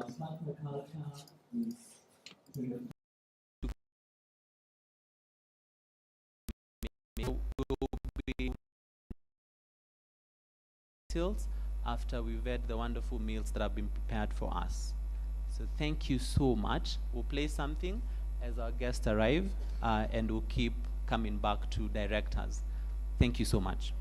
smartphone culture is after we've had the wonderful meals that have been prepared for us. So thank you so much. We'll play something as our guests arrive, and we'll keep coming back to directors. Thank you so much.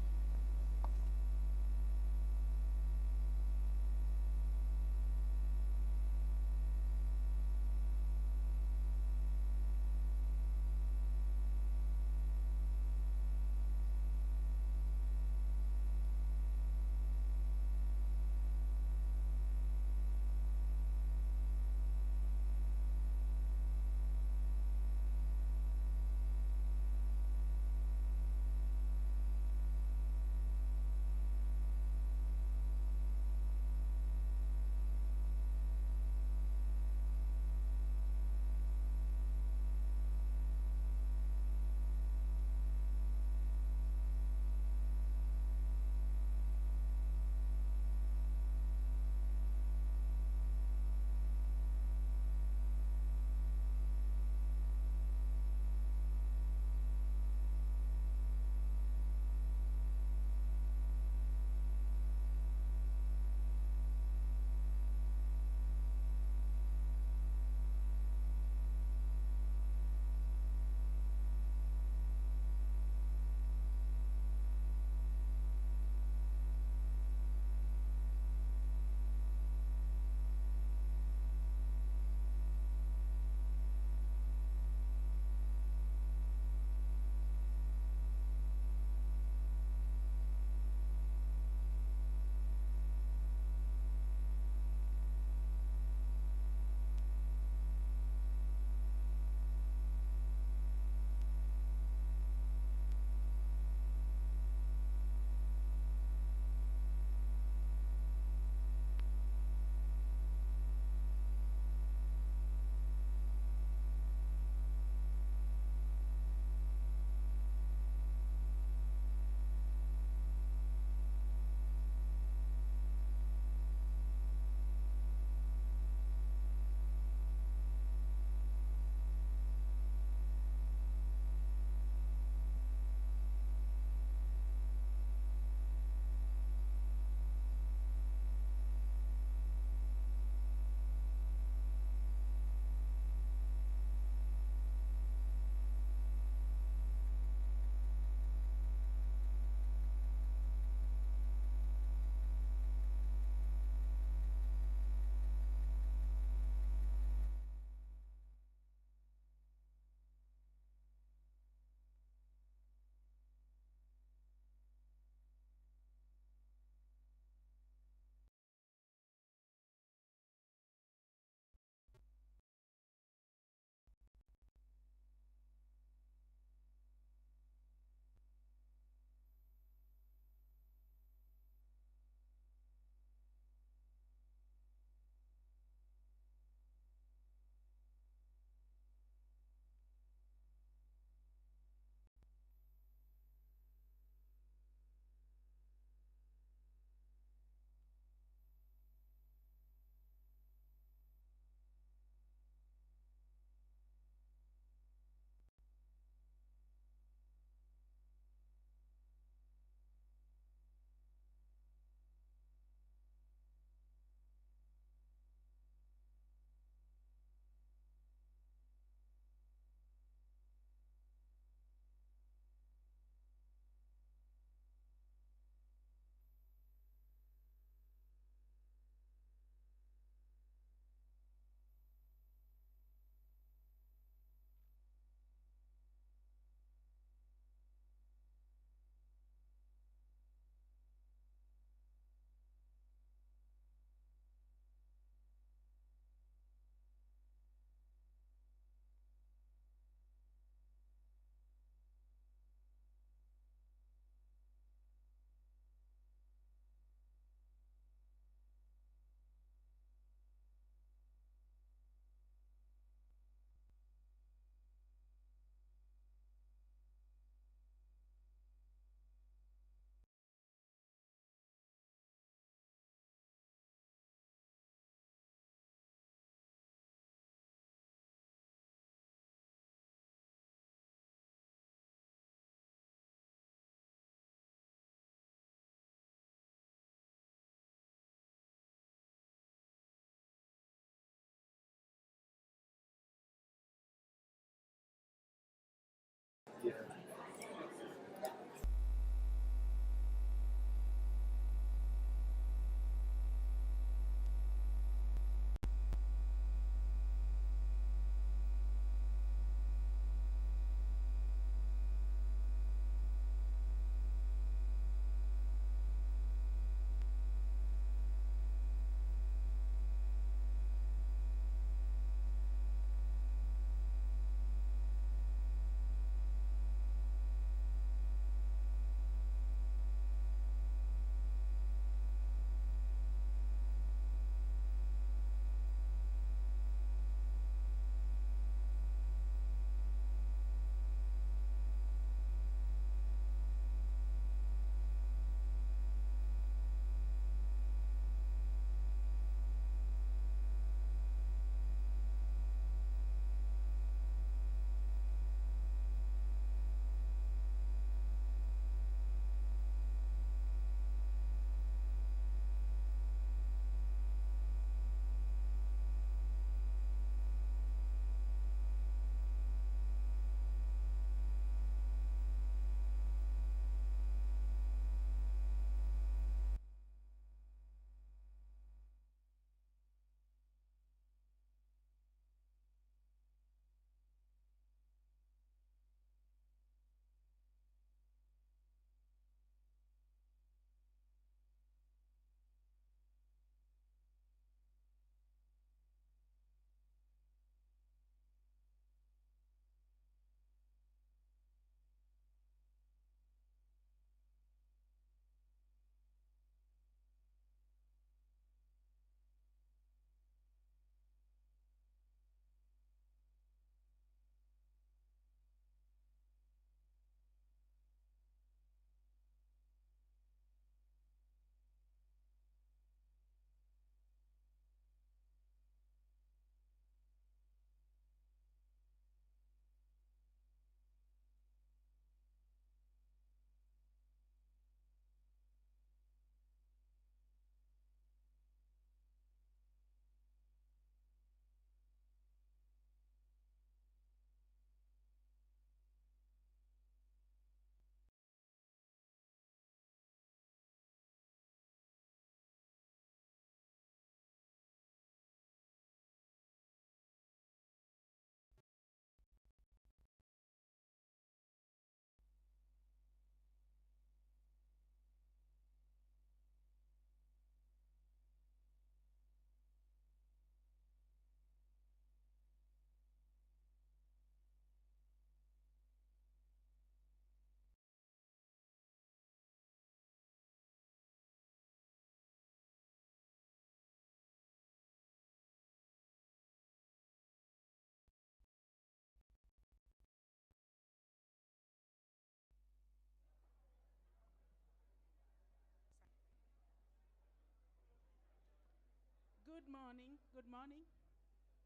Good morning. Good morning.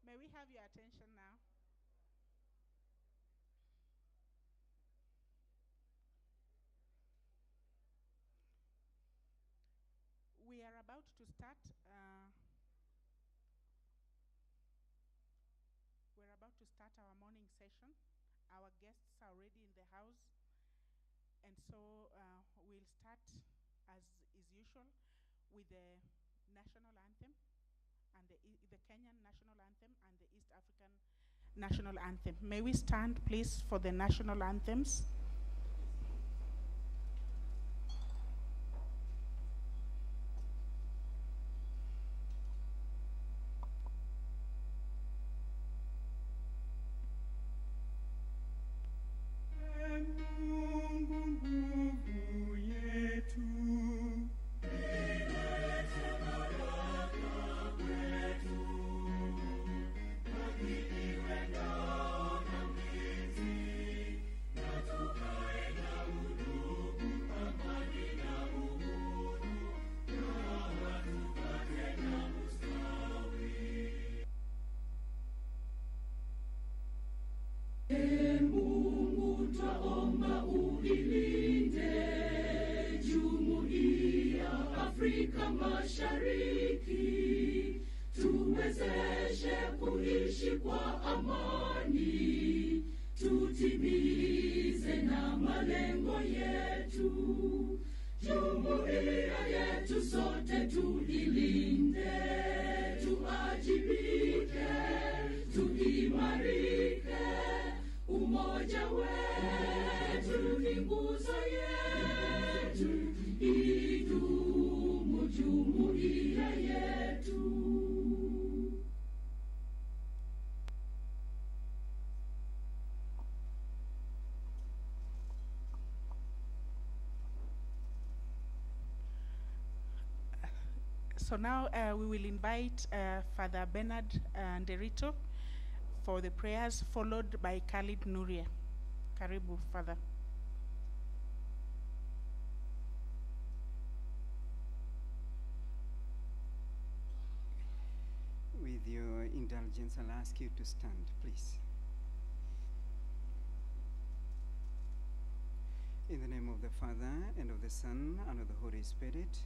May we have your attention now? We are about to start. We're about to start our morning session. Our guests are already in the house, and so we'll start, as is usual, with the national anthem, and the Kenyan national anthem and the East African national anthem. May we stand, please, for the national anthems? Afrika Mashariki, tuwezeshe kuishi kwa amani, tutimize na malengo yetu. Jumuiya yetu sote tuilinde, tuajibike, tuimarike. Umoja wetu ni nguzo yetu, idumu jumuiya yetu. So now we will invite Father Bernard Nderito for the prayers, followed by Khalid Nuria. Karibu, Father. With your indulgence, I'll ask you to stand, please. In the name of the Father, and of the Son, and of the Holy Spirit.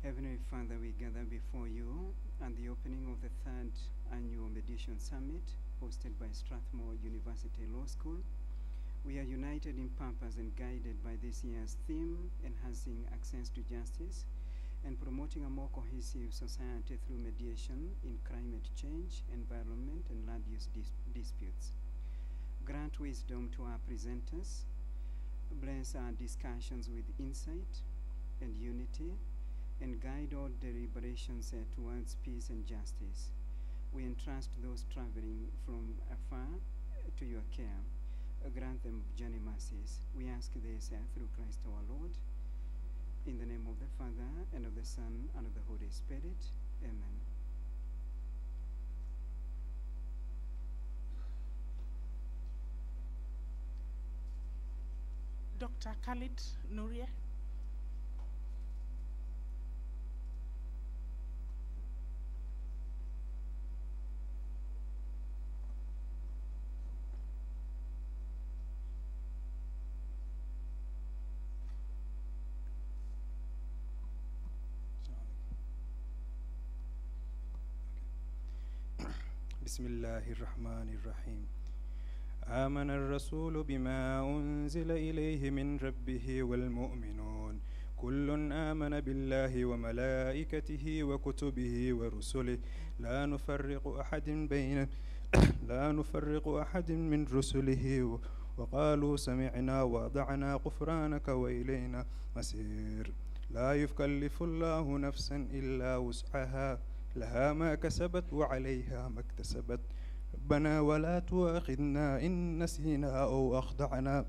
Heavenly Father, we gather before you at the opening of the 3rd Annual Mediation Summit hosted by Strathmore University Law School. We are united in purpose and guided by this year's theme, enhancing access to justice and promoting a more cohesive society through mediation in climate change, environment, and land use disputes. Grant wisdom to our presenters. Bless our discussions with insight and unity, and guide all deliberations towards peace and justice. We entrust those traveling from afar to your care. Grant them journey mercies. We ask this through Christ our Lord. In the name of the Father, and of the Son, and of the Holy Spirit. Amen. Dr. Khalid Nuria. بسم الله الرحمن الرحيم. آمن الرسول بما أنزل إليه من ربه والمؤمنون كل آمن بالله وملائكته وكتبه ورسله لا نفرق أحد من رسله وقالوا سمعنا وأطعنا غفرانك وإلينا مصير. لا يكلف الله نفسا إلا وسعها لها ما كسبت وعليها ما اكتسبت. ربنا ولا تؤاخذنا إن نسينا أو أخطأنا.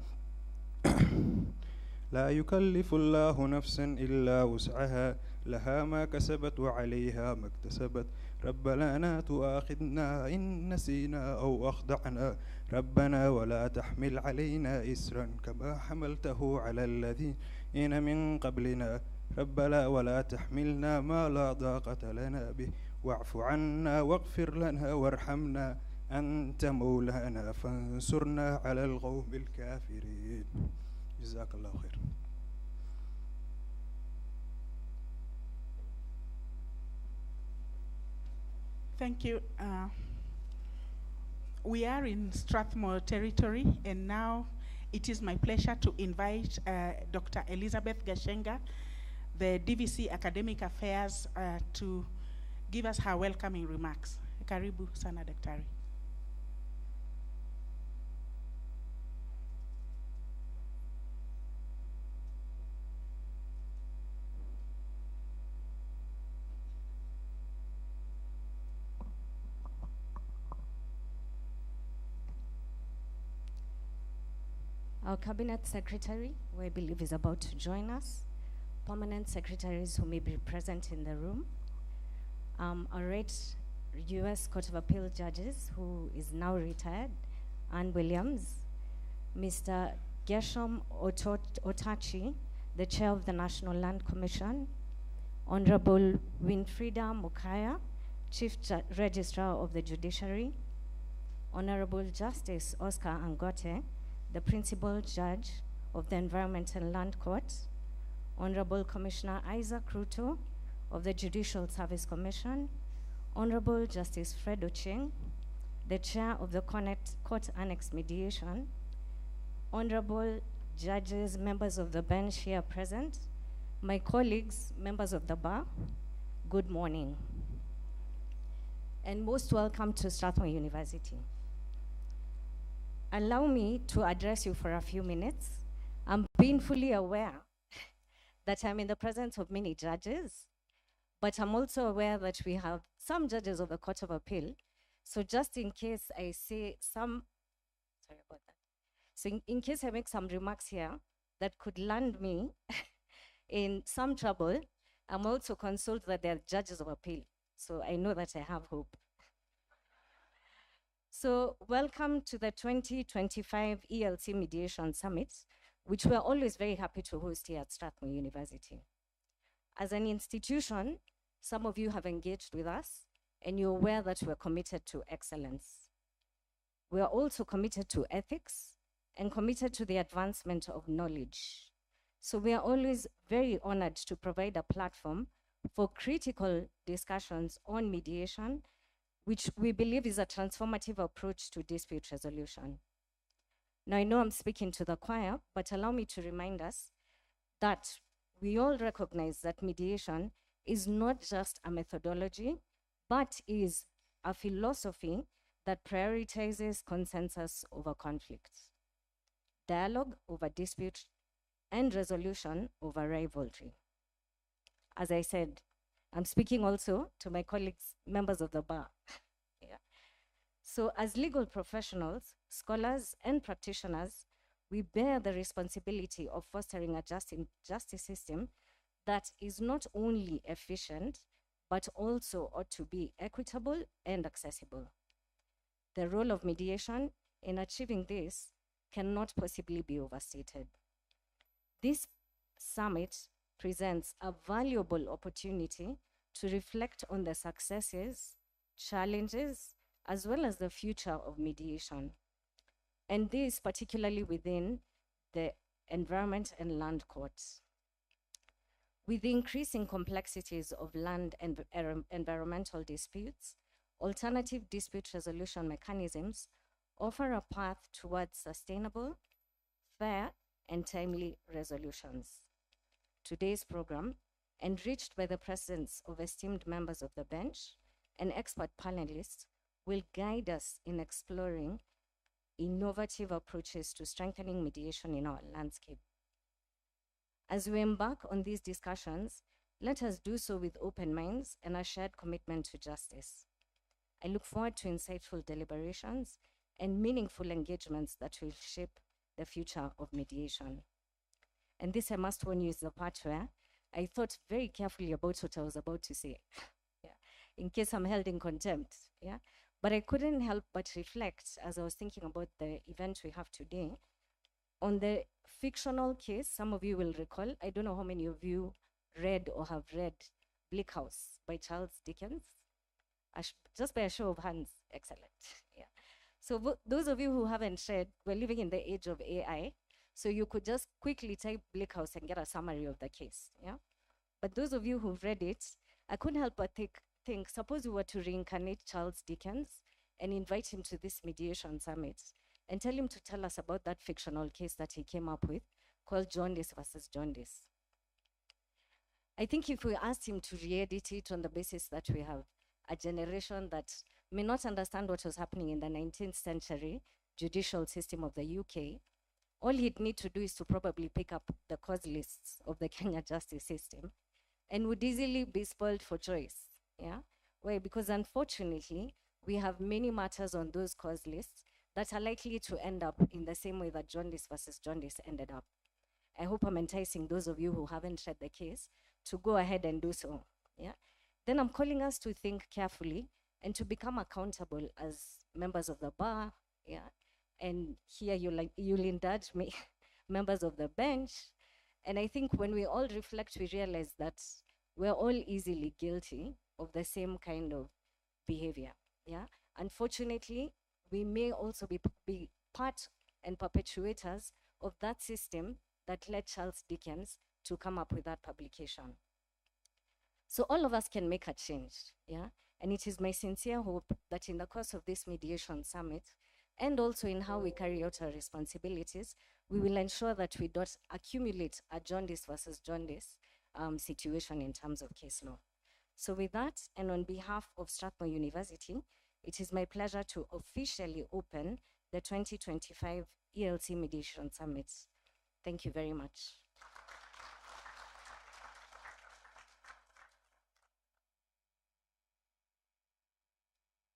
لا يكلف الله نفسا إلا وسعها لها ما كسبت وعليها ما اكتسبت. ربنا لا تؤاخذنا إن نسينا أو أخطأنا. ربنا ولا تحمل علينا إسرا كما حملته على الذين من قبلنا. ربنا ولا تحملنا ما لا طاقة لنا به واعف عنا واغفر لنا وارحمنا أنت مولانا فانصرنا على القوم الكافرين. جزاك الله خير. Thank you. We are in Strathmore territory, and now it is my pleasure to invite Dr. Elizabeth Gashenga, the DVC Academic Affairs, to give us her welcoming remarks. Karibu sana daktari. Our Cabinet Secretary, who I believe is about to join us, permanent secretaries who may be present in the room, our eight U.S. Court of Appeal judges, who is now retired, Ann Williams, Mr. Gershom Otachi, the Chair of the National Land Commission, Honorable Winfrida Mukaya, Chief Registrar of the Judiciary, Honorable Justice Oscar Angote, the Principal Judge of the Environment and Land Court, Honorable Commissioner Isaac Ruto of the Judicial Service Commission, Honorable Justice Fred Ocheng, the Chair of the Court Annex Mediation, Honorable Judges, members of the bench here present, my colleagues, members of the bar, good morning, and most welcome to Strathmore University. Allow me to address you for a few minutes. I'm painfully aware that I'm in the presence of many judges, but I'm also aware that we have some judges of the Court of Appeal. So just in case I say some, sorry about that. So in case I make some remarks here that could land me in some trouble, I'm also consoled that they're judges of appeal. So I know that I have hope. So welcome to the 2025 ELC Mediation Summit, which we're always very happy to host here at Strathmore University. As an institution, some of you have engaged with us, and you're aware that we're committed to excellence. We are also committed to ethics and committed to the advancement of knowledge. So we are always very honored to provide a platform for critical discussions on mediation, which we believe is a transformative approach to dispute resolution. Now, I know I'm speaking to the choir, but allow me to remind us that we all recognize that mediation is not just a methodology, but is a philosophy that prioritizes consensus over conflict, dialogue over dispute, and resolution over rivalry. As I said, I'm speaking also to my colleagues, members of the bar. Yeah. So as legal professionals, scholars, and practitioners, we bear the responsibility of fostering a justice system that is not only efficient, but also ought to be equitable and accessible. The role of mediation in achieving this cannot possibly be overstated. This summit presents a valuable opportunity to reflect on the successes, challenges, as well as the future of mediation. And this particularly within the environment and land courts. With the increasing complexities of land and environmental disputes, alternative dispute resolution mechanisms offer a path towards sustainable, fair, and timely resolutions. Today's program, enriched by the presence of esteemed members of the bench and expert panelists, will guide us in exploring innovative approaches to strengthening mediation in our landscape. As we embark on these discussions, let us do so with open minds and a shared commitment to justice. I look forward to insightful deliberations and meaningful engagements that will shape the future of mediation. And this, I must warn you, is the part where I thought very carefully about what I was about to say, yeah, in case I'm held in contempt. Yeah? But I couldn't help but reflect as I was thinking about the event we have today on the fictional case. Some of you will recall, I don't know how many of you read or have read Bleak House by Charles Dickens. Just by a show of hands, excellent. Yeah. So those of you who haven't shared, we're living in the age of AI. So you could just quickly type Bleak House and get a summary of the case. Yeah. But those of you who've read it, I couldn't help but think, suppose we were to reincarnate Charles Dickens and invite him to this mediation summit and tell him to tell us about that fictional case that he came up with called Jaundice versus Jaundice. I think if we asked him to re-edit it on the basis that we have a generation that may not understand what was happening in the 19th century judicial system of the UK, all he'd need to do is to probably pick up the cause lists of the Kenya justice system and would easily be spoiled for choice. Yeah? Why? Because unfortunately, we have many matters on those cause lists that are likely to end up in the same way that Jaundice versus Jaundice ended up. I hope I'm enticing those of you who haven't read the case to go ahead and do so. Yeah? Then I'm calling us to think carefully and to become accountable as members of the bar. Yeah? And here you'll indulge me, members of the bench. And I think when we all reflect, we realize that we're all easily guilty of the same kind of behavior. Yeah. Unfortunately, we may also be part and perpetuators of that system that led Charles Dickens to come up with that publication. So all of us can make a change. Yeah. And it is my sincere hope that in the course of this mediation summit, and also in how we carry out our responsibilities, we will ensure that we don't accumulate a Jaundice versus Jaundice situation in terms of case law. So with that, and on behalf of Strathmore University, it is my pleasure to officially open the 2025 ELC Mediation Summit. Thank you very much.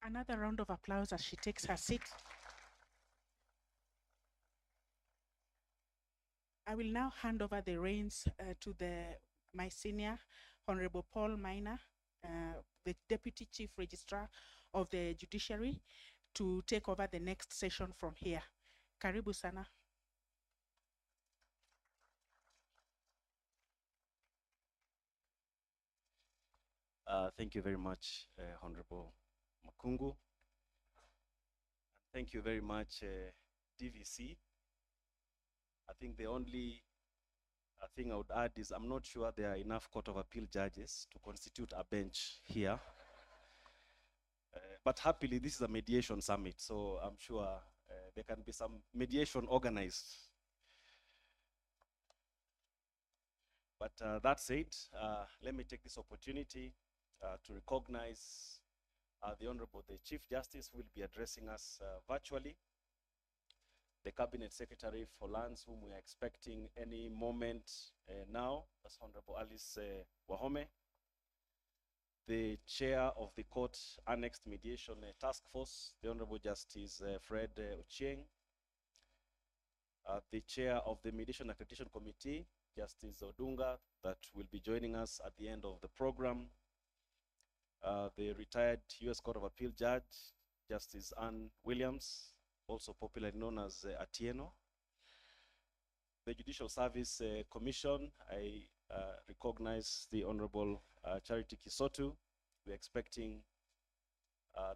Another round of applause as she takes her seat. I will now hand over the reins to my senior, Honorable Paul Minor, the Deputy Chief Registrar of the Judiciary, to take over the next session from here. Karibu sana. Thank you very much, Honorable Makungu. Thank you very much, DVC. I think the only thing I would add is I'm not sure there are enough Court of Appeal judges to constitute a bench here. But happily, this is a mediation summit, so I'm sure there can be some mediation organized. But that said, let me take this opportunity to recognize the Honorable, the Chief Justice, who will be addressing us virtually, the Cabinet Secretary for Lands, whom we are expecting any moment now, that's Honorable Alice Wahome, the Chair of the Court Annexed Mediation Task Force, the Honorable Justice Fred Ochieng, the Chair of the Mediation Accreditation Committee, Justice Odunga, that will be joining us at the end of the program, the retired U.S. Court of Appeal Judge, Justice Ann Williams, also popularly known as Atieno. The Judicial Service Commission, I recognize the Honorable Charity Kisotu. We're expecting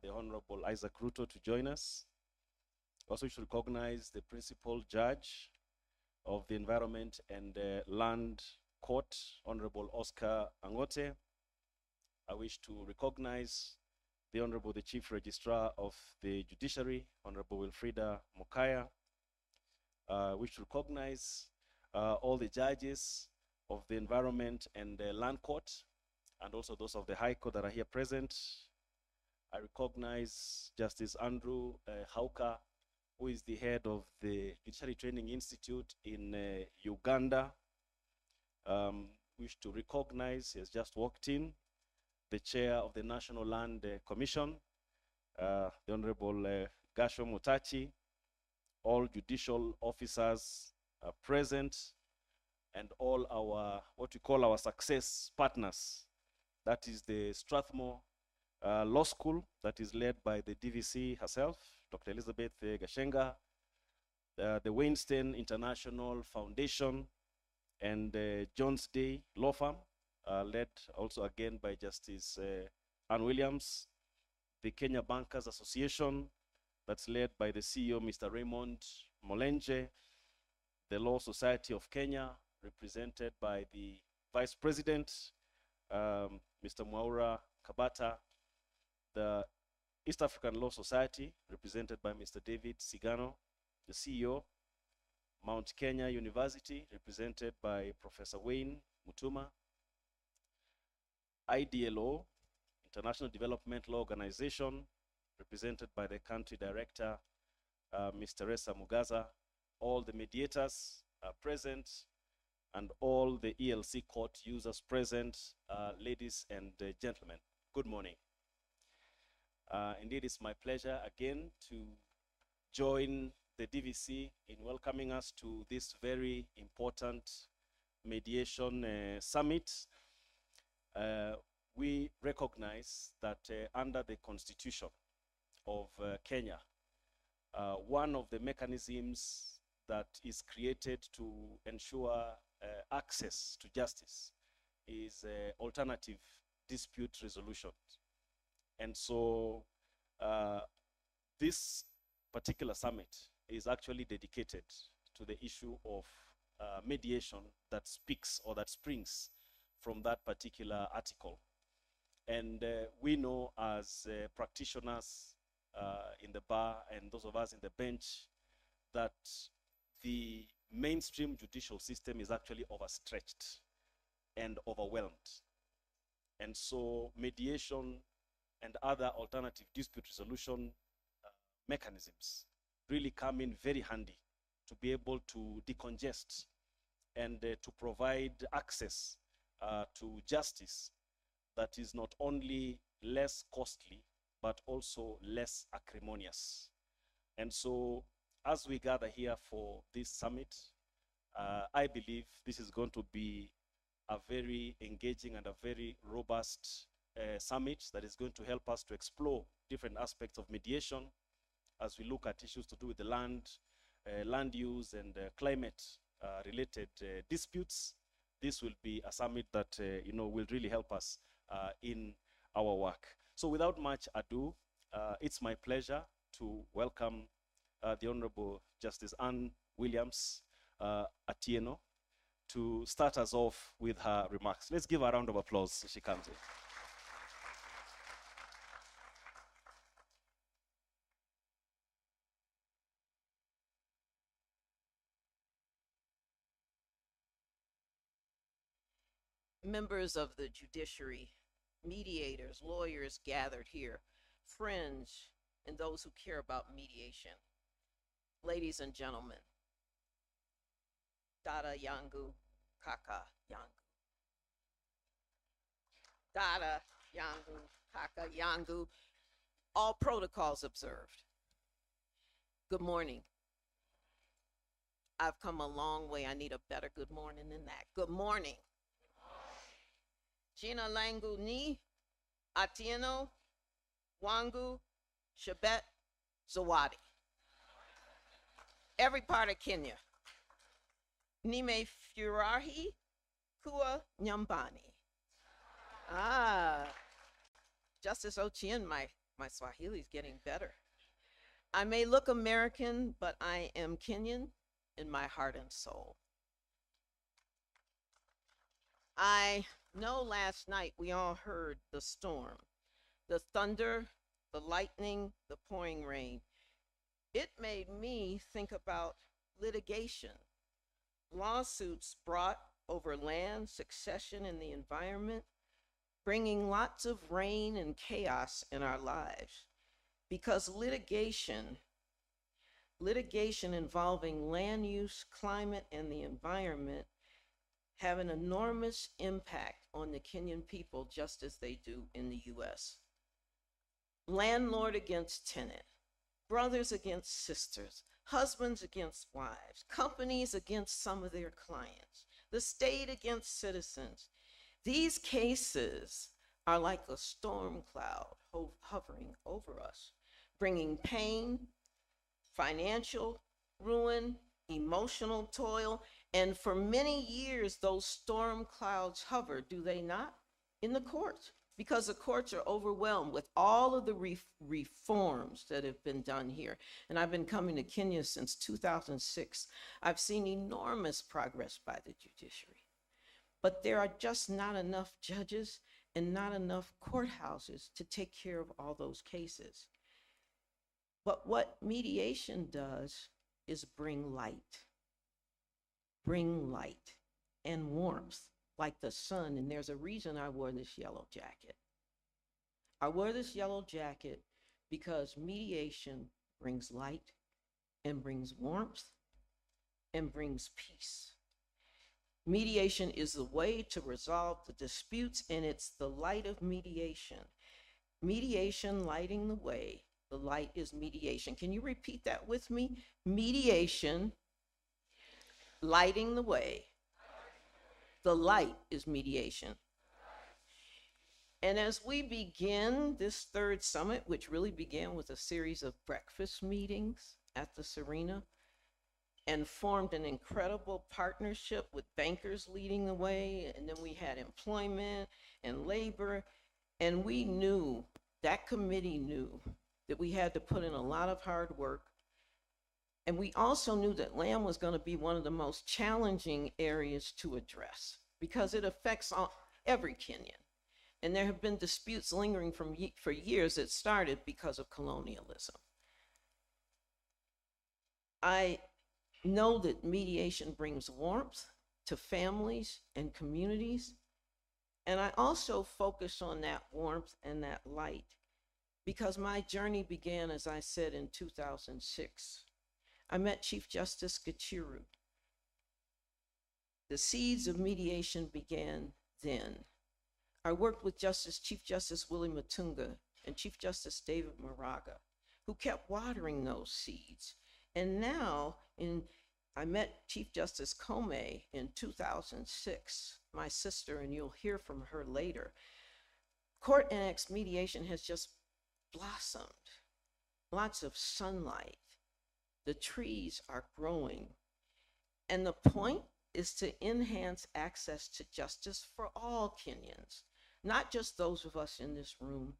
the Honorable Isaac Ruto to join us. Also, we should recognize the Principal Judge of the Environment and Land Court, Honorable Oscar Angote. I wish to recognize the Honorable, the Chief Registrar of the Judiciary, Honorable Wilfrida Mokaya. We should recognize all the judges of the Environment and Land Court, and also those of the High Court that are here present. I recognize Justice Andrew Hauka, who is the head of the Judiciary Training Institute in Uganda. Wish to recognize, he has just walked in, the chair of the National Land Commission, the Honorable Gasho Mutachi, all judicial officers are present, and all our, what we call our success partners. That is the Strathmore Law School, that is led by the DVC herself, Dr. Elizabeth Gashenga, the Weinstein International Foundation, and Jones Day Law Firm, led also again by Justice Ann Williams, the Kenya Bankers Association, that's led by the CEO, Mr. Raymond Molenje, the Law Society of Kenya, represented by the Vice President, Mr. Mwaura Kabata, the East African Law Society, represented by Mr. David Sigano, the CEO, Mount Kenya University, represented by Professor Wayne Mutuma, IDLO, International Development Law Organization, represented by the country director, Mr. Ressa Mugaza. All the mediators are present, and all the ELC court users present, ladies and gentlemen, good morning. Indeed, it's my pleasure again to join the DVC in welcoming us to this very important mediation summit. We recognize that under the Constitution of Kenya, one of the mechanisms that is created to ensure access to justice is alternative dispute resolution. And so this particular summit is actually dedicated to the issue of mediation that speaks or that springs from that particular article. And we know as practitioners in the bar and those of us in the bench that the mainstream judicial system is actually overstretched and overwhelmed. And so mediation and other alternative dispute resolution mechanisms really come in very handy to be able to decongest and to provide access to justice that is not only less costly, but also less acrimonious. And so as we gather here for this summit, I believe this is going to be a very engaging and a very robust summit that is going to help us to explore different aspects of mediation as we look at issues to do with the land use and climate related disputes. This will be a summit that will really help us in our work. So without much ado, it's my pleasure to welcome the Honorable Justice Anne Williams Atieno to start us off with her remarks. Let's give her a round of applause as she comes in. Members of the judiciary, mediators, lawyers gathered here, friends, and those who care about mediation. Ladies and gentlemen, Dada Yangu, Kaka Yangu. Dada Yangu, Kaka Yangu, all protocols observed. Good morning. I've come a long way. I need a better good morning than that. Good morning. Jina Langu ni Atieno Wangu Shabet Zawadi. Every part of Kenya. Nime Furahi Kua Nyambani. Justice Ochieng, my Swahili is getting better. I may look American, but I am Kenyan in my heart and soul. I know last night we all heard the storm, the thunder, the lightning, the pouring rain. It made me think about litigation, lawsuits brought over land, succession, and the environment, bringing lots of rain and chaos in our lives. Because litigation involving land use, climate, and the environment have an enormous impact on the Kenyan people, just as they do in the US. Landlord against tenant, brothers against sisters, husbands against wives, companies against some of their clients, the state against citizens. These cases are like a storm cloud hovering over us, bringing pain, financial ruin, emotional toil, and for many years, those storm clouds hover, do they not? In the courts, because the courts are overwhelmed with all of the reforms that have been done here. And I've been coming to Kenya since 2006. I've seen enormous progress by the judiciary. But there are just not enough judges and not enough courthouses to take care of all those cases. But what mediation does is bring light and warmth, like the sun. And there's a reason I wore this yellow jacket. I wore this yellow jacket because mediation brings light and brings warmth and brings peace. Mediation is the way to resolve the disputes, and it's the light of mediation. Mediation lighting the way. The light is mediation. Can you repeat that with me? Mediation lighting the way. The light is mediation. And as we begin this third summit, which really began with a series of breakfast meetings at the Serena, and formed an incredible partnership with bankers leading the way, and then we had employment and labor, and we knew, that committee knew, that we had to put in a lot of hard work. And we also knew that land was going to be one of the most challenging areas to address because it affects every Kenyan. And there have been disputes lingering for years that started because of colonialism. I know that mediation brings warmth to families and communities. And I also focus on that warmth and that light because my journey began, as I said, in 2006. I met Chief Justice Gicheru. The seeds of mediation began then. I worked with Chief Justice Willie Matunga and Chief Justice David Moraga, who kept watering those seeds. And now, I met Chief Justice Comey in 2006, my sister, and you'll hear from her later. Court annex mediation has just blossomed. Lots of sunlight. The trees are growing. And the point is to enhance access to justice for all Kenyans, not just those of us in this room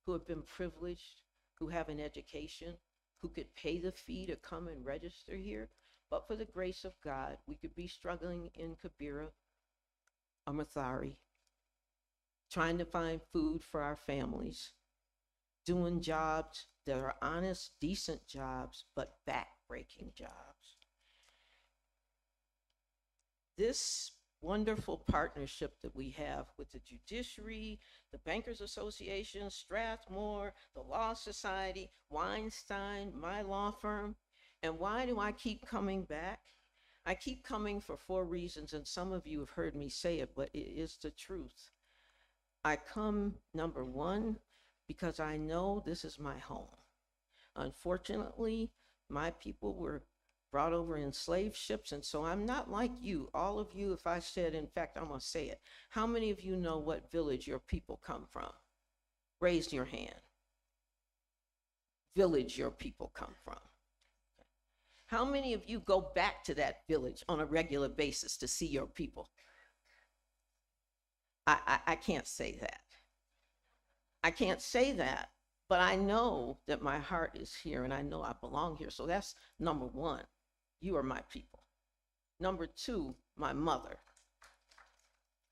who have been privileged, who have an education, who could pay the fee to come and register here, but for the grace of God, we could be struggling in Kibera or Mathare, trying to find food for our families, doing jobs that are honest, decent jobs, but back-breaking jobs. This wonderful partnership that we have with the Judiciary, the Bankers Association, Strathmore, the Law Society, Weinstein, my law firm. And why do I keep coming back? I keep coming for 4 reasons, and some of you have heard me say it, but it is the truth. I come, number 1, because I know this is my home. Unfortunately, my people were brought over in slave ships, and so I'm not like you. All of you, if I said, in fact, I'm gonna say it. How many of you know what village your people come from? Raise your hand. Village your people come from. How many of you go back to that village on a regular basis to see your people? I can't say that. I can't say that, but I know that my heart is here and I know I belong here. So that's number 1. You are my people. Number 2, my mother.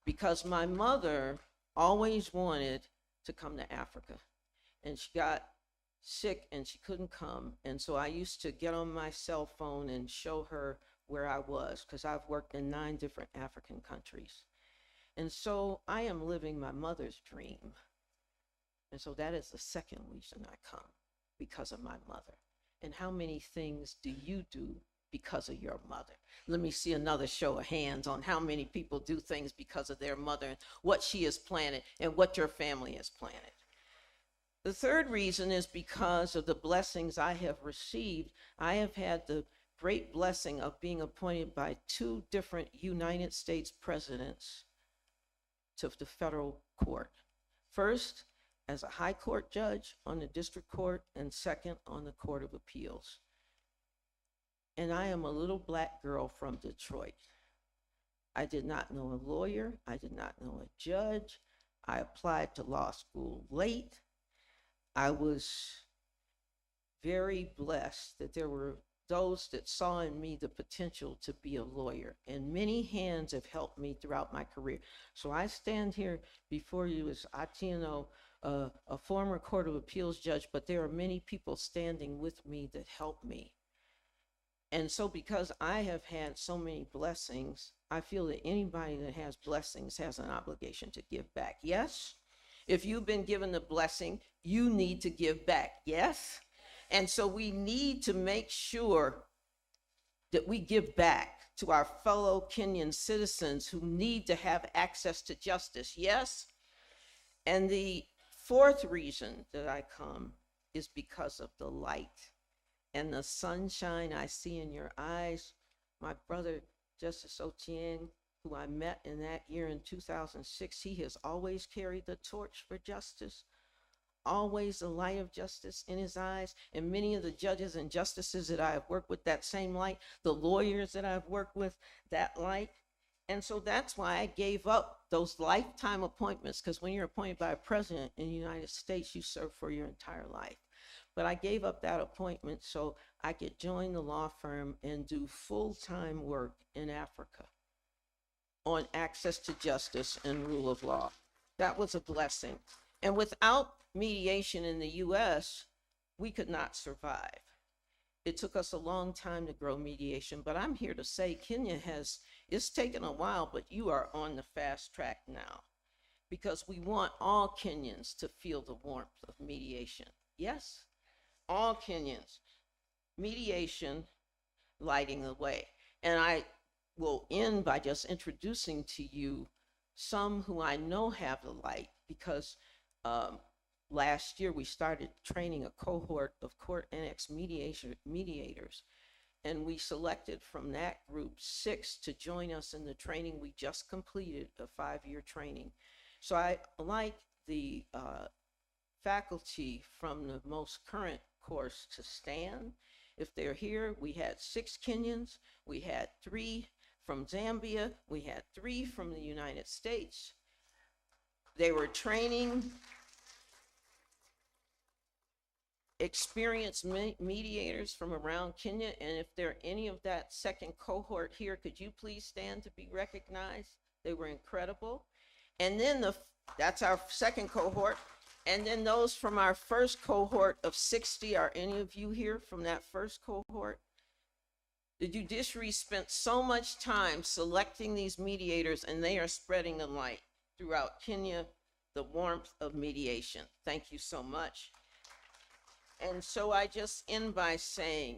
Because my mother always wanted to come to Africa, and she got sick and she couldn't come. And so I used to get on my cell phone and show her where I was, because I've worked in 9 different African countries. And so I am living my mother's dream. And so that is the second reason I come, because of my mother. And how many things do you do because of your mother? Let me see another show of hands on how many people do things because of their mother and what she has planted and what your family has planted. The third reason is because of the blessings I have received. I have had the great blessing of being appointed by 2 different United States presidents to the federal court. First, as a high court judge on the district court, and second on the Court of Appeals. And I am a little black girl from Detroit. I did not know a lawyer. I did not know a judge. I applied to law school late. I was very blessed that there were those that saw in me the potential to be a lawyer, and many hands have helped me throughout my career. So I stand here before you as Atieno, a former Court of Appeals judge, but there are many people standing with me that help me. And so because I have had so many blessings, I feel that anybody that has blessings has an obligation to give back. Yes? If you've been given the blessing, you need to give back. Yes? And so we need to make sure that we give back to our fellow Kenyan citizens who need to have access to justice. Yes? And the fourth reason that I come is because of the light and the sunshine I see in your eyes. My brother, Justice Otieng, who I met in that year in 2006, he has always carried the torch for justice, always the light of justice in his eyes. And many of the judges and justices that I have worked with, that same light, the lawyers that I've worked with, that light. And so that's why I gave up those lifetime appointments, because when you're appointed by a president in the United States, you serve for your entire life. But I gave up that appointment so I could join the law firm and do full-time work in Africa on access to justice and rule of law. That was a blessing. And without mediation in the US, we could not survive. It took us a long time to grow mediation, but I'm here to say Kenya it's taken a while, but you are on the fast track now, because we want all Kenyans to feel the warmth of mediation. Yes? All Kenyans. Mediation, lighting the way. And I will end by just introducing to you some who I know have the light, because last year we started training a cohort of court annex mediators, and we selected from that group 6 to join us in the training we just completed, a 5-year training. So I like the faculty from the most current course to stand. If they're here, we had 6 Kenyans, we had 3 from Zambia, we had 3 from the United States. They were training experienced mediators from around Kenya, and if there are any of that second cohort here, could you please stand to be recognized? They were incredible. And then that's our second cohort. And then those from our first cohort of 60, are any of you here from that first cohort? The judiciary spent so much time selecting these mediators, and they are spreading the light throughout Kenya, the warmth of mediation. Thank you so much. And so I just end by saying,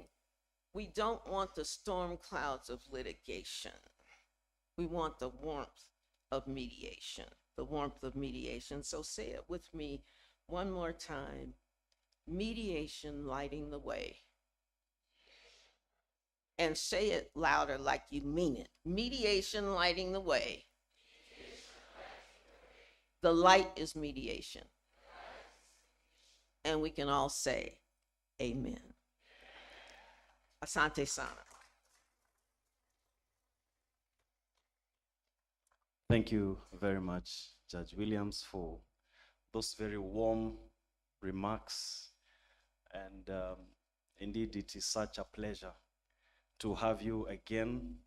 we don't want the storm clouds of litigation. We want the warmth of mediation, the warmth of mediation. So say it with me one more time. Mediation lighting the way. And say it louder like you mean it. Mediation lighting the way. The light is mediation. And we can all say, amen. Asante sana. Thank you very much, Judge Williams, for those very warm remarks. And indeed, it is such a pleasure to have you again.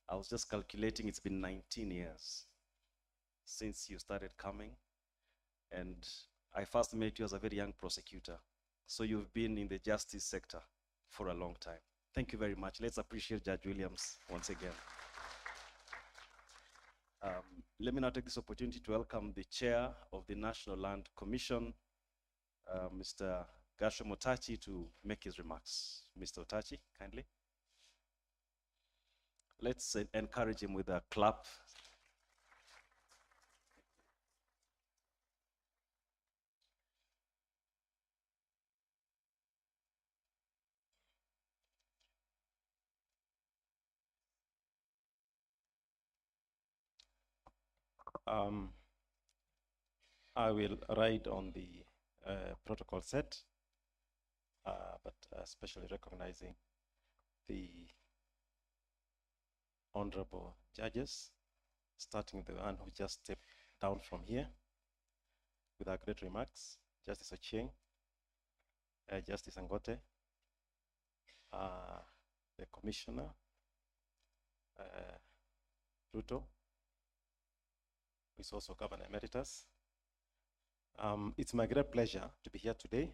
I was just calculating, it's been 19 years since you started coming. And I first met you as a very young prosecutor. So you've been in the justice sector for a long time. Thank you very much. Let's appreciate Judge Williams once again. Let me now take this opportunity to welcome the chair of the National Land Commission, Mr. Gasho Motachi, to make his remarks. Mr. Otachi, kindly. Let's encourage him with a clap. I will ride on the protocol set, but especially recognizing the honorable judges, starting with the one who just stepped down from here. with our great remarks, Justice Ochieng, Justice Angote, the Commissioner, Ruto, who is also Governor Emeritus. It's my great pleasure to be here today.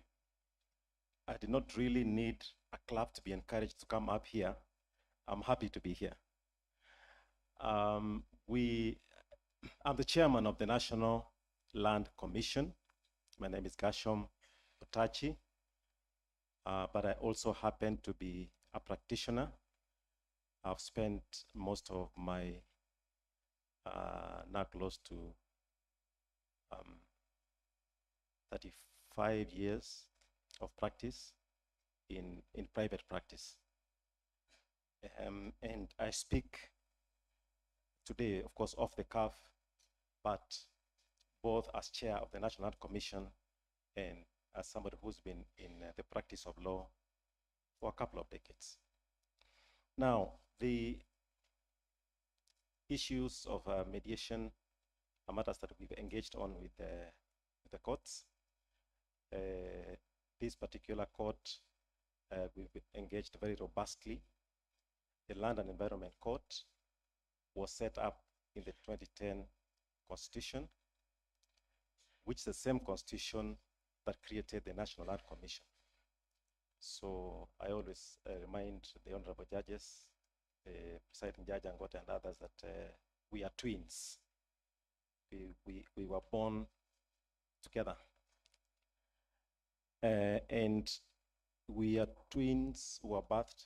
I did not really need a clap to be encouraged to come up here. I'm happy to be here. I'm the chairman of the National Land Commission. My name is Gashom Otachi, but I also happen to be a practitioner. I've spent most of my now close to 35 years of practice in private practice. And I speak today, of course, off the cuff, but both as chair of the National Land Commission and as somebody who's been in the practice of law for a couple of decades. Now, the issues of mediation are matters that we've engaged on with the courts. This particular court, we've engaged very robustly. The Land and Environment Court was set up in the 2010 Constitution, which is the same Constitution that created the National Land Commission. So I always remind the honorable judges, the presiding judge Angote and others, that we are twins. We were born together. And we are twins who were birthed,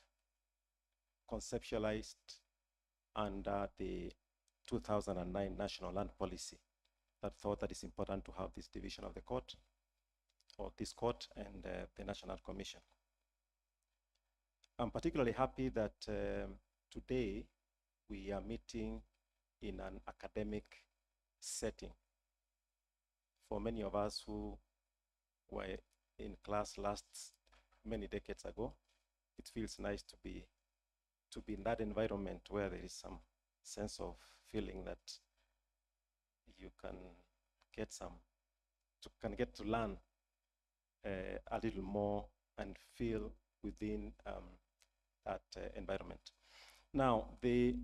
conceptualized under the 2009 National Land Policy that thought that it's important to have this division of the court, or this court and the National Commission. I'm particularly happy that today we are meeting in an academic setting. For many of us who were in class many decades ago, it feels nice to be in that environment where there is some sense of feeling that you can get to learn a little more and feel within that environment. Now, the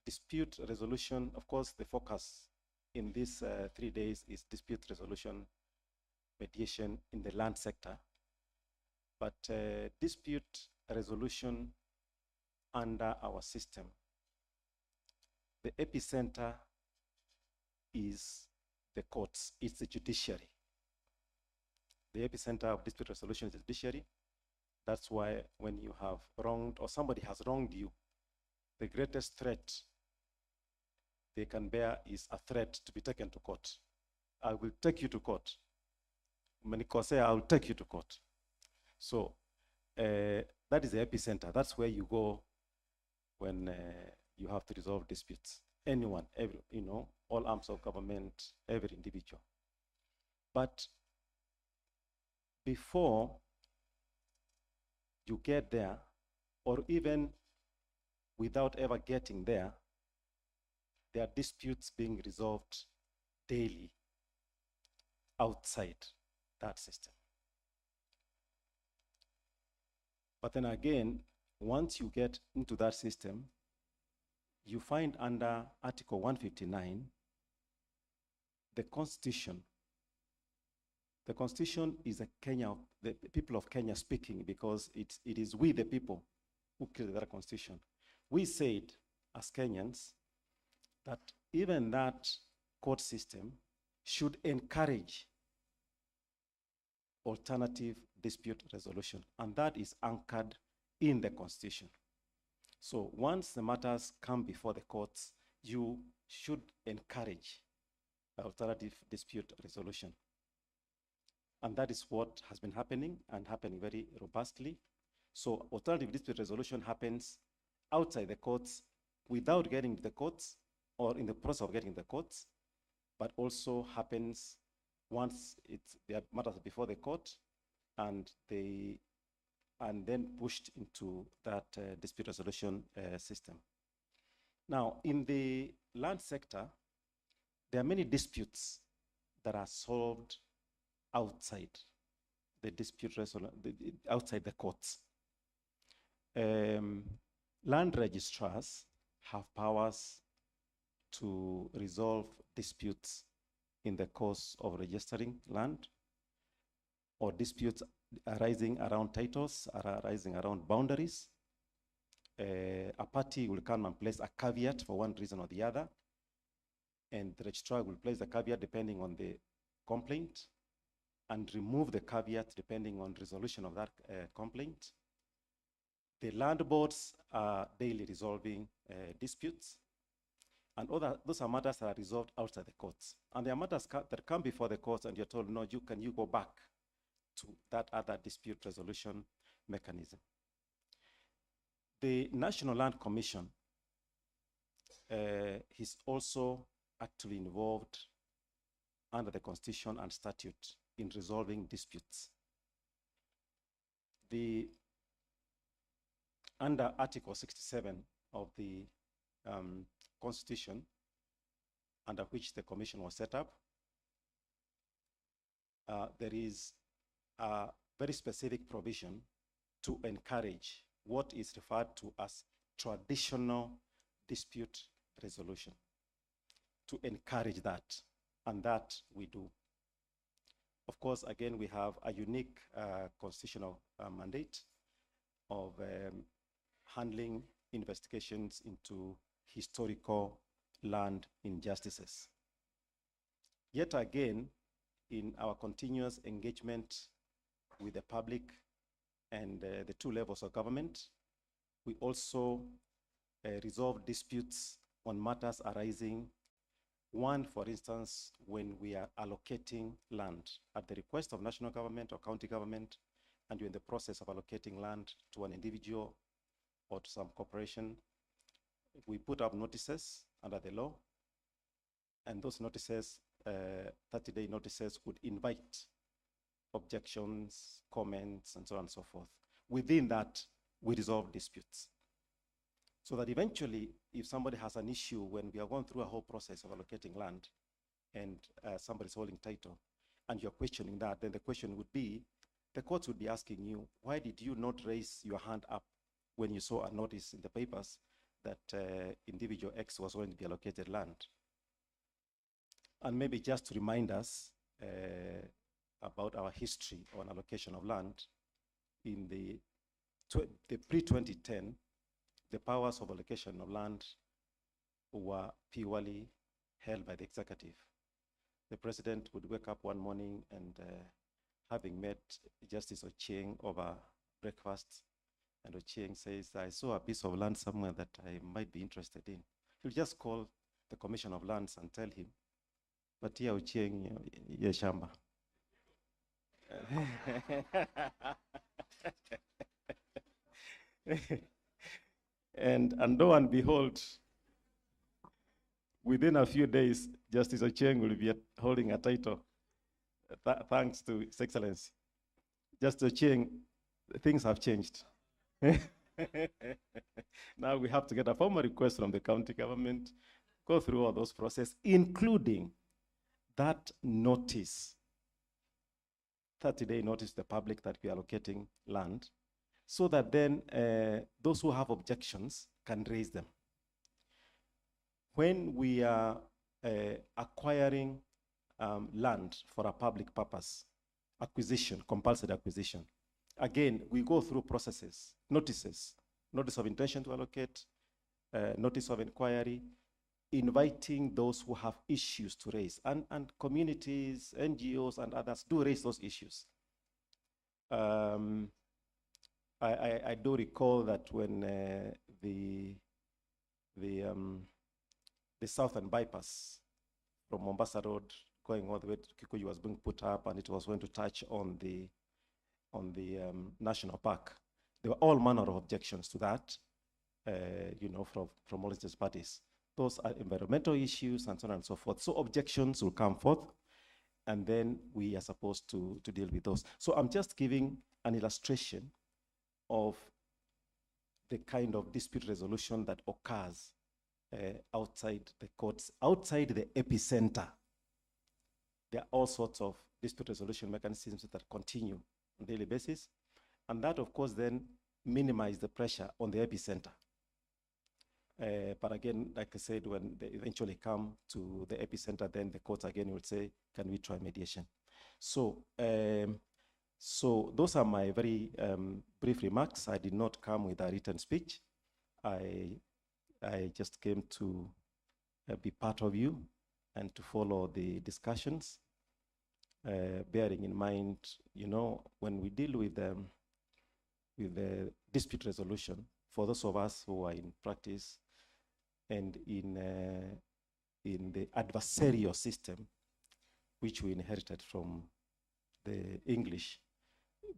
dispute resolution, of course, the focus in these 3 days is dispute resolution mediation in the land sector. But dispute resolution under our system, the epicenter is the courts, it's the judiciary. The epicenter of dispute resolution is the judiciary. That's why when you have wronged or somebody has wronged you, the greatest threat they can bear is a threat to be taken to court. I will take you to court. Menikosea, I will take you to court. So that is the epicenter. That's where you go when you have to resolve disputes. Anyone, every, all arms of government, every individual. But before you get there, or even without ever getting there, there are disputes being resolved daily outside that system. But then again, once you get into that system, you find under Article 159, the Constitution. The Constitution is the people of Kenya speaking, because it is we, the people, who created that Constitution. We said, as Kenyans, that even that court system should encourage alternative dispute resolution, and that is anchored in the Constitution. So once the matters come before the courts, you should encourage alternative dispute resolution. And that is what has been happening, and happening very robustly. So alternative dispute resolution happens outside the courts without getting to the courts, or in the process of getting to the courts, but also happens once there are matters before the court, and then pushed into that dispute resolution system. Now, in the land sector, there are many disputes that are solved outside the outside the courts. Land registrars have powers to resolve disputes in the course of registering land, or disputes arising around titles, arising around boundaries. A party will come and place a caveat for one reason or the other, and the registrar will place the caveat depending on the complaint and remove the caveat depending on resolution of that complaint. The land boards are daily resolving disputes, and those are matters that are resolved outside the courts. And there are matters that come before the courts and you're told, no, you go back to that other dispute resolution mechanism. The National Land Commission is also actually involved under the Constitution and statute in resolving disputes. Under Article 67 of the Constitution, under which the Commission was set up, there is a very specific provision to encourage what is referred to as traditional dispute resolution, to encourage that, and that we do. Of course, again, we have a unique constitutional mandate of handling investigations into historical land injustices. Yet again, in our continuous engagement with the public and the two levels of government, we also resolve disputes on matters arising. One, for instance, when we are allocating land at the request of national government or county government, and you're in the process of allocating land to an individual or to some corporation, we put up notices under the law, and those notices, 30-day notices, would invite objections, comments, and so on and so forth. Within that, we resolve disputes. So that eventually, if somebody has an issue when we are going through a whole process of allocating land and somebody's holding title, and you're questioning that, then the question would be, the courts would be asking you, why did you not raise your hand up when you saw a notice in the papers that individual X was going to be allocated land? And maybe just to remind us about our history on allocation of land, in the pre-2010, the powers of allocation of land were purely held by the executive. The president would wake up one morning and having met Justice Ochieng over breakfast, and Ochieng says, I saw a piece of land somewhere that I might be interested in. He'll just call the Commission of Lands and tell him, but here Ochieng, ye shamba. And lo and behold, within a few days, Justice Ochieng will be holding a title, thanks to His Excellency. Justice Ochieng, things have changed. Now we have to get a formal request from the county government, go through all those processes, including that notice, 30-day notice to the public that we are allocating land, so that then those who have objections can raise them. When we are acquiring land for a public purpose, acquisition, compulsory acquisition, again, we go through processes, notices, notice of intention to allocate, notice of inquiry, inviting those who have issues to raise, and communities, NGOs, and others do raise those issues. I do recall that when the southern bypass from Mombasa Road going all the way to Kikuyu was being put up, and it was going to touch on the national park, there were all manner of objections to that, you know, from all interested parties. Those are environmental issues and so on and so forth. So objections will come forth, and then we are supposed to deal with those. So I'm just giving an illustration of the kind of dispute resolution that occurs outside the courts, outside the epicenter. There are all sorts of dispute resolution mechanisms that continue on a daily basis. And that, of course, then minimize the pressure on the epicenter. But again, like I said, when they eventually come to the epicenter, then the courts again will say, can we try mediation? So, so those are my very brief remarks. I did not come with a written speech. I just came to be part of you and to follow the discussions, bearing in mind, you know, when we deal with the dispute resolution, for those of us who are in practice and in the adversarial system, which we inherited from the English,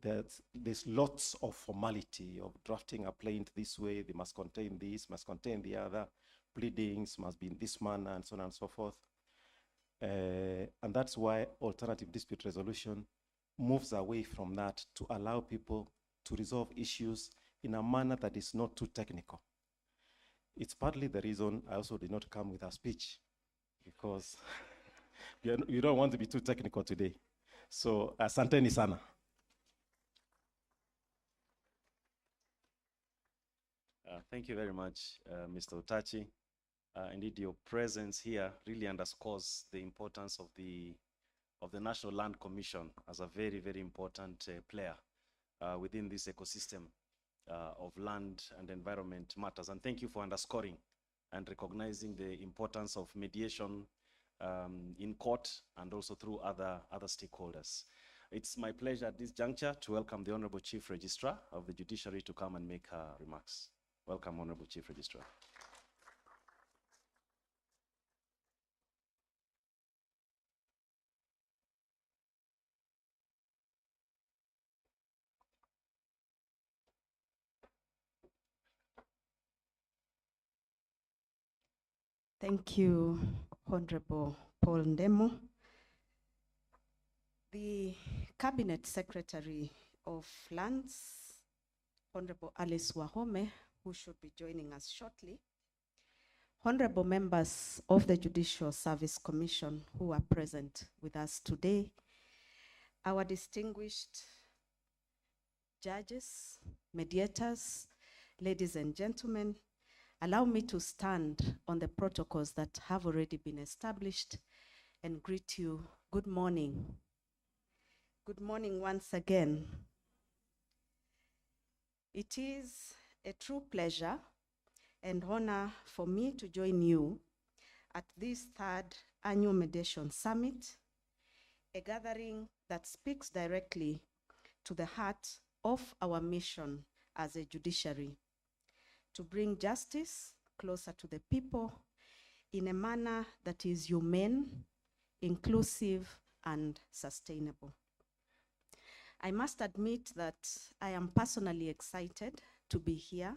there's lots of formality of drafting a plaint this way, they must contain this, must contain the other, pleadings must be in this manner, and so on and so forth. And that's why alternative dispute resolution moves away from that to allow people to resolve issues in a manner that is not too technical. It's partly the reason I also did not come with a speech, because you don't want to be too technical today. So, asanteni sana. Thank you very much, Mr. Utachi. Indeed, your presence here really underscores the importance of the National Land Commission as a very, very important player within this ecosystem of land and environment matters. And thank you for underscoring and recognizing the importance of mediation in court and also through other stakeholders. It's my pleasure at this juncture to welcome the Honorable Chief Registrar of the Judiciary to come and make her remarks. Welcome, Honorable Chief Registrar. Thank you, Honorable Paul Ndemo. The Cabinet Secretary of Lands, Honorable Alice Wahome, who should be joining us shortly. Honorable members of the Judicial Service Commission who are present with us today, our distinguished judges, mediators, ladies and gentlemen, allow me to stand on the protocols that have already been established and greet you. Good morning. Good morning once again. It is a true pleasure and honor for me to join you at this third annual Mediation Summit, a gathering that speaks directly to the heart of our mission as a judiciary, to bring justice closer to the people in a manner that is humane, inclusive, and sustainable. I must admit that I am personally excited to be here,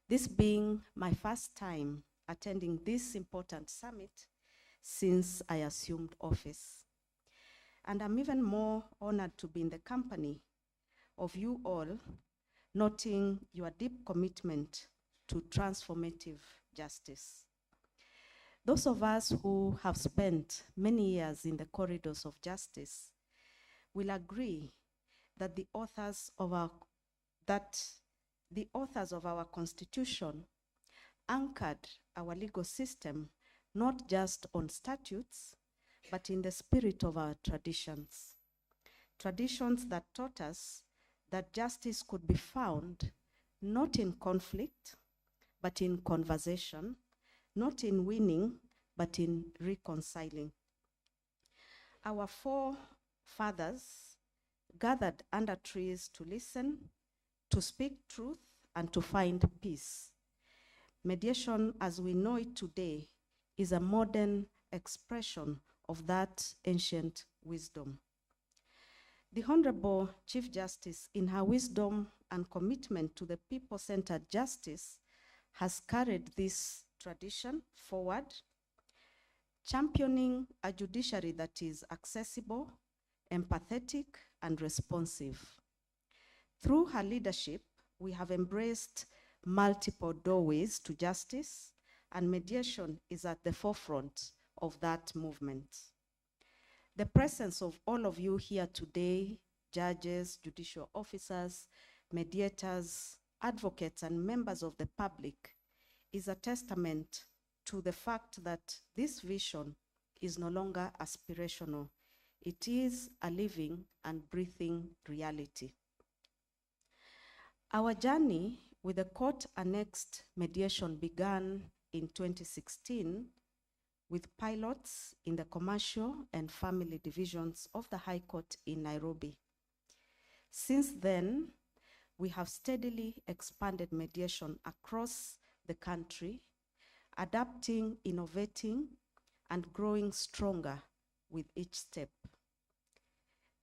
this being my first time attending this important summit since I assumed office. And I'm even more honored to be in the company of you all, noting your deep commitment to transformative justice. Those of us who have spent many years in the corridors of justice will agree that the authors of our Constitution anchored our legal system not just on statutes, but in the spirit of our traditions. Traditions that taught us that justice could be found not in conflict, but in conversation, not in winning, but in reconciling. Our forefathers gathered under trees to listen, to speak truth, and to find peace. Mediation, as we know it today, is a modern expression of that ancient wisdom. The Honorable Chief Justice, in her wisdom and commitment to the people-centered justice, has carried this tradition forward, championing a judiciary that is accessible, empathetic, and responsive. Through her leadership, we have embraced multiple doorways to justice and mediation is at the forefront of that movement. The presence of all of you here today, judges, judicial officers, mediators, advocates, and members of the public, is a testament to the fact that this vision is no longer aspirational. It is a living and breathing reality. Our journey with the court-annexed mediation began in 2016 with pilots in the commercial and family divisions of the High Court in Nairobi. Since then, we have steadily expanded mediation across the country, adapting, innovating, and growing stronger with each step.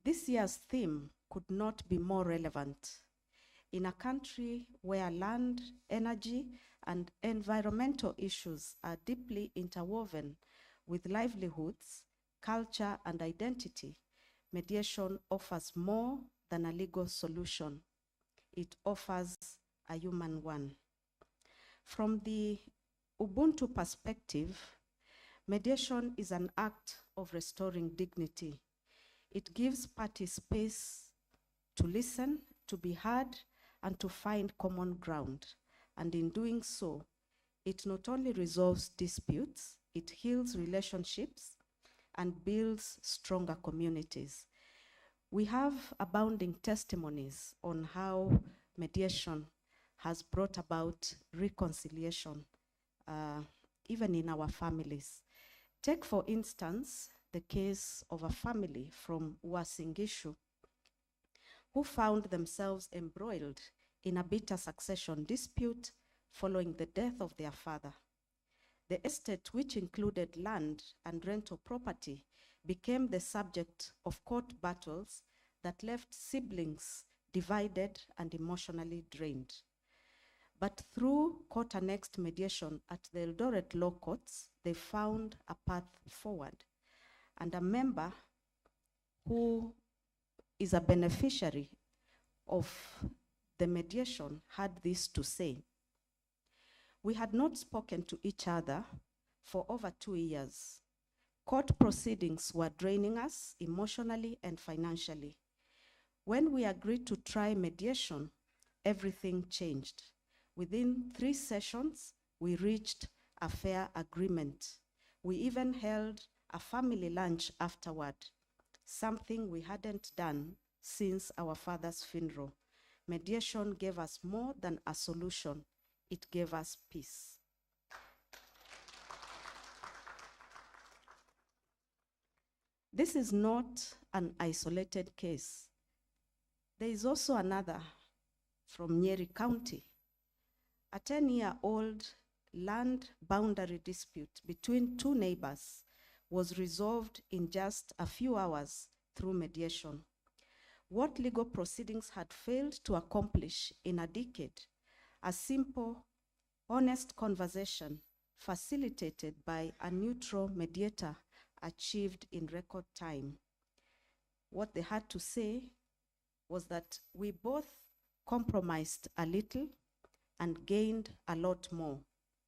This year's theme could not be more relevant. In a country where land, energy, and environmental issues are deeply interwoven with livelihoods, culture, and identity, mediation offers more than a legal solution. It offers a human one. From the Ubuntu perspective, mediation is an act of restoring dignity. It gives parties space to listen, to be heard, and to find common ground. And in doing so, it not only resolves disputes, it heals relationships and builds stronger communities. We have abounding testimonies on how mediation has brought about reconciliation, even in our families. Take, for instance, the case of a family from Uasin Gishu who found themselves embroiled in a bitter succession dispute following the death of their father. The estate, which included land and rental property, became the subject of court battles that left siblings divided and emotionally drained. But through court-annexed mediation at the Eldoret Law Courts, they found a path forward. And a member who is a beneficiary of the mediation had this to say: "We had not spoken to each other for over 2 years. Court proceedings were draining us emotionally and financially. When we agreed to try mediation, everything changed. Within 3 sessions, we reached a fair agreement. We even held a family lunch afterward, something we hadn't done since our father's funeral. Mediation gave us more than a solution. It gave us peace." This is not an isolated case. There is also another from Nyeri County. A 10-year-old land boundary dispute between 2 neighbors was resolved in just a few hours through mediation. What legal proceedings had failed to accomplish in a decade, a simple, honest conversation facilitated by a neutral mediator achieved in record time. What they had to say was that we both compromised a little and gained a lot more.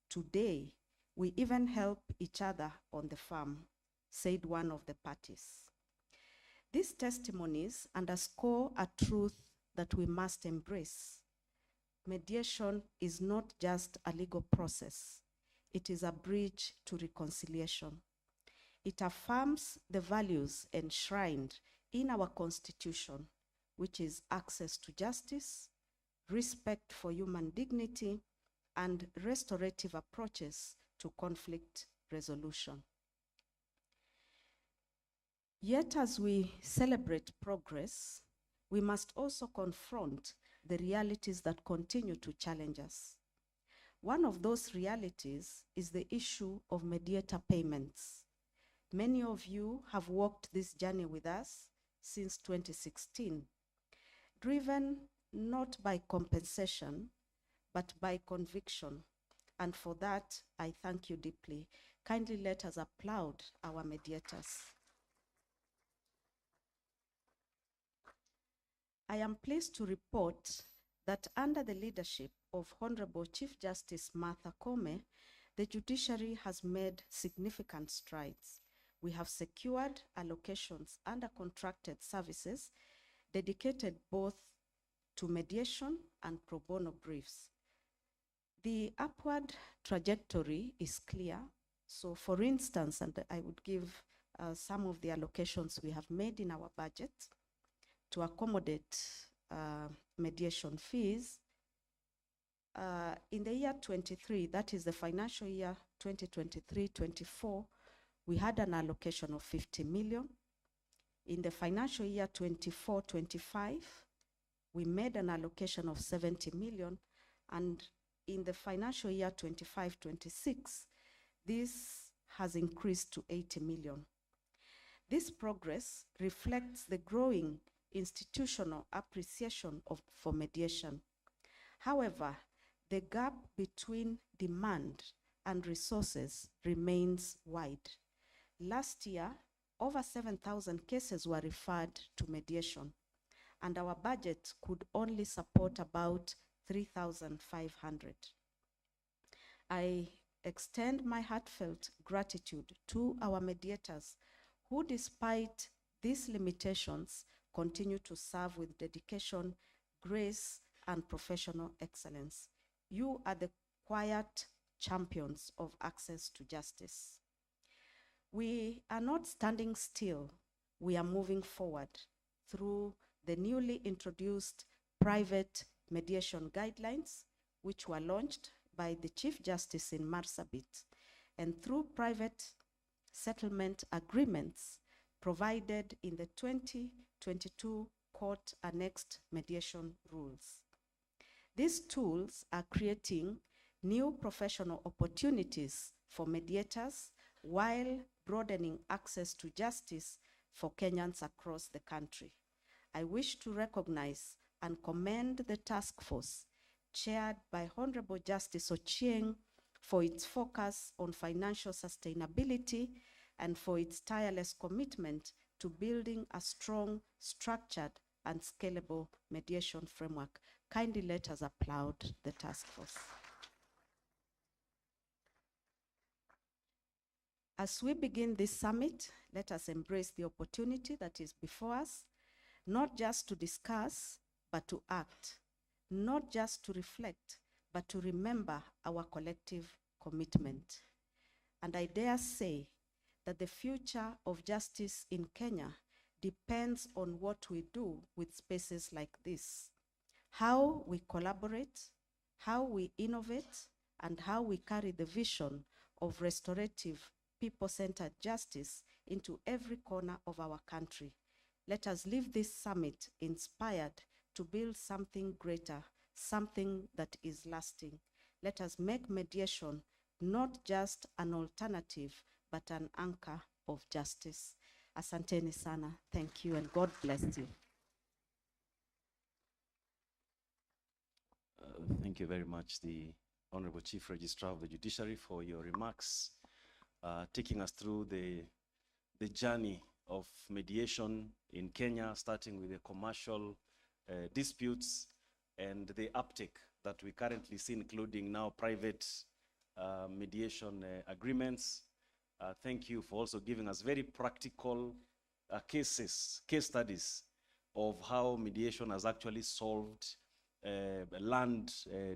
Today, we even help each other on the farm, said one of the parties. These testimonies underscore a truth that we must embrace. Mediation is not just a legal process. It is a bridge to reconciliation. It affirms the values enshrined in our Constitution, which is access to justice, respect for human dignity, and restorative approaches to conflict resolution. Yet, as we celebrate progress, we must also confront the realities that continue to challenge us. One of those realities is the issue of mediator payments. Many of you have walked this journey with us since 2016, driven not by compensation, but by conviction. And for that, I thank you deeply. Kindly let us applaud our mediators. I am pleased to report that under the leadership of Honorable Chief Justice Martha Koome, the judiciary has made significant strides. We have secured allocations under contracted services dedicated both to mediation and pro bono briefs. The upward trajectory is clear. So for instance, and I would give some of the allocations we have made in our budget to accommodate mediation fees. In the year 23, that is the financial year 2023-24, we had an allocation of 50 million. In the financial year 24-25, we made an allocation of 70 million. And in the financial year 25-26, this has increased to 80 million. This progress reflects the growing institutional appreciation for mediation. However, the gap between demand and resources remains wide. Last year, over 7,000 cases were referred to mediation, and our budget could only support about 3,500. I extend my heartfelt gratitude to our mediators who, despite these limitations, continue to serve with dedication, grace, and professional excellence. You are the quiet champions of access to justice. We are not standing still. We are moving forward through the newly introduced private mediation guidelines, which were launched by the Chief Justice in Marsabit, and through private settlement agreements provided in the 2022 Court Annexed Mediation Rules. These tools are creating new professional opportunities for mediators while broadening access to justice for Kenyans across the country. I wish to recognize and commend the task force chaired by Honorable Justice Ochieng for its focus on financial sustainability and for its tireless commitment to building a strong, structured, and scalable mediation framework. Kindly let us applaud the task force. As we begin this summit, let us embrace the opportunity that is before us, not just to discuss, but to act, not just to reflect, but to remember our collective commitment. And I dare say that the future of justice in Kenya depends on what we do with spaces like this, how we collaborate, how we innovate, and how we carry the vision of restorative, people-centered justice into every corner of our country. Let us leave this summit inspired to build something greater, something that is lasting. Let us make mediation not just an alternative, but an anchor of justice. Asanteni sana. Thank you, and God bless you. Thank you very much, the Honorable Chief Registrar of the Judiciary, for your remarks, taking us through the journey of mediation in Kenya, starting with the commercial disputes and the uptake that we currently see, including now private mediation agreements. Thank you for also giving us very practical case studies of how mediation has actually solved land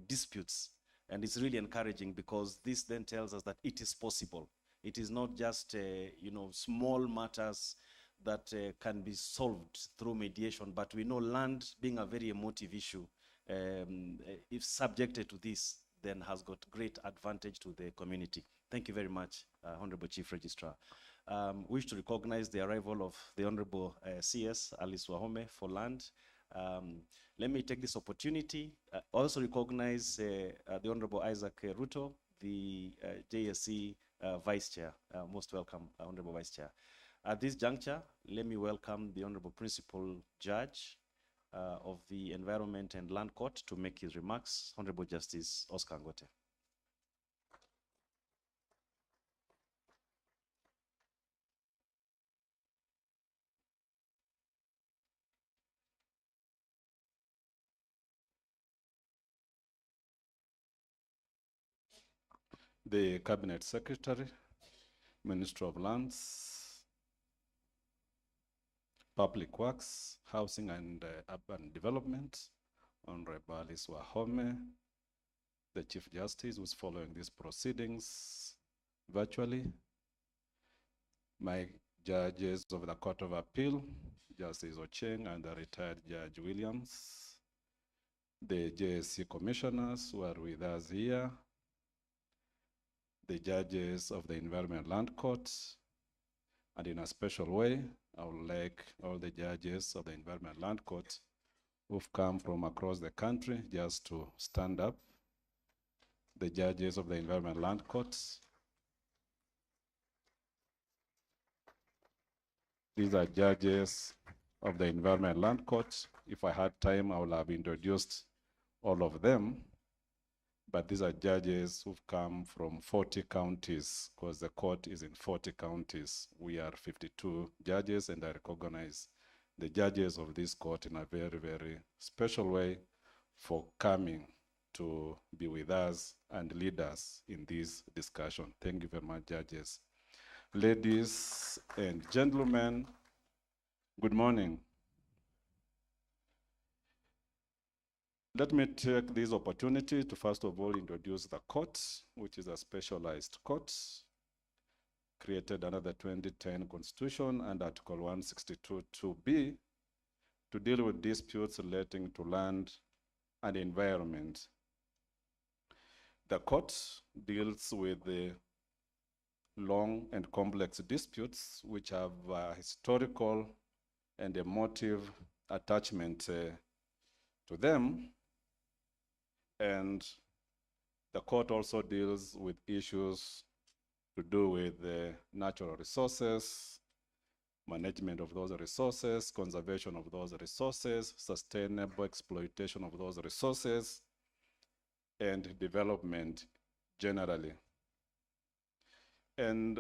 disputes. And it's really encouraging because this then tells us that it is possible. It is not just small matters that can be solved through mediation, but we know land being a very emotive issue, if subjected to this, then has got great advantage to the community. Thank you very much, Honorable Chief Registrar. Wish to recognize the arrival of the Honorable CS Alice Wahome for land. Let me take this opportunity, also recognize the Honorable Isaac Ruto, the JSC Vice Chair. Most welcome, Honorable Vice Chair. At this juncture, let me welcome the Honorable Principal Judge of the Environment and Land Court to make his remarks, Honorable Justice Oscar Ngote. the Cabinet Secretary, Minister of Lands, Public Works, Housing and Urban Development, Honorable Alice Wahome, the Chief Justice who's following these proceedings virtually, my judges of the Court of Appeal, Justice Ocheng and the retired Judge Williams, the JSC commissioners who are with us here, the judges of the Environment Land Court, and in a special way, I would like all the judges of the Environment Land Court who've come from across the country just to stand up. The judges of the Environment Land Court. These are judges of the Environment Land Court. If I had time, I would have introduced all of them, but these are judges who've come from 40 counties, because the court is in 40 counties. We are 52 judges, and I recognize the judges of this court in a very, very special way for coming to be with us and lead us in this discussion. Thank you very much, judges. Ladies and gentlemen, good morning. Let me take this opportunity to first of all introduce the court, which is a specialized court created under the 2010 Constitution and Article 162(2)(b) to deal with disputes relating to land and environment. The court deals with the long and complex disputes which have a historical and emotive attachment to them. And the court also deals with issues to do with the natural resources, management of those resources, conservation of those resources, sustainable exploitation of those resources, and development generally. And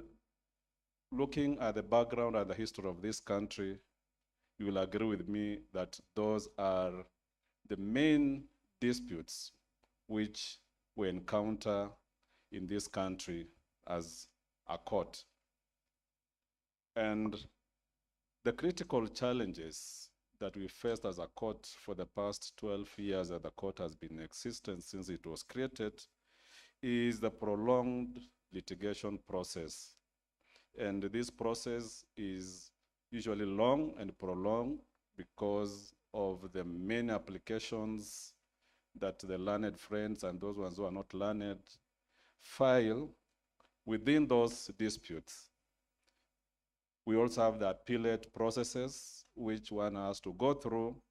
looking at the background and the history of this country, you will agree with me that those are the main disputes which we encounter in this country as a court. And the critical challenges that we faced as a court for the past 12 years that the court has been in existence since it was created is the prolonged litigation process. And this process is usually long and prolonged because of the many applications that the learned friends and those ones who are not learned file within those disputes. We also have the appellate processes which one has to go through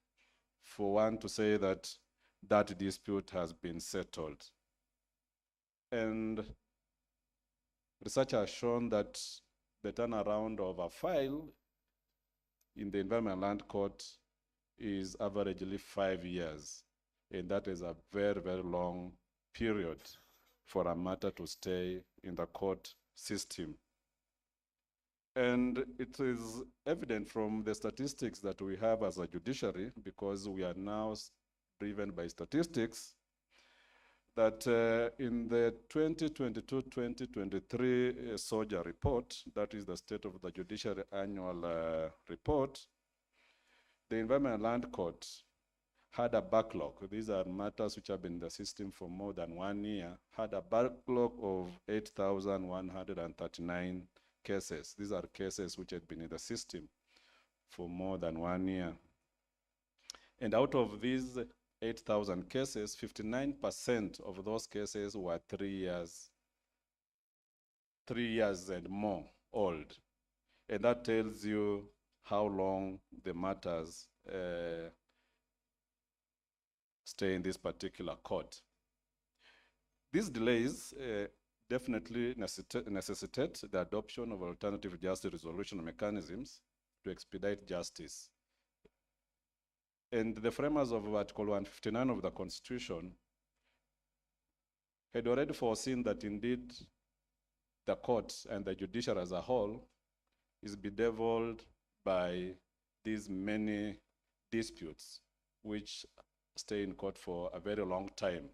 for one to say that that dispute has been settled. And research has shown that the turnaround of a file in the Environment Land Court is averagely 5 years. And that is a very, very long period for a matter to stay in the court system. And it is evident from the statistics that we have as a judiciary, because we are now driven by statistics, that in the 2022-2023 SOJA report, that is the State of the Judiciary Annual Report, the Environment Land Court had a backlog. These are matters which have been in the system for more than 1 year, had a backlog of 8,139 cases. These are cases which had been in the system for more than 1 year. And out of these 8,000 cases, 59% of those cases were 3 years and more old. And that tells you how long the matters stay in this particular court. These delays definitely necessitate the adoption of alternative justice resolution mechanisms to expedite justice. And the framers of Article 159 of the Constitution had already foreseen that indeed the court and the judiciary as a whole is bedeviled by these many disputes which stay in court for a very long time.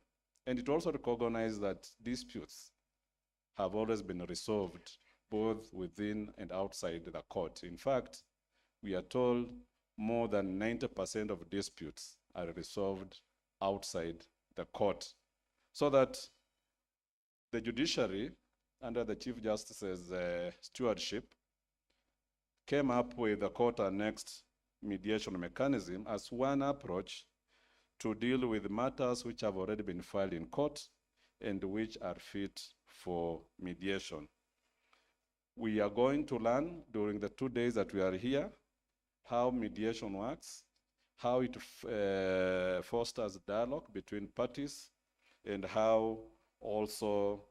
And it also recognized that disputes have always been resolved both within and outside the court. In fact, we are told more than 90% of disputes are resolved outside the court, so that the judiciary, under the Chief Justice's stewardship, came up with the court-annexed mediation mechanism as one approach to deal with matters which have already been filed in court and which are fit for mediation. We are going to learn during the 2 days that we are here how mediation works, how it fosters dialogue between parties, and how also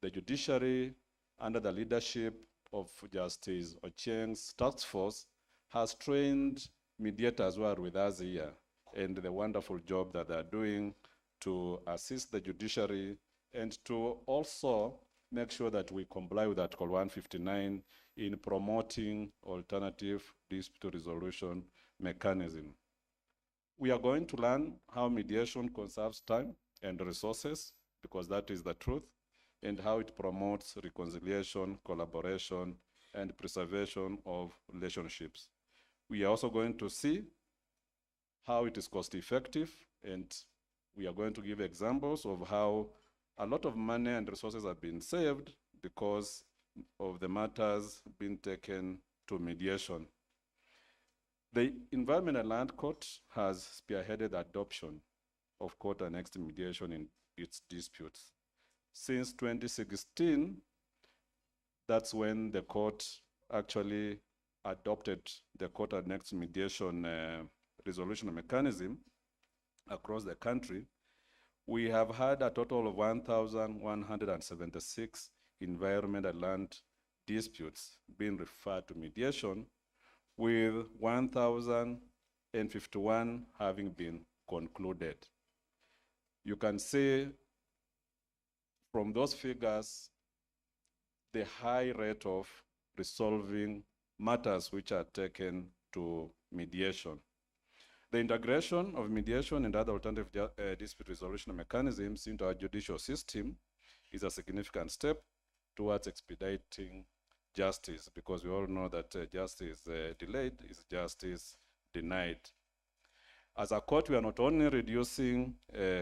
the judiciary, under the leadership of Justice Ochieng's task force, has trained mediators who are with us here, and the wonderful job that they're doing to assist the judiciary and to also make sure that we comply with Article 159 in promoting alternative dispute resolution mechanism. We are going to learn how mediation conserves time and resources, because that is the truth, and how it promotes reconciliation, collaboration, and preservation of relationships. We are also going to see how it is cost effective, and we are going to give examples of how a lot of money and resources have been saved because of the matters being taken to mediation. The Environment and Land Court has spearheaded the adoption of court-annexed mediation in its disputes. Since 2016, that's when the court actually adopted the court-annexed mediation resolution mechanism across the country. We have had a total of 1,176 environment and land disputes being referred to mediation, with 1,051 having been concluded. You can see from those figures the high rate of resolving matters which are taken to mediation. The integration of mediation and other alternative dispute resolution mechanisms into our judicial system is a significant step towards expediting justice, because we all know that justice delayed is justice denied. As a court, we are not only reducing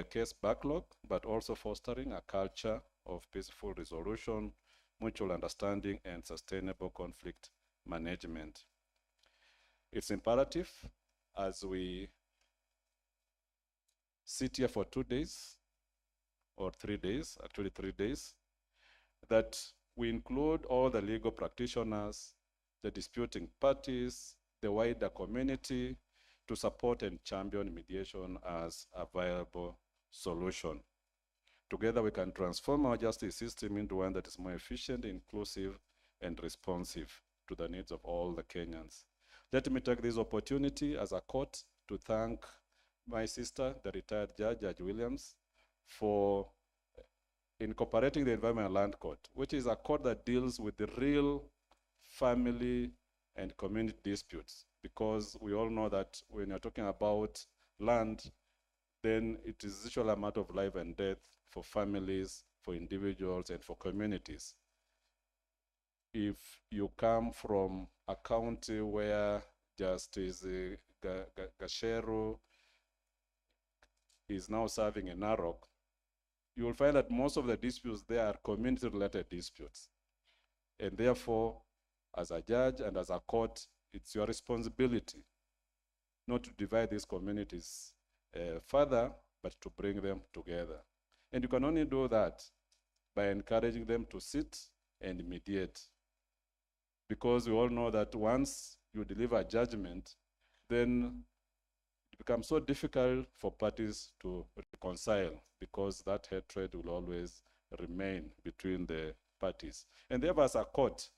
case backlog, but also fostering a culture of peaceful resolution, mutual understanding, and sustainable conflict management. It's imperative, as we sit here for 2 days, or 3 days, actually 3 days, that we include all the legal practitioners, the disputing parties, the wider community, to support and champion mediation as a viable solution. Together we can transform our justice system into one that is more efficient, inclusive, and responsive to the needs of all the Kenyans. Let me take this opportunity as a court to thank my sister, the retired judge, Judge Williams, for incorporating the Environment and Land Court, which is a court that deals with the real family and community disputes, because we all know that when you're talking about land, then it is usually a matter of life and death for families, for individuals, and for communities. If you come from a county where Justice Gashero is now serving in Narok, you will find that most of the disputes there are community-related disputes. And therefore, as a judge and as a court, it's your responsibility not to divide these communities further, but to bring them together. And you can only do that by encouraging them to sit and mediate. Because we all know that once you deliver a judgment, then it becomes so difficult for parties to reconcile, because that hatred will always remain between the parties. And therefore, as a court,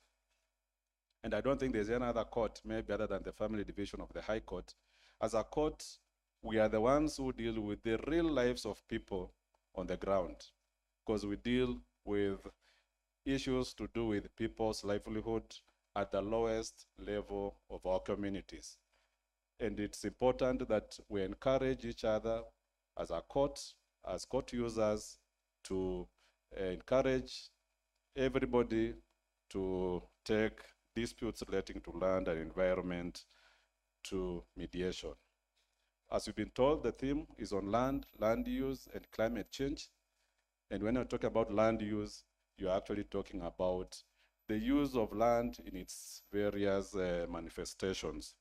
and I don't think there's any other court, maybe other than the family division of the High Court, as a court, we are the ones who deal with the real lives of people on the ground, because we deal with issues to do with people's livelihood at the lowest level of our communities. And it's important that we encourage each other as a court, as court users, to encourage everybody to take disputes relating to land and environment to mediation. As you've been told, the theme is on land use, and climate change. And when you're talking about land use, you're actually talking about the use of land in its various manifestations.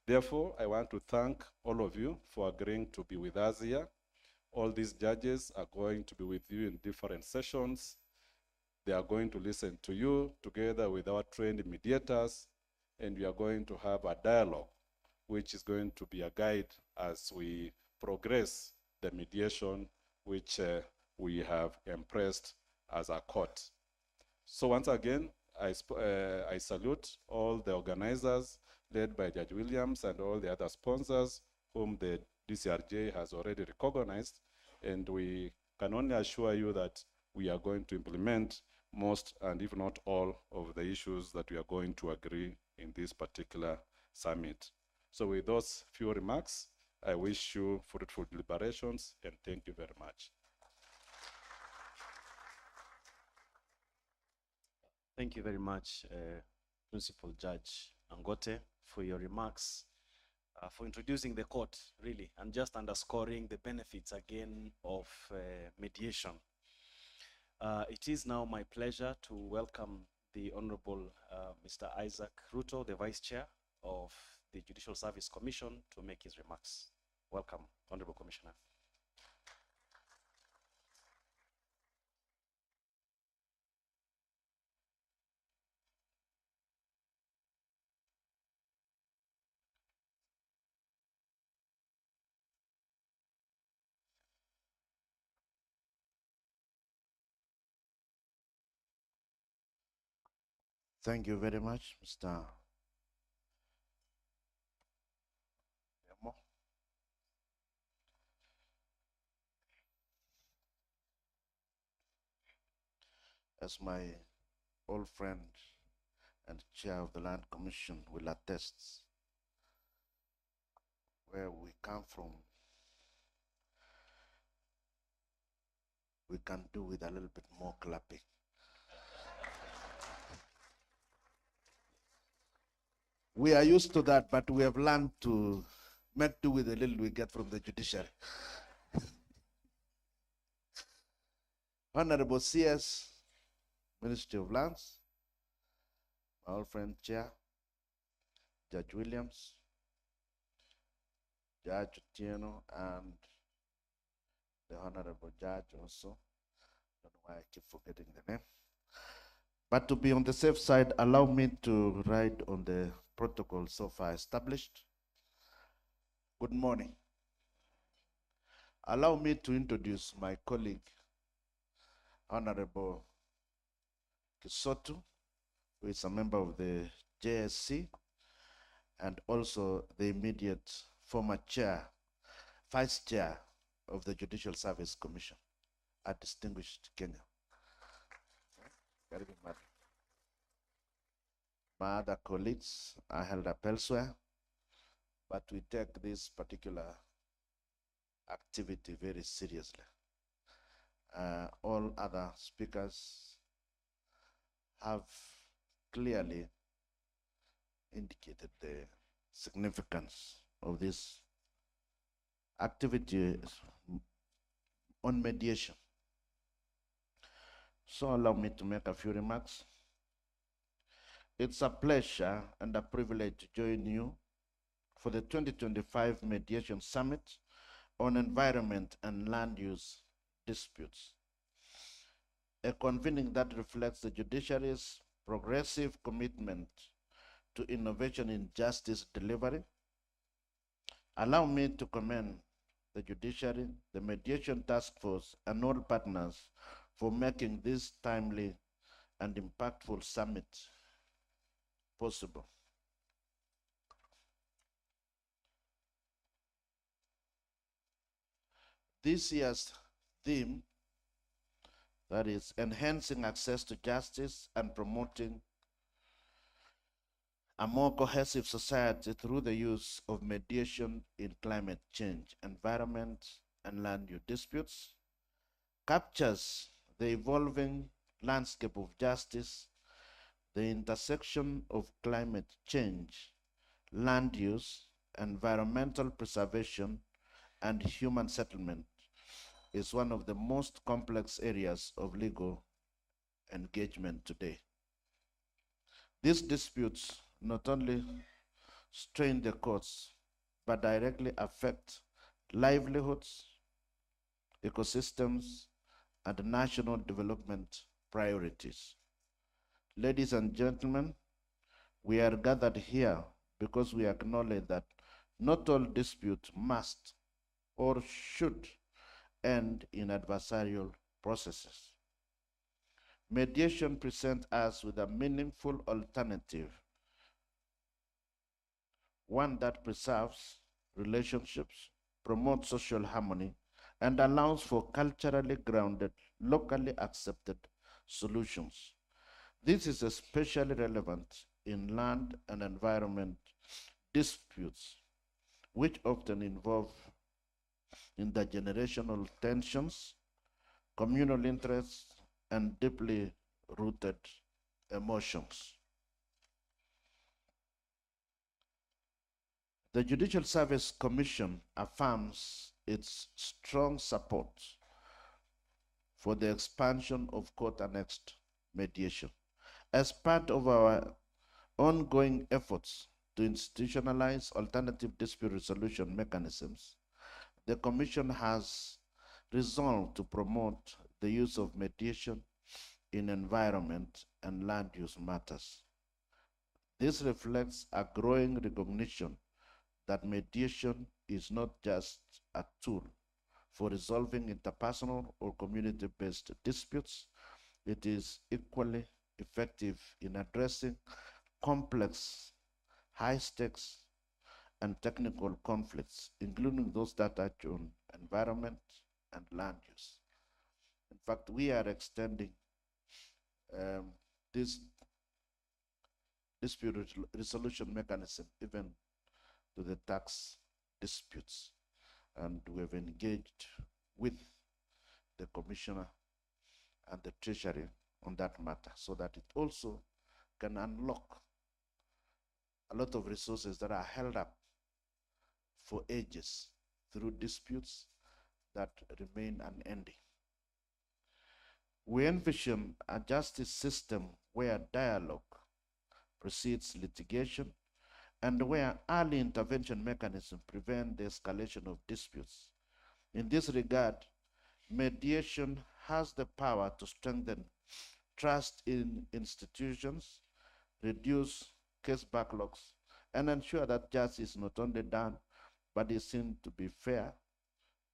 Therefore, I want to thank all of you for agreeing to be with us here. All these judges are going to be with you in different sessions. They are going to listen to you together with our trained mediators, and we are going to have a dialogue, which is going to be a guide as we progress the mediation, which we have impressed as a court. So once again, I salute all the organizers led by Judge Williams and all the other sponsors whom the DCRJ has already recognized, and we can only assure you that we are going to implement most and if not all of the issues that we are going to agree in this particular summit. So with those few remarks, I wish you fruitful deliberations and thank you very much. Thank you very much, Principal Judge Angote, for your remarks, for introducing the court, really, and just underscoring the benefits again of mediation. It is now my pleasure to welcome the Honorable Mr. Isaac Ruto, the Vice Chair of the Judicial Service Commission, to make his remarks. Welcome, Honorable Commissioner. Thank you very much, Mr. Demo. As my old friend and chair of the Land Commission will attest, where we come from, we can do with a little bit more clapping. We are used to that, but we have learned to make do with the little we get from the judiciary. Honorable CS, Ministry of Lands, my old friend Chair, Judge Williams, Judge Otieno, and the Honorable Judge also. I don't know why I keep forgetting the name. But to be on the safe side, allow me to ride on the protocol so far established. Good morning. Allow me to introduce my colleague, Honorable Kisotu, who is a member of the JSC and also the immediate former chair, vice chair of the Judicial Service Commission, a distinguished Kenya. My other colleagues are held up elsewhere, but we take this particular activity very seriously. All other speakers have clearly indicated the significance of this activity on mediation. So allow me to make a few remarks. It's a pleasure and a privilege to join you for the 2025 Mediation Summit on Environment and Land Use Disputes, a convening that reflects the judiciary's progressive commitment to innovation in justice delivery. Allow me to commend the judiciary, the Mediation Task Force, and all partners for making this timely and impactful summit possible. This year's theme, that is enhancing access to justice and promoting a more cohesive society through the use of mediation in climate change, environment, and land use disputes, captures the evolving landscape of justice, the intersection of climate change, land use, environmental preservation, and human settlement is one of the most complex areas of legal engagement today. These disputes not only strain the courts, but directly affect livelihoods, ecosystems, and national development priorities. Ladies and gentlemen, we are gathered here because we acknowledge that not all disputes must or should end in adversarial processes. Mediation presents us with a meaningful alternative, one that preserves relationships, promotes social harmony, and allows for culturally grounded, locally accepted solutions. This is especially relevant in land and environment disputes, which often involve intergenerational tensions, communal interests, and deeply rooted emotions. The Judicial Service Commission affirms its strong support for the expansion of court-annexed mediation. As part of our ongoing efforts to institutionalize alternative dispute resolution mechanisms, the Commission has resolved to promote the use of mediation in environment and land use matters. This reflects a growing recognition that mediation is not just a tool for resolving interpersonal or community-based disputes, it is equally effective in addressing complex, high-stakes, and technical conflicts, including those that touch on environment and land use. In fact, we are extending this dispute resolution mechanism even to the tax disputes. And we have engaged with the Commissioner and the Treasury on that matter so that it also can unlock a lot of resources that are held up for ages through disputes that remain unending. We envision a justice system where dialogue precedes litigation and where early intervention mechanisms prevent the escalation of disputes. In this regard, mediation has the power to strengthen trust in institutions, reduce case backlogs, and ensure that justice is not only done, but is seen to be fair,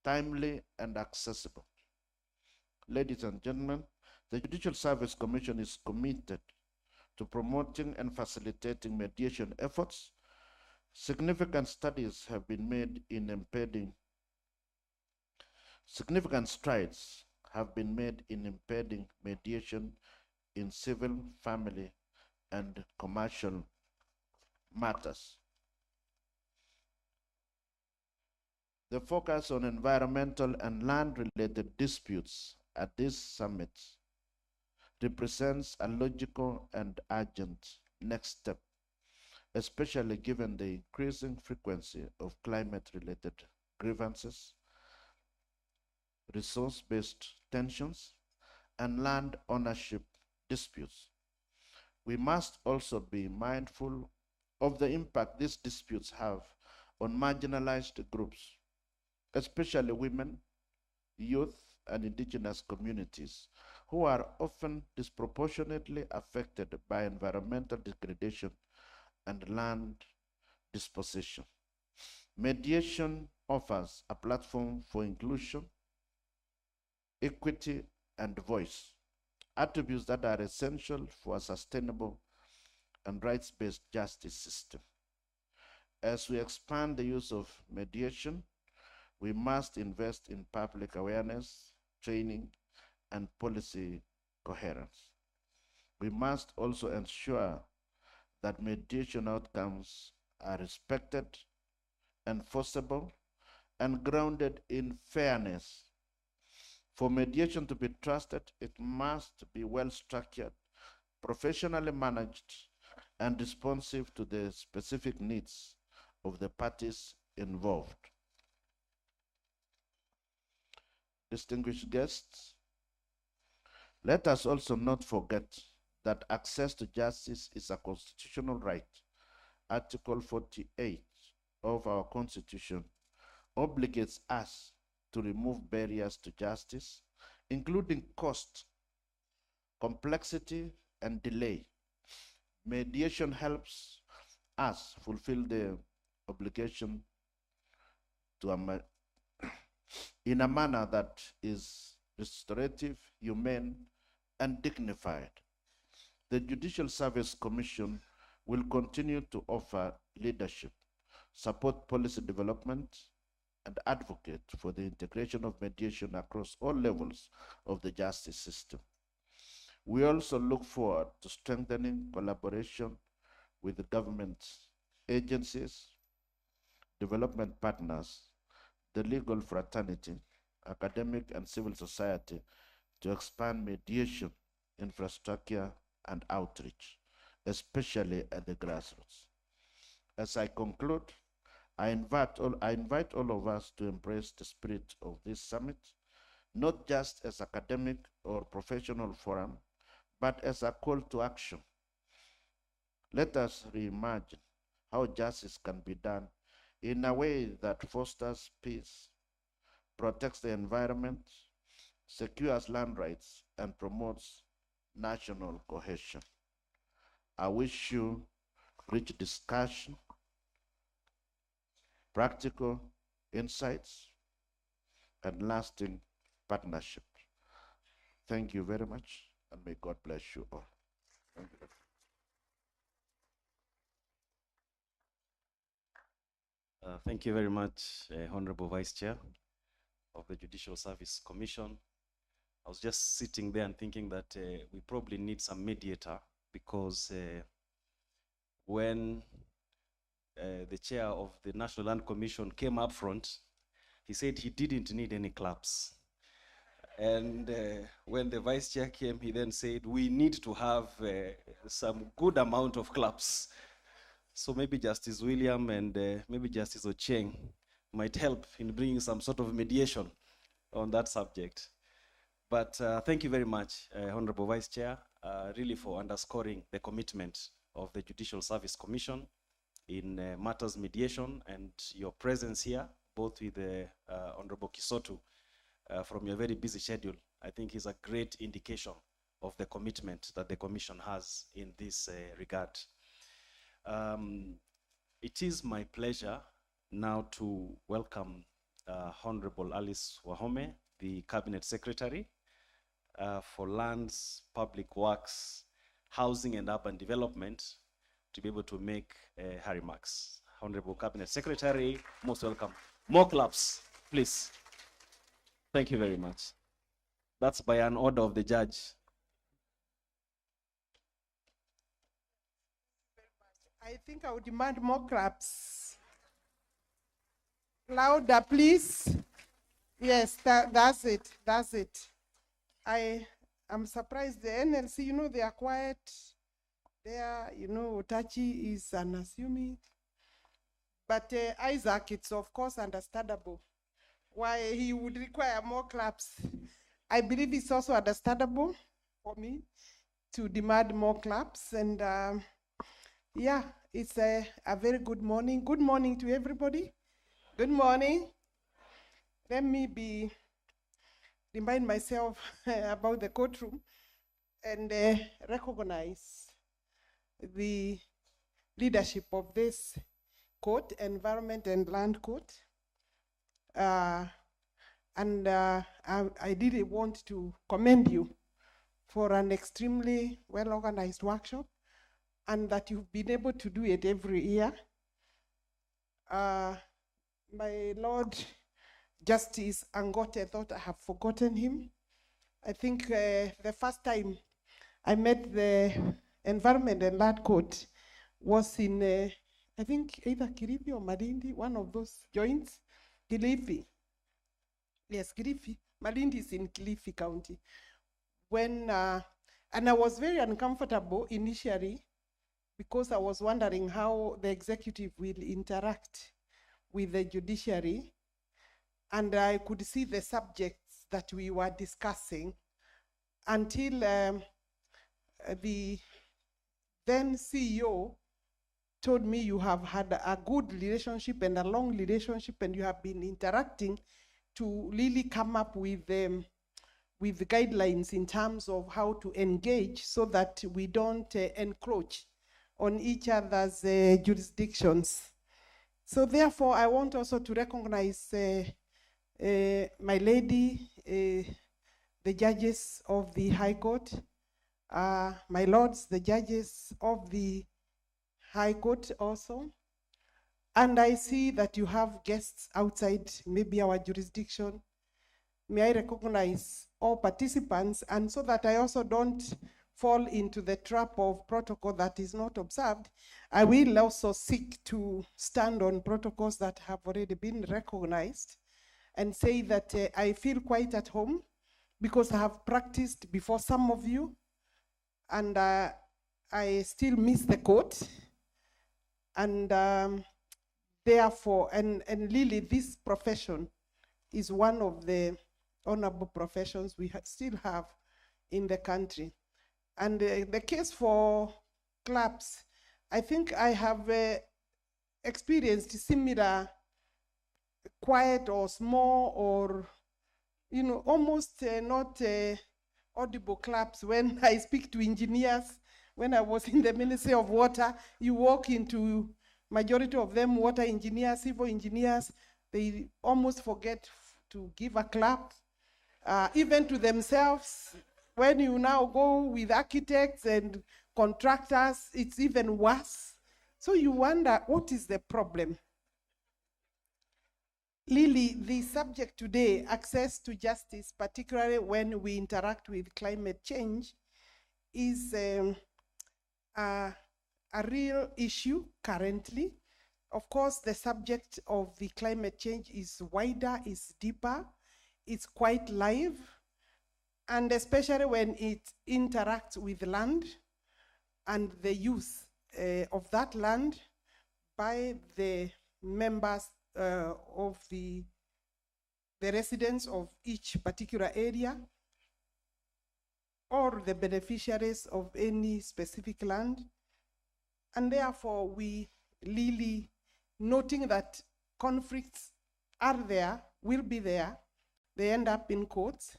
timely, and accessible. Ladies and gentlemen, the Judicial Service Commission is committed to promoting and facilitating mediation efforts. Significant strides have been made in impeding mediation in civil, family, and commercial matters. The focus on environmental and land-related disputes at this summit represents a logical and urgent next step, especially given the increasing frequency of climate-related grievances, resource-based tensions, and land ownership disputes. We must also be mindful of the impact these disputes have on marginalized groups, especially women, youth, and indigenous communities, who are often disproportionately affected by environmental degradation and land dispossession. Mediation offers a platform for inclusion, equity, and voice, attributes that are essential for a sustainable and rights-based justice system. As we expand the use of mediation, we must invest in public awareness, training, and policy coherence. We must also ensure that mediation outcomes are respected, enforceable, and grounded in fairness, For mediation to be trusted, it must be well structured, professionally managed, and responsive to the specific needs of the parties involved. Distinguished guests, let us also not forget that access to justice is a constitutional right. Article 48 of our Constitution obligates us to remove barriers to justice, including cost, complexity, and delay. Mediation helps us fulfill the obligation to in a manner that is restorative, humane, and dignified. The Judicial Service Commission will continue to offer leadership, support policy development, and advocate for the integration of mediation across all levels of the justice system. We also look forward to strengthening collaboration with the government agencies, development partners, the legal fraternity, academic and civil society to expand mediation, infrastructure, and outreach, especially at the grassroots. As I conclude, I invite all of us to embrace the spirit of this summit, not just as academic or professional forum, but as a call to action. Let us reimagine how justice can be done in a way that fosters peace, protects the environment, secures land rights, and promotes national cohesion. I wish you rich discussion, practical insights, and lasting partnership. Thank you very much, and may God bless you all. Thank you. Thank you very much, Honorable Vice Chair of the Judicial Service Commission. I was just sitting there and thinking that we probably need some mediator, because when the chair of the National Land Commission came up front, he said he didn't need any claps. And when the vice chair came, he then said, we need to have some good amount of claps. So maybe Justice William and maybe Justice Ocheng might help in bringing some sort of mediation on that subject. But thank you very much, Honorable Vice Chair, really for underscoring the commitment of the Judicial Service Commission in matters mediation, and your presence here, both with Honorable Kisotu, from your very busy schedule, I think is a great indication of the commitment that the Commission has in this regard. It is my pleasure now to welcome Honorable Alice Wahome, the Cabinet Secretary for Lands, Public Works, Housing and Urban Development, to be able to make her remarks. Honorable Cabinet Secretary, most welcome. More claps, please. Thank you very much. That's by an order of the judge. I think I would demand more claps. Louder, please. Yes, that's it. That's it. I am surprised the NLC, they are quiet. There, Otachi is unassuming. But Isaac, it's of course understandable why he would require more claps. I believe it's also understandable for me to demand more claps. And yeah, it's a very good morning. Good morning to everybody. Good morning. Let me remind myself about the courtroom and recognize the leadership of this court, Environment and Land Court. I really want to commend you for an extremely well-organized workshop, and that you've been able to do it every year. My Lord Justice Angote thought I have forgotten him. I think the first time I met the Environment and Land Court was in, I think either Kilifi or Malindi, one of those joints. Kilifi. Yes, Kilifi. Malindi is in Kilifi County. And I was very uncomfortable initially because I was wondering how the executive will interact with the judiciary. And I could see the subjects that we were discussing until the then CEO told me you have had a good relationship and a long relationship, and you have been interacting to really come up with guidelines in terms of how to engage so that we don't encroach on each other's jurisdictions. So therefore, I want also to recognize my lady, the judges of the High Court, my lords, the judges of the High Court also. And I see that you have guests outside maybe our jurisdiction. May I recognize all participants, and so that I also don't fall into the trap of protocol that is not observed, I will also seek to stand on protocols that have already been recognized and say that I feel quite at home because I have practiced before some of you, and I still miss the court. And therefore, and really this profession is one of the honorable professions we still have in the country. And the case for clubs, I think I have experienced similar quiet or small or, you know, almost not audible claps when I speak to engineers. When I was in the Ministry of Water, you walk into majority of them, water engineers, civil engineers, they almost forget to give a clap, even to themselves. When you now go with architects and contractors, it's even worse. So you wonder, what is the problem? Lily, the subject today, access to justice, particularly when we interact with climate change, is a real issue currently. Of course, the subject of the climate change is wider, is deeper, it's quite live, and especially when it interacts with land and the use of that land by the members of the residents of each particular area or the beneficiaries of any specific land. And therefore, we really, noting that conflicts are there, will be there, they end up in courts.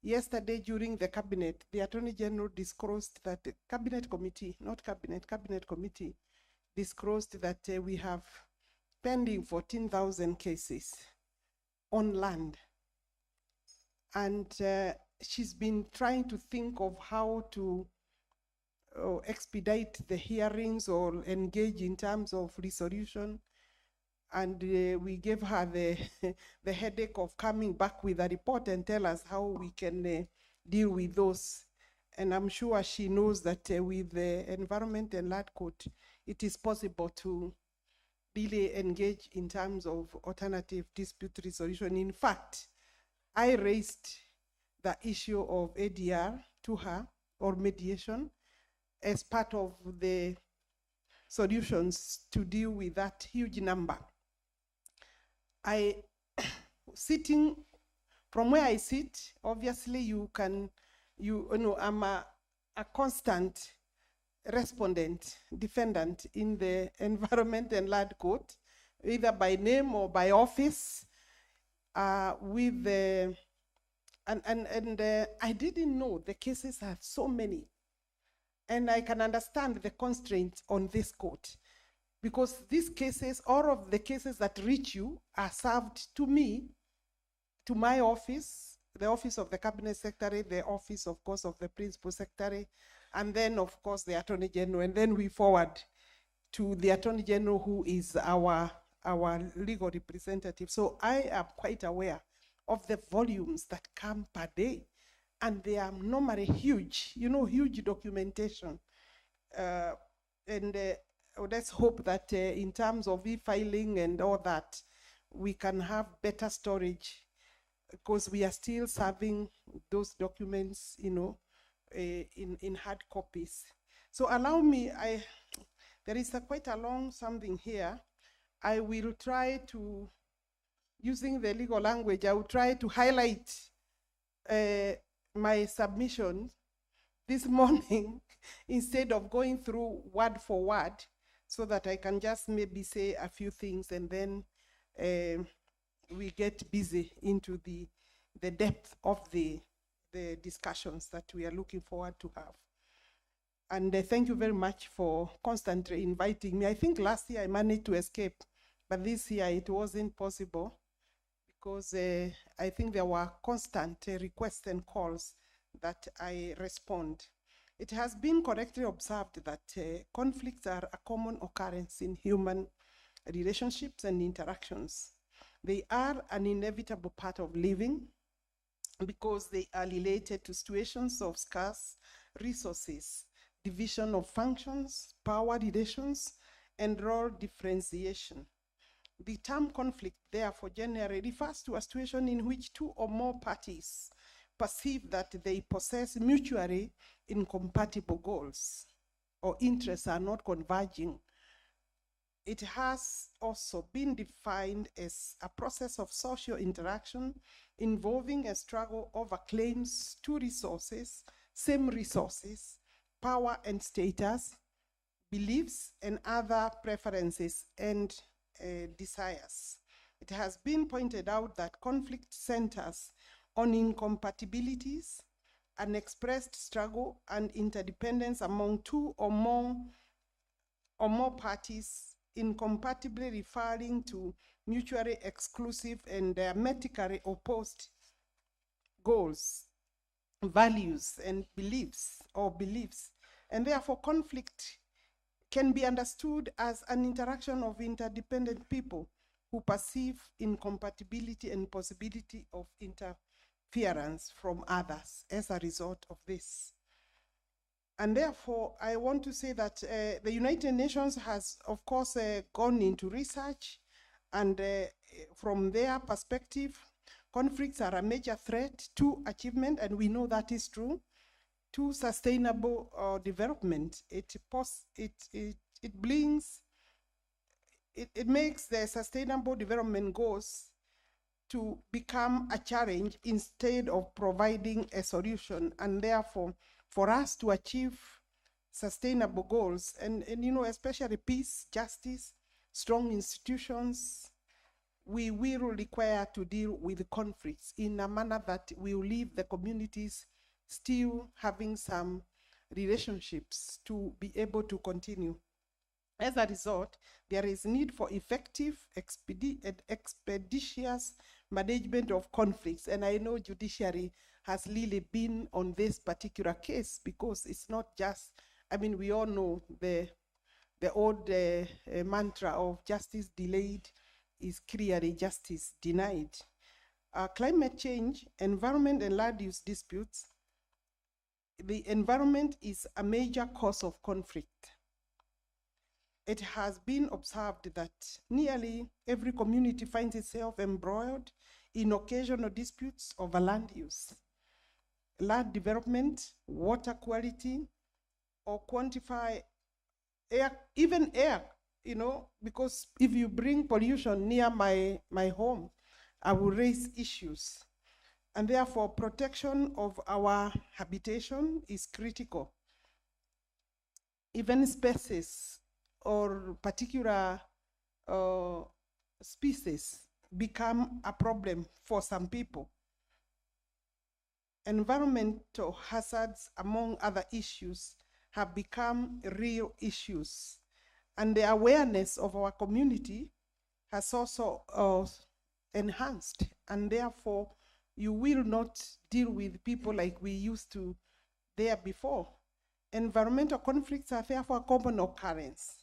Yesterday during the cabinet, the Attorney General disclosed that the cabinet committee, not cabinet, cabinet committee, disclosed that we have pending 14,000 cases on land. And she's been trying to think of how to expedite the hearings or engage in terms of resolution. And we gave her the headache of coming back with a report and tell us how we can deal with those. And I'm sure she knows that with the Environment and Land Court, it is possible to really engage in terms of alternative dispute resolution. In fact, I raised the issue of ADR to her, or mediation, as part of the solutions to deal with that huge number. Sitting from where I sit, obviously you know, I'm a constant respondent, defendant in the Environment and Land Court, either by name or by office, with the, I didn't know the cases are so many. And I can understand the constraints on this court, because these cases, all of the cases that reach you are served to me, to my office, the office of the Cabinet Secretary, the office, of course, of the Principal Secretary, and then, of course, the Attorney General, and then we forward to the Attorney General, who is our legal representative. So I am quite aware of the volumes that come per day, and they are normally huge, you know, huge documentation. Let's hope that in terms of e-filing and all that, we can have better storage because we are still serving those documents, you know, in hard copies. So allow me, there is quite a long something here. I will try to, using the legal language, I will try to highlight my submission this morning instead of going through word for word, so that I can just maybe say a few things and then we get busy into the depth of the discussions that we are looking forward to have. And thank you very much for constantly inviting me. I think last year I managed to escape, but this year it wasn't possible because I think there were constant requests and calls that I respond. It has been correctly observed that conflicts are a common occurrence in human relationships and interactions. They are an inevitable part of living because they are related to situations of scarce resources, division of functions, power relations, and role differentiation. The term conflict, therefore, generally refers to a situation in which two or more parties perceive that they possess mutually incompatible goals or interests are not converging. It has also been defined as a process of social interaction involving a struggle over claims to resources, same resources, power and status, beliefs, and other preferences and desires. It has been pointed out that conflict centers on incompatibilities, unexpressed struggle, and interdependence among two or more parties, incompatibly referring to mutually exclusive and diametrically opposed goals, values, and beliefs. And therefore, conflict can be understood as an interaction of interdependent people who perceive incompatibility and possibility of interference from others as a result of this. And therefore, I want to say that the United Nations has, of course, gone into research, and from their perspective, conflicts are a major threat to achievement, and we know that is true, to sustainable development. It makes the sustainable development goals to become a challenge instead of providing a solution. And therefore, for us to achieve sustainable goals, and you know, especially peace, justice, strong institutions, we will require to deal with conflicts in a manner that will leave the communities still having some relationships to be able to continue. As a result, there is need for effective, expeditious management of conflicts. And I know judiciary has really been on this particular case, because it's not just, I mean, we all know the old mantra of justice delayed is clearly justice denied. Climate change, environment, and land use disputes. The environment is a major cause of conflict. It has been observed that nearly every community finds itself embroiled in occasional disputes over land use, land development, water quality, or quantify air, even air, you know, because if you bring pollution near my home, I will raise issues. And therefore, protection of our habitation is critical. Even species or particular species become a problem for some people. Environmental hazards, among other issues, have become real issues. And the awareness of our community has also enhanced. And therefore, you will not deal with people like we used to there before. Environmental conflicts are therefore a common occurrence.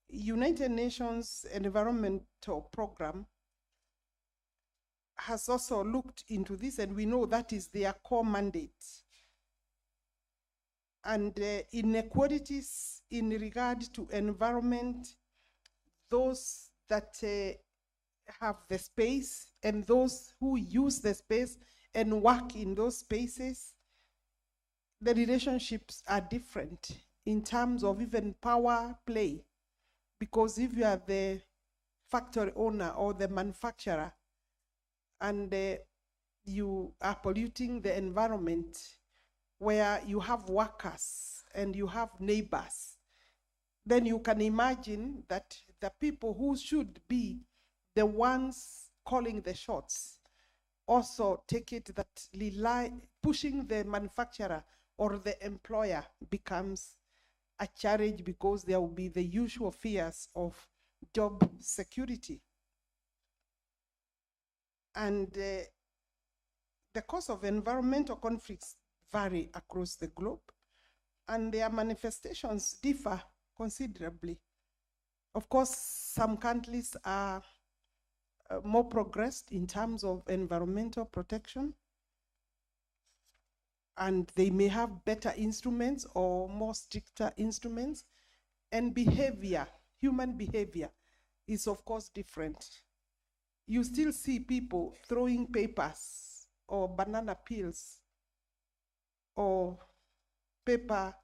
United Nations Environmental Program has also looked into this, and we know that is their core mandate. And inequalities in regard to environment, those that have the space and those who use the space and work in those spaces, the relationships are different in terms of even power play. Because if you are the factory owner or the manufacturer and you are polluting the environment where you have workers and you have neighbors, then you can imagine that the people who should be the ones calling the shots also take it that pushing the manufacturer or the employer becomes a challenge, because there will be the usual fears of job security. And the cause of environmental conflicts vary across the globe, and their manifestations differ considerably. Of course, some countries are more progressed in terms of environmental protection, and they may have better instruments or more stricter instruments, and behavior, human behavior, is of course different. You still see people throwing papers or banana peels or paper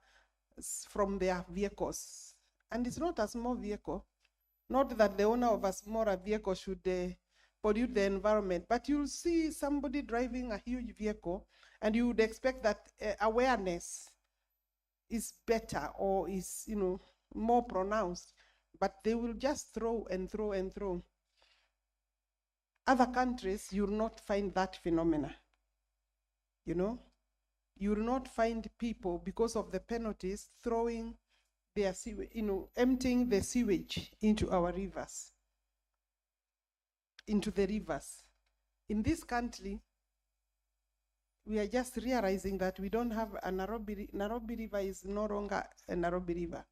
from their vehicles. And it's not a small vehicle. Not that the owner of a smaller vehicle should pollute the environment, but you'll see somebody driving a huge vehicle and you would expect that awareness is better or is, more pronounced, but they will just throw and throw and throw. Other countries, you'll not find that phenomena. You will not find people, because of the penalties, throwing their sewage, emptying the sewage into our rivers, into the rivers. In this country, we are just realizing that we don't have a Nairobi River is no longer a Nairobi River.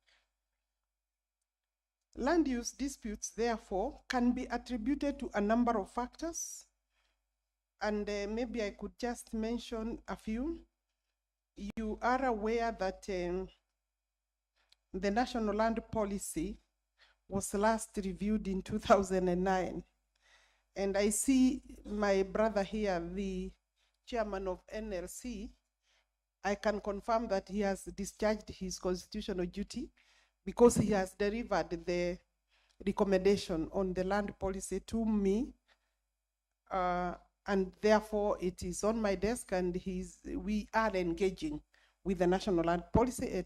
Land use disputes, therefore, can be attributed to a number of factors, and maybe I could just mention a few. You are aware that the National Land Policy was last reviewed in 2009. And I see my brother here, the chairman of NLC. I can confirm that he has discharged his constitutional duty, because he has delivered the recommendation on the land policy to me. And therefore it is on my desk, and we are engaging with the National Land Policy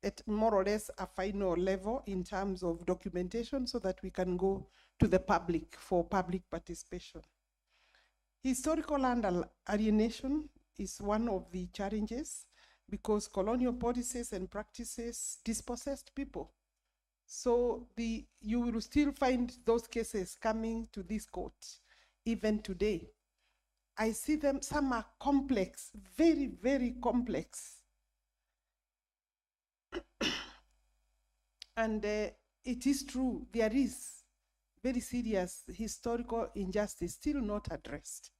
at more or less a final level in terms of documentation, so that we can go to the public for public participation. Historical land alienation is one of the challenges, because colonial policies and practices dispossessed people. So you will still find those cases coming to this court even today. I see them, some are complex, very, very complex. And it is true, there is very serious historical injustice still not addressed.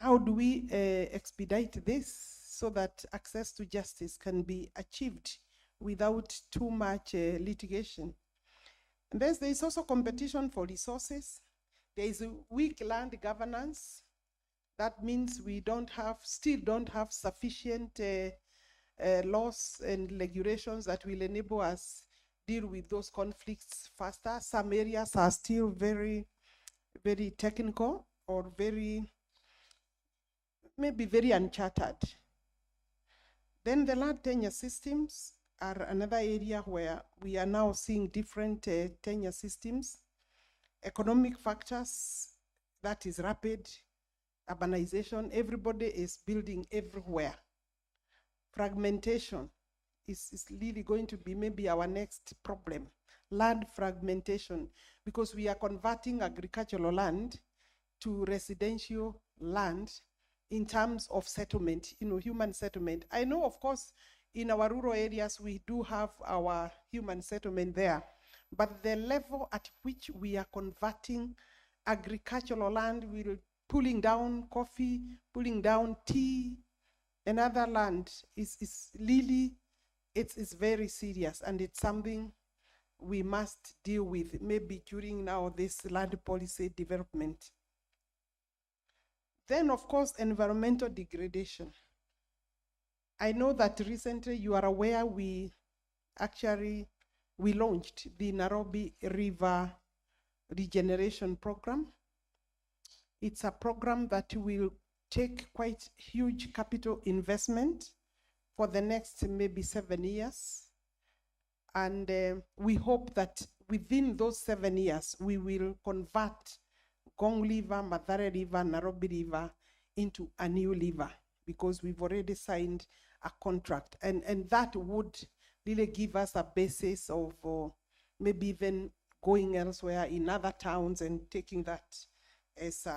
How do we expedite this so that access to justice can be achieved without too much litigation? And there is also competition for resources. There is a weak land governance. That means we still don't have sufficient laws and regulations that will enable us deal with those conflicts faster. Some areas are still very, very technical, or maybe very uncharted. Then the land tenure systems are another area where we are now seeing different tenure systems. Economic factors, that is rapid urbanization. Everybody is building everywhere. Fragmentation is really going to be maybe our next problem. Land fragmentation, because we are converting agricultural land to residential land in terms of settlement, human settlement. I know, of course, in our rural areas, we do have our human settlement there, but the level at which we are converting agricultural land, we're pulling down coffee, pulling down tea, and other land is really, it's very serious, and it's something we must deal with maybe during now this land policy development. Then, of course, environmental degradation. I know that recently you are aware we launched the Nairobi River Regeneration Program. It's a program that will take quite huge capital investment for the next maybe 7 years. And we hope that within those 7 years, we will convert Gong River, Mathare River, Nairobi River into a new river, because we've already signed a contract. And that would really give us a basis of maybe even going elsewhere in other towns and taking that as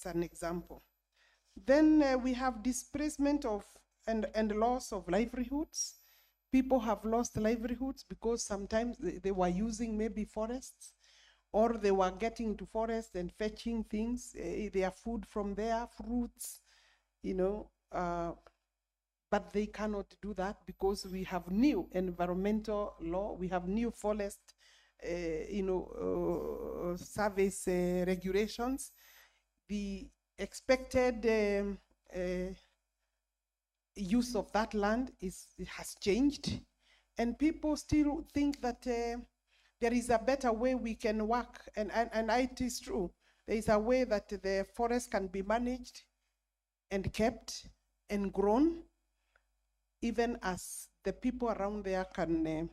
an example. Then we have displacement of and loss of livelihoods. People have lost livelihoods because sometimes they were using maybe forests, or they were getting to forests and fetching things, their food from there, fruits, but they cannot do that because we have new environmental law, we have new forest, service regulations. The expected use of that land has changed, and people still think that there is a better way we can work, and it is true. There is a way that the forest can be managed and kept and grown, even as the people around there can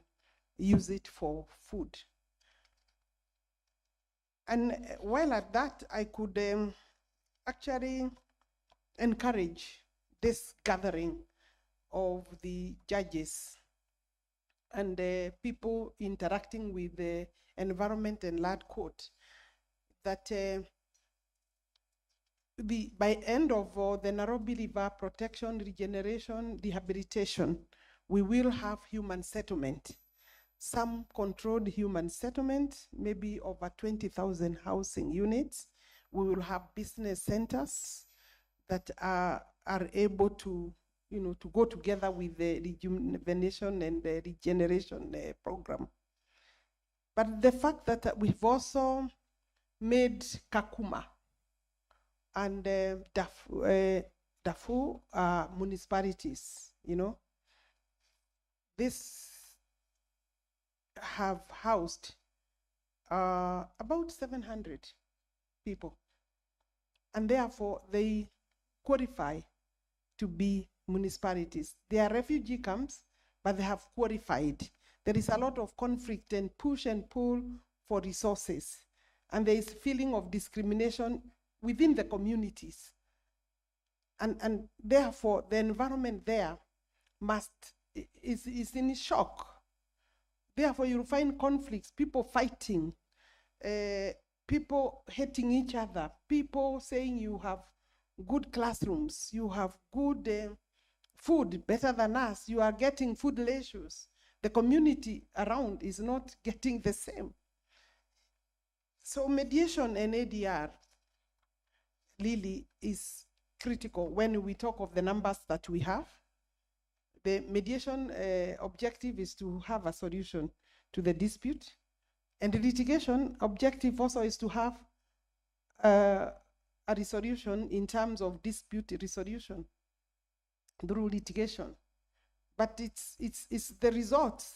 use it for food. And while at that, I could actually encourage this gathering of the judges and people interacting with the environment and land court, that by end of the Nairobi River protection, regeneration, rehabilitation, we will have human settlement. Some controlled human settlement, maybe over 20,000 housing units. We will have business centers that are able to, to go together with the rejuvenation and the regeneration program. But the fact that we've also made Kakuma and Darfur municipalities, this have housed about 700 people, and therefore they qualify to be municipalities. They are refugee camps, but they have qualified. There is a lot of conflict and push and pull for resources, and there is a feeling of discrimination within the communities. And therefore, the environment there is in shock. Therefore, you'll find conflicts, people fighting, people hating each other, people saying you have good classrooms, you have good food, better than us, you are getting food ratios. The community around is not getting the same. So mediation and ADR really is critical when we talk of the numbers that we have. The mediation objective is to have a solution to the dispute, and the litigation objective also is to have a resolution in terms of dispute resolution through litigation. But it's the results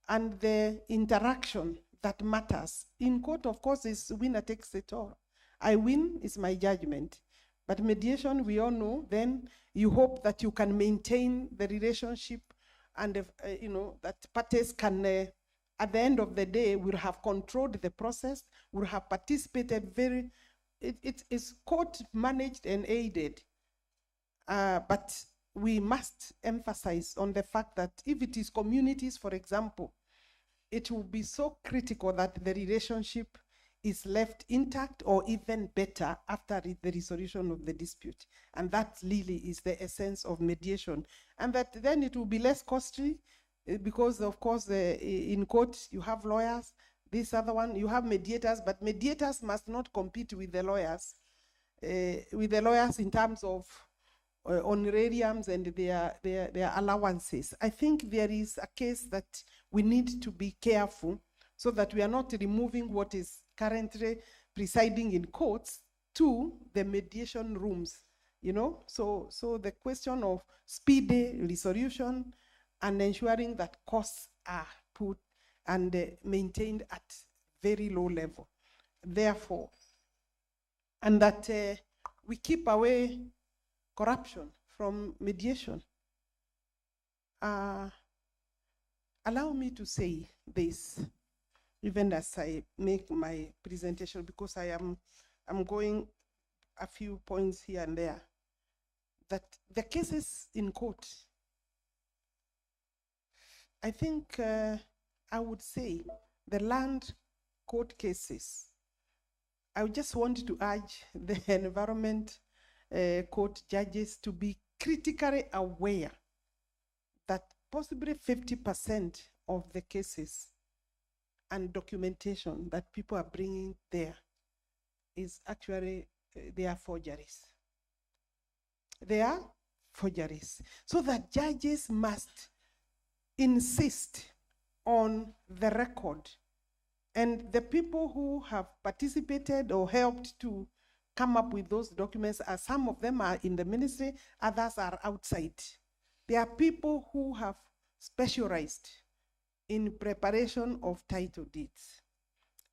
and the interaction that matters. In court, of course, is winner takes it all. I win is my judgment. But mediation, we all know, then you hope that you can maintain the relationship, and that parties can, at the end of the day, will have controlled the process, will have participated it is court managed and aided. But we must emphasize on the fact that if it is communities, for example, it will be so critical that the relationship is left intact or even better after the resolution of the dispute. And that really is the essence of mediation. And that then it will be less costly because, of course, in court you have lawyers, this other one, you have mediators, but mediators must not compete with the lawyers in terms of honorariums and their allowances. I think there is a case that we need to be careful so that we are not removing what is currently presiding in courts to the mediation rooms, you know? So the question of speedy resolution and ensuring that costs are put and maintained at very low level. Therefore, and that we keep away corruption from mediation. Allow me to say this, even as I make my presentation, because I'm going a few points here and there, that the cases in court, I think I would say the land court cases, I just want to urge the environment court judges to be critically aware that possibly 50% of the cases and documentation that people are bringing there is actually, they are forgeries. They are forgeries. So that judges must insist on the record. And the people who have participated or helped to come up with those documents, some of them are in the ministry, others are outside. There are people who have specialized in preparation of title deeds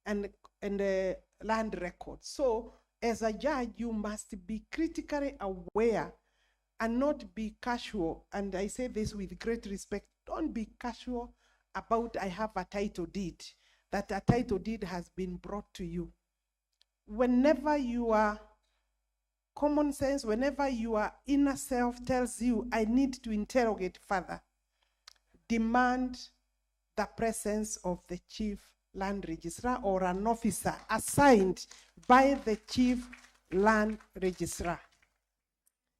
and land records. So as a judge, you must be critically aware and not be casual. And I say this with great respect, don't be casual about I have a title deed, that a title deed has been brought to you. Whenever your common sense, whenever your inner self tells you, I need to interrogate further, demand the presence of the chief land registrar or an officer assigned by the chief land registrar.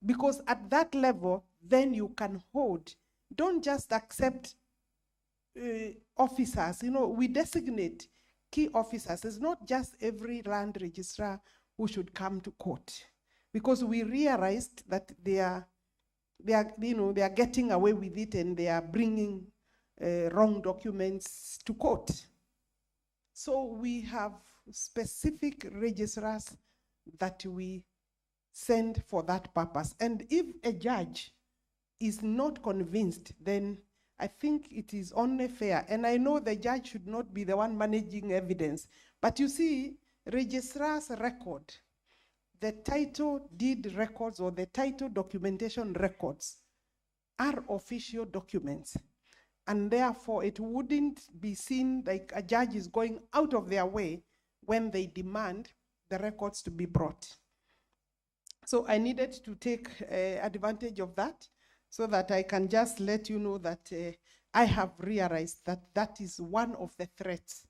Because at that level, then you can hold. Don't just accept officers. You know, we designate key officers. It's not just every land registrar who should come to court, because we realized that they are getting away with it and they are bringing wrong documents to court. So we have specific registrars that we send for that purpose. And if a judge is not convinced, then I think it is only fair. And I know the judge should not be the one managing evidence. But you see, registrar's record, the title deed records or the title documentation records are official documents. And therefore, it wouldn't be seen like a judge is going out of their way when they demand the records to be brought. So I needed to take advantage of that so that I can just let you know that I have realized that that is one of the threats.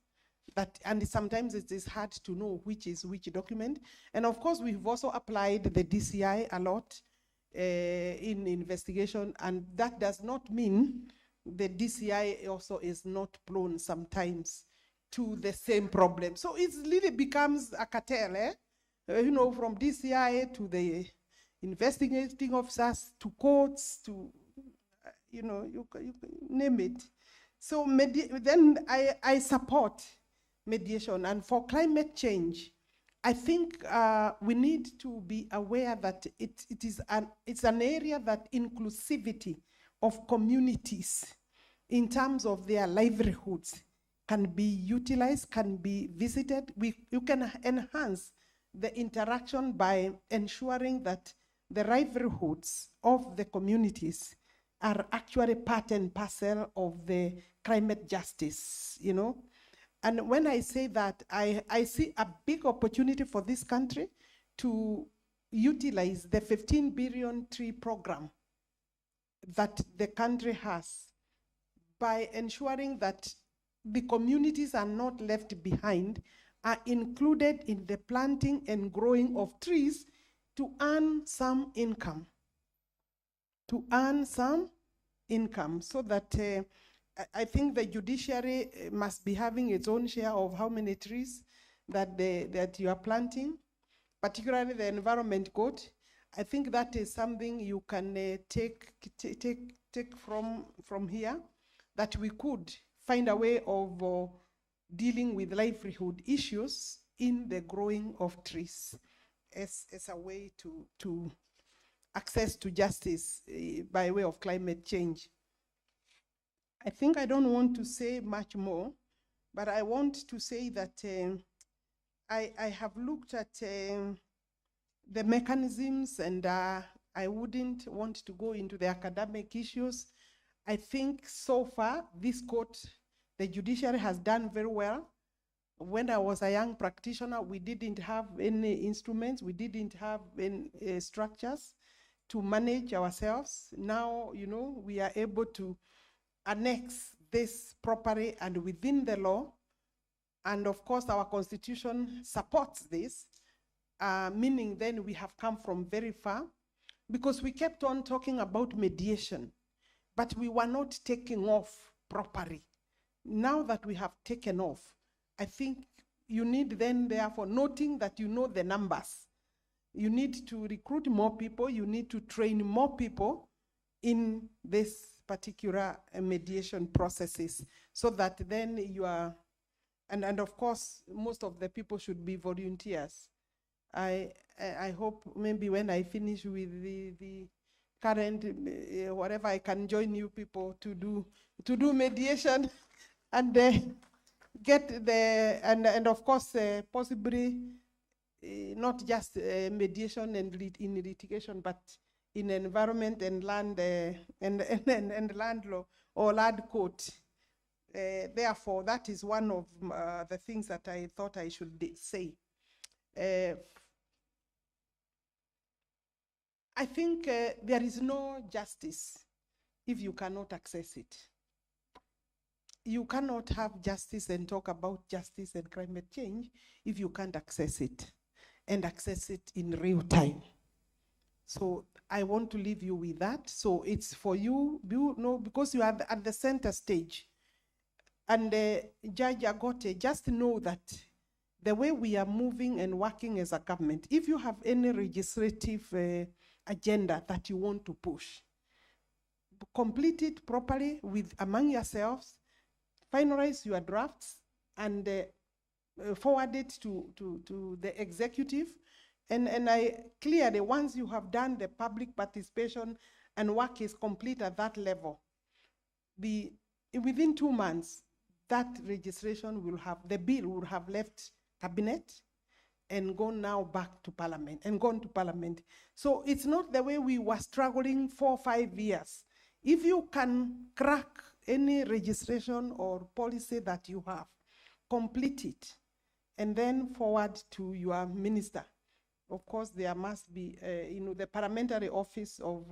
And sometimes it is hard to know which is which document. And of course, we've also applied the DCI a lot in investigation, and that does not mean the DCI also is not prone sometimes to the same problem. So it really becomes a cartel, you know, from DCI to the investigating officers to courts to, you know, you name it. So then I support mediation. And for climate change, I think we need to be aware that it's an area that inclusivity of communities in terms of their livelihoods can be utilized, can be visited. You can enhance the interaction by ensuring that the livelihoods of the communities are actually part and parcel of the climate justice, you know. And when I say that, I see a big opportunity for this country to utilize the 15 billion tree program that the country has by ensuring that the communities are not left behind, are included in the planting and growing of trees to earn some income. To earn some income, so that I think the judiciary must be having its own share of how many trees that you are planting, particularly the environment court. I think that is something you can take from here, that we could find a way of dealing with livelihood issues in the growing of trees as a way to access to justice by way of climate change. I think I don't want to say much more, but I want to say that I have looked at the mechanisms, and I wouldn't want to go into the academic issues. I think so far, this court, the judiciary has done very well. When I was a young practitioner, we didn't have any instruments, we didn't have any structures to manage ourselves. Now, you know, we are able to annex this properly and within the law. And of course, our constitution supports this, meaning then we have come from very far, because we kept on talking about mediation, but we were not taking off properly. Now that we have taken off, I think you need then, therefore, noting that you know the numbers. You need to recruit more people, you need to train more people in this particular mediation processes, so that then you are, and of course, most of the people should be volunteers. I hope maybe when I finish with the current, whatever, I can join you people to do mediation and get the, and of course, possibly not just mediation and in litigation, but in environment and land and land law or land court. Therefore, that is one of the things that I thought I should say. I think there is no justice if you cannot access it. You cannot have justice and talk about justice and climate change if you can't access it, and access it in real time. So I want to leave you with that. So it's for you, because you are at the center stage. And Judge Agote, just know that the way we are moving and working as a government, if you have any legislative agenda that you want to push, complete it properly among yourselves, finalize your drafts, and forward it to the executive. And I clearly, once you have done the public participation and work is complete at that level, within 2 months, that registration will have, the bill will have left cabinet and gone now back to parliament, and gone to parliament. So it's not the way we were struggling 4 or 5 years. If you can crack any registration or policy that you have, complete it, and then forward to your minister. Of course, there must be, the parliamentary office of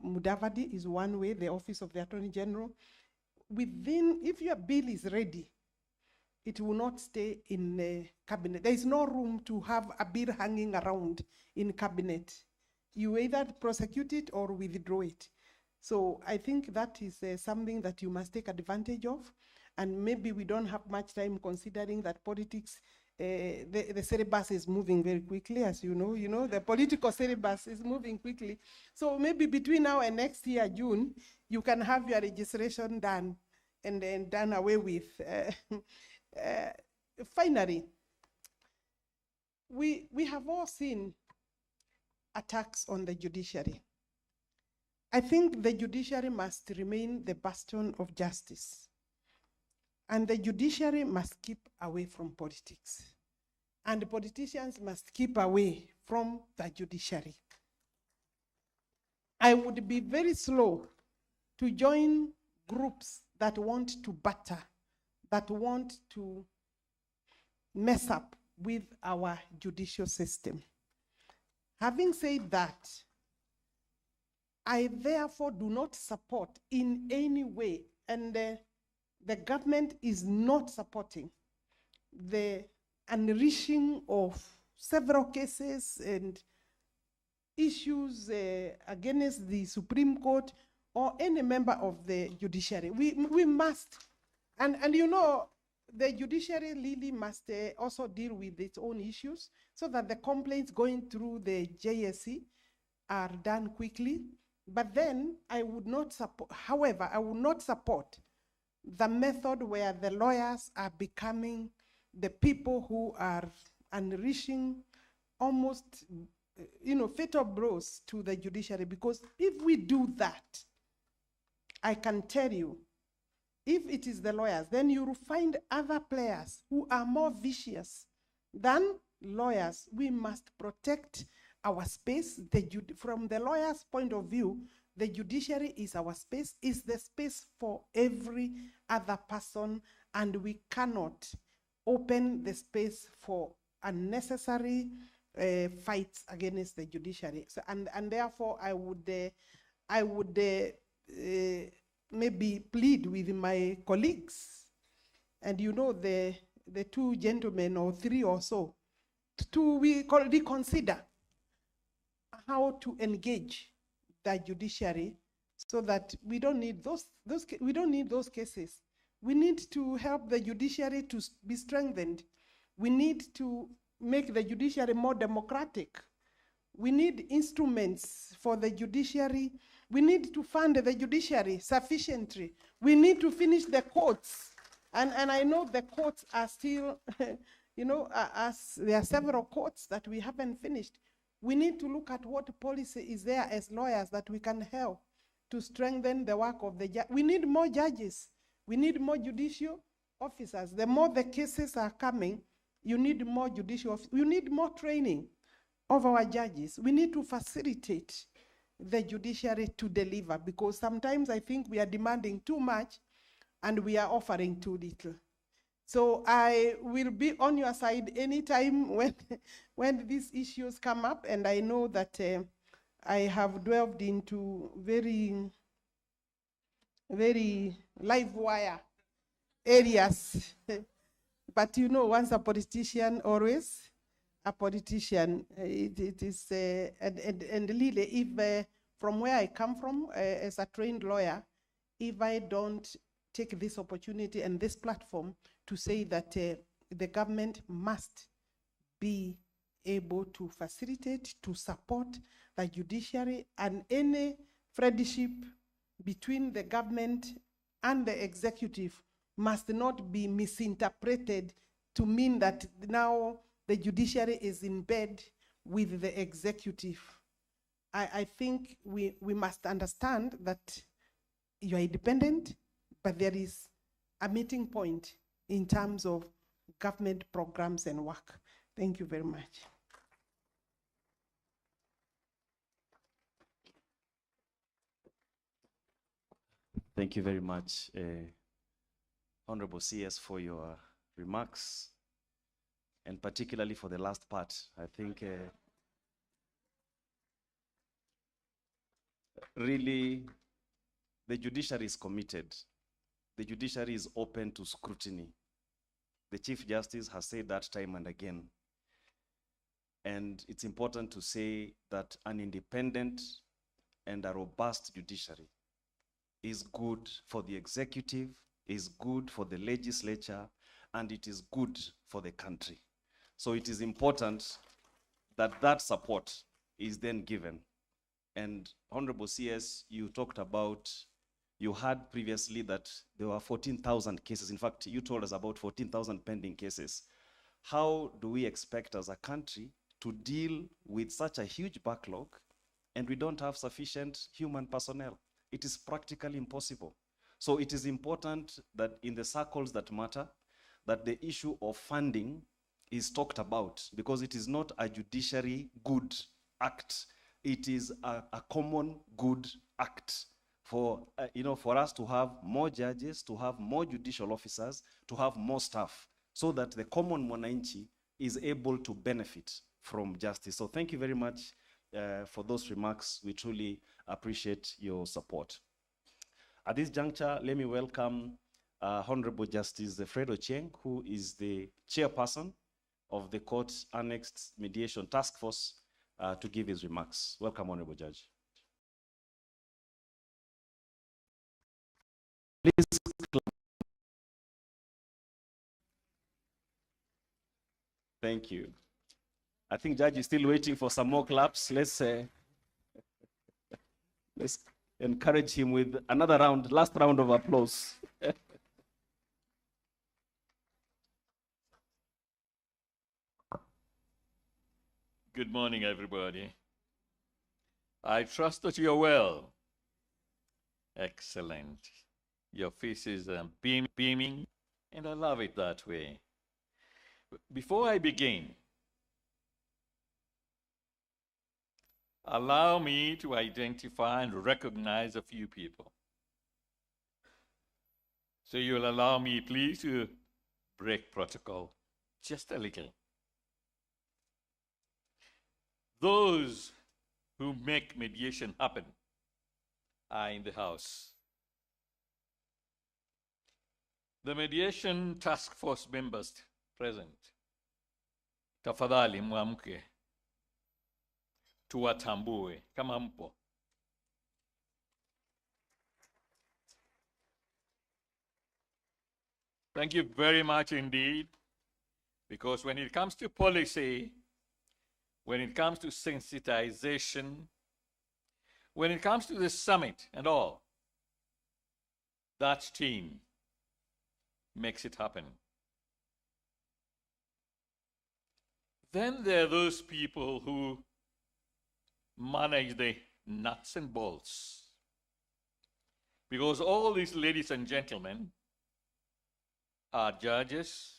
Mudavadi is one way, the office of the Attorney General. If your bill is ready, it will not stay in the cabinet. There is no room to have a bill hanging around in cabinet. You either prosecute it or withdraw it. So I think that is something that you must take advantage of. And maybe we don't have much time, considering that politics, the syllabus is moving very quickly, as you know, the political syllabus is moving quickly. So maybe between now and next year, June, you can have your registration done and then done away with. Finally, we have all seen attacks on the judiciary. I think the judiciary must remain the bastion of justice. And the judiciary must keep away from politics. And the politicians must keep away from the judiciary. I would be very slow to join groups that want to batter, that want to mess up with our judicial system. Having said that, I therefore do not support in any way, and the government is not supporting the unleashing of several cases and issues against the Supreme Court or any member of the judiciary. We must, and the judiciary really must also deal with its own issues so that the complaints going through the JSC are done quickly. But then I would not support, however, I would not support the method where the lawyers are becoming the people who are unleashing almost, fatal blows to the judiciary. Because if we do that, I can tell you, if it is the lawyers, then you will find other players who are more vicious than lawyers. We must protect our space. From the lawyer's point of view, the judiciary is our space, is the space for every other person, and we cannot open the space for unnecessary fights against the judiciary. So, and therefore, I would maybe plead with my colleagues, and the two gentlemen or three or so, to reconsider how to engage the judiciary, so that we don't need those cases. We need to help the judiciary to be strengthened. We need to make the judiciary more democratic. We need instruments for the judiciary. We need to fund the judiciary sufficiently. We need to finish the courts. And I know the courts are still, as there are several courts that we haven't finished. We need to look at what policy is there as lawyers that we can help to strengthen the work of the judge. We need more judges. We need more judicial officers. The more the cases are coming, you need more judicial officers. You need more training of our judges. We need to facilitate the judiciary to deliver, because sometimes I think we are demanding too much and we are offering too little. So I will be on your side anytime when these issues come up, and I know that I have delved into very, very live wire areas. But once a politician, always a politician. It is, and really, if from where I come from as a trained lawyer, if I don't take this opportunity and this platform to say that the government must be able to facilitate, to support the judiciary, and any friendship between the government and the executive must not be misinterpreted to mean that now the judiciary is in bed with the executive. I think we must understand that you are independent, but there is a meeting point in terms of government programs and work. Thank you very much. Thank you very much, Honorable CS, for your remarks, and particularly for the last part. I think really the judiciary is committed. The judiciary is open to scrutiny. The Chief Justice has said that time and again. And it's important to say that an independent and a robust judiciary is good for the executive, is good for the legislature, and it is good for the country. So it is important that that support is then given. And Honorable CS, you talked about, you had previously that there were 14,000 cases. In fact, you told us about 14,000 pending cases. How do we expect as a country to deal with such a huge backlog and we don't have sufficient human personnel? It is practically impossible. So it is important that in the circles that matter, that the issue of funding is talked about, because it is not a judiciary good act. It is a common good act for, for us to have more judges, to have more judicial officers, to have more staff, so that the common mwananchi is able to benefit from justice. So thank you very much for those remarks. We truly appreciate your support. At this juncture, let me welcome Honorable Justice Fred Ochieng, who is the chairperson of the Court's Annexed Mediation Task Force, to give his remarks. Welcome, Honorable Judge. Please clap. Thank you. I think Judge is still waiting for some more claps. Let's encourage him with another round, last round of applause. Good morning, everybody. I trust that you're well. Excellent. Your faces are beaming, and I love it that way. Before I begin, allow me to identify and recognize a few people. So you'll allow me, please, to break protocol just a little. Those who make mediation happen are in the house. The mediation task force members present, tafadhali muamke, tuwatambue kama mpo. Thank you very much indeed, because when it comes to policy, when it comes to sensitization, when it comes to the summit and all, that team makes it happen. Then there are those people who manage the nuts and bolts. Because all these ladies and gentlemen are judges,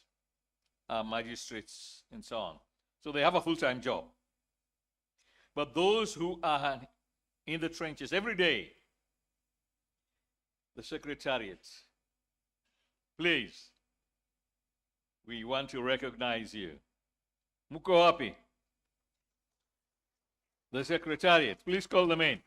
are magistrates, and so on. So they have a full-time job. But those who are in the trenches every day, the secretariat, please, we want to recognize you. Muko wapi? The secretariat, please call them in.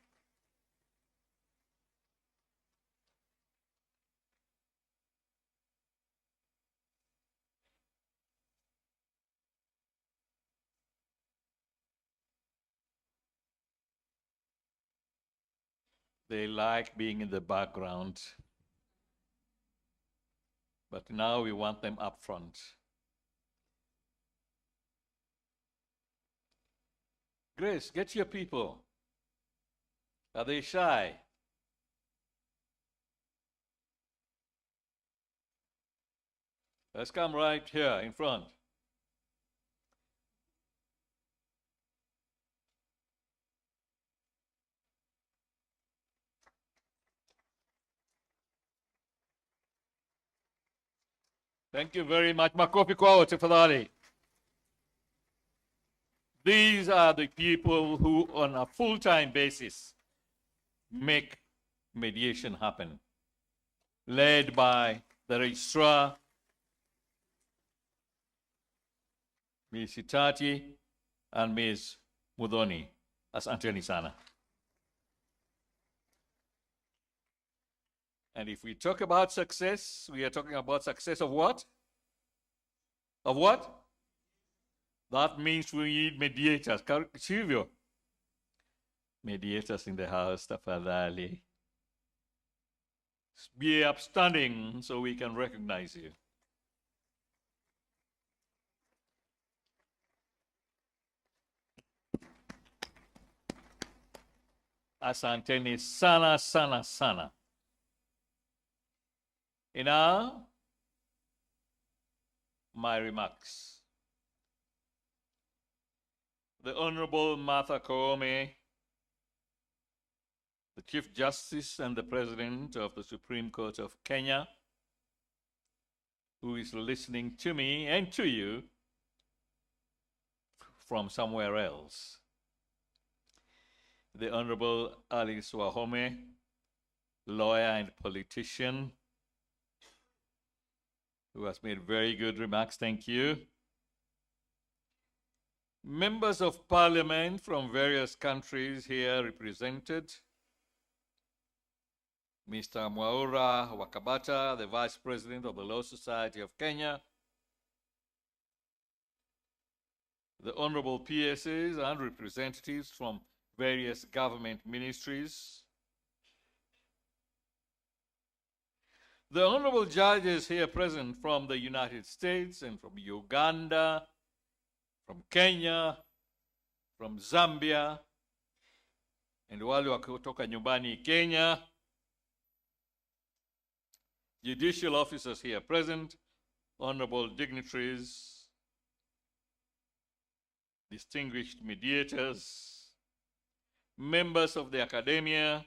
They like being in the background, but now we want them up front. Grace, get your people. Are they shy? Let's come right here in front. Thank you very much. Makofi kwao tafadhali. These are the people who, on a full-time basis, make mediation happen, led by the registrar, Ms. Itati and Ms. Mudhoni. Asanteni sana. And if we talk about success, we are talking about success of what? Of what? That means we need mediators. Sivyo? Mediators in the house, tafadhali. Be upstanding so we can recognize you. Asanteni sana, sana, sana. And now, my remarks. The Honorable Martha Koome, the Chief Justice and the President of the Supreme Court of Kenya, who is listening to me and to you from somewhere else. The Honorable Alice Wahome, lawyer and politician, who has made very good remarks, thank you. Members of Parliament from various countries here represented. Mr. Mwaura Wakabata, the Vice President of the Law Society of Kenya. The Honorable PSAs and representatives from various government ministries. The honorable judges here present from the United States and from Uganda, from Kenya, from Zambia, and wale wakutoka nyumbani Kenya, judicial officers here present, honorable dignitaries, distinguished mediators, members of the academia,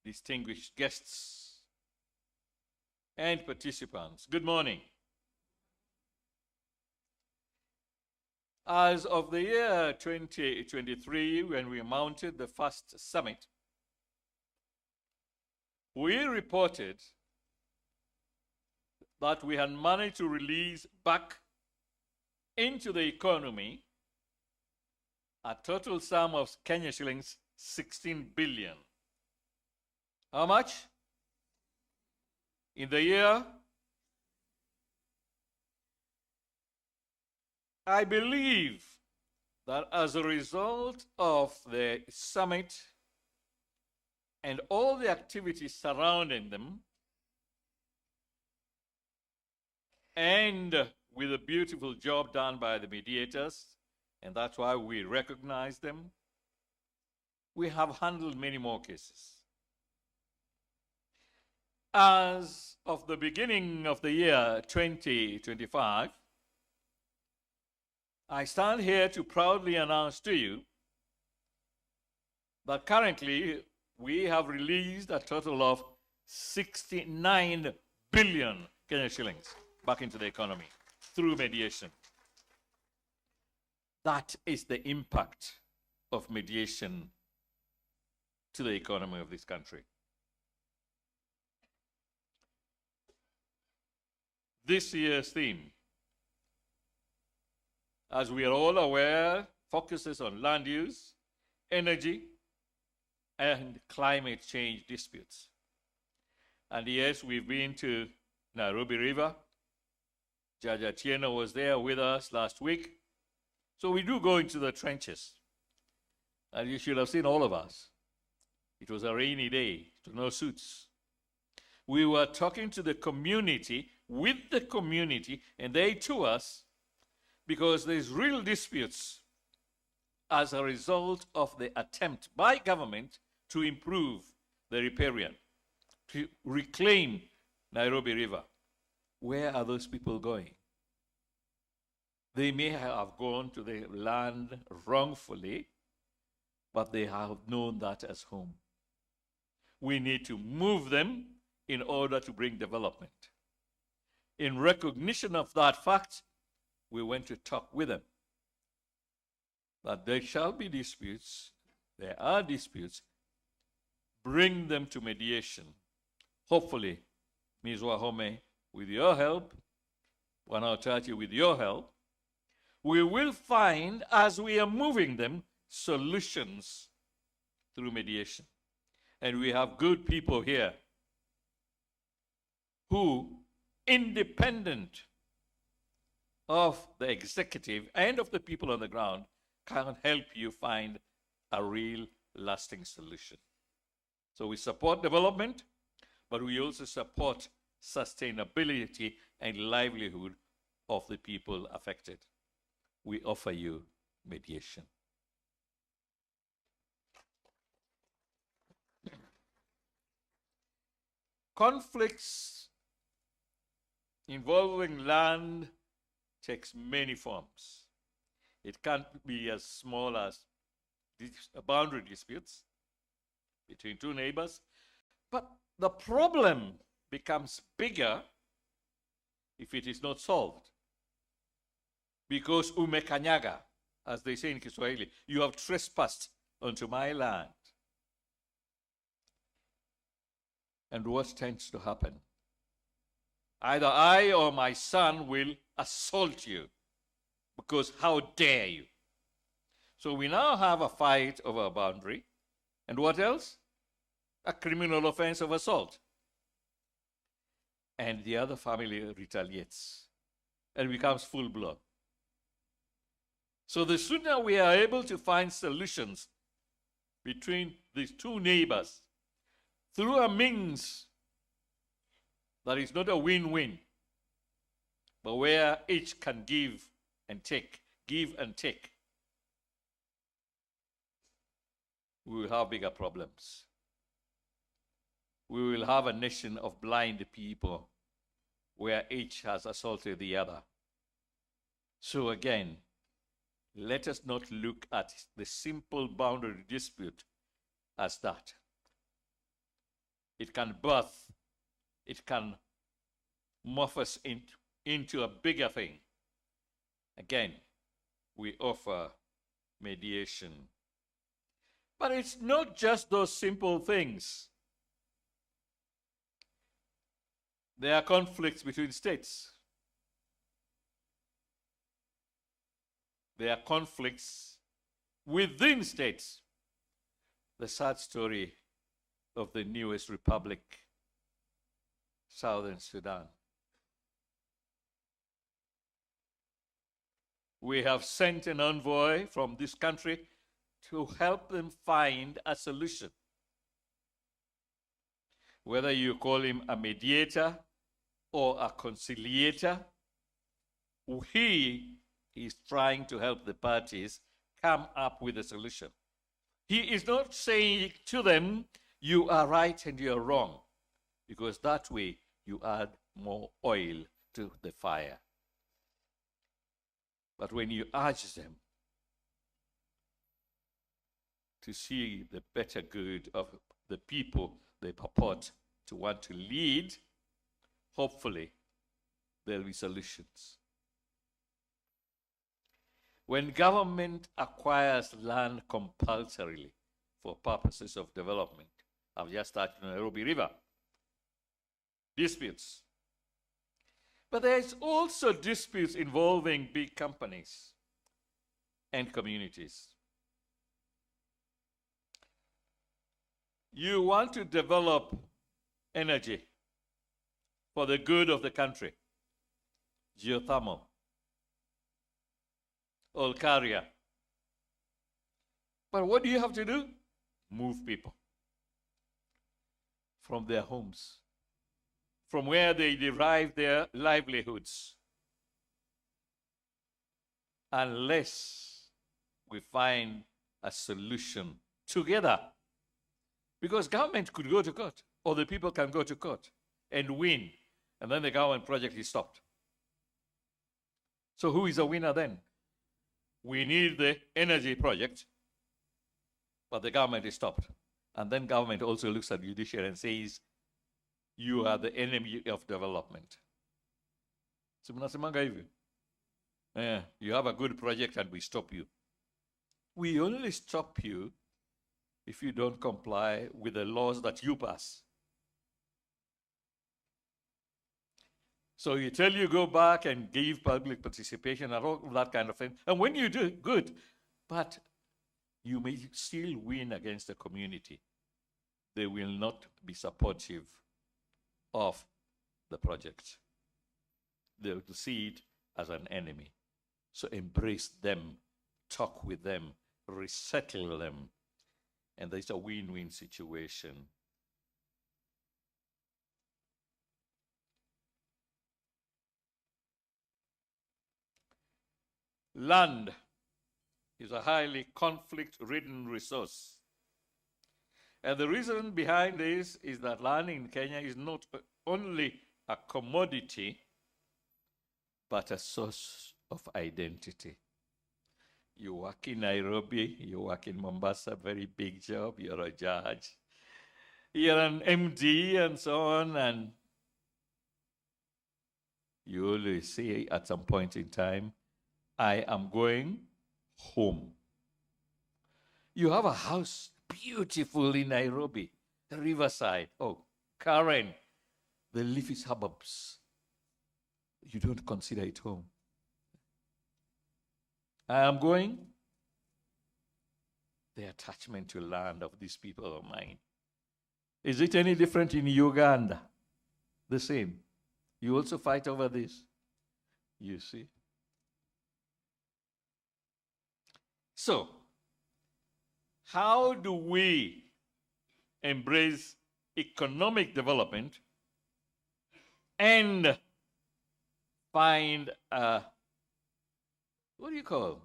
distinguished guests, and participants. Good morning. As of the year 2023, when we mounted the first summit, we reported that we had managed to release back into the economy a total sum of Kenya shillings 16 billion. How much? In the year? I believe that as a result of the summit and all the activities surrounding them, and with a beautiful job done by the mediators, and that's why we recognize them, we have handled many more cases. As of the beginning of the year 2025, I stand here to proudly announce to you that currently we have released a total of 69 billion Kenya shillings back into the economy through mediation. That is the impact of mediation to the economy of this country. This year's theme, as we are all aware, focuses on land use, energy, and climate change disputes. And yes, we've been to Nairobi River. Judge Atieno was there with us last week. So we do go into the trenches. And you should have seen all of us. It was a rainy day, no suits. We were talking to the community, with the community, and they to us, because there's real disputes as a result of the attempt by government to improve the riparian, to reclaim Nairobi River. Where are those people going? They may have gone to the land wrongfully, but they have known that as home. We need to move them in order to bring development. In recognition of that fact, we went to talk with them. That there shall be disputes, there are disputes, bring them to mediation. Hopefully, Ms. Wahome, with your help, Wanaotachi, with your help, we will find, as we are moving them, solutions through mediation. And we have good people here who, independent of the executive and of the people on the ground, can help you find a real lasting solution. So we support development, but we also support sustainability and livelihood of the people affected. We offer you mediation. Conflicts involving land takes many forms. It can't be as small as boundary disputes between two neighbors, but the problem becomes bigger if it is not solved. Because umekanyaga, as they say in Kiswahili, you have trespassed onto my land. And what tends to happen? Either I or my son will assault you, because how dare you? So we now have a fight over a boundary. And what else? A criminal offense of assault. And the other family retaliates and becomes full-blown. So the sooner we are able to find solutions between these two neighbors through a means that is not a win-win, but where each can give and take give and take, we will have bigger problems. We will have a nation of blind people where each has assaulted the other. So again, let us not look at the simple boundary dispute as that. It can birth, it can morph us into a bigger thing. Again, we offer mediation. But it's not just those simple things. There are conflicts between states. There are conflicts within states. The sad story of the newest republic, Southern Sudan. We have sent an envoy from this country to help them find a solution. Whether you call him a mediator or a conciliator, he is trying to help the parties come up with a solution. He is not saying to them, you are right and you are wrong, because that way you add more oil to the fire. But when you urge them to see the better good of the people they purport to want to lead, hopefully there'll be solutions. When government acquires land compulsorily for purposes of development, I've just started the Nairobi River, disputes. But there's also disputes involving big companies and communities. You want to develop energy for the good of the country, geothermal, Olkaria. But what do you have to do? Move people from their homes, from where they derive their livelihoods. Unless we find a solution together. Because government could go to court, or the people can go to court and win, and then the government project is stopped. So who is a winner then? We need the energy project, but the government is stopped. And then government also looks at judiciary and says, you are the enemy of development. So you have a good project and we stop you. We only stop you if you don't comply with the laws that you pass. So you tell you go back and give public participation and all that kind of thing. And when you do, good. But you may still win against the community. They will not be supportive of the project. They will see it as an enemy. So embrace them, talk with them, resettle them. And there's a win-win situation. Land is a highly conflict-ridden resource. And the reason behind this is that land in Kenya is not only a commodity, but a source of identity. You work in Nairobi, you work in Mombasa, very big job, you're a judge. You're an MD and so on, and you always say at some point in time, I am going home. You have a house, beautiful in Nairobi, the riverside. Oh, Karen, the leafy suburbs. You don't consider it home. I am going. The attachment to land of these people of mine. Is it any different in Uganda? The same. You also fight over this. You see? So, how do we embrace economic development and find a what do you call,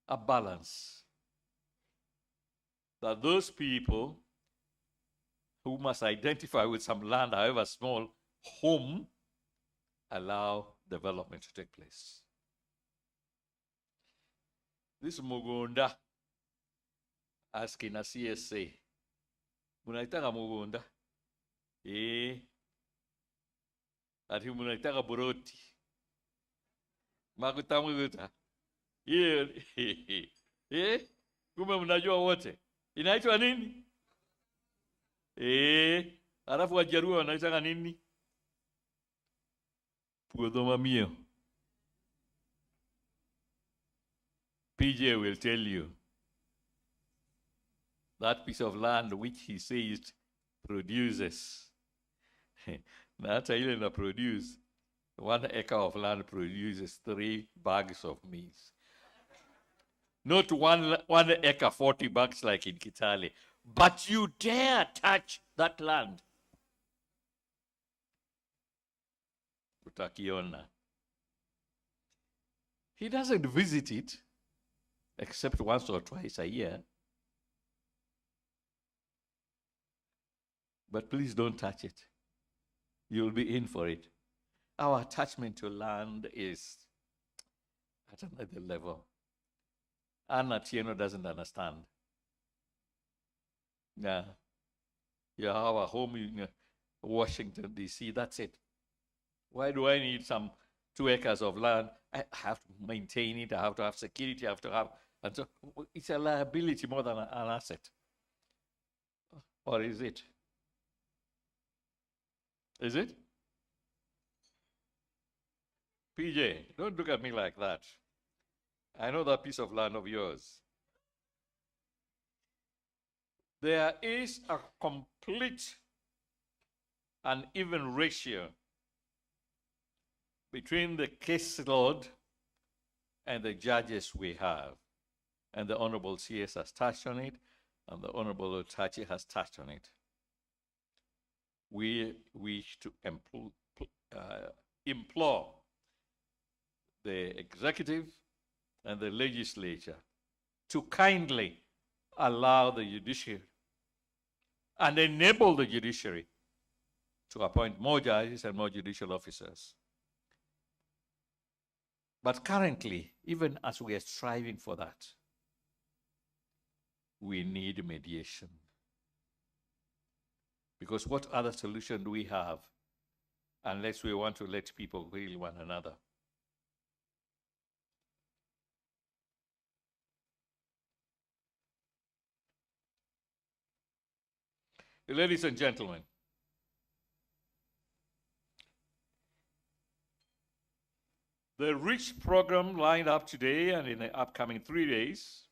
a balance. That those people who must identify with some land, however small, whom allow development to take place. This Mugunda asking a CSA, munaitaka Mugunda, ati munaitaka buroti, makutamu guta, kumbe mnajua wote, inaitwa nini? Alafu Wajaruo wanaitaka nini? Puodho mamio. PJ will tell you that piece of land which he says produces. Na hata ile na produce, 1 acre of land produces 3 bags of maize. Not one acre, 40 bags like in Kitale. But you dare touch that land. Utakiona. He doesn't visit it except once or twice a year. But please don't touch it. You'll be in for it. Our attachment to land is at another level. Anna Tieno doesn't understand. Yeah. You have a home in Washington, D.C., that's it. Why do I need some 2 acres of land? I have to maintain it, I have to have security, I have to have, and so it's a liability more than an asset. Or is it? Is it? PJ, don't look at me like that. I know that piece of land of yours. There is a complete and even ratio between the caseload and the judges we have. And the Honorable CS has touched on it, and the Honorable Otachi has touched on it. We wish to implore the executive and the legislature to kindly allow the judiciary and enable the judiciary to appoint more judges and more judicial officers. But currently, even as we are striving for that, we need mediation. Because what other solution do we have unless we want to let people heal one another? Ladies and gentlemen, the rich program lined up today and in the upcoming 3 days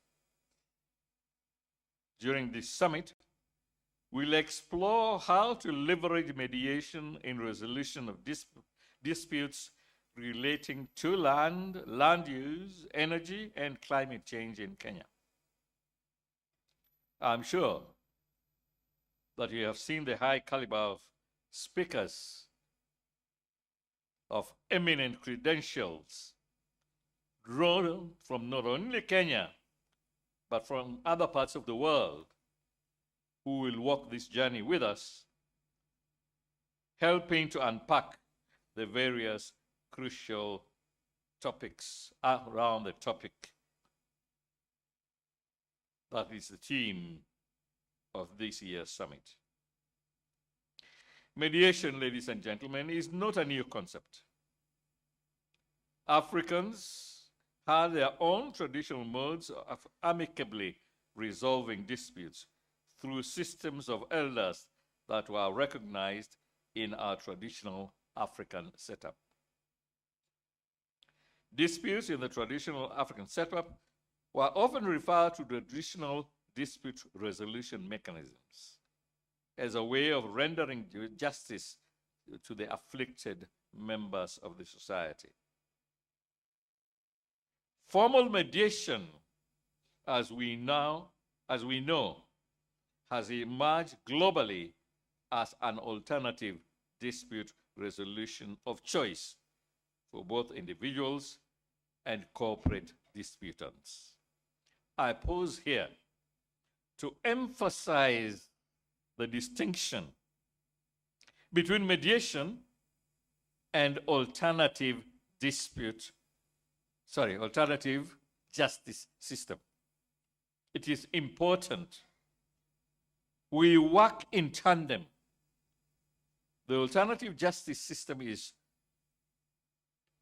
during this summit will explore how to leverage mediation in resolution of disputes relating to land, land use, energy, and climate change in Kenya. I'm sure that you have seen the high caliber of speakers of eminent credentials drawn from not only Kenya, but from other parts of the world who will walk this journey with us, helping to unpack the various crucial topics around the topic that is the theme of this year's summit. Mediation, ladies and gentlemen, is not a new concept. Africans had their own traditional modes of amicably resolving disputes through systems of elders that were recognized in our traditional African setup. Disputes in the traditional African setup were often referred to traditional dispute resolution mechanisms as a way of rendering justice to the afflicted members of the society. Formal mediation, as we know, has emerged globally as an alternative dispute resolution of choice for both individuals and corporate disputants. I pause here to emphasize the distinction between mediation and alternative justice system. It is important we work in tandem. The alternative justice system is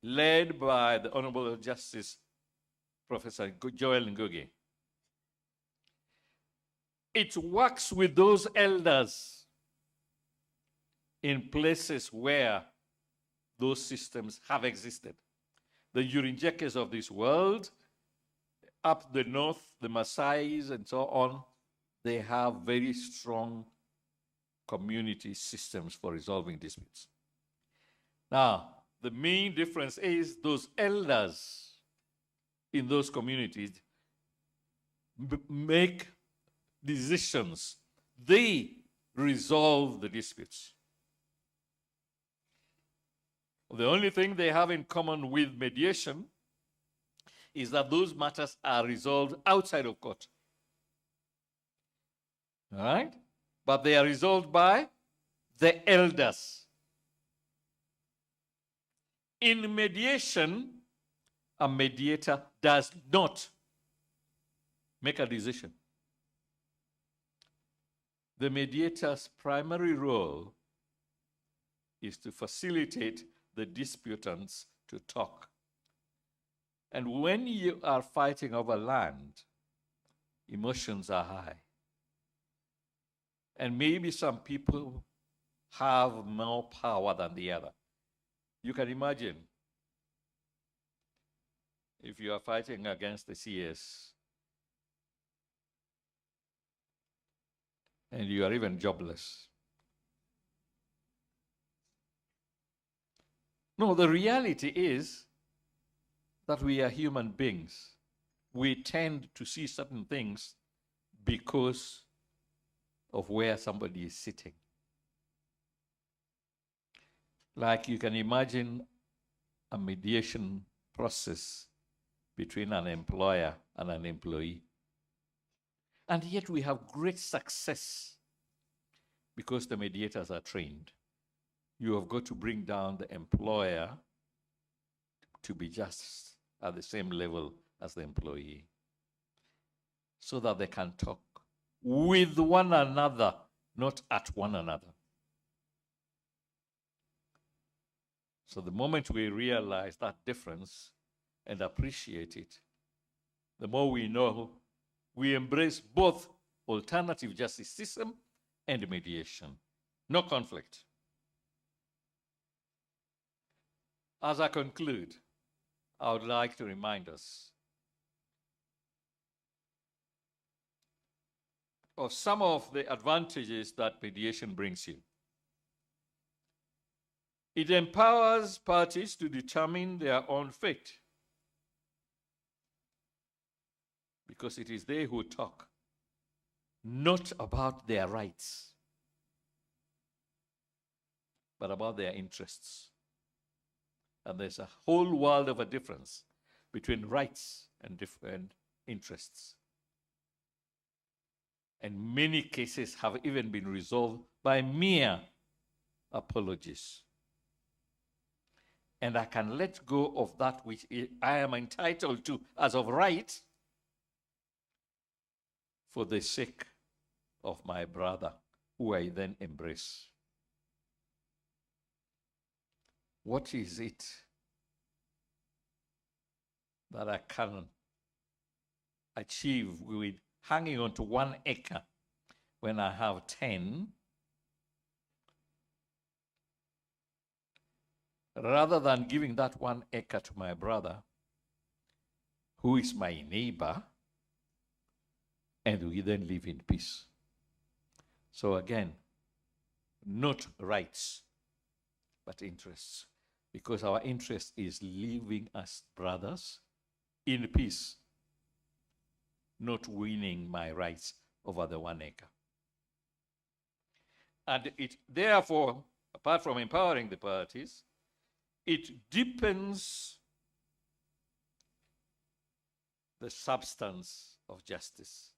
led by the Honorable Justice Professor Joel Ngugi. It works with those elders in places where those systems have existed. The Urinjekes of this world, up the north, the Maasais and so on, they have very strong community systems for resolving disputes. Now, the main difference is those elders in those communities make decisions. They resolve the disputes. The only thing they have in common with mediation is that those matters are resolved outside of court. All right? But they are resolved by the elders. In mediation, a mediator does not make a decision. The mediator's primary role is to facilitate the disputants to talk. And when you are fighting over land, emotions are high. And maybe some people have more power than the other. You can imagine if you are fighting against the CS and you are even jobless. No, the reality is that we are human beings. We tend to see certain things because of where somebody is sitting. Like you can imagine a mediation process between an employer and an employee. And yet we have great success because the mediators are trained. You have got to bring down the employer to be just at the same level as the employee so that they can talk with one another, not at one another. So the moment we realize that difference and appreciate it, the more we know we embrace both alternative justice system and mediation. No conflict. As I conclude, I would like to remind us of some of the advantages that mediation brings you. It empowers parties to determine their own fate because it is they who talk, not about their rights, but about their interests. And there's a whole world of a difference between rights and different interests. And many cases have even been resolved by mere apologies. And I can let go of that which I am entitled to as of right for the sake of my brother, who I then embrace. What is it that I can achieve with hanging on to 1 acre when I have 10, rather than giving that 1 acre to my brother, who is my neighbor, and we then live in peace? So again, not rights, but interests, because our interest is living as brothers in peace, not winning my rights over the 1 acre. And it therefore, apart from empowering the parties, it deepens the substance of justice.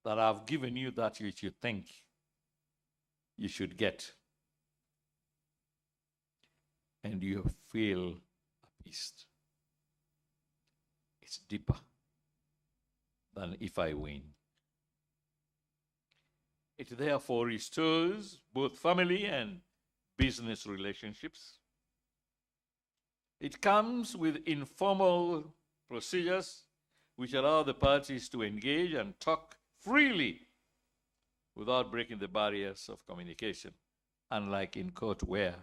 That I've given you that which you think you should get. And you feel appeased. It's deeper than if I win. It therefore restores both family and business relationships. It comes with informal procedures which allow the parties to engage and talk freely without breaking the barriers of communication, unlike in court where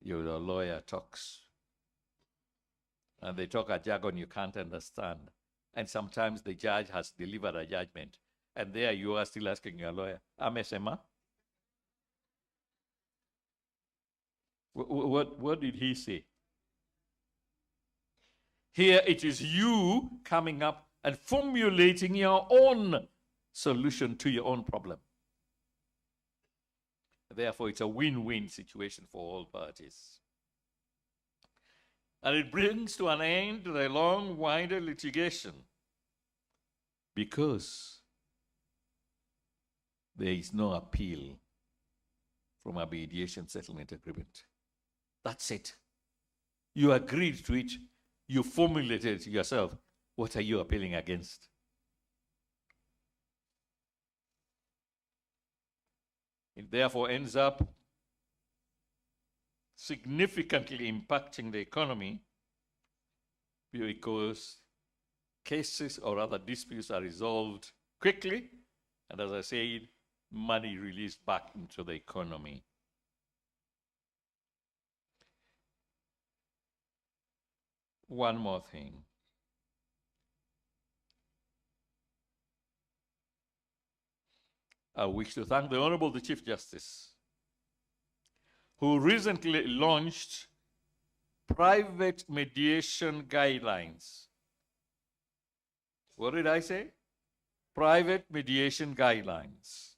your lawyer talks and they talk a jargon you can't understand. And sometimes the judge has delivered a judgment and there you are still asking your lawyer, Amesema? What did he say? Here it is you coming up and formulating your own solution to your own problem. Therefore, it's a win-win situation for all parties. And it brings to an end the long-winded litigation because there is no appeal from a mediation settlement agreement. That's it. You agreed to it. You formulated it yourself. What are you appealing against? It therefore ends up significantly impacting the economy because cases or other disputes are resolved quickly, and as I said, money released back into the economy. One more thing. I wish to thank the Honorable the Chief Justice, who recently launched private mediation guidelines. What did I say? Private mediation guidelines.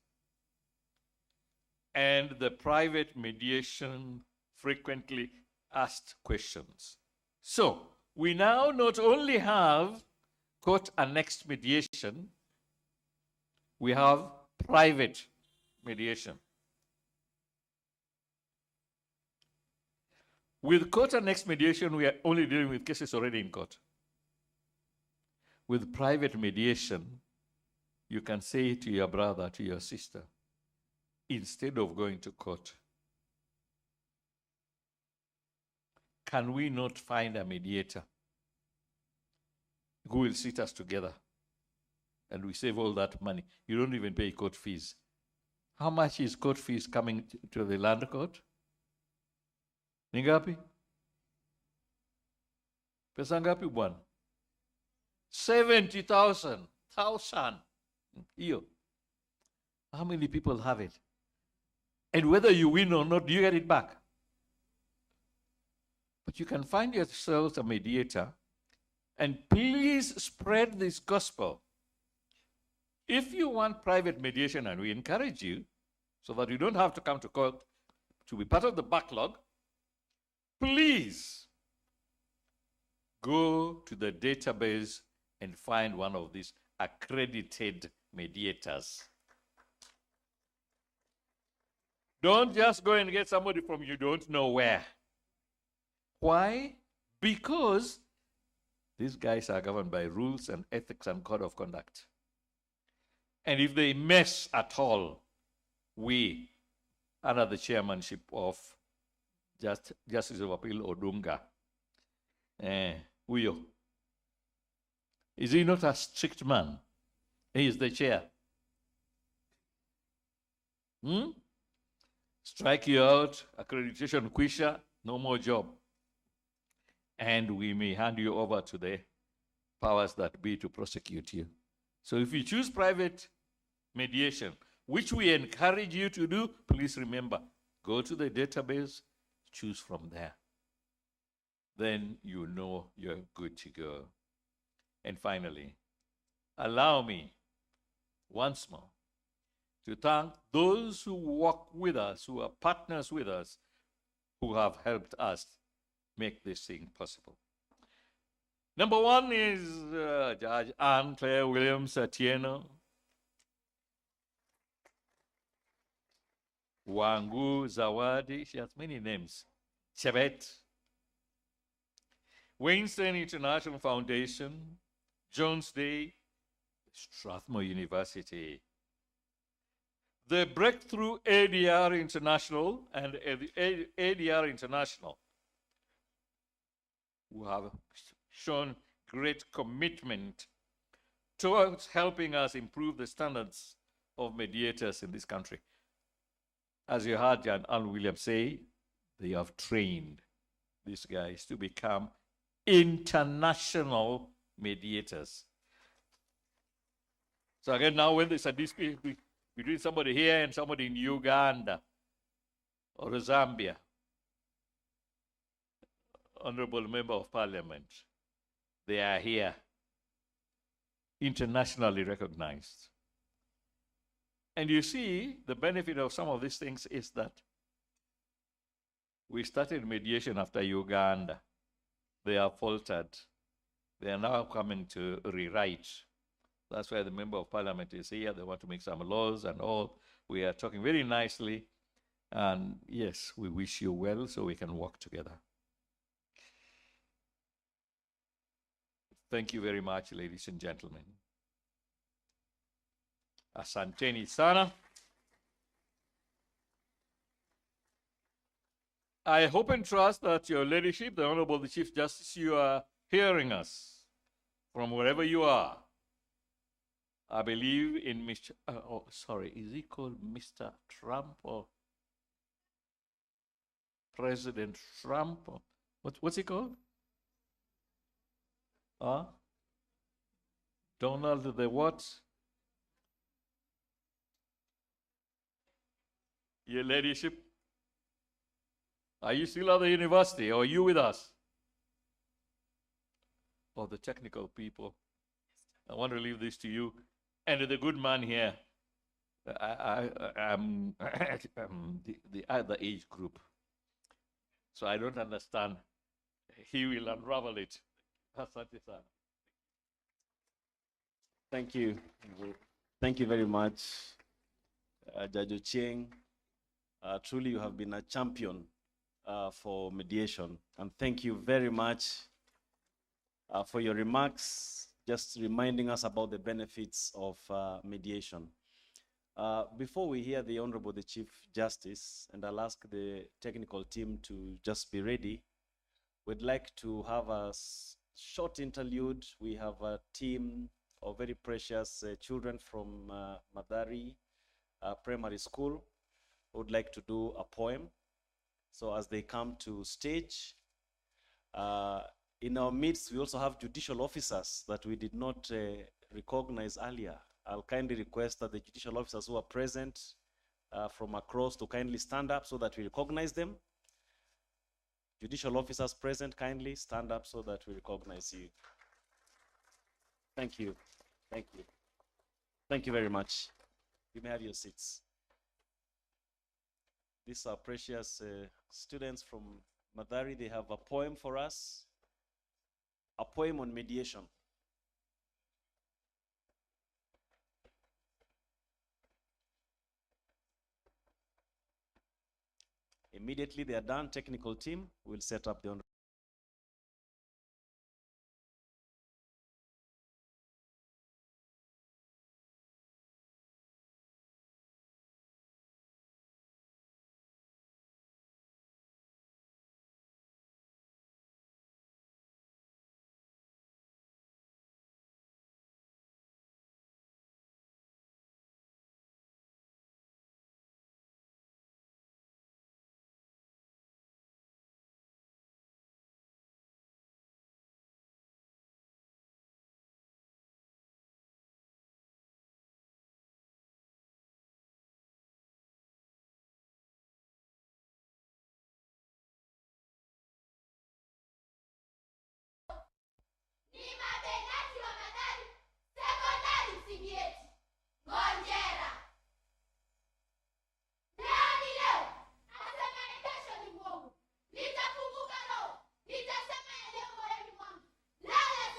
And the private mediation frequently asked questions. So, we now not only have court-annexed mediation, we have private mediation. With court-annexed mediation, we are only dealing with cases already in court. With private mediation, you can say to your brother, to your sister, instead of going to court, can we not find a mediator who will sit us together and we save all that money? You don't even pay court fees. How much is court fees coming to the land court? Ni ngapi? Pesa ngapi bwana? 70,000. Iyo. How many people have it? And whether you win or not, do you get it back? But you can find yourselves a mediator, and please spread this gospel. If you want private mediation, and we encourage you, so that you don't have to come to court to be part of the backlog, please go to the database and find one of these accredited mediators. Don't just go and get somebody from you don't know where. Why? Because these guys are governed by rules and ethics and code of conduct. And if they mess at all, we, under the chairmanship of Justice of Appeal Odunga, Uyo, is he not a strict man? He is the chair. Strike you out, accreditation quisha, no more job. And we may hand you over to the powers that be to prosecute you. So if you choose private mediation, which we encourage you to do, please remember, go to the database, choose from there. Then you know you're good to go. And finally, allow me once more to thank those who work with us, who are partners with us, who have helped us make this thing possible. Number one is Judge Anne Claire Williams Atieno, Wangu Zawadi, she has many names, Chebet, Wayneston International Foundation, Jones Day, Strathmore University, the Breakthrough ADR International and ADR International, who have shown great commitment towards helping us improve the standards of mediators in this country. As you heard Jan Ann Williams say, they have trained these guys to become international mediators. So again, now when there's a dispute between somebody here and somebody in Uganda or Zambia, Honorable Member of Parliament, they are here, internationally recognized. And you see, the benefit of some of these things is that we started mediation after Uganda. They are faltered. They are now coming to rewrite. That's why the Member of Parliament is here. They want to make some laws and all. We are talking very nicely. And yes, we wish you well so we can work together. Thank you very much, ladies and gentlemen. Asanteni sana. I hope and trust that your ladyship, the Honorable the Chief Justice, you are hearing us from wherever you are. I believe in Mr. Is he called Mr. Trump or President Trump? Or what's he called? Donald the what? Your ladyship, are you still at the university or are you with us? Or the technical people? I want to leave this to you. And the good man here, I'm the other age group. So I don't understand. He will unravel it. Thank you. Thank you very much, Judge Ochieng. Truly, you have been a champion for mediation. And thank you very much for your remarks, just reminding us about the benefits of mediation. Before we hear the Honorable the Chief Justice, and I'll ask the technical team to just be ready, we'd like to have a short interlude. We have a team of very precious children from Madari Primary School who would like to do a poem. So as they come to stage, in our midst, we also have judicial officers that we did not recognize earlier. I'll kindly request that the judicial officers who are present from across to kindly stand up so that we recognize them. Judicial officers present, kindly stand up so that we recognize you. Thank you. Thank you. Thank you very much. You may have your seats. These are precious students from Madari. They have a poem for us, a poem on mediation. Immediately they are done, technical team will set up the Lala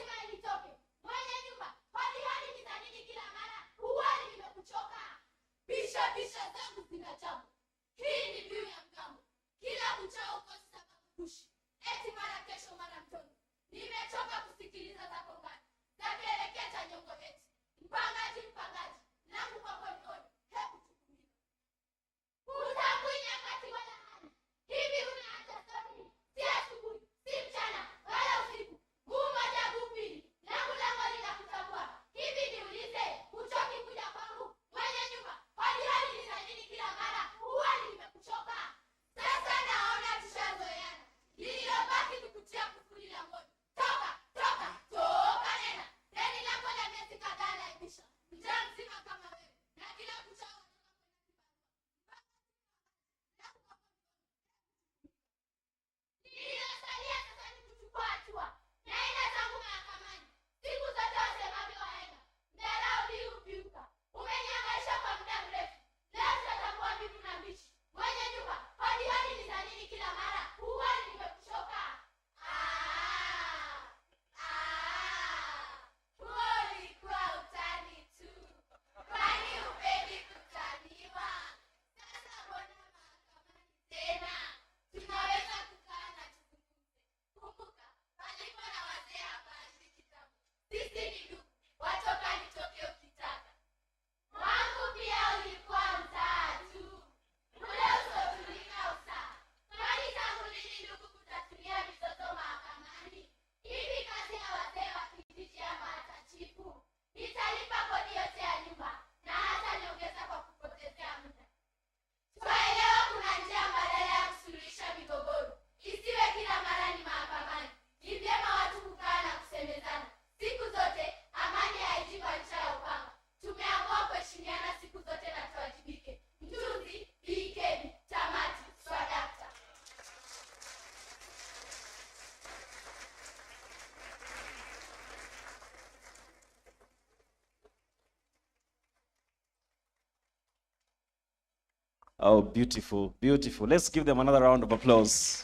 Oh, beautiful, beautiful. Let's give them another round of applause.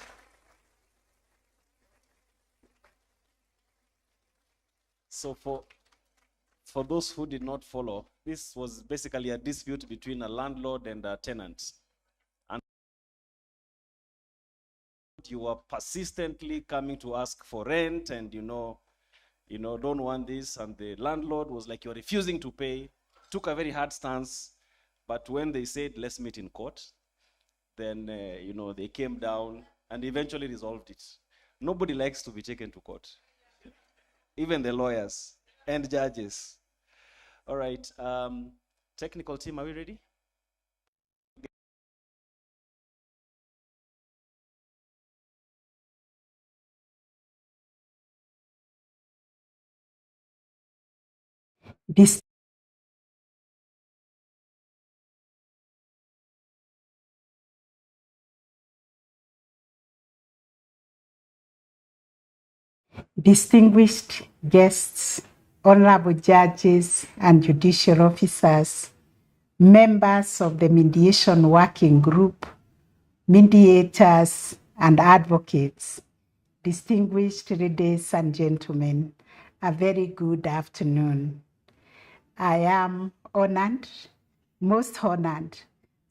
So for those who did not follow, this was basically a dispute between a landlord and a tenant. And you were persistently coming to ask for rent and don't want this. And the landlord was like, you're refusing to pay, took a very hard stance. But when they said, let's meet in court, then, they came down and eventually resolved it. Nobody likes to be taken to court, even the lawyers and judges. All right, technical team, are we ready? Distinguished guests, honorable judges and judicial officers, members of the mediation working group, mediators and advocates, distinguished ladies and gentlemen, a very good afternoon. I am honored, most honored,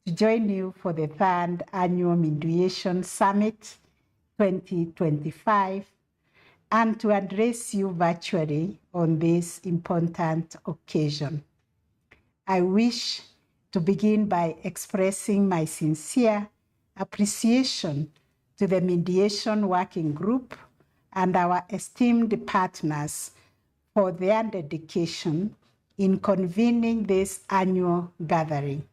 to join you for the 3rd Annual Mediation Summit 2025 and to address you virtually on this important occasion. I wish to begin by expressing my sincere appreciation to the Mediation Working Group and our esteemed partners for their dedication in convening this annual gathering.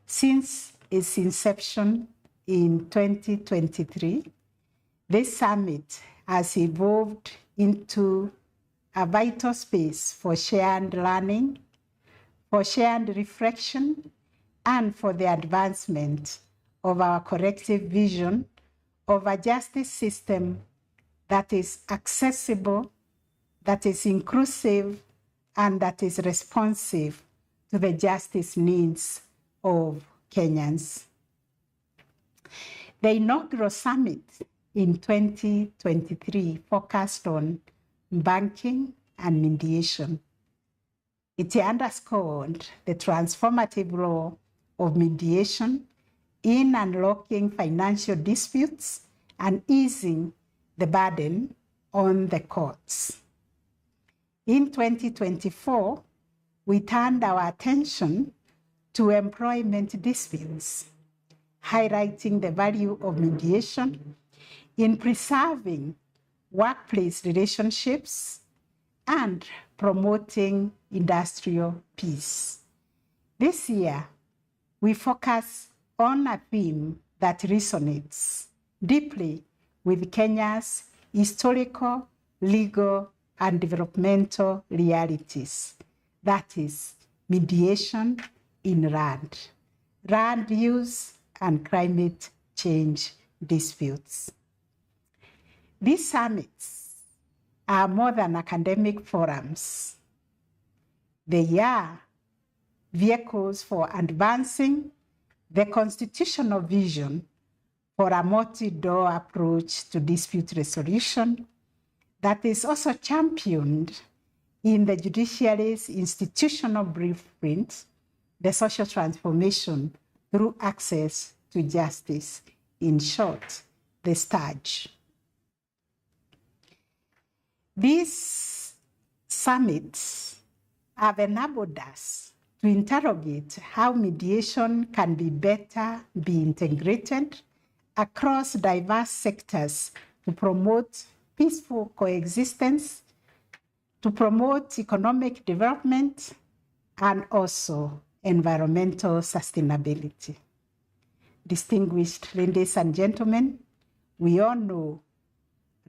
Since its inception in 2023, this summit has evolved into a vital space for shared learning, for shared reflection, and for the advancement of our collective vision of a justice system that is accessible, that is inclusive, and that is responsive to the justice needs of Kenyans. The inaugural summit in 2023 focused on banking and mediation. It underscored the transformative role of mediation in unlocking financial disputes and easing the burden on the courts. In 2024, we turned our attention to employment disputes, highlighting the value of mediation in preserving workplace relationships and promoting industrial peace. This year, we focus on a theme that resonates deeply with Kenya's historical, legal, and developmental realities. That is mediation in land use, and climate change disputes. These summits are more than academic forums. They are vehicles for advancing the constitutional vision for a multi-door approach to dispute resolution that is also championed in the judiciary's institutional blueprint, the social transformation through access to justice, in short, the STARJ. These summits have enabled us to interrogate how mediation can be better integrated across diverse sectors to promote peaceful coexistence, to promote economic development, and also environmental sustainability. Distinguished ladies and gentlemen, we all know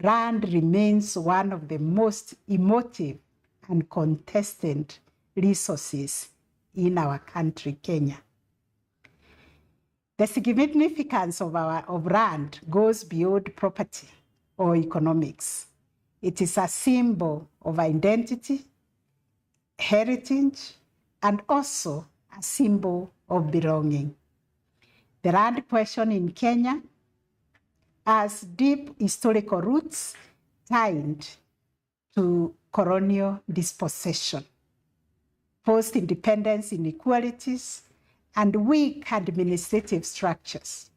land remains one of the most emotive and contested resources in our country, Kenya. The significance of land goes beyond property or economics. It is a symbol of identity, heritage, and also a symbol of belonging. The land question in Kenya has deep historical roots tied to colonial dispossession, post-independence inequalities, and weak administrative structures.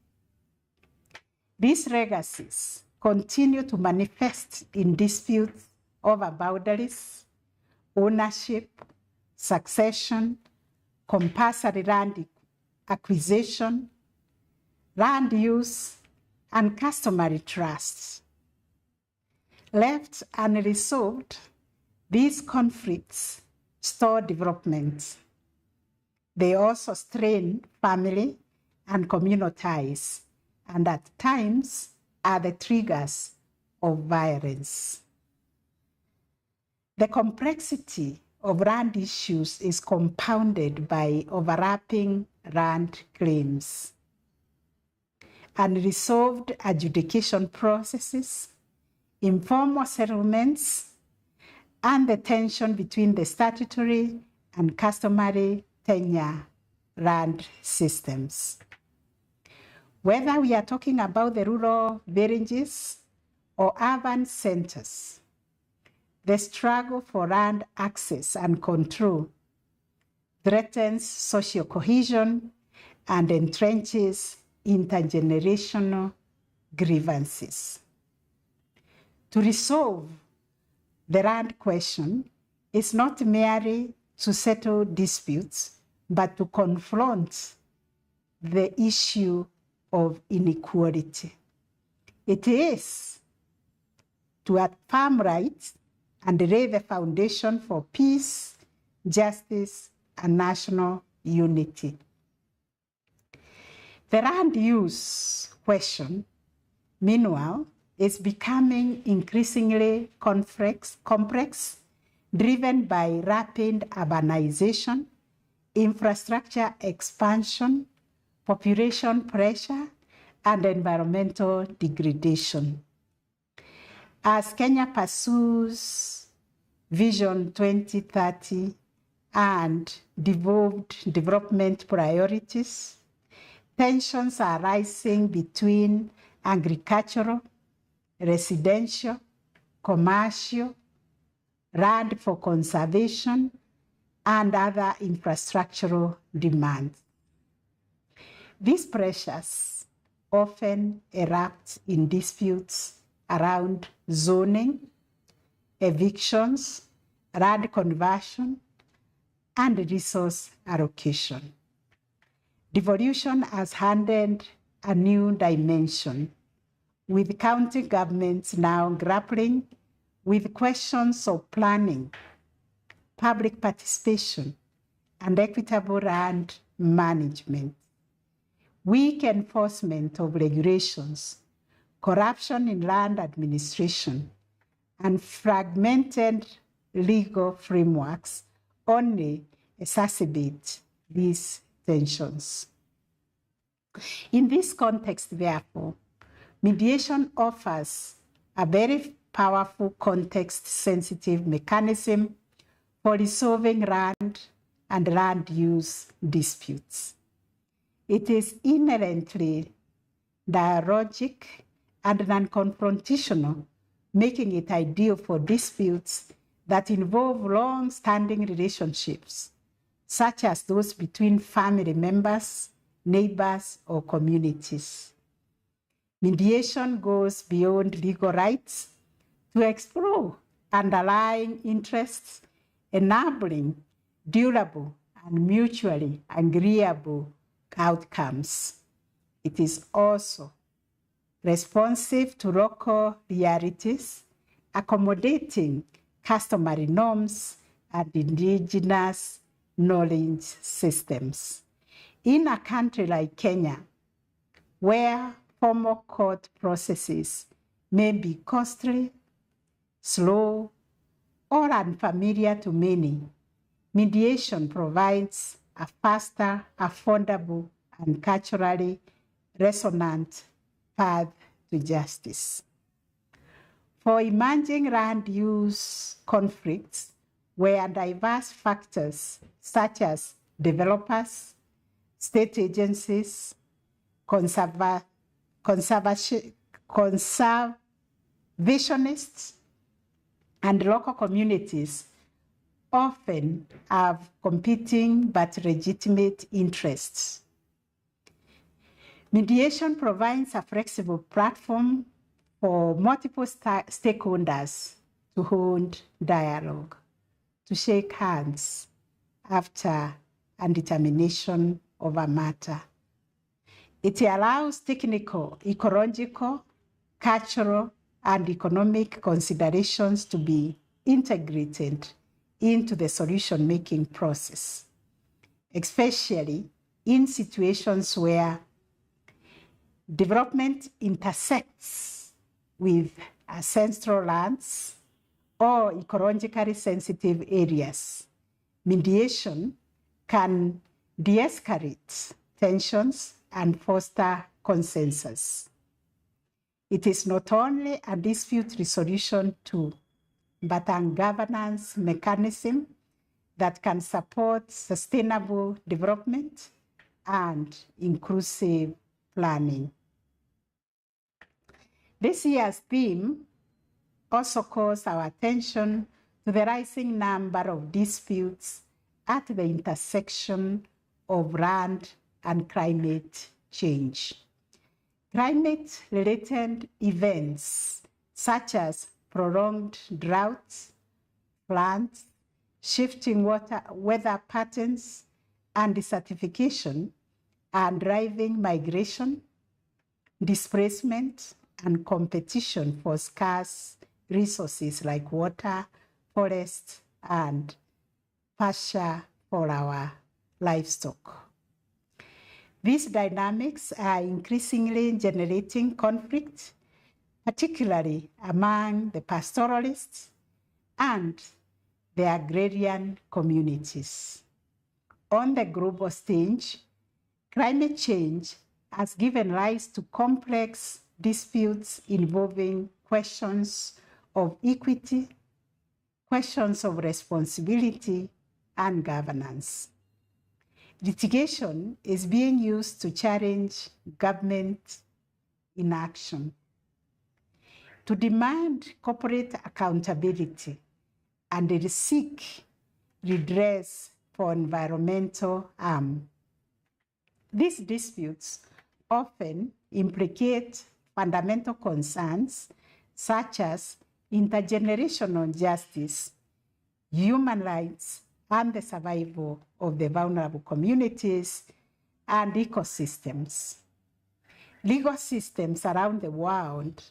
These legacies continue to manifest in disputes over boundaries, ownership, succession, compulsory land acquisition, land use, and customary trusts. Left unresolved, these conflicts stall development. They also strain family and communal ties, and at times are the triggers of violence. The complexity of land issues is compounded by overlapping land claims, unresolved adjudication processes, informal settlements, and the tension between the statutory and customary tenure land systems. Whether we are talking about the rural villages or urban centers, the struggle for land access and control threatens social cohesion and entrenches intergenerational grievances. To resolve the land question is not merely to settle disputes, but to confront the issue of inequality. It is to affirm rights and lay the foundation for peace, justice, and national unity. The land use question, meanwhile, is becoming increasingly complex, driven by rapid urbanization, infrastructure expansion, population pressure, and environmental degradation. As Kenya pursues Vision 2030 and devolved development priorities, tensions are rising between agricultural, residential, commercial, land for conservation, and other infrastructural demands. These pressures often erupt in disputes around zoning, evictions, land conversion, and resource allocation. Devolution has handed a new dimension, with county governments now grappling with questions of planning, public participation, and equitable land management. Weak enforcement of regulations, corruption in land administration, and fragmented legal frameworks only exacerbate these tensions. In this context, therefore, mediation offers a very powerful context-sensitive mechanism for resolving land and land use disputes. It is inherently dialogic and non-confrontational, making it ideal for disputes that involve long-standing relationships, such as those between family members, neighbors, or communities. Mediation goes beyond legal rights to explore underlying interests, enabling durable and mutually agreeable outcomes. It is also responsive to local realities, accommodating customary norms and indigenous knowledge systems. In a country like Kenya, where formal court processes may be costly, slow, or unfamiliar to many, mediation provides a faster, affordable, and culturally resonant path to justice. For emerging land use conflicts, where diverse factors such as developers, state agencies, conservationists, and local communities often have competing but legitimate interests. Mediation provides a flexible platform for multiple stakeholders to hold dialogue, to shake hands after a determination of a matter. It allows technical, ecological, cultural, and economic considerations to be integrated into the solution-making process, especially in situations where development intersects with ancestral lands or ecologically sensitive areas. Mediation can de-escalate tensions and foster consensus. It is not only a dispute resolution tool, but a governance mechanism that can support sustainable development and inclusive planning. This year's theme also calls our attention to the rising number of disputes at the intersection of land and climate change. Climate-related events such as prolonged droughts, floods, shifting weather patterns, and desertification are driving migration, displacement, and competition for scarce resources like water, forests, and pasture for our livestock. These dynamics are increasingly generating conflict, particularly among the pastoralists and the agrarian communities. On the global stage, climate change has given rise to complex disputes involving questions of equity, questions of responsibility, and governance. Litigation is being used to challenge government inaction, to demand corporate accountability, and to seek redress for environmental harm. These disputes often implicate fundamental concerns such as intergenerational justice, human rights, and the survival of the vulnerable communities and ecosystems. Legal systems around the world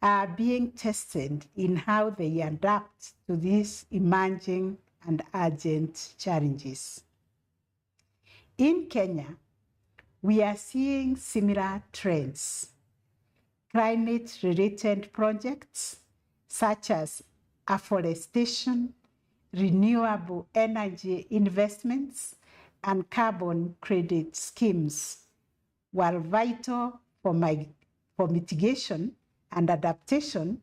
are being tested in how they adapt to these emerging and urgent challenges. In Kenya, we are seeing similar trends. Climate-related projects such as afforestation, renewable energy investments, and carbon credit schemes, while vital for mitigation and adaptation,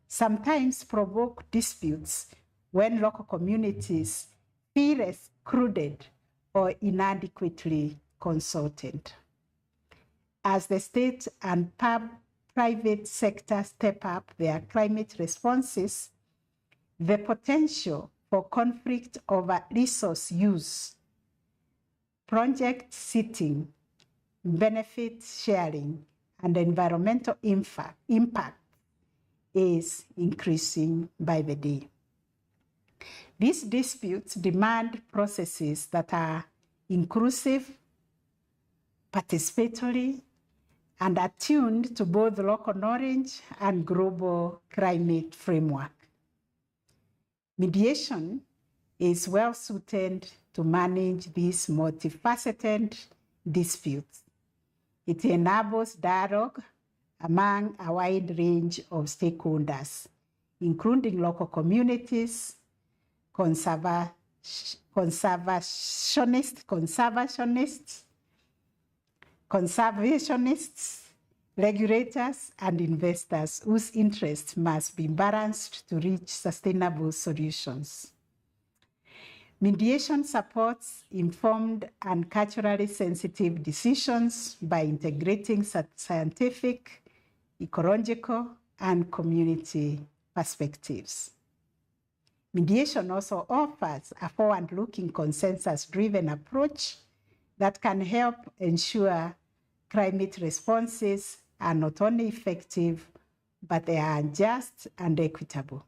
sometimes provoke disputes when local communities feel excluded or inadequately consulted. As the state and private sector step up their climate responses, the potential for conflict over resource use, project seating, benefit sharing, and environmental impact is increasing by the day. These disputes demand processes that are inclusive, participatory, and attuned to both local knowledge and global climate framework. Mediation is well suited to manage these multifaceted disputes. It enables dialogue among a wide range of stakeholders, including local communities, conservationists, regulators, and investors whose interests must be balanced to reach sustainable solutions. Mediation supports informed and culturally sensitive decisions by integrating scientific, ecological, and community perspectives. Mediation also offers a forward-looking, consensus-driven approach that can help ensure climate responses are not only effective, but they are just and equitable.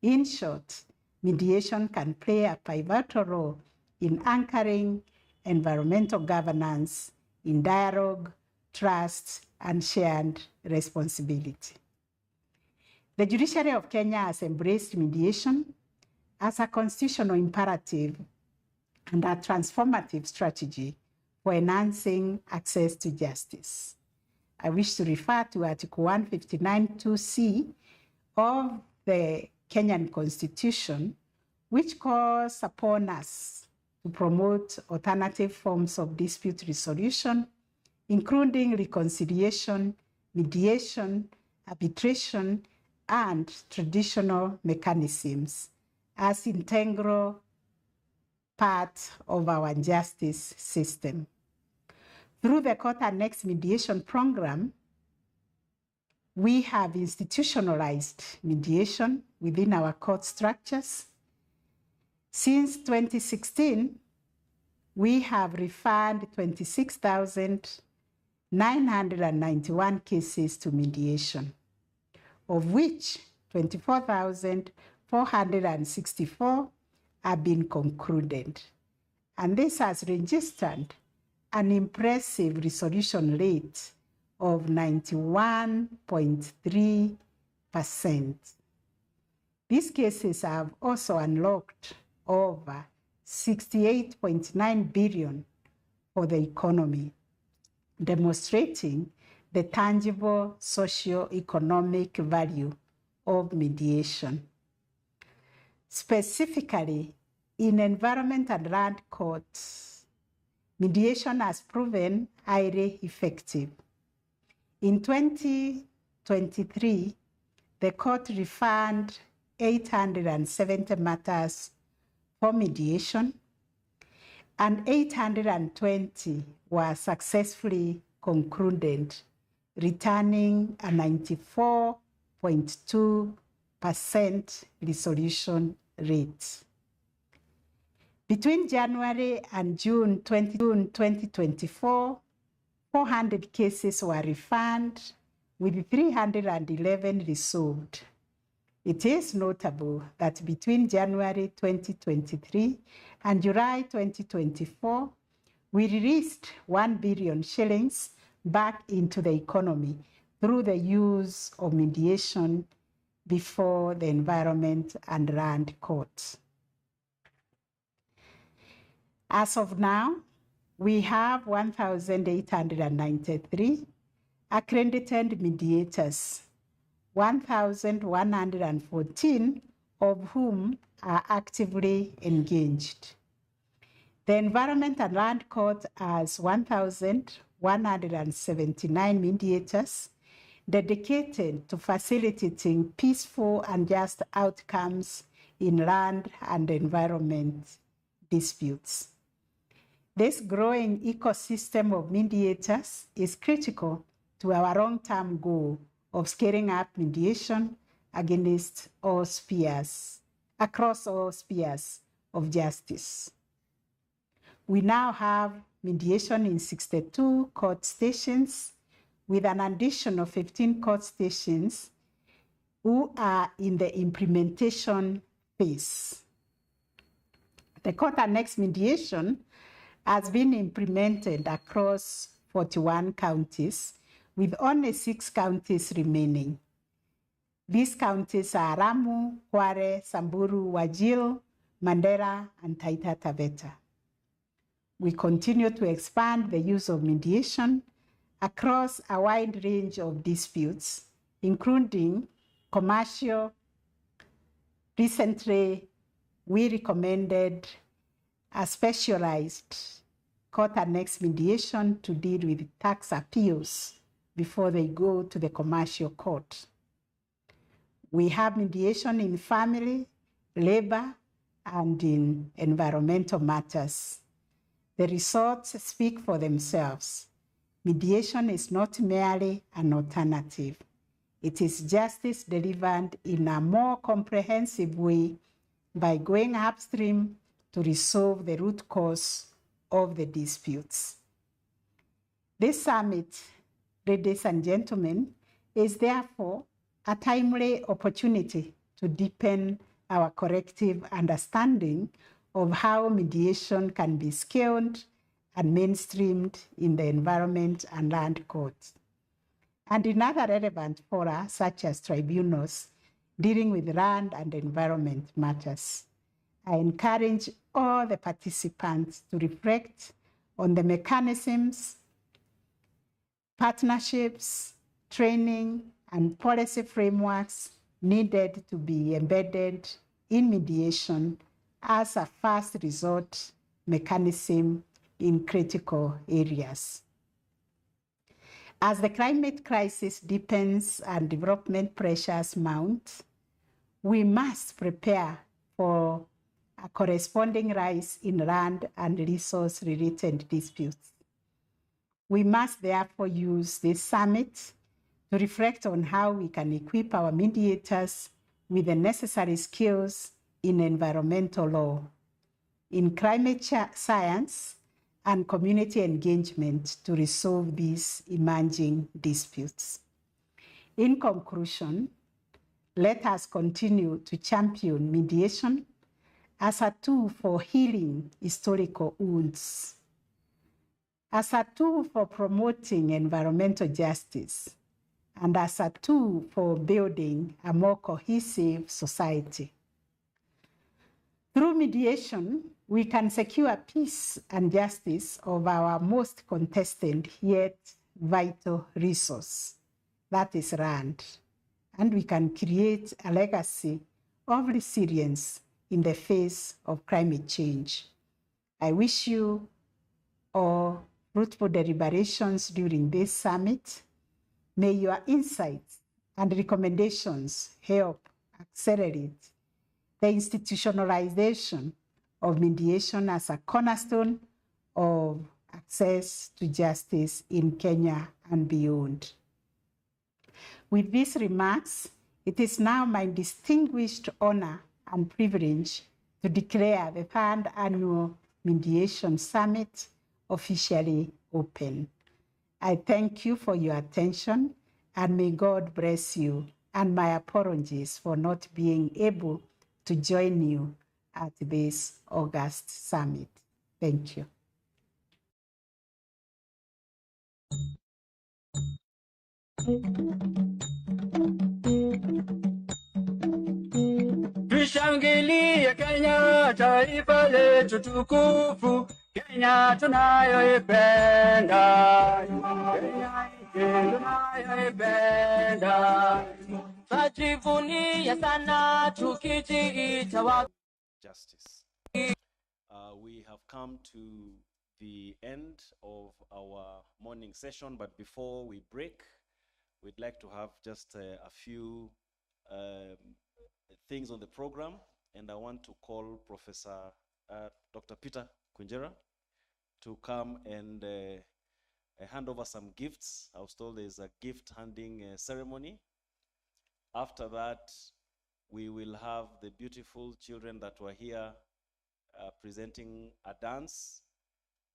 In short, mediation can play a pivotal role in anchoring environmental governance in dialogue, trust, and shared responsibility. The judiciary of Kenya has embraced mediation as a constitutional imperative and a transformative strategy for enhancing access to justice. I wish to refer to Article 159(2)(c) of the Kenyan Constitution, which calls upon us to promote alternative forms of dispute resolution, including reconciliation, mediation, arbitration, and traditional mechanisms as integral part of our justice system. Through the Court Annexed Mediation Program, we have institutionalized mediation within our court structures. Since 2016, we have referred 26,991 cases to mediation, of which 24,464 have been concluded. And this has registered an impressive resolution rate of 91.3%. These cases have also unlocked over 68.9 billion for the economy, demonstrating the tangible socio-economic value of mediation. Specifically, in environment and land courts, mediation has proven highly effective. In 2023, the court referred 870 matters for mediation, and 820 were successfully concluded, returning a 94.2% resolution rate. Between January and June 2024, 400 cases were referred, with 311 resolved. It is notable that between January 2023 and July 2024, we released 1 billion shillings back into the economy through the use of mediation before the Environment and Land Court. As of now, we have 1,893 accredited mediators, 1,114 of whom are actively engaged. The Environment and Land Court has 1,179 mediators dedicated to facilitating peaceful and just outcomes in land and environment disputes. This growing ecosystem of mediators is critical to our long-term goal of scaling up mediation against all spheres, across all spheres of justice. We now have mediation in 62 court stations, with an addition of 15 court stations who are in the implementation phase. The Court Annexed Mediation has been implemented across 41 counties, with only 6 counties remaining. These counties are Ramu, Kware, Samburu, Wajir, Mandera, and Taita Taveta. We continue to expand the use of mediation across a wide range of disputes, including commercial. Recently, we recommended a specialized court annexed mediation to deal with tax appeals before they go to the commercial court. We have mediation in family, labor, and in environmental matters. The results speak for themselves. Mediation is not merely an alternative. It is justice delivered in a more comprehensive way by going upstream to resolve the root cause of the disputes. This summit, ladies and gentlemen, is therefore a timely opportunity to deepen our collective understanding of how mediation can be scaled and mainstreamed in the environment and land courts, and in other relevant fora such as tribunals dealing with land and environment matters. I encourage all the participants to reflect on the mechanisms, partnerships, training, and policy frameworks needed to be embedded in mediation as a first resort mechanism in critical areas. As the climate crisis deepens and development pressures mount, we must prepare for a corresponding rise in land and resource-related disputes. We must therefore use this summit to reflect on how we can equip our mediators with the necessary skills in environmental law, in climate science, and community engagement to resolve these emerging disputes. In conclusion, let us continue to champion mediation as a tool for healing historical wounds, as a tool for promoting environmental justice, and as a tool for building a more cohesive society. Through mediation, we can secure peace and justice of our most contested yet vital resource, that is land, and we can create a legacy of resilience in the face of climate change. I wish you all fruitful deliberations during this summit. May your insights and recommendations help accelerate the institutionalization of mediation as a cornerstone of access to justice in Kenya and beyond. With these remarks, it is now my distinguished honor and privilege to declare the third annual Mediation Summit officially open. I thank you for your attention, and may God bless you, and my apologies for not being able to join you at this August summit. Thank you. Tushangilie Kenya, taifa letu tukufu, Kenya tunayoipenda, Kenya tunayoipenda, twajivunia sana tukijiita wa Justice. We have come to the end of our morning session, but before we break, we'd like to have just a few things on the program, and I want to call Professor Dr. Peter Kunjera to come and hand over some gifts. I was told there's a gift handing ceremony. After that, we will have the beautiful children that were here presenting a dance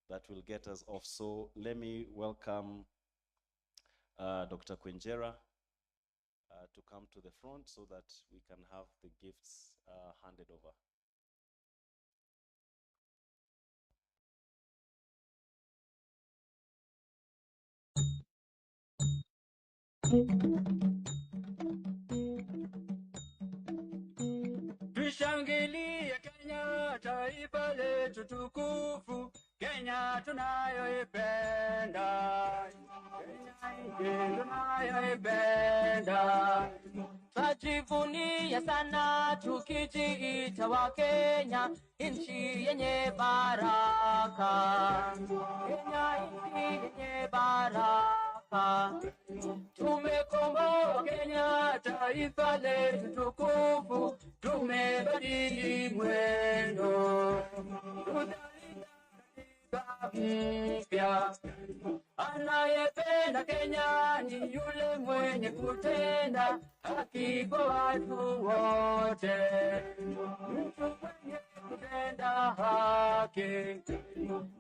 that will get us off. So let me welcome Dr. Kunjera to come to the front so that we can have the gifts handed over. Tushangilie Kenya, taifa letu tukufu, Kenya tunayoipenda, Kenya tunayoipenda, twajivunia sana tukijiita wa Kenya, nchi yenye baraka, Kenya nchi yenye baraka. Tumekomboa Kenya, taifa letu tukufu, tumebadili mwendo. mpya. Anayependa Kenya ni yule mwenye kutenda haki kwa watu wote. Mtu mwenye kutenda haki.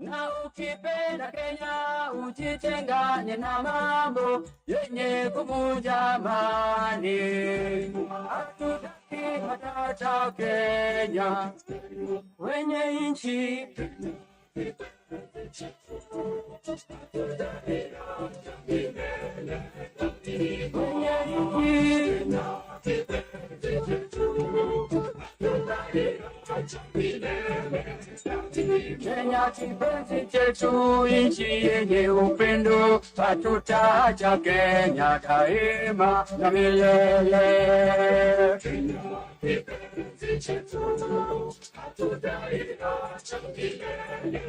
Na ukipenda Kenya ujitengane na mambo yenye kuvunja amani. Hatutaki matata Kenya wenye nchi. Kenya kipenzi chetu, nchi yenye upendo, hatutaacha Kenya daima na milele. Kipenzi chetu, hatutaacha milele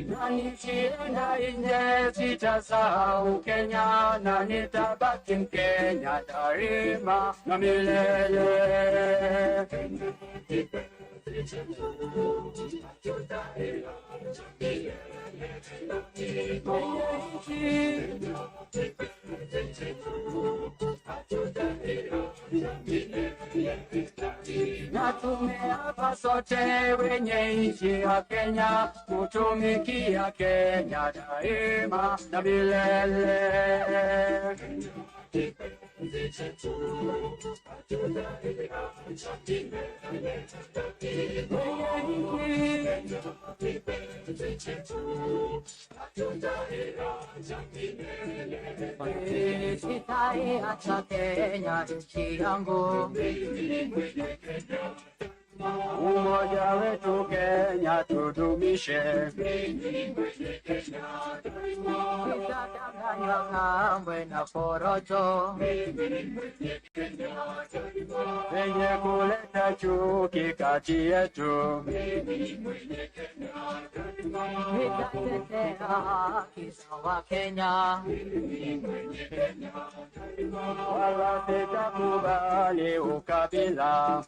na nikienda nje sitasahau Kenya na nitabaki Mkenya daima na milele. Na tumeapa sote wenye nchi ya Kenya kutumikia Kenya daima na milele. Sitaiacha Kenya nchi yangu. Umoja wetu Kenya tudumishe. Sitadanganywa ng'amwe na porojo wenye kuleta chuki kati yetu. Nitatetea haki za Wakenya, wala sitakubali ukabila.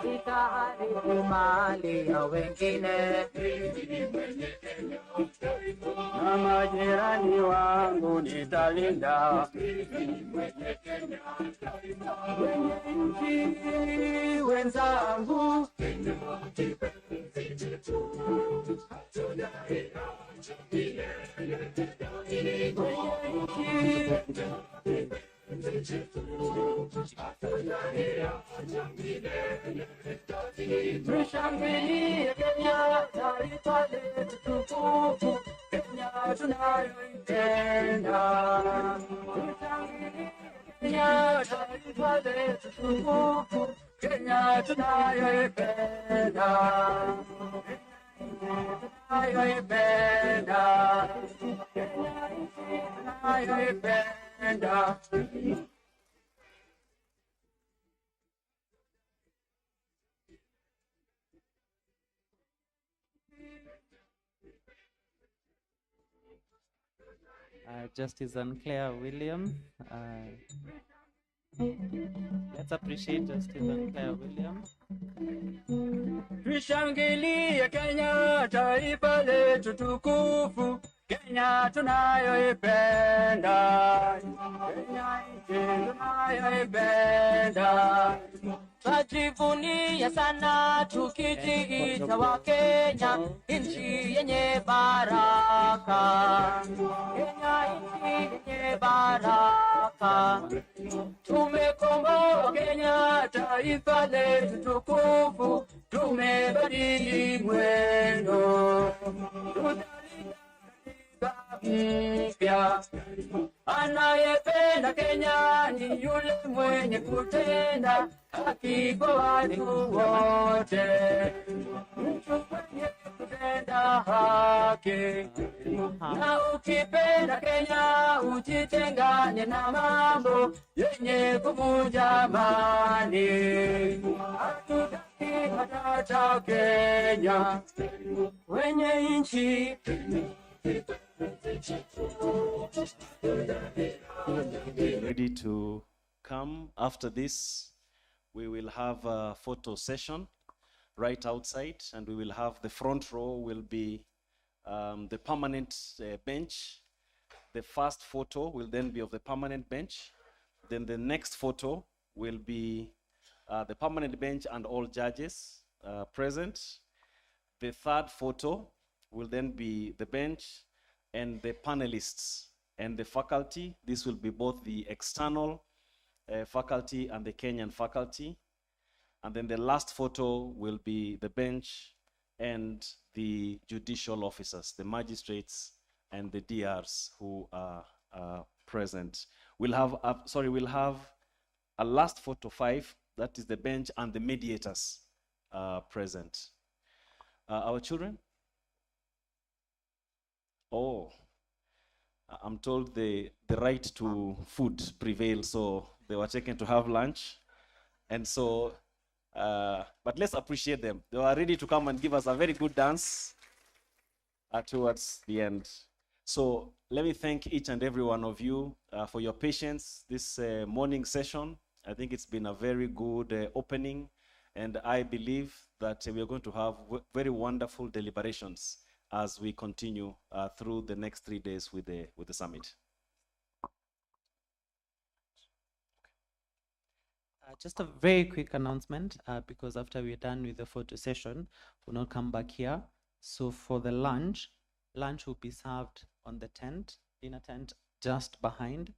Sitaharibu mali ya wengine, na majirani wangu nitalinda. Wenye nchi wenzangu, tushangilie Kenya, taifa letu tukufu, Kenya tunayoipenda. Tushangilie Kenya, taifa letu tukufu, Kenya tunayoipenda. Tunayoipenda, Kenya tunayoipenda. Justice Unclear William. Let's appreciate Justice Unclear William. Tushangilie Kenya, taifa letu tukufu, Kenya tunayoipenda. Kenya tunayoipenda. Twajivunia sana tukijiita wa Kenya, nchi yenye baraka. Kenya nchi yenye baraka. Tumekomboa Kenya, taifa letu tukufu, tumebadili mwendo. Mpya. Anayependa Kenya ni yule mwenye kutenda haki kwa watu wote. Mtu mwenye kutenda haki. Na ukipenda Kenya ujitengane na mambo yenye kuvunja amani. Hatutaki matata Kenya wenye nchi. Ready to come. After this, we will have a photo session right outside, and we will have the front row will be the permanent bench. The first photo will then be of the permanent bench. Then the next photo will be the permanent bench and all judges present. The third photo will then be the bench and the panelists and the faculty. This will be both the external faculty and the Kenyan faculty. And then the last photo will be the bench and the judicial officers, the magistrates and the DRs who are present. We'll have a last photo 5, that is the bench and the mediators present. Our children? Oh, I'm told the right to food prevails, so they were taken to have lunch. And so, but let's appreciate them. They were ready to come and give us a very good dance towards the end. So let me thank each and every one of you for your patience this morning session. I think it's been a very good opening, and I believe that we are going to have very wonderful deliberations as we continue through the next 3 days with the summit. Just a very quick announcement, because after we're done with the photo session, we'll not come back here. So for the lunch will be served on the tent, in a tent just behind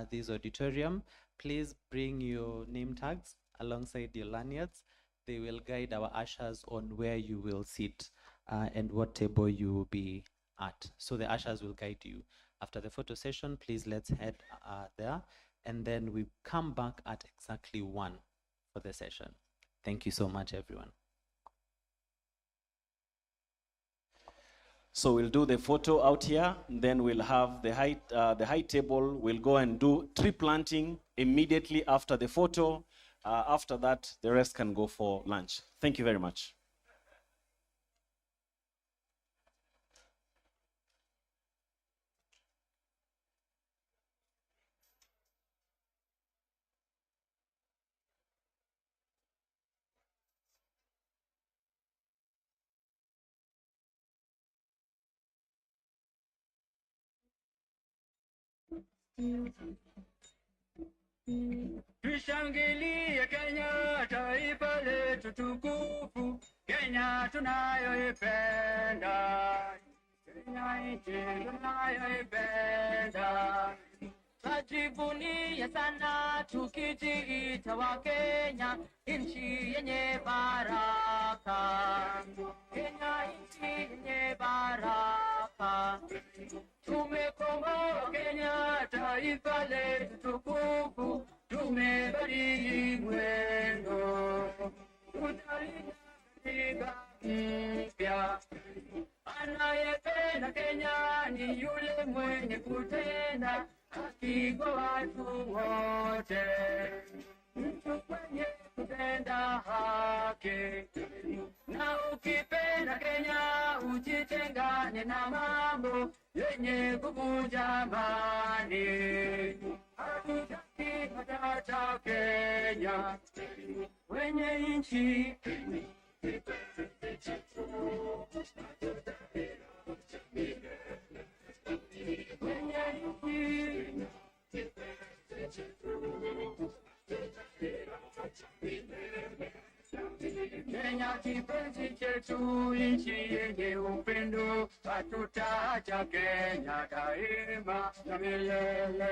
this auditorium. Please bring your name tags alongside your lanyards. They will guide our ushers on where you will sit and what table you will be at. So the ushers will guide you. After the photo session, please let's head there. And then we come back at exactly 1 for the session. Thank you so much, everyone. So we'll do the photo out here, then we'll have the high table. We'll go and do tree planting immediately after the photo. After that, the rest can go for lunch. Thank you very much. Tushangilie Kenya, taifa letu tukufu, Kenya tunayoipenda, Kenya nchi tunayoipenda. Tujivunie sana tukijiita wa Kenya, nchi yenye baraka, Kenya nchi yenye baraka. Tumekomboa Kenya, taifa letu tukufu, tumebadili mwendo, tutalinda katiba mpya. Anayependa Kenya ni yule mwenye kutenda haki kwa watu wote, mtu mwenye kutenda haki. Na ukipenda Kenya ujitengane na mambo yenye kuvunja amani. Hatutaki matata Kenya, wenye nchi Kenya kipenzi chetu, nchi yenye upendo, hatutaacha Kenya daima na milele.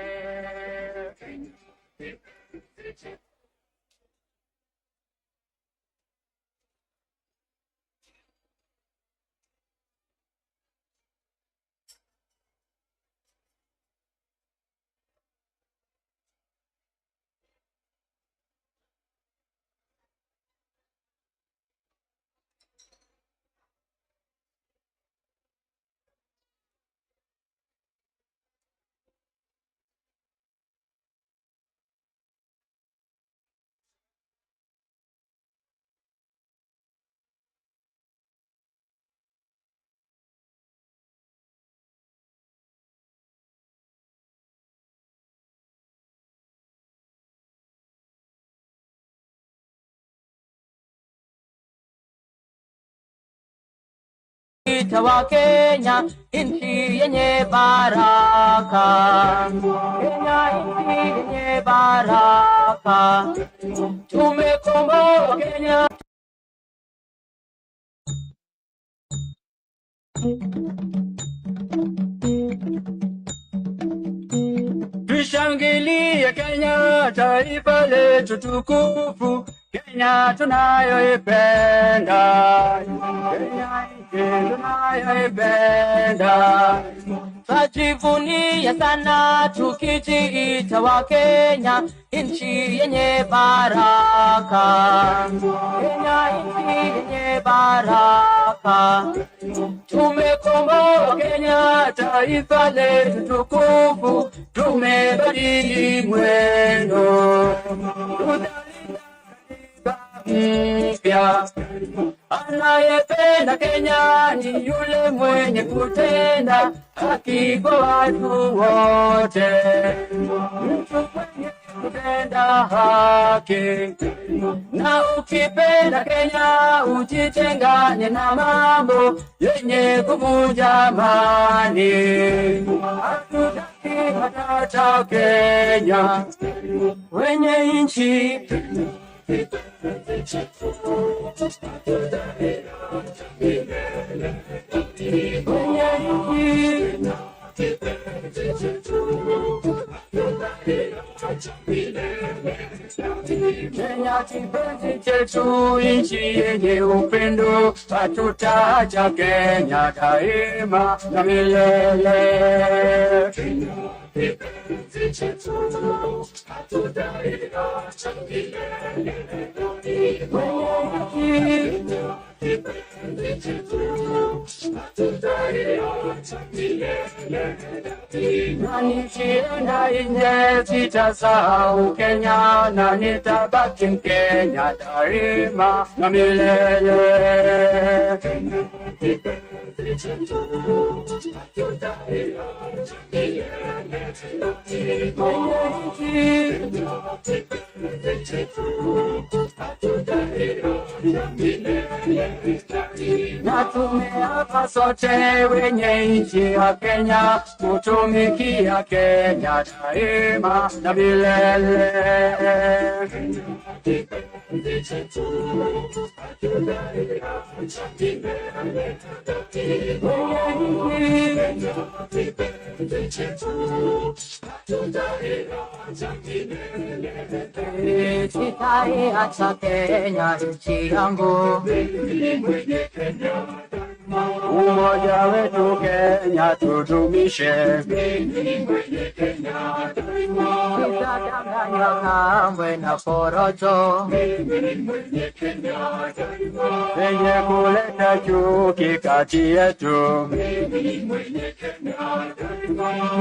tukijiita wa Kenya, nchi yenye baraka. Kenya nchi yenye baraka, tumekomboa Kenya. Tushangilie Kenya, taifa letu tukufu, Kenya tunayoipenda, Kenya tunayoipenda. Twajivunia sana tukijiita wa Kenya, nchi yenye baraka. Kenya nchi yenye baraka, tumekomboa Kenya, taifa letu tukufu, tumebadili mwendo. Mpya anayependa Kenya ni yule mwenye kutenda haki kwa watu wote, mtu mwenye kutenda haki. Na ukipenda Kenya ujitengane na mambo yenye kuvunja amani. Hatutaki matata Kenya, wenye nchi Kenya kipenzi chetu, nchi yenye upendo, hatutaacha Kenya daima na milele. Kipenzi chetu, hatutaacha milele. Na nikienda nje sitasahau Kenya, na nitabaki Mkenya daima na milele. Na tumeapa sote wenye nchi ya Kenya kutumikia Kenya daima na milele. Sitaiacha Kenya nchi yangu, umoja wetu Kenya tudumishe. Sitadanganywa kamwe na porojo zenye kuleta chuki kati yetu.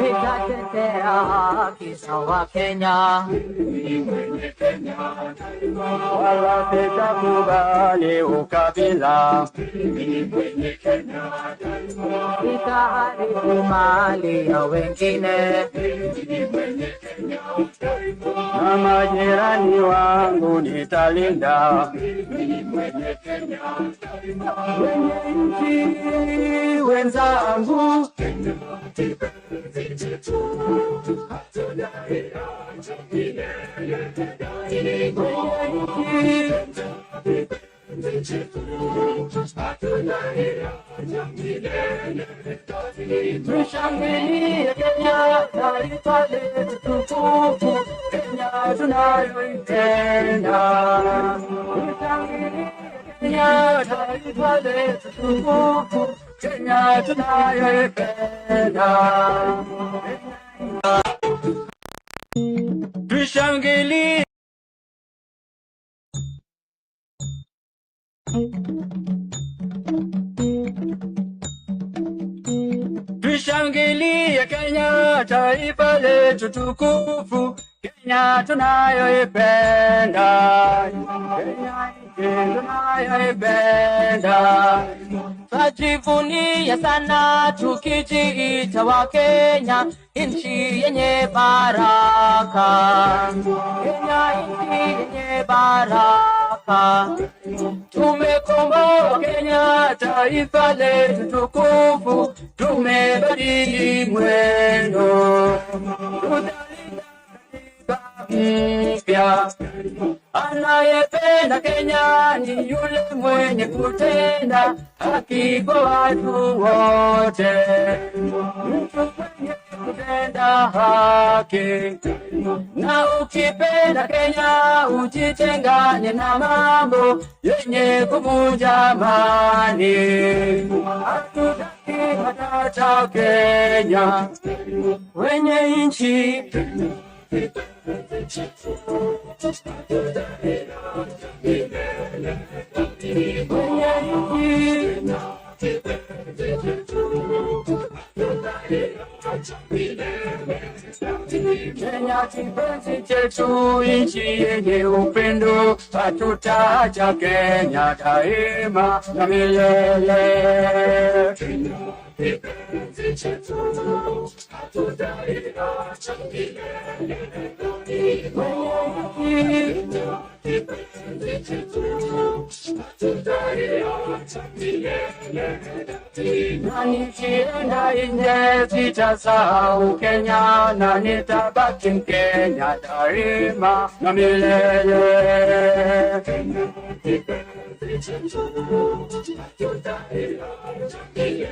nitatetea haki za Wakenya, wala sitakubali ukabila. nitaharibu mali ya wengine, na majirani wangu nitalinda. Wenye nchi wenzangu, tushangilie Kenya, taifa letu tukufu, Kenya tunayoipenda. Tushangilie Kenya, taifa letu tukufu, Kenya tunayoipenda. tushangilie. Tushangilie Kenya, taifa letu tukufu, Kenya tunayoipenda. Kenya tunayoipenda. Twajivunia sana tukijiita wa Kenya, nchi yenye baraka. Kenya nchi yenye baraka, Tumekomboa Kenya, taifa letu tukufu, tumebadili mwendo. Mpya anayependa Kenya ni yule mwenye kutenda haki kwa watu wote. Mtu mwenye kutenda haki, na ukipenda Kenya ujitengane na mambo yenye kuvunja amani. Hatutaki matata Kenya, wenye nchi Kenya kipenzi chetu, nchi yenye upendo, hatutaacha Kenya daima na milele. Kipenzi chetu, hatutaacha milele. Na nikienda nje sitasahau Kenya, na nitabaki Mkenya daima na milele. Kipenzi chetu, hatutaacha milele.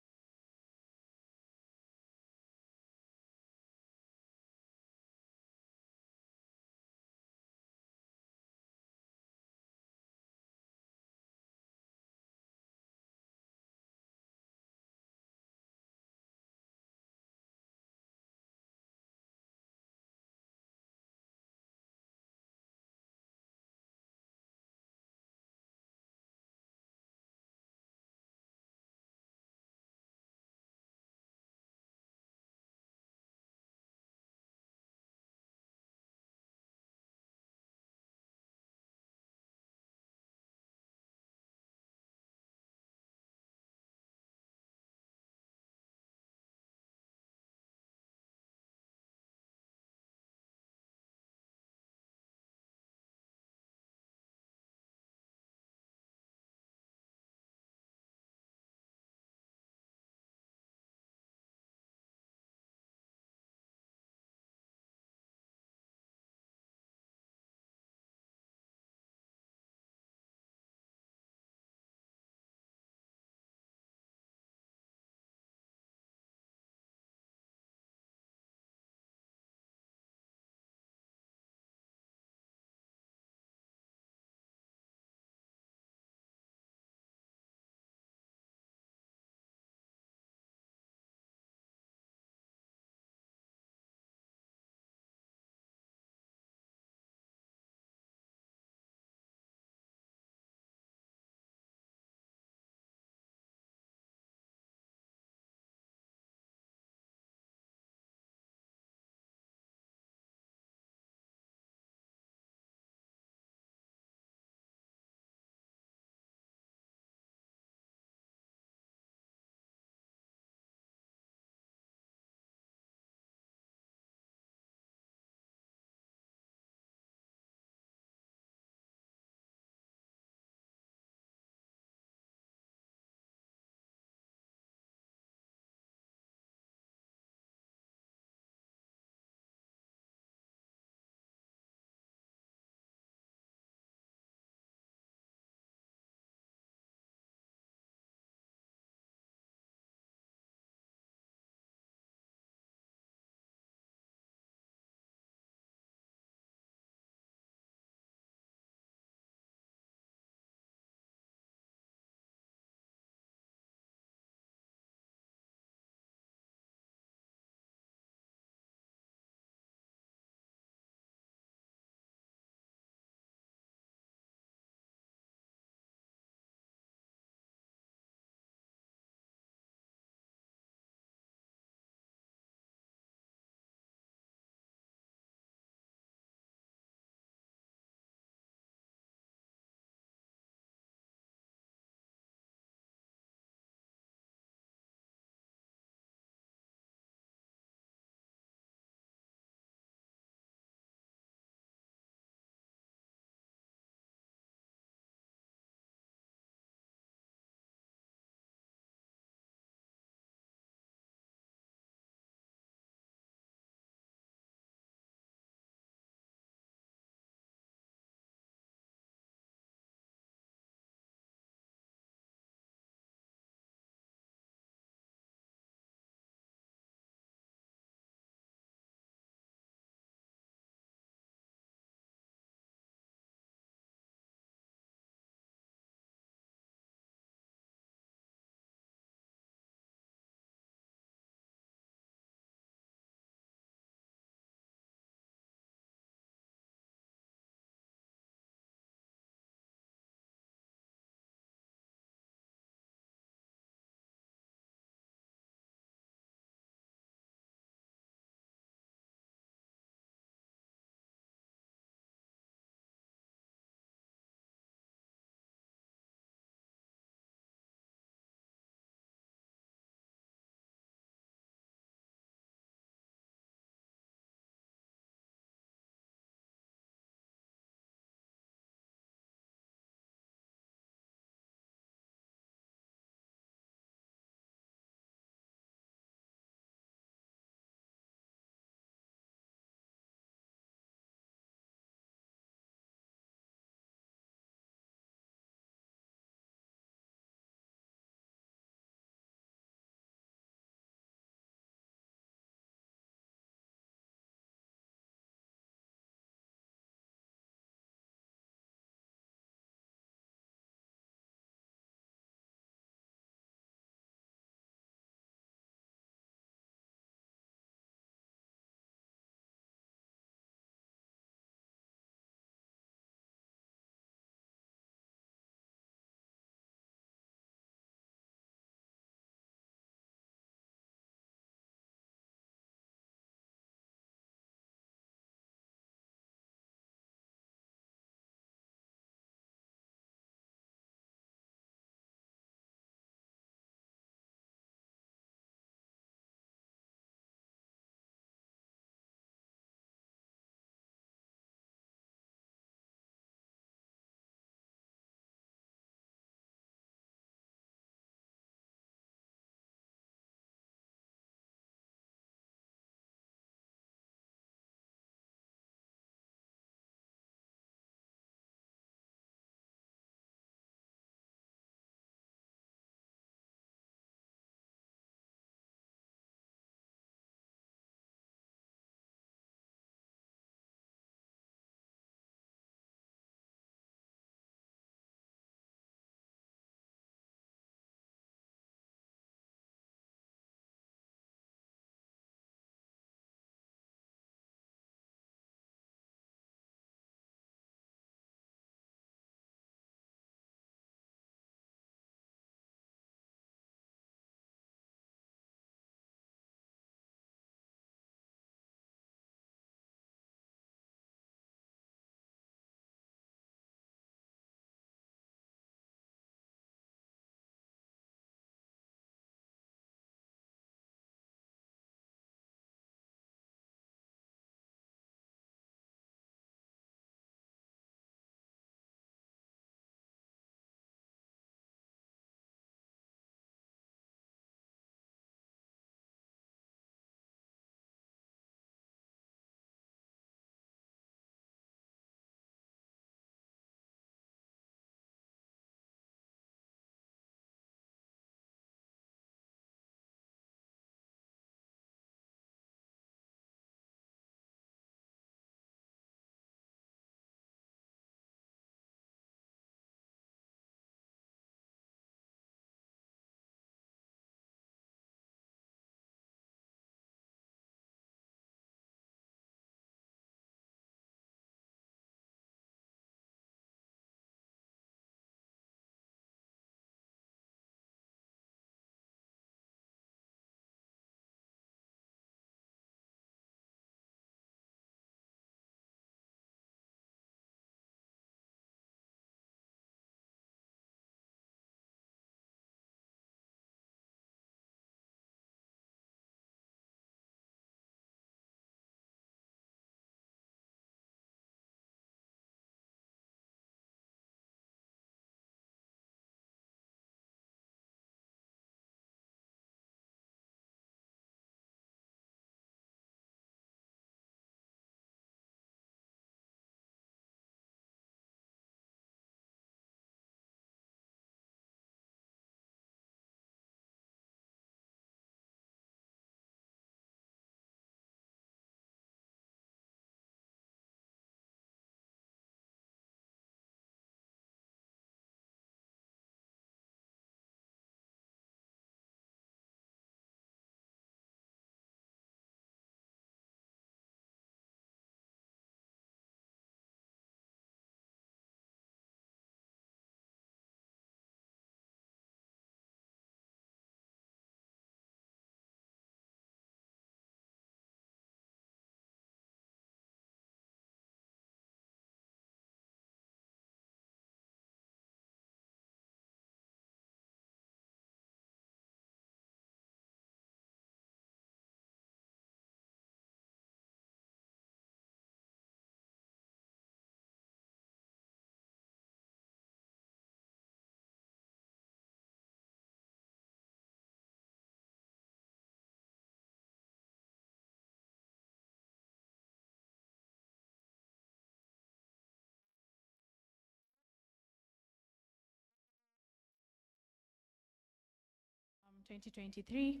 2023.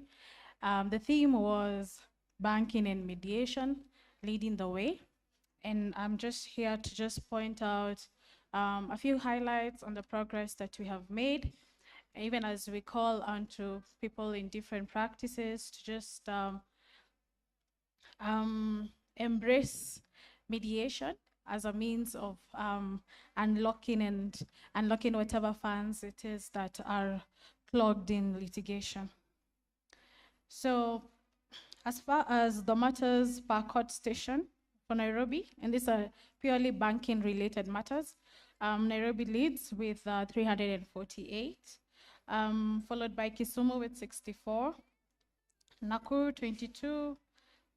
The theme was banking and mediation, leading the way. And I'm just here to just point out a few highlights on the progress that we have made, even as we call on to people in different practices to just embrace mediation as a means of unlocking whatever funds it is that are clogged in litigation. So as far as the matters per court station for Nairobi, and these are purely banking related matters, Nairobi leads with 348, followed by Kisumu with 64, Nakuru 22,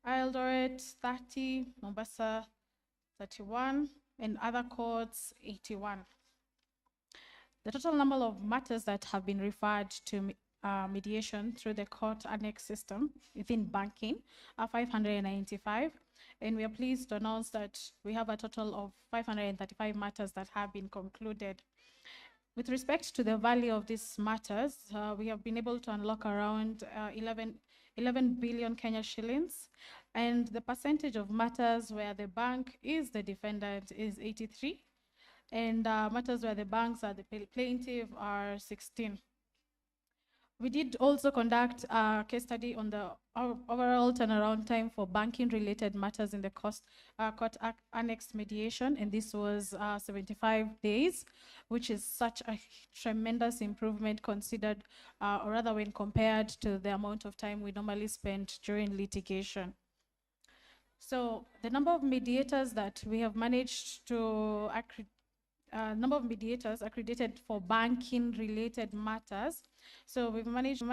Eldoret 30, Mombasa 31, and other courts 81. The total number of matters that have been referred to mediation through the court annex system within banking are 595, and we are pleased to announce that we have a total of 535 matters that have been concluded. With respect to the value of these matters, we have been able to unlock around 11 billion Kenya shillings, and the percentage of matters where the bank is the defendant is 83, and matters where the banks are the plaintiff are 16. We did also conduct a case study on the overall turnaround time for banking-related matters in the court annex mediation, and this was 75 days, which is such a tremendous improvement considered, or rather when compared to the amount of time we normally spend during litigation. So the number of mediators that we have managed to number of mediators accredited for banking-related matters. So we've managed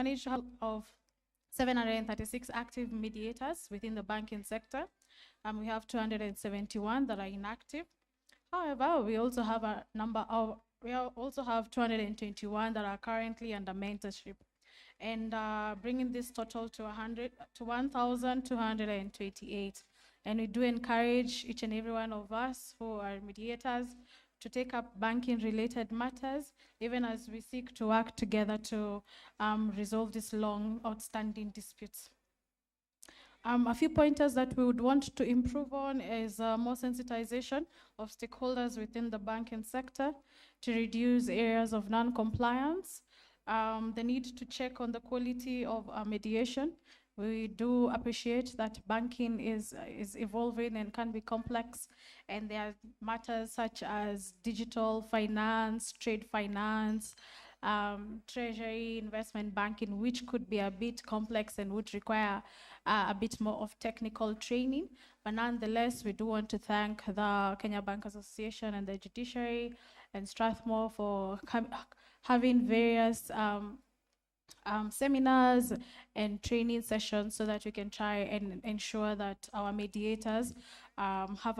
of 736 active mediators within the banking sector. We have 271 that are inactive. However, we also have a we also have 221 that are currently under mentorship, and bringing this total to 1,228. And we do encourage each and every one of us who are mediators to take up banking-related matters, even as we seek to work together to resolve these long outstanding disputes. A few pointers that we would want to improve on is more sensitization of stakeholders within the banking sector to reduce areas of non-compliance, the need to check on the quality of mediation. We do appreciate that banking is evolving and can be complex, and there are matters such as digital finance, trade finance, treasury, investment banking, which could be a bit complex and would require a bit more of technical training. But nonetheless, we do want to thank the Kenya Bank Association and the Judiciary and Strathmore for having various seminars and training sessions so that we can try and ensure that our mediators have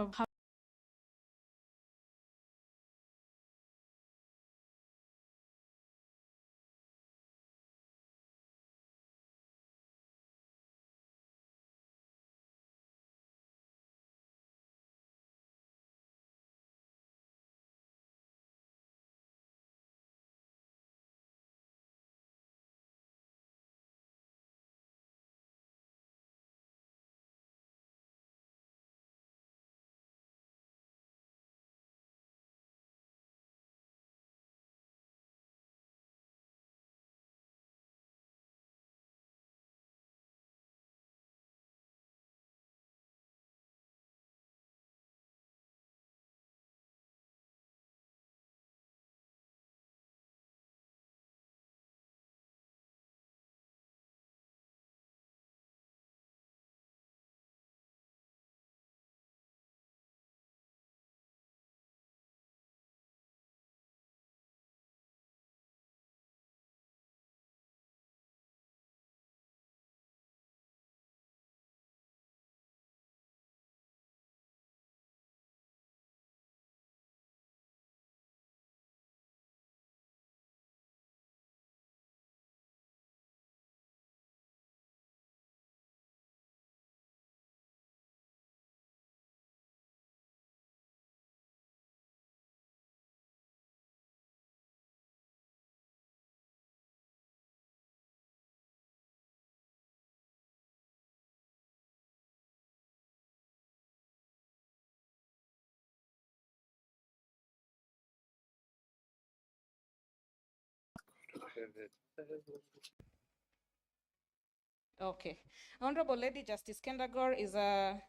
Okay. Honorable Lady Justice Kendagor is a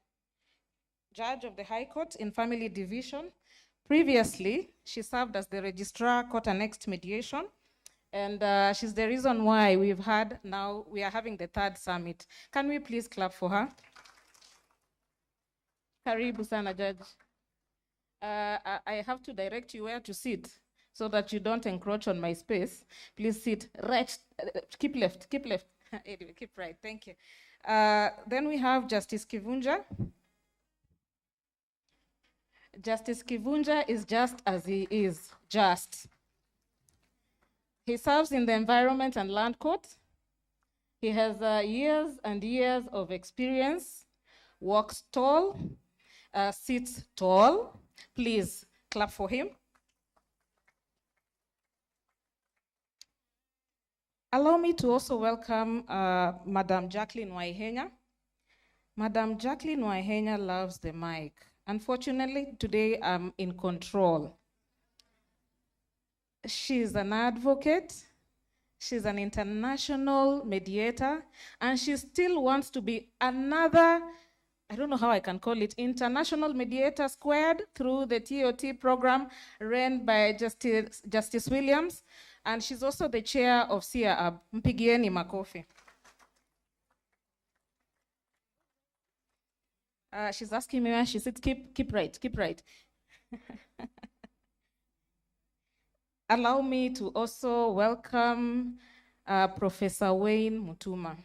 judge of the High Court in Family Division. Previously, she served as the Registrar Court Annexed Mediation, and she's the reason why we are having the third summit. Can we please clap for her? Karibu sana, Judge. I have to direct you where to sit so that you don't encroach on my space. Please sit right, keep left. Anyway, keep right, thank you. Then we have Justice Kivunja. Justice Kivunja is just as he is, just. He serves in the Environment and Land Court. He has years and years of experience, walks tall, sits tall. Please clap for him. Allow me to also welcome Madam Jacqueline Waihenya. Madam Jacqueline Waihenya loves the mic. Unfortunately, today I'm in control. She's an advocate, she's an international mediator, and she still wants to be another, I don't know how I can call it, international mediator squared through the TOT program run by Justice Williams, and she's also the chair of CIAB. Mpigieni makofi. She's asking me where she sits. Keep right. Allow me to also welcome Professor Wayne Mutuma.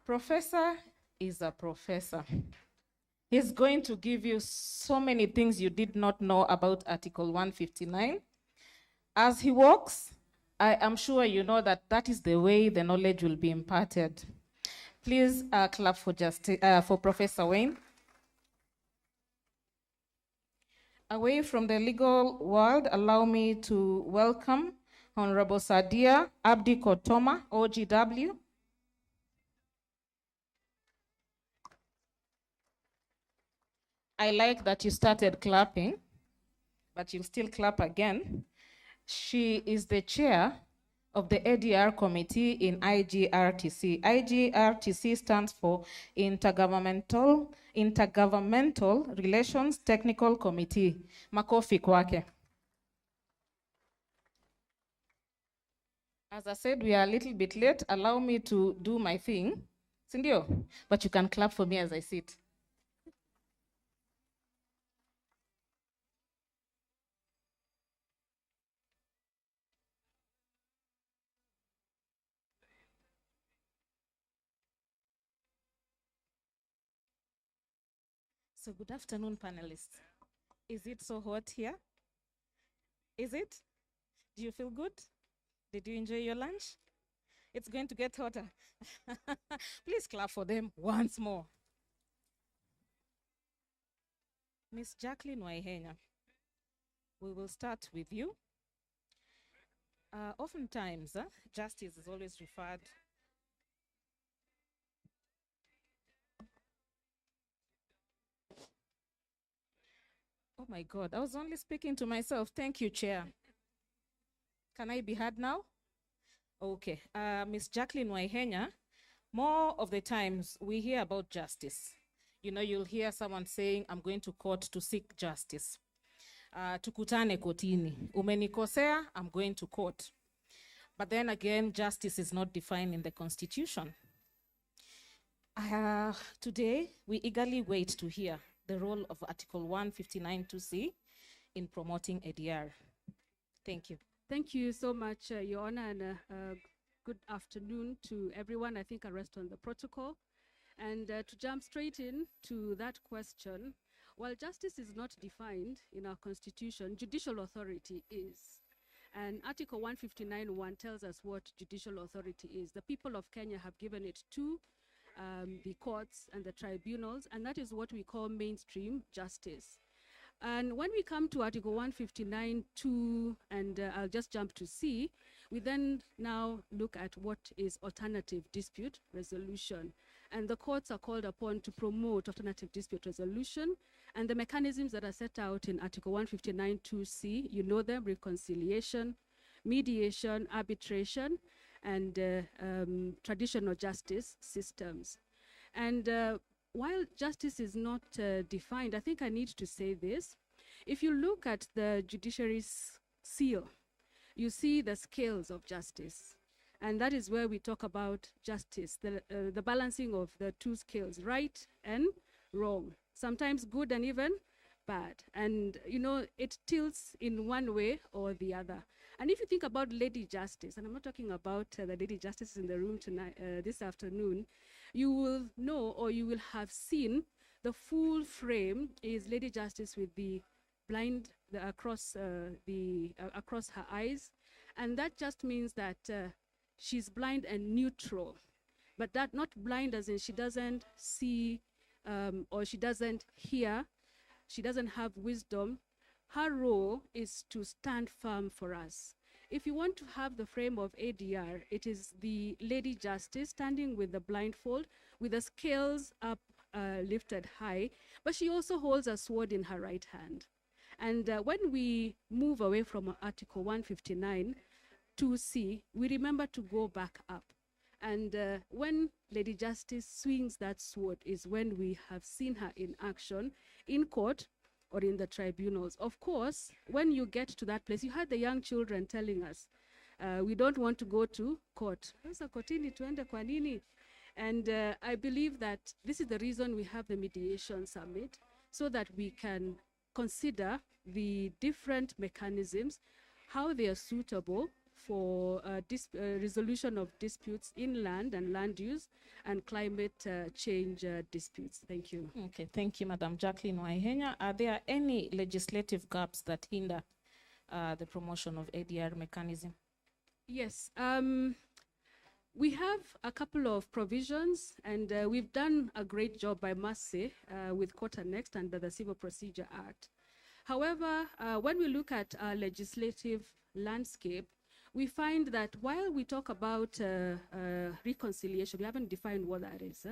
Professor is a professor. He's going to give you so many things you did not know about Article 159. As he walks, I am sure you know that that is the way the knowledge will be imparted. Please clap for Professor Wayne. Away from the legal world, allow me to welcome Honorable Sadia Abdi Kotoma, OGW. I like that you started clapping, but you'll still clap again. She is the chair of the ADR committee in IGRTC. IGRTC stands for Intergovernmental Relations Technical Committee. Makofi kwake. As I said, we are a little bit late. Allow me to do my thing. Sindio? But you can clap for me as I sit. So good afternoon, panelists. Is it so hot here? Is it? Do you feel good? Did you enjoy your lunch? It's going to get hotter. Please clap for them once more. Miss Jacqueline Waihenya, we will start with you. Oftentimes, justice is always referred. Oh my God, I was only speaking to myself. Thank you, Chair. Can I be heard now? Okay, Miss Jacqueline Waihenya, more of the times we hear about justice. You know, you'll hear someone saying, I'm going to court to seek justice. Tukutane kotini. Umenikosea, I'm going to court. But then again, justice is not defined in the Constitution. Today, we eagerly wait to hear the role of Article 159(2)(c) in promoting ADR. Thank you. Thank you so much, Your Honor, and good afternoon to everyone. I think I rest on the protocol. And to jump straight in to that question, while justice is not defined in our Constitution, judicial authority is. And Article 159(1) tells us what judicial authority is. The people of Kenya have given it to the courts and the tribunals, and that is what we call mainstream justice. And when we come to Article 159(2), and I'll just jump to C, we then now look at what is alternative dispute resolution. And the courts are called upon to promote alternative dispute resolution, and the mechanisms that are set out in Article 159(2)(c, you know them: reconciliation, mediation, arbitration, and traditional justice systems. And while justice is not defined, I think I need to say this. If you look at the judiciary's seal, you see the scales of justice. And that is where we talk about justice, the balancing of the two scales, right and wrong, sometimes good and even bad. And, you know, it tilts in one way or the other. And if you think about Lady Justice, and I'm not talking about the Lady Justice in the room tonight, this afternoon, you will know or you will have seen the full frame is Lady Justice with the blind across her eyes. And that just means that she's blind and neutral, but that not blind as in she doesn't see or she doesn't hear, she doesn't have wisdom. Her role is to stand firm for us. If you want to have the frame of ADR, it is the Lady Justice standing with the blindfold, with the scales up lifted high, but she also holds a sword in her right hand. And when we move away from Article 159, 2C, we remember to go back up. And when Lady Justice swings that sword is when we have seen her in action in court or in the tribunals. Of course, when you get to that place, you had the young children telling us, we don't want to go to court. And I believe that this is the reason we have the Mediation Summit, so that we can consider the different mechanisms, how they are suitable for resolution of disputes in land and land use and climate change disputes. Thank you. Okay, thank you, Madam Jacqueline Waihenya. Are there any legislative gaps that hinder the promotion of ADR mechanism? Yes, we have a couple of provisions, and we've done a great job, I must say, with Court Annexed under the Civil Procedure Act. However, when we look at our legislative landscape, we find that while we talk about reconciliation, we haven't defined what that is.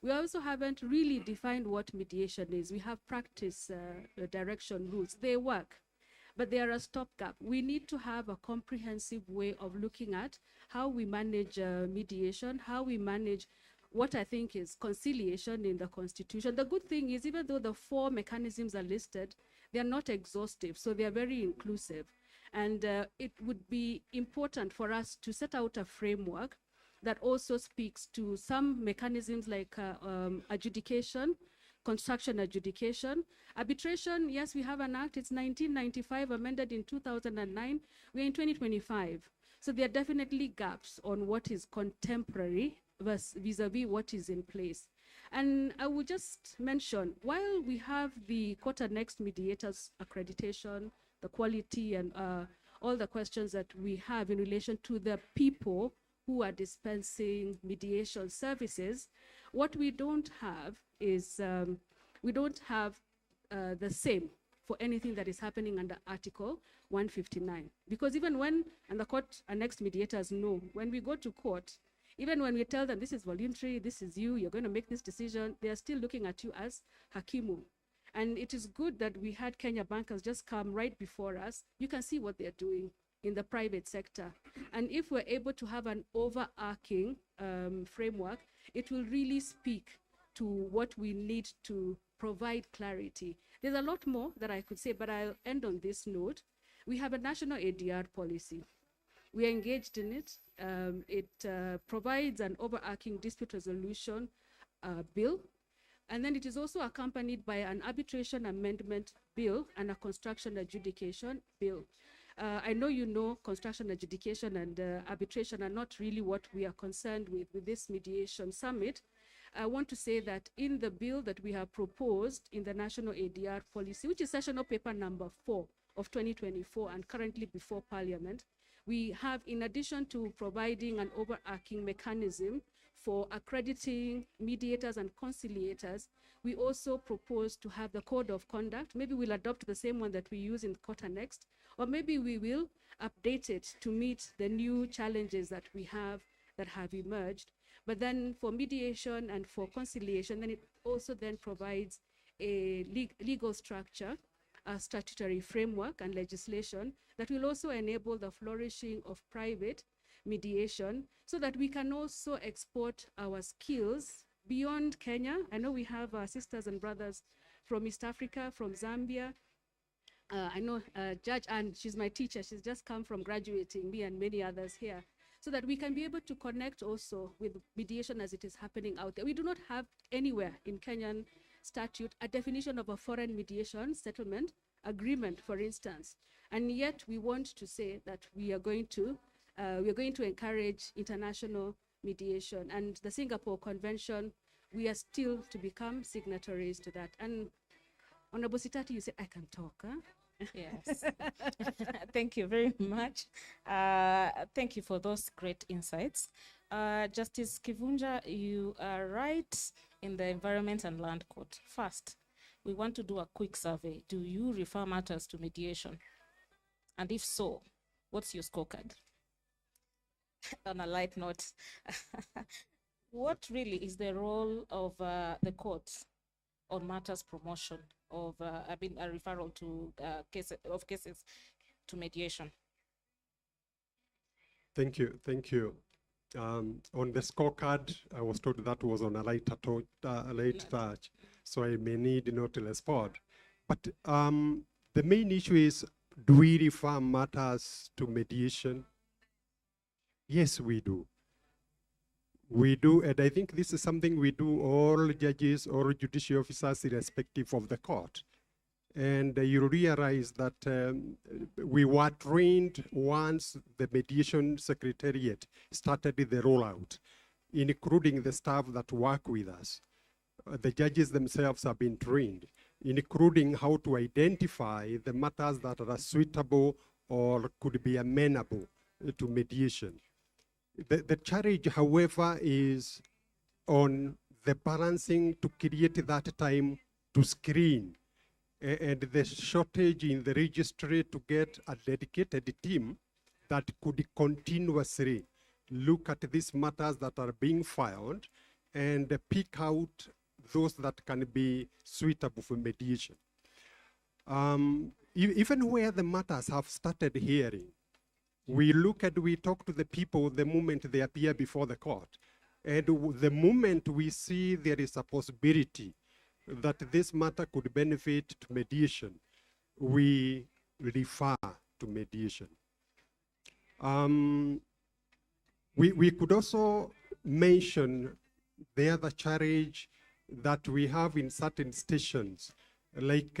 We also haven't really defined what mediation is. We have practice direction rules. They work, but they are a stopgap. We need to have a comprehensive way of looking at how we manage mediation, how we manage what I think is conciliation in the Constitution. The good thing is, even though the 4 mechanisms are listed, they are not exhaustive, so they are very inclusive. And it would be important for us to set out a framework that also speaks to some mechanisms like adjudication, construction adjudication. Arbitration, yes, we have an act. It's 1995, amended in 2009. We're in 2025. So there are definitely gaps on what is contemporary vis-a-vis what is in place. And I would just mention, while we have the Court Annexed Mediators accreditation, the quality and all the questions that we have in relation to the people who are dispensing mediation services, what we don't have is, we don't have the same for anything that is happening under Article 159. Because even when, and the Court Annexed Mediators know, when we go to court, even when we tell them this is voluntary, this is you, you're going to make this decision, they are still looking at you as Hakimu. And it is good that we had Kenya bankers just come right before us. You can see what they're doing in the private sector. And if we're able to have an overarching framework, it will really speak to what we need to provide clarity. There's a lot more that I could say, but I'll end on this note. We have a national ADR policy. We are engaged in it. It provides an overarching dispute resolution bill. And then it is also accompanied by an arbitration amendment bill and a construction adjudication bill. I know you know construction adjudication and arbitration are not really what we are concerned with this mediation summit. I want to say that in the bill that we have proposed in the National ADR policy, which is sessional paper number 4 of 2024 and currently before Parliament, we have, in addition to providing an overarching mechanism for accrediting mediators and conciliators, we also propose to have the code of conduct. Maybe we'll adopt the same one that we use in Court Annexed, or maybe we will update it to meet the new challenges that we have that have emerged. But then for mediation and for conciliation, then it also then provides a legal structure a statutory framework and legislation that will also enable the flourishing of private mediation so that we can also export our skills beyond Kenya. I know we have sisters and brothers from East Africa, from Zambia. I know Judge Anne, she's my teacher. She's just come from graduating, me and many others here, so that we can be able to connect also with mediation as it is happening out there. We do not have anywhere in Kenyan statute a definition of a foreign mediation settlement agreement, for instance. And yet we want to say that we are going to encourage international mediation. And the Singapore Convention, we are still to become signatories to that. And Honorable Sitati, you said I can talk, huh? Yes. Thank you very much. Thank you for those great insights. Justice Kivunja, you are right in the Environment and Land Court. First, we want to do a quick survey. Do you refer matters to mediation? And if so, what's your scorecard? On a light note, what really is the role of the courts on matters promotion of a referral to cases to mediation? Thank you. On the scorecard, I was told that was on a light touch, so I may need not to respond. But the main issue is, do we refer matters to mediation? Yes, we do. We do, and I think this is something we do, all judges or judicial officers irrespective of the court. And you realize that we were trained once the mediation secretariat started the rollout, including the staff that work with us. The judges themselves have been trained, including how to identify the matters that are suitable or could be amenable to mediation. The challenge, however, is on the balancing to create that time to screen, and the shortage in the registry to get a dedicated team that could continuously look at these matters that are being filed and pick out those that can be suitable for mediation. Even where the matters have started hearing, we talk to the people the moment they appear before the court. And the moment we see there is a possibility that this matter could benefit to mediation, we refer to mediation. We could also mention the other challenge that we have in certain stations, like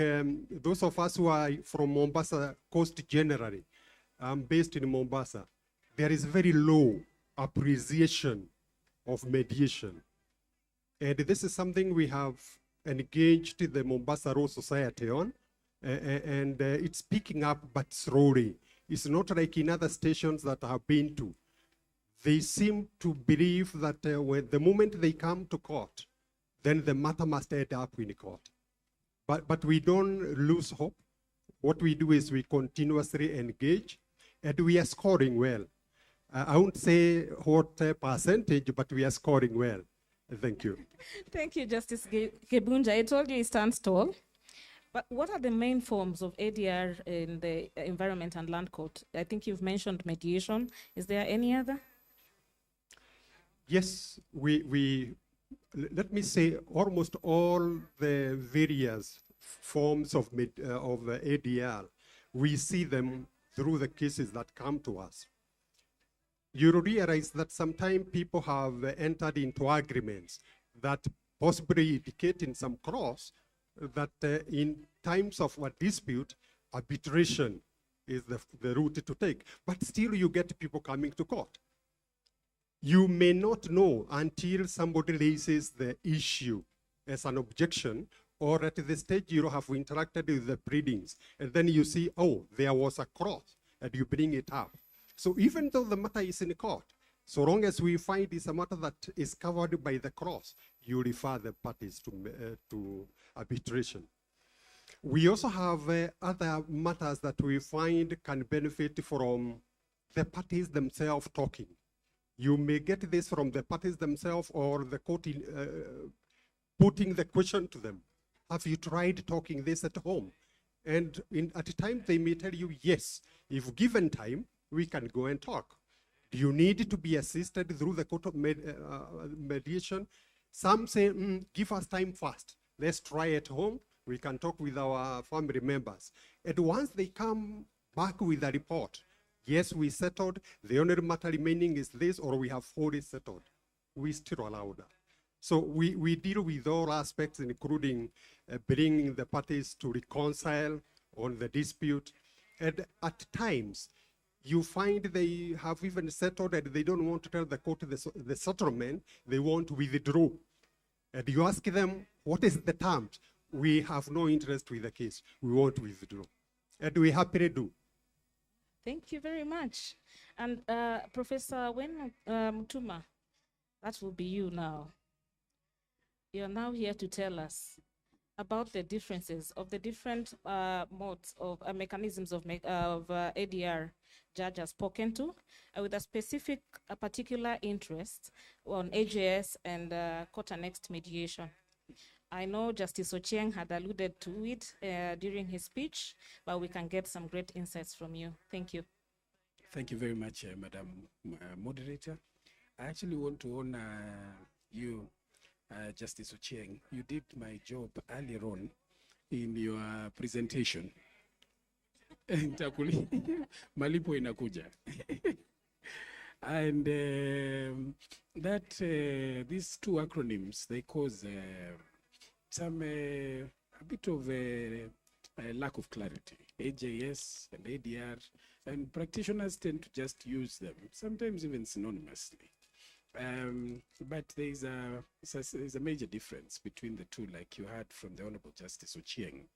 those of us who are from Mombasa Coast generally, based in Mombasa, there is very low appreciation of mediation. And this is something we have engaged the Mombasa Law Society on, and it's picking up, but slowly. It's not like in other stations that I have been to. They seem to believe that when the moment they come to court, then the matter must end up in court. But we don't lose hope. What we do is we continuously engage, and we are scoring well. I won't say what percentage, but we are scoring well. Thank you. Thank you, Justice Kibunja. I told you it stands tall. But what are the main forms of ADR in the Environment and Land Court? I think you've mentioned mediation. Is there any other? Yes, let me say almost all the various forms of ADR, we see them through the cases that come to us. You realize that sometimes people have entered into agreements that possibly indicate in some clause that in times of a dispute, arbitration is the route to take. But still you get people coming to court. You may not know until somebody raises the issue as an objection, or at the stage you have interacted with the pleadings, and then you see, oh, there was a clause, and you bring it up. So even though the matter is in court, so long as we find it's a matter that is covered by the clause, you refer the parties to arbitration. We also have other matters that we find can benefit from the parties themselves talking. You may get this from the parties themselves or the court putting the question to them. Have you tried talking this at home? And at a time, they may tell you, yes, if given time, we can go and talk. Do you need to be assisted through the court of mediation? Some say, give us time first. Let's try at home. We can talk with our family members. And once they come back with a report, yes, we settled, the only matter remaining is this, or we have fully settled, we still allow that. So we deal with all aspects, including bringing the parties to reconcile on the dispute. And at times, you find they have even settled and they don't want to tell the court the settlement, they want to withdraw. And you ask them, what is the terms? We have no interest with the case. We want to withdraw. And we happily do. Thank you very much. And Professor Mutuma, that will be you now. You're now here to tell us about the differences of the different modes of mechanisms of ADR judge has spoken to, with a particular interest on AJS and court-annexed mediation. I know Justice Ochieng had alluded to it during his speech, but we can get some great insights from you. Thank you. Thank you very much, Madam Moderator. I actually want to honor you, Justice Ochieng. You did my job earlier on in your presentation. Malipo inakuja. And these two acronyms, they cause a bit of a lack of clarity. AJS and ADR, and practitioners tend to just use them, sometimes even synonymously. But there's a major difference between the two, like you heard from the Honorable Justice Ochieng.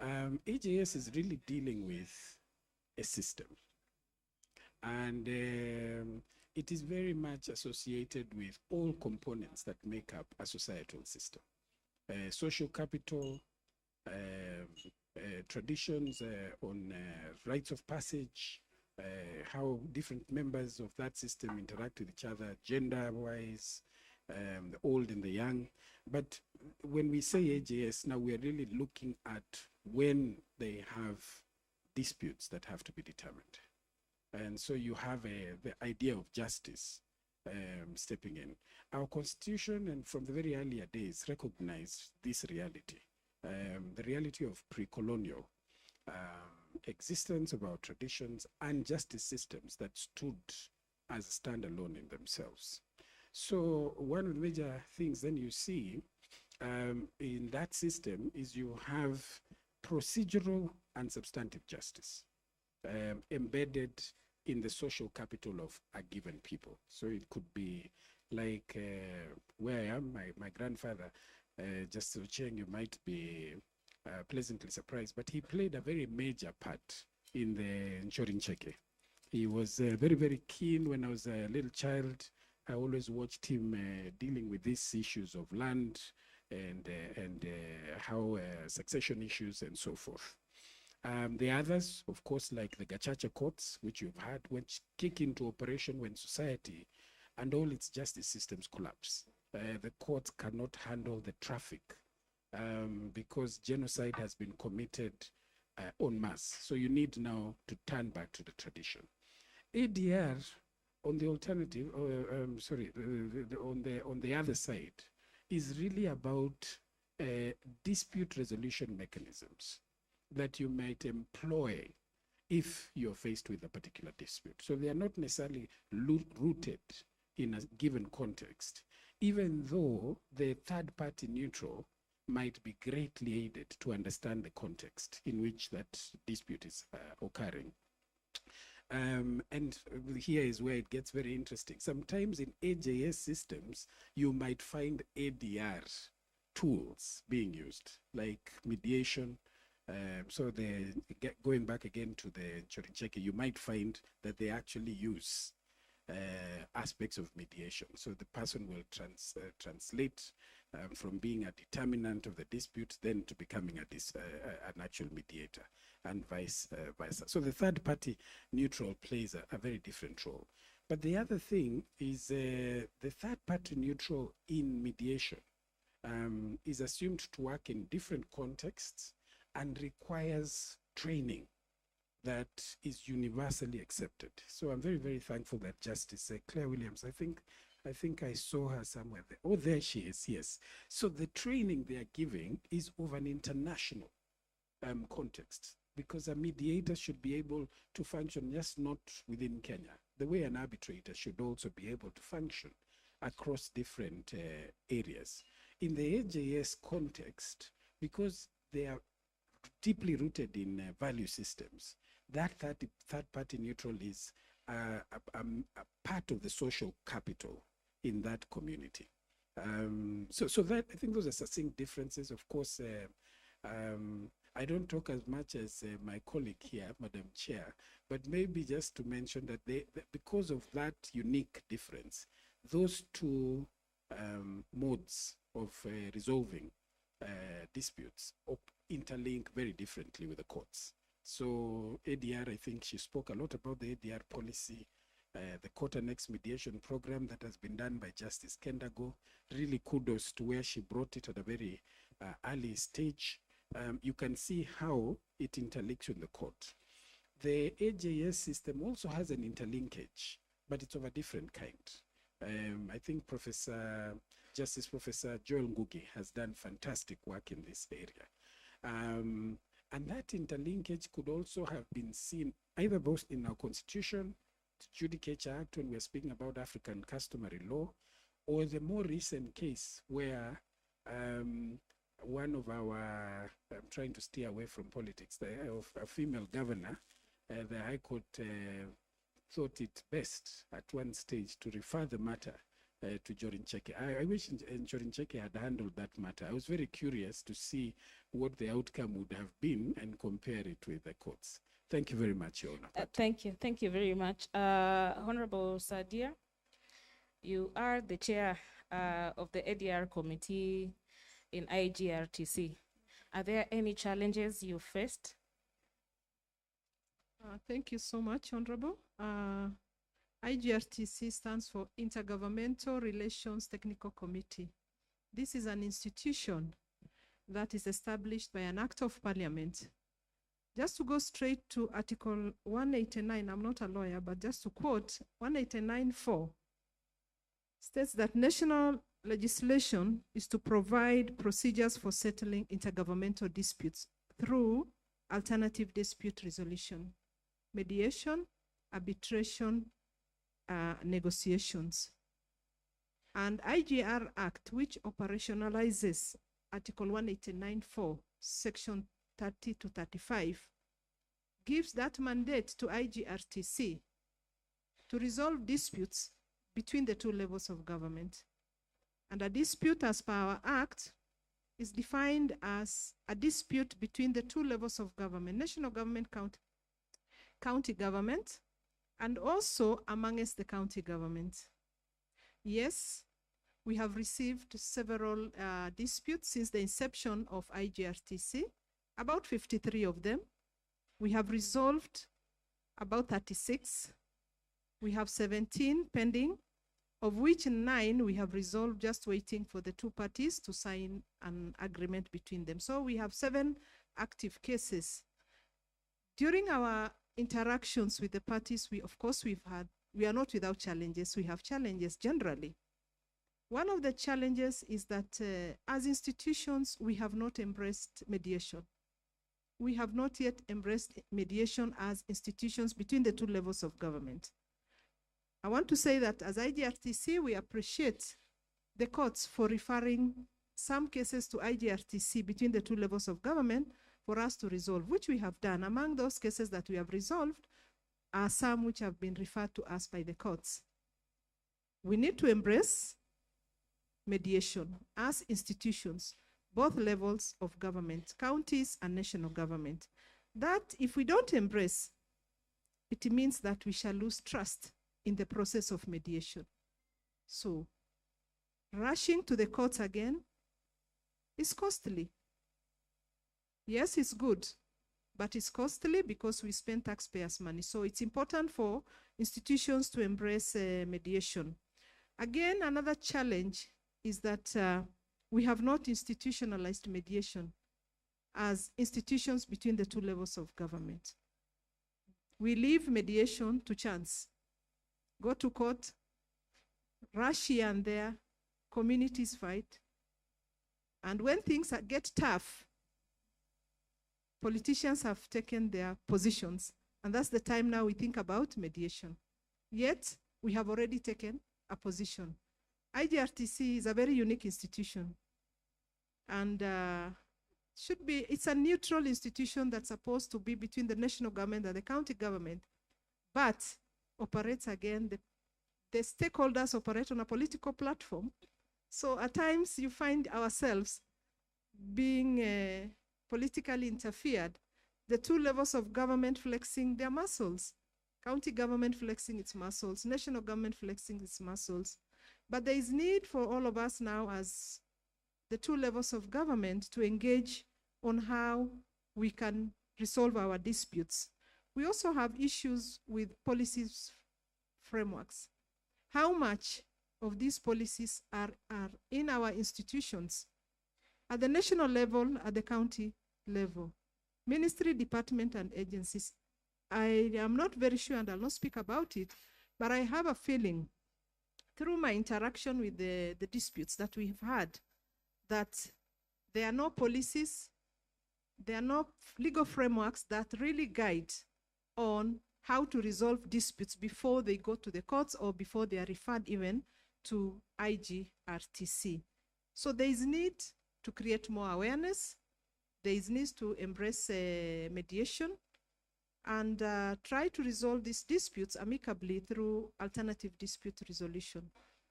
AJS is really dealing with a system, and it is very much associated with all components that make up a societal system. Social capital, traditions on rites of passage, how different members of that system interact with each other, gender-wise, the old and the young. But when we say AJS, now we're really looking at when they have disputes that have to be determined. And so you have the idea of justice stepping in. Our constitution, and from the very earlier days, recognized this reality, the reality of pre-colonial existence of our traditions and justice systems that stood as standalone in themselves. So one of the major things then you see in that system is you have procedural and substantive justice embedded in the social capital of a given people. So it could be like where I am, my grandfather, Justice Ochieng, you might be pleasantly surprised, but he played a very major part in the Nchorincheke. He was very, very keen when I was a little child. I always watched him dealing with these issues of land and how succession issues and so forth. The others, of course, like the Gachacha courts, which you've had, which kick into operation when society and all its justice systems collapse. The courts cannot handle the traffic because genocide has been committed en masse. So you need now to turn back to the tradition. ADR, on the alternative, on the other side, is really about dispute resolution mechanisms that you might employ if you're faced with a particular dispute. So they are not necessarily rooted in a given context, even though the third-party neutral might be greatly aided to understand the context in which that dispute is occurring. And here is where it gets very interesting. Sometimes in AJS systems, you might find ADR tools being used, like mediation. So going back again to the Nchorincheke, you might find that they actually use aspects of mediation. So the person will translate from being a determinant of the dispute then to becoming an actual mediator, and vice versa. So the third party neutral plays a very different role. But the other thing is the third party neutral in mediation is assumed to work in different contexts and requires training that is universally accepted. So I'm very, very thankful that Justice Claire Williams, I think I saw her somewhere there. Oh, there she is, yes. So the training they are giving is of an international context, because a mediator should be able to function just not within Kenya, the way an arbitrator should also be able to function across different areas. In the AJS context, because they are deeply rooted in value systems, that third-party neutral is a part of the social capital in that community. So that, I think those are succinct differences. Of course, I don't talk as much as my colleague here, Madam Chair, but maybe just to mention that because of that unique difference, those two modes of resolving disputes interlink very differently with the courts. So ADR, I think she spoke a lot about the ADR policy, the court annex mediation program that has been done by Justice Kendago. Really kudos to where she brought it at a very early stage. You can see how it interlinks with the court. The AJS system also has an interlinkage, but it's of a different kind. I think Justice Professor Joel Ngugi has done fantastic work in this area. And that interlinkage could also have been seen either both in our Constitution, the Judicature Act when we're speaking about African customary law, or the more recent case where one of our, I'm trying to steer away from politics, of a female governor, the High Court thought it best at one stage to refer the matter to Jorin Cheke. I wish Jorin Cheke had handled that matter. I was very curious to see what the outcome would have been and compare it with the courts. Thank you very much, Your Honor. Thank you very much. Honorable Sadia, you are the chair of the ADR committee in IGRTC. Are there any challenges you faced? Thank you so much, Honorable. IGRTC stands for Intergovernmental Relations Technical Committee. This is an institution that is established by an act of parliament. Just to go straight to Article 189, I'm not a lawyer, but just to quote, 189.4 states that national legislation is to provide procedures for settling intergovernmental disputes through alternative dispute resolution, mediation, arbitration, negotiations. And IGR Act, which operationalizes Article 189.4, Section 30 to 35, gives that mandate to IGRTC to resolve disputes between the two levels of government. And a dispute as per our Act is defined as a dispute between the two levels of government, national government, county government, and also amongst the county government. Yes, we have received several disputes since the inception of IGRTC, about 53 of them. We have resolved about 36. We have 17 pending, of which 9 we have resolved, just waiting for the two parties to sign an agreement between them. So we have 7 active cases. During our interactions with the parties, we are not without challenges. We have challenges generally. One of the challenges is that as institutions, we have not embraced mediation. We have not yet embraced mediation as institutions between the two levels of government. I want to say that as IGRTC, we appreciate the courts for referring some cases to IGRTC between the two levels of government for us to resolve, which we have done. Among those cases that we have resolved are some which have been referred to us by the courts. We need to embrace mediation as institutions, both levels of government, counties and national government. That if we don't embrace, it means that we shall lose trust in the process of mediation. So rushing to the courts again is costly. Yes, it's good, but it's costly because we spend taxpayers' money. So it's important for institutions to embrace mediation. Again, another challenge is that we have not institutionalized mediation. as institutions between the two levels of government. We leave mediation to chance. Go to court, rush here and there, communities fight. And when things get tough, politicians have taken their positions. And that's the time now we think about mediation. Yet, we have already taken a position. IGRTC is a very unique institution. And it's a neutral institution that's supposed to be between the national government and the county government, but operates again, the stakeholders operate on a political platform. So at times you find ourselves being politically interfered, the two levels of government flexing their muscles, county government flexing its muscles, national government flexing its muscles. But there is need for all of us now as the two levels of government to engage on how we can resolve our disputes. We also have issues with policies frameworks. How much of these policies are in our institutions at the national level, at the county level, ministry, department, and agencies? I am not very sure, and I'll not speak about it, but I have a feeling through my interaction with the disputes that we've had, that there are no policies, there are no legal frameworks that really guide on how to resolve disputes before they go to the courts or before they are referred even to IGRTC. So there is need to create more awareness. There is need to embrace mediation and try to resolve these disputes amicably through alternative dispute resolution.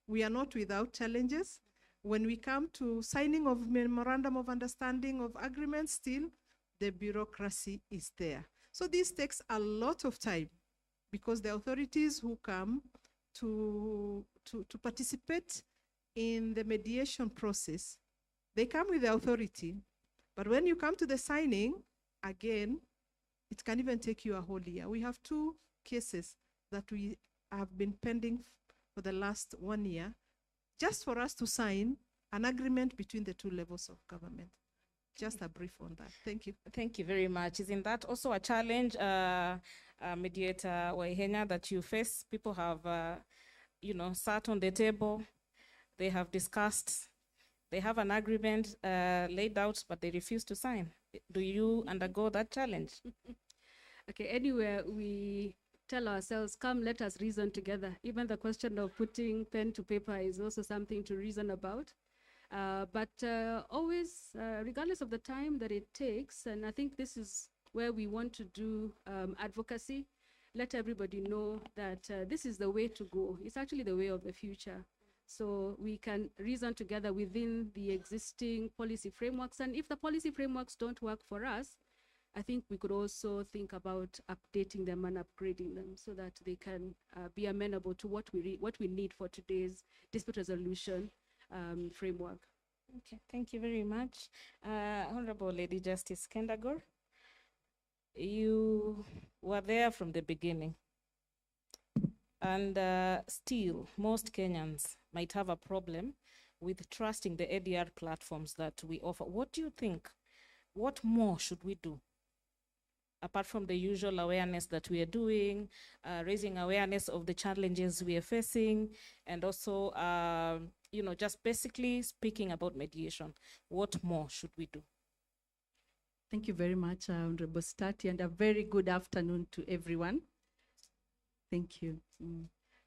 We are not without challenges. When we come to signing of memorandum of understanding of agreements, still the bureaucracy is there. So this takes a lot of time because the authorities who come to participate in the mediation process, they come with the authority. But when you come to the signing, again, it can even take you a whole year. We have 2 cases that we have been pending for the last 1 year, just for us to sign an agreement between the 2 levels of government. Just a brief on that. Thank you. Thank you very much. Isn't that also a challenge, Mediator Waihenya, that you face? People have, sat on the table, they have discussed, they have an agreement laid out, but they refuse to sign. Do you undergo that challenge? Okay, anywhere we tell ourselves, come, let us reason together. Even the question of putting pen to paper is also something to reason about. But always, regardless of the time that it takes, and I think this is where we want to do advocacy, let everybody know that this is the way to go. It's actually the way of the future. So we can reason together within the existing policy frameworks. And if the policy frameworks don't work for us, I think we could also think about updating them and upgrading them so that they can be amenable to what we need for today's dispute resolution framework. Okay, thank you very much. Honorable Lady Justice Kendagor, you were there from the beginning. And still, most Kenyans might have a problem with trusting the ADR platforms that we offer. What do you think? What more should we do? Apart from the usual awareness that we are doing, raising awareness of the challenges we are facing, and also, just basically speaking about mediation, what more should we do? Thank you very much, Honorable Stati, and a very good afternoon to everyone. Thank you.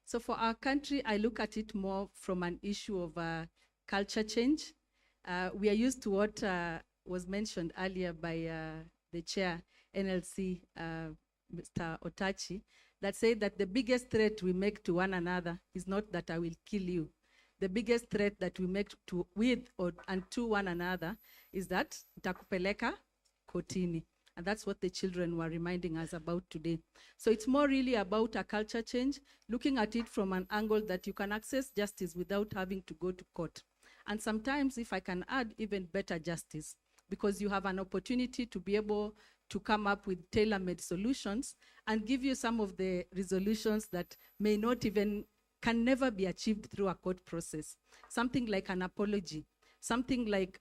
So for our country, I look at it more from an issue of culture change. We are used to what was mentioned earlier by the chair, NLC, Mr. Otachi, that said that the biggest threat we make to one another is not that I will kill you. The biggest threat that we make to one another is that nitakupeleka kotini. And that's what the children were reminding us about today. So it's more really about a culture change, looking at it from an angle that you can access justice without having to go to court. And sometimes, if I can add, even better justice, because you have an opportunity to be able to come up with tailor-made solutions and give you some of the resolutions that may not even, can never be achieved through a court process. Something like an apology, something like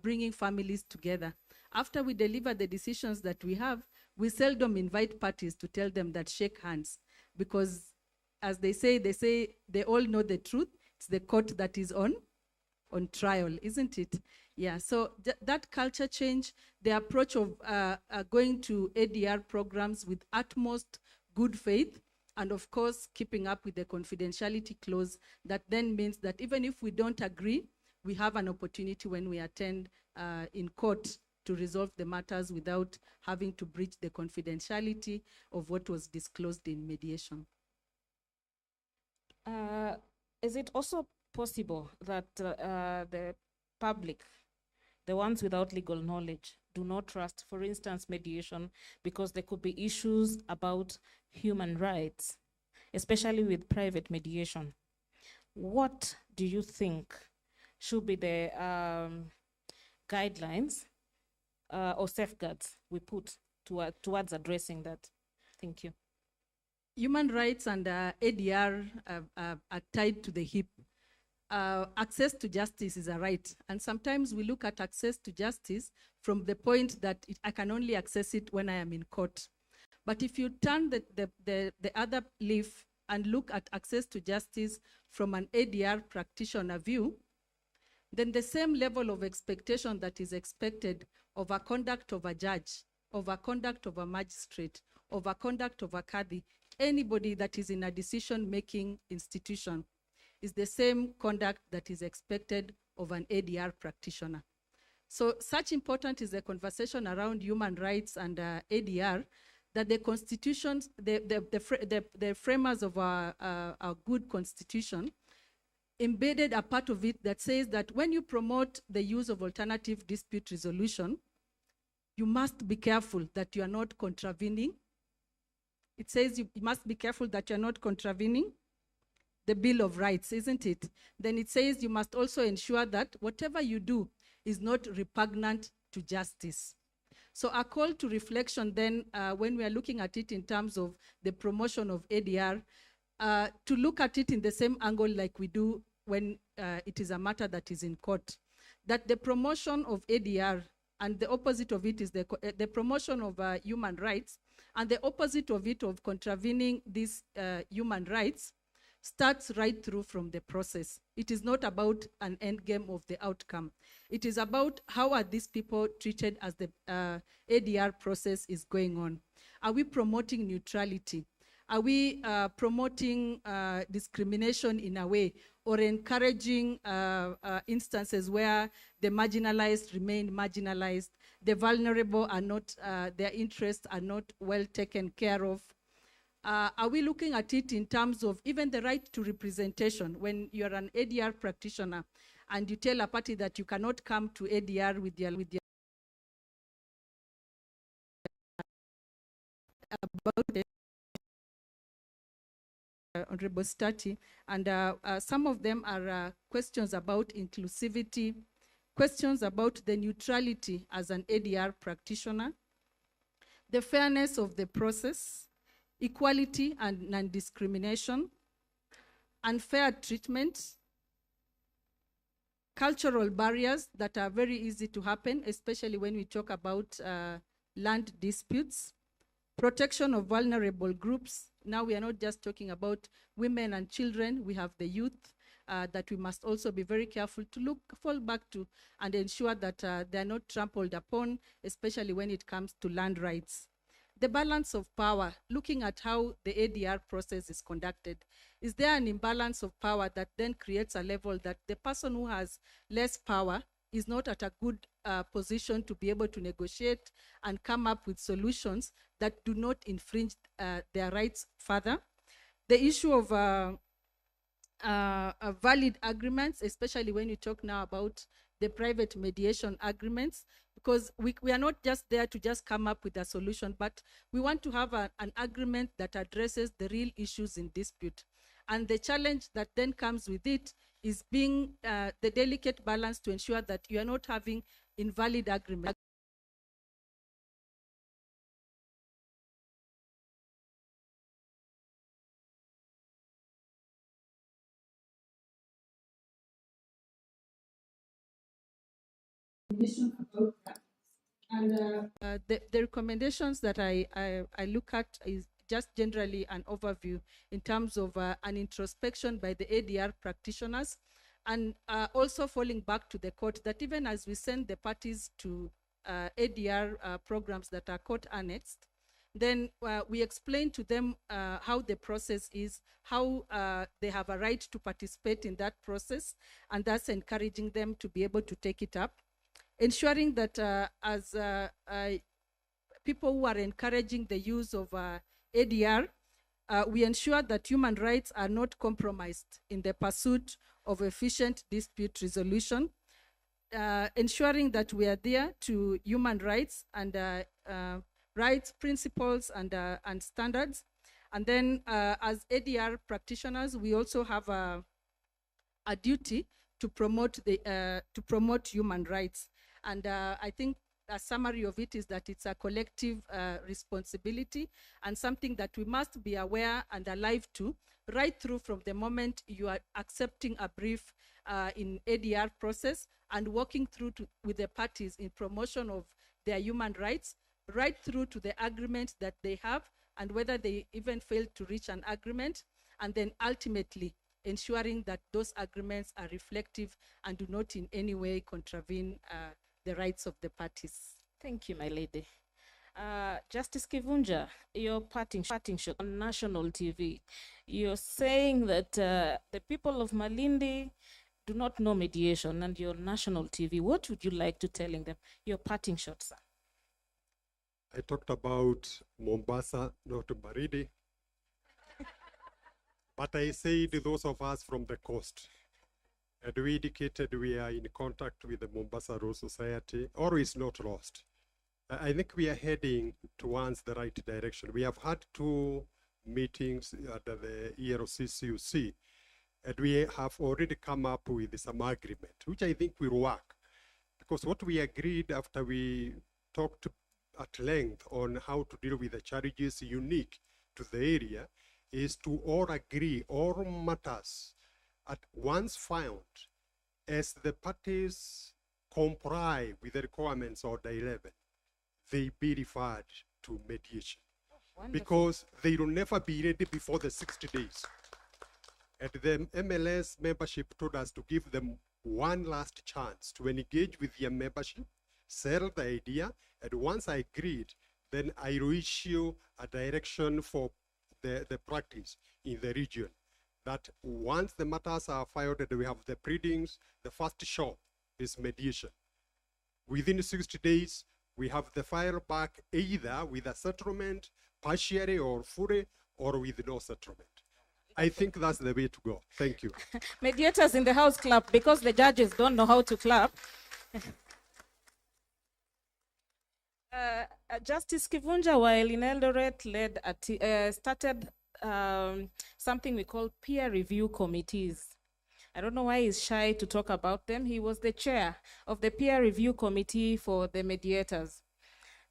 bringing families together. After we deliver the decisions that we have, we seldom invite parties to tell them that shake hands, because as they say they all know the truth. It's the court that is on trial, isn't it? Yeah, so that culture change, the approach of going to ADR programs with utmost good faith, and of course, keeping up with the confidentiality clause, that then means that even if we don't agree, we have an opportunity when we attend in court to resolve the matters without having to breach the confidentiality of what was disclosed in mediation. Is it also possible that the public, the ones without legal knowledge, do not trust, for instance, mediation, because there could be issues about human rights, especially with private mediation? What do you think should be the guidelines or safeguards we put towards addressing that? Thank you. Human rights and ADR are tied to the hip. Access to justice is a right. And sometimes we look at access to justice from the point that I can only access it when I am in court. But if you turn the other leaf and look at access to justice from an ADR practitioner view, then the same level of expectation that is expected of a conduct of a judge, of a conduct of a magistrate, of a conduct of a Qadi, anybody that is in a decision-making institution, is the same conduct that is expected of an ADR practitioner. So such important is the conversation around human rights and ADR, that the constitutions, the framers of our good constitution embedded a part of it that says that when you promote the use of alternative dispute resolution, you must be careful that you are not contravening. It says you must be careful that you're not contravening the Bill of Rights, isn't it? Then it says you must also ensure that whatever you do is not repugnant to justice. So a call to reflection then, when we are looking at it in terms of the promotion of ADR, to look at it in the same angle like we do when it is a matter that is in court, that the promotion of ADR and the opposite of it is the promotion of human rights, and the opposite of it, of contravening these human rights, starts right through from the process. It is not about an end game of the outcome. It is about how are these people treated as the ADR process is going on. Are we promoting neutrality? Are we promoting discrimination in a way, or encouraging instances where the marginalized remain marginalized, the vulnerable are not, their interests are not well taken care of? Are we looking at it in terms of even the right to representation? When you're an ADR practitioner and you tell a party that you cannot come to ADR with your about it, Honorable Stati, and some of them are questions about inclusivity, questions about the neutrality as an ADR practitioner, the fairness of the process, equality and non-discrimination, unfair treatment, cultural barriers that are very easy to happen, especially when we talk about land disputes, protection of vulnerable groups. Now we are not just talking about women and children, we have the youth that we must also be very careful to fall back to and ensure that they're not trampled upon, especially when it comes to land rights. The balance of power, looking at how the ADR process is conducted. Is there an imbalance of power that then creates a level that the person who has less power is not at a good position to be able to negotiate and come up with solutions that do not infringe their rights further? The issue of valid agreements, especially when you talk now about the private mediation agreements, because we are not just there to just come up with a solution, but we want to have an agreement that addresses the real issues in dispute. And the challenge that then comes with it is being the delicate balance to ensure that you are not having invalid agreements. About that. The recommendations that I look at is just generally an overview in terms of an introspection by the ADR practitioners, and also falling back to the court that even as we send the parties to ADR programs that are court annexed, then we explain to them how the process is, how they have a right to participate in that process, and thus encouraging them to be able to take it up. Ensuring that as people who are encouraging the use of ADR, we ensure that human rights are not compromised in the pursuit of efficient dispute resolution, ensuring that we are there to human rights and rights, principles, and standards. And then as ADR practitioners, we also have a duty to promote human rights. And I think a summary of it is that it's a collective responsibility and something that we must be aware and alive to right through from the moment you are accepting a brief in ADR process and working through with the parties in promotion of their human rights, right through to the agreement that they have and whether they even fail to reach an agreement, and then ultimately ensuring that those agreements are reflective and do not in any way contravene the rights of the parties. Thank you, my lady. Justice Kivunja, your parting shot on national TV. You're saying that the people of Malindi do not know mediation, and your national TV. What would you like to telling them? Your parting shot, sir. I talked about Mombasa, not Baridi. But I said those of us from the coast. And we indicated we are in contact with the Mombasa Road Society, or is not lost. I think we are heading towards the right direction. We have had 2 meetings at the EROCCUC, and we have already come up with some agreement, which I think will work. Because what we agreed after we talked at length on how to deal with the challenges unique to the area is to all agree all matters at once found as the parties comply with the requirements of Order 11, they be referred to mediation. Because they will never be ready before the 60 days. And the MLS membership told us to give them one last chance to engage with their membership, sell the idea, and once I agreed, then I will issue a direction for the practice in the region. That once the matters are filed and we have the pleadings, the first shop is mediation. Within 60 days, we have the file back either with a settlement, partially or fully, or with no settlement. I think that's the way to go. Thank you. Mediators in the house clap because the judges don't know how to clap. Justice Kivunja, while in Eldoret, started something we call peer review committees. I don't know why he's shy to talk about them. He was the chair of the peer review committee for the mediators.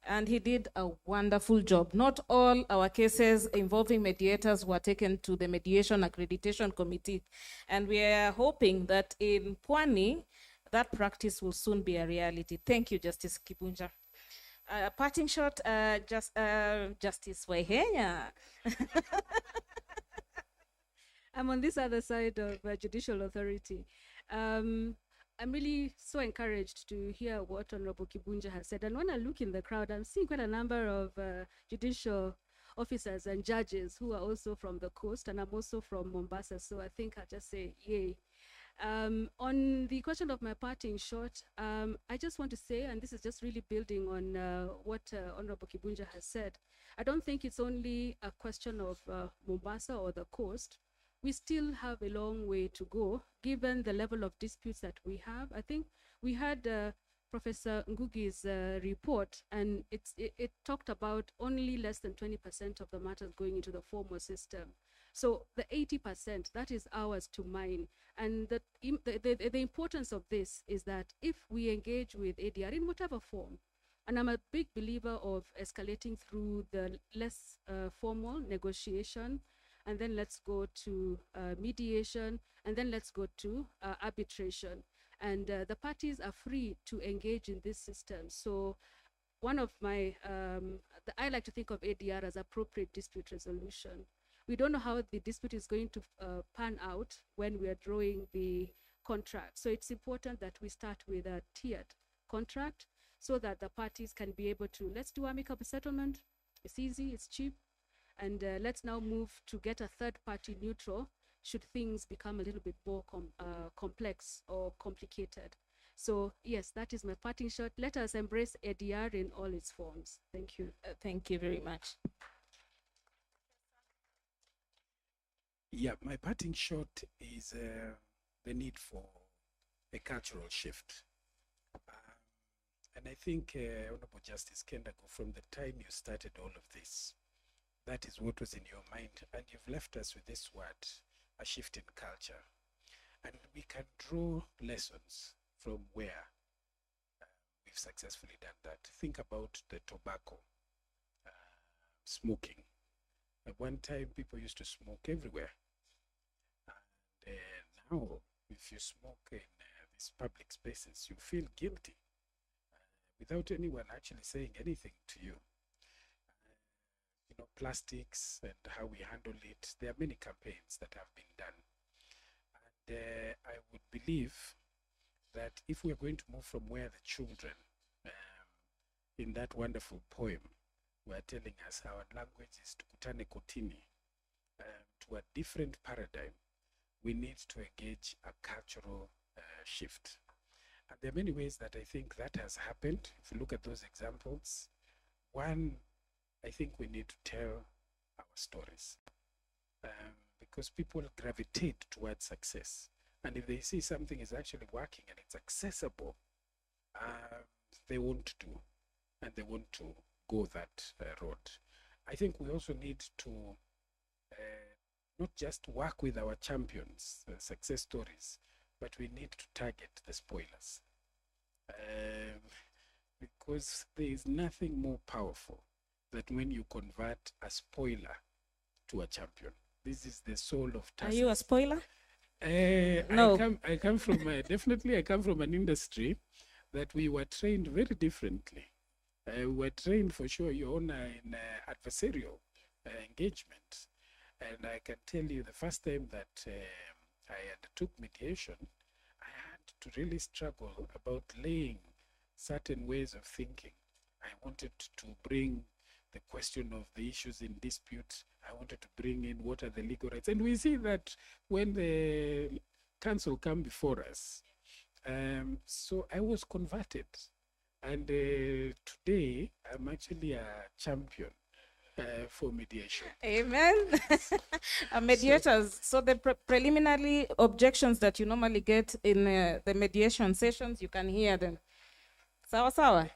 And he did a wonderful job. Not all our cases involving mediators were taken to the Mediation Accreditation Committee. And we are hoping that in Pwani, that practice will soon be a reality. Thank you, Justice Kibunja. Parting shot, Justice Waihenya. I'm on this other side of judicial authority. I'm really so encouraged to hear what Honorable Kibunja has said. And when I look in the crowd, I'm seeing quite a number of judicial officers and judges who are also from the coast, and I'm also from Mombasa. So I think I'll just say, yay. On the question of my parting shot, I just want to say, and this is just really building on what Honorable Kibunja has said, I don't think it's only a question of Mombasa or the coast. We still have a long way to go, given the level of disputes that we have. I think we had Professor Ngugi's report, and it talked about only less than 20% of the matters going into the formal system. So the 80%, that is ours to mine. And the importance of this is that if we engage with ADR in whatever form, and I'm a big believer of escalating through the less formal negotiation, and then let's go to mediation, and then let's go to arbitration. And the parties are free to engage in this system. So one of my, I like to think of ADR as appropriate dispute resolution. We don't know how the dispute is going to pan out when we are drawing the contract. So it's important that we start with a tiered contract so that the parties can be able to, let's do amicable settlement. It's easy, it's cheap. And let's now move to get a third party neutral should things become a little bit more complex or complicated. So yes, that is my parting shot. Let us embrace ADR in all its forms. Thank you. Thank you very much. Yeah, my parting shot is the need for a cultural shift. And I think, Honorable Justice Kendago, from the time you started all of this, that is what was in your mind. And you've left us with this word, a shift in culture. And we can draw lessons from where we've successfully done that. Think about the tobacco, smoking. At one time, people used to smoke everywhere. And now, if you smoke in these public spaces, you feel guilty without anyone actually saying anything to you. You know, plastics and how we handle it. There are many campaigns that have been done. And I would believe that if we are going to move from where the children, in that wonderful poem, were telling us our language is tukutane kotini, to a different paradigm, we need to engage a cultural shift. And there are many ways that I think that has happened. If you look at those examples, one, I think we need to tell our stories because people gravitate towards success. And if they see something is actually working and it's accessible, they want to, and they want to go that road. I think we also need to not just work with our champions, success stories, but we need to target the spoilers. Because there is nothing more powerful than when you convert a spoiler to a champion. This is the soul of Tarsus. Are you a spoiler? No. I come from, definitely I come from an industry that we were trained very differently. We were trained for sure, Your Honor, in adversarial engagement. And I can tell you the first time that I undertook mediation, I had to really struggle about laying certain ways of thinking. I wanted to bring the question of the issues in dispute. I wanted to bring in what are the legal rights. And we see that when the council come before us. So I was converted. And today, I'm actually a champion for mediation. Amen. Mediators. So the preliminary objections that you normally get in the mediation sessions, you can hear them. Sawa sawa.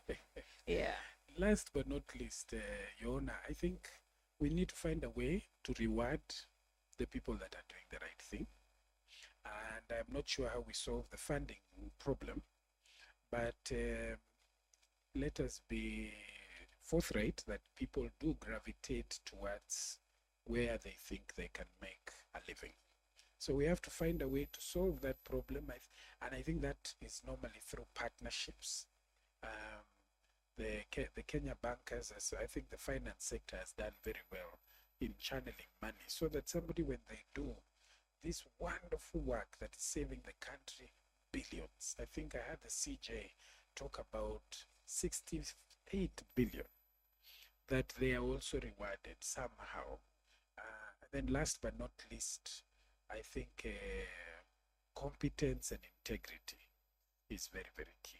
Yeah. Last but not least, Your Honor, I think we need to find a way to reward the people that are doing the right thing. And I'm not sure how we solve the funding problem, but let us be forthright that people do gravitate towards where they think they can make a living. So we have to find a way to solve that problem, and I think that is normally through partnerships. The Kenya bankers, I think the finance sector has done very well in channeling money so that somebody, when they do this wonderful work that is saving the country billions. I think I had the CJ talk about 68 billion, that they are also rewarded somehow. And then last but not least, I think competence and integrity is very, very key.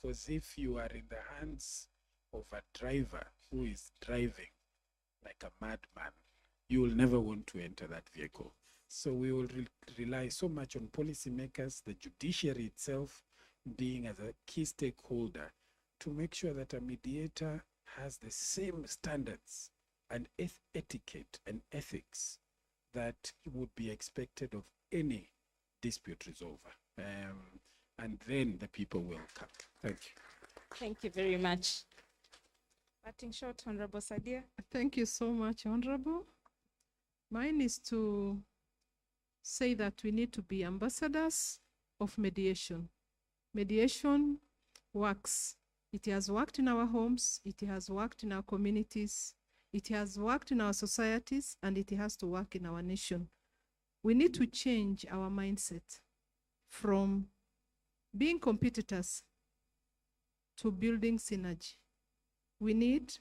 Because if you are in the hands of a driver who is driving like a madman, you will never want to enter that vehicle. So we will rely so much on policymakers, the judiciary itself being as a key stakeholder to make sure that a mediator has the same standards and etiquette and ethics that would be expected of any dispute resolver. And then the people will come. Thank you. Thank you very much. Parting shot, Honorable Sadia. Thank you so much, Honorable. Mine is to say that we need to be ambassadors of mediation. Mediation works It has worked in our homes, it has worked in our communities, it has worked in our societies, and it has to work in our nation. We need to change our mindset from being competitors to building synergy. We need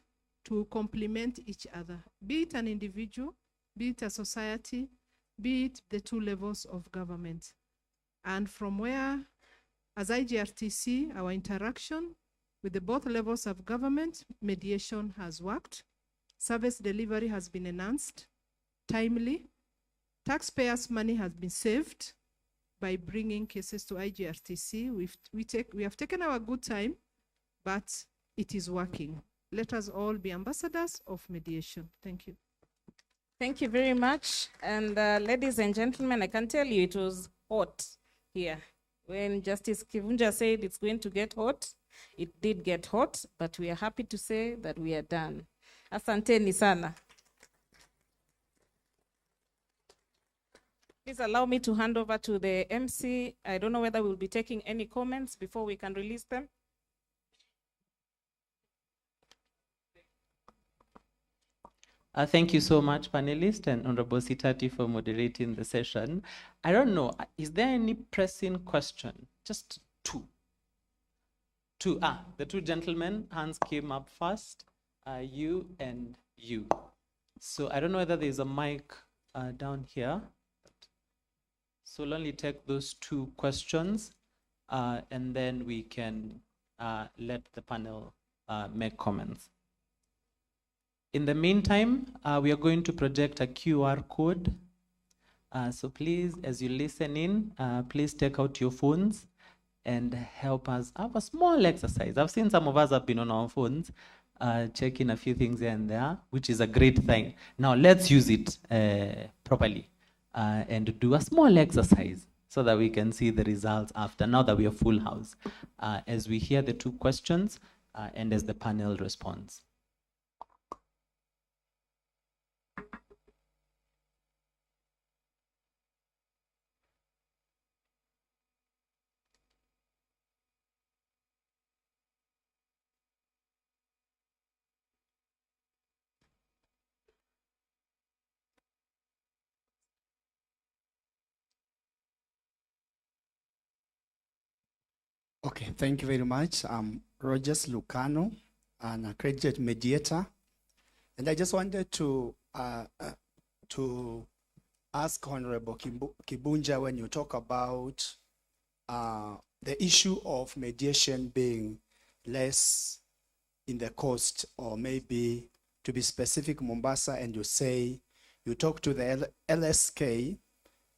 to complement each other, be it an individual, be it a society, be it the two levels of government. And from where, as IGRTC, our interaction with the both levels of government, mediation has worked, service delivery has been enhanced, timely, taxpayers' money has been saved by bringing cases to IGRTC. We have taken our good time, but it is working. Let us all be ambassadors of mediation. Thank you. Thank you very much. And ladies and gentlemen, I can tell you it was hot here. When Justice Kivunja said it's going to get hot, it did get hot, but we are happy to say that we are done. Asanteni sana. Please allow me to hand over to the MC. I don't know whether we'll be taking any comments before we can release them. Thank you so much, panelists and Honorable Sitati, for moderating the session. I don't know, is there any pressing question? Just two. The two gentlemen, hands came up first, you and you. So I don't know whether there's a mic down here. So we'll only take those two questions, and then we can let the panel make comments. In the meantime, we are going to project a QR code. So please, as you listen in, please take out your phones and help us have a small exercise. I've seen some of us have been on our phones, checking a few things here and there, which is a great thing. Now let's use it properly and do a small exercise so that we can see the results after, now that we are full house, as we hear the two questions and as the panel responds. Okay, thank you very much. I'm Rogers Lucano, an accredited mediator. And I just wanted to ask Honorable Kibunja, when you talk about the issue of mediation being less in the cost, or maybe to be specific, Mombasa, and you say you talk to the LSK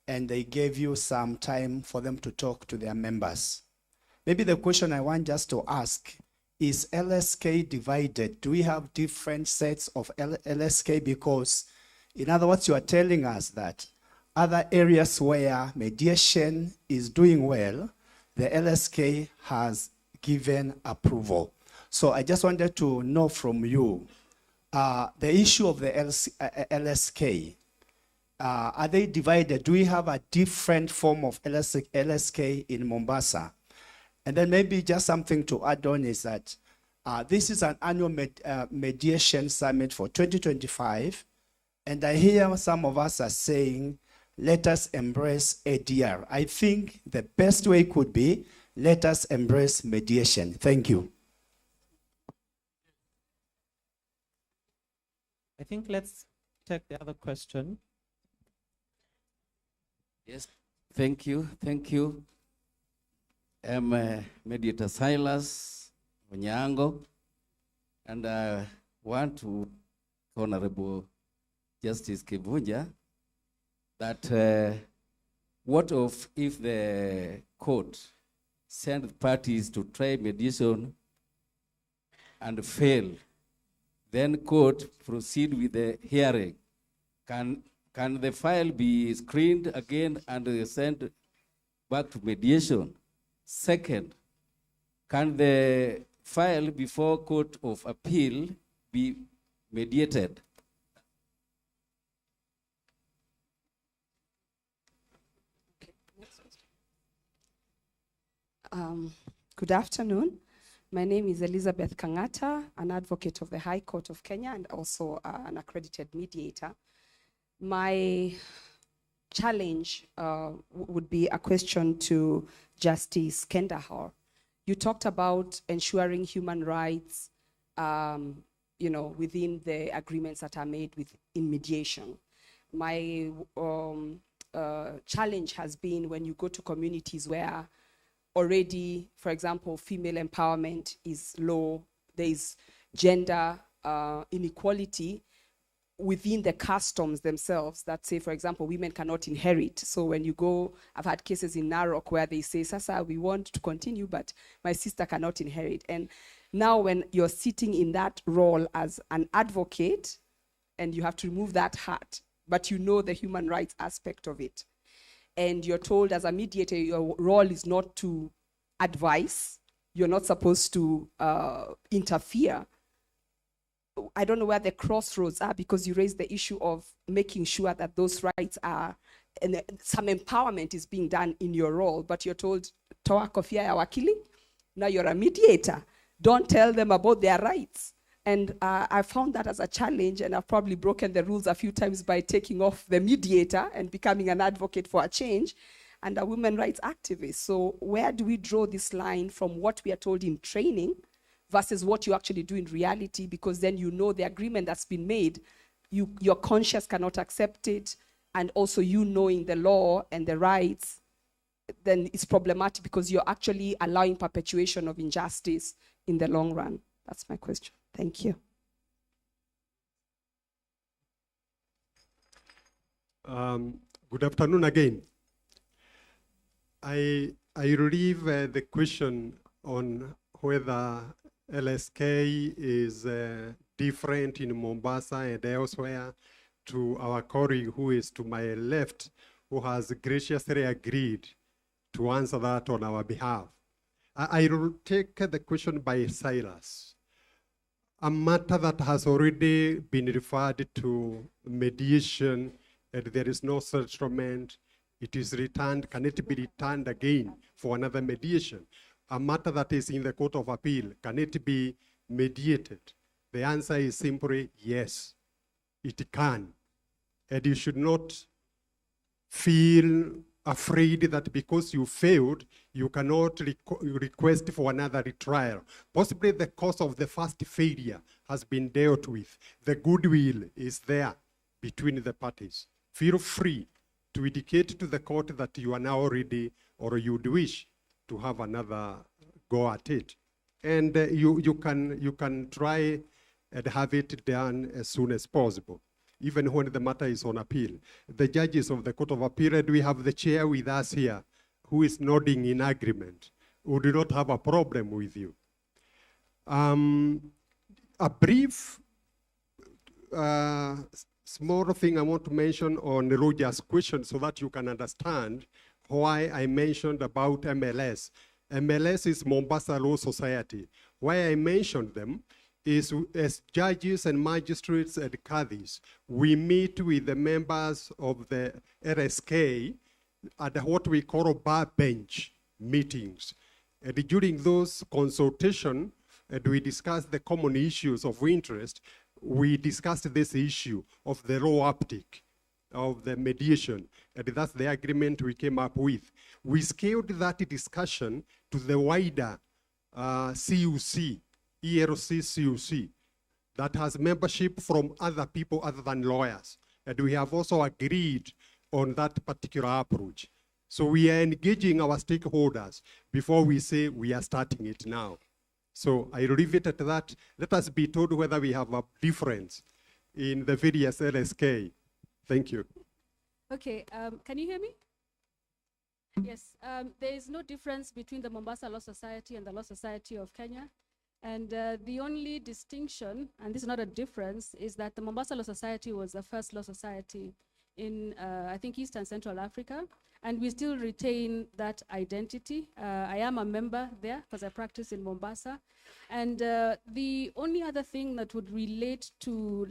and they gave you some time for them to talk to their members. Maybe the question I want just to ask is, LSK divided? Do we have different sets of LSK? Because, in other words, you are telling us that other areas where mediation is doing well, the LSK has given approval. So I just wanted to know from you, the issue of the LSK, are they divided? Do we have a different form of LSK in Mombasa? And then maybe just something to add on is that this is an annual mediation summit for 2025. And I hear some of us are saying, let us embrace ADR. I think the best way could be, let us embrace mediation. Thank you. I think let's take the other question. Yes, thank you, thank you. I'm Mediator Silas Onyango, and I want to Honorable Justice Kivunja that what if the court sent parties to try mediation and fail, then court proceed with the hearing? Can the file be screened again and sent back to mediation? Second, can the file before Court of Appeal be mediated? Good afternoon. My name is Elizabeth Kangata, an advocate of the High Court of Kenya and also an accredited mediator. My challenge would be a question to Justice Kendahar. You talked about ensuring human rights, within the agreements that are made in mediation. My challenge has been when you go to communities where already, for example, female empowerment is low, there is gender inequality within the customs themselves that say, for example, women cannot inherit. So when you go, I've had cases in Narok where they say, Sasa, we want to continue, but my sister cannot inherit. And now when you're sitting in that role as an advocate, and you have to remove that hat, but you know the human rights aspect of it, and you're told as a mediator, your role is not to advise, you're not supposed to interfere. I don't know where the crossroads are, because you raised the issue of making sure that those rights are, and some empowerment is being done in your role, but you're told, toa kofia ya wakili, now you're a mediator. Don't tell them about their rights. And I found that as a challenge, and I've probably broken the rules a few times by taking off the mediator and becoming an advocate for a change and a women's rights activist. So where do we draw this line from what we are told in training versus what you actually do in reality? Because then you know the agreement that's been made, your conscience cannot accept it, and also you knowing the law and the rights, then it's problematic because you're actually allowing perpetuation of injustice in the long run. That's my question. Thank you. Good afternoon again. I leave the question on whether LSK is different in Mombasa and elsewhere to our colleague who is to my left, who has graciously agreed to answer that on our behalf. I will take the question by Silas. A matter that has already been referred to mediation and there is no settlement, it is returned, can it be returned again for another mediation? A matter that is in the Court of Appeal, can it be mediated? The answer is simply yes, it can. And you should not feel afraid that because you failed, you cannot request for another retrial. Possibly the cause of the first failure has been dealt with. The goodwill is there between the parties. Feel free to indicate to the court that you are now ready or you would wish to have another go at it. And you can try and have it done as soon as possible, even when the matter is on appeal. The judges of the Court of Appeal, and we have the chair with us here, who is nodding in agreement, who do not have a problem with you. A brief, small thing I want to mention on Roger's question so that you can understand why I mentioned about MLS. MLS is Mombasa Law Society. Why I mentioned them is as judges and magistrates and caddies, we meet with the members of the RSK at what we call bar bench meetings. And during those consultations, and we discussed the common issues of interest, we discussed this issue of the law uptick of the mediation, and that's the agreement we came up with. We scaled that discussion to the wider CUC, ELC CUC, that has membership from other people other than lawyers. And we have also agreed on that particular approach. So we are engaging our stakeholders before we say we are starting it now. So I leave it at that. Let us be told whether we have a difference in the various LSK. Thank you. Okay, can you hear me? Yes, there is no difference between the Mombasa Law Society and the Law Society of Kenya. And the only distinction, and this is not a difference, is that the Mombasa Law Society was the first law society in, I think, East and Central Africa. And we still retain that identity. I am a member there because I practice in Mombasa. And the only other thing that would relate to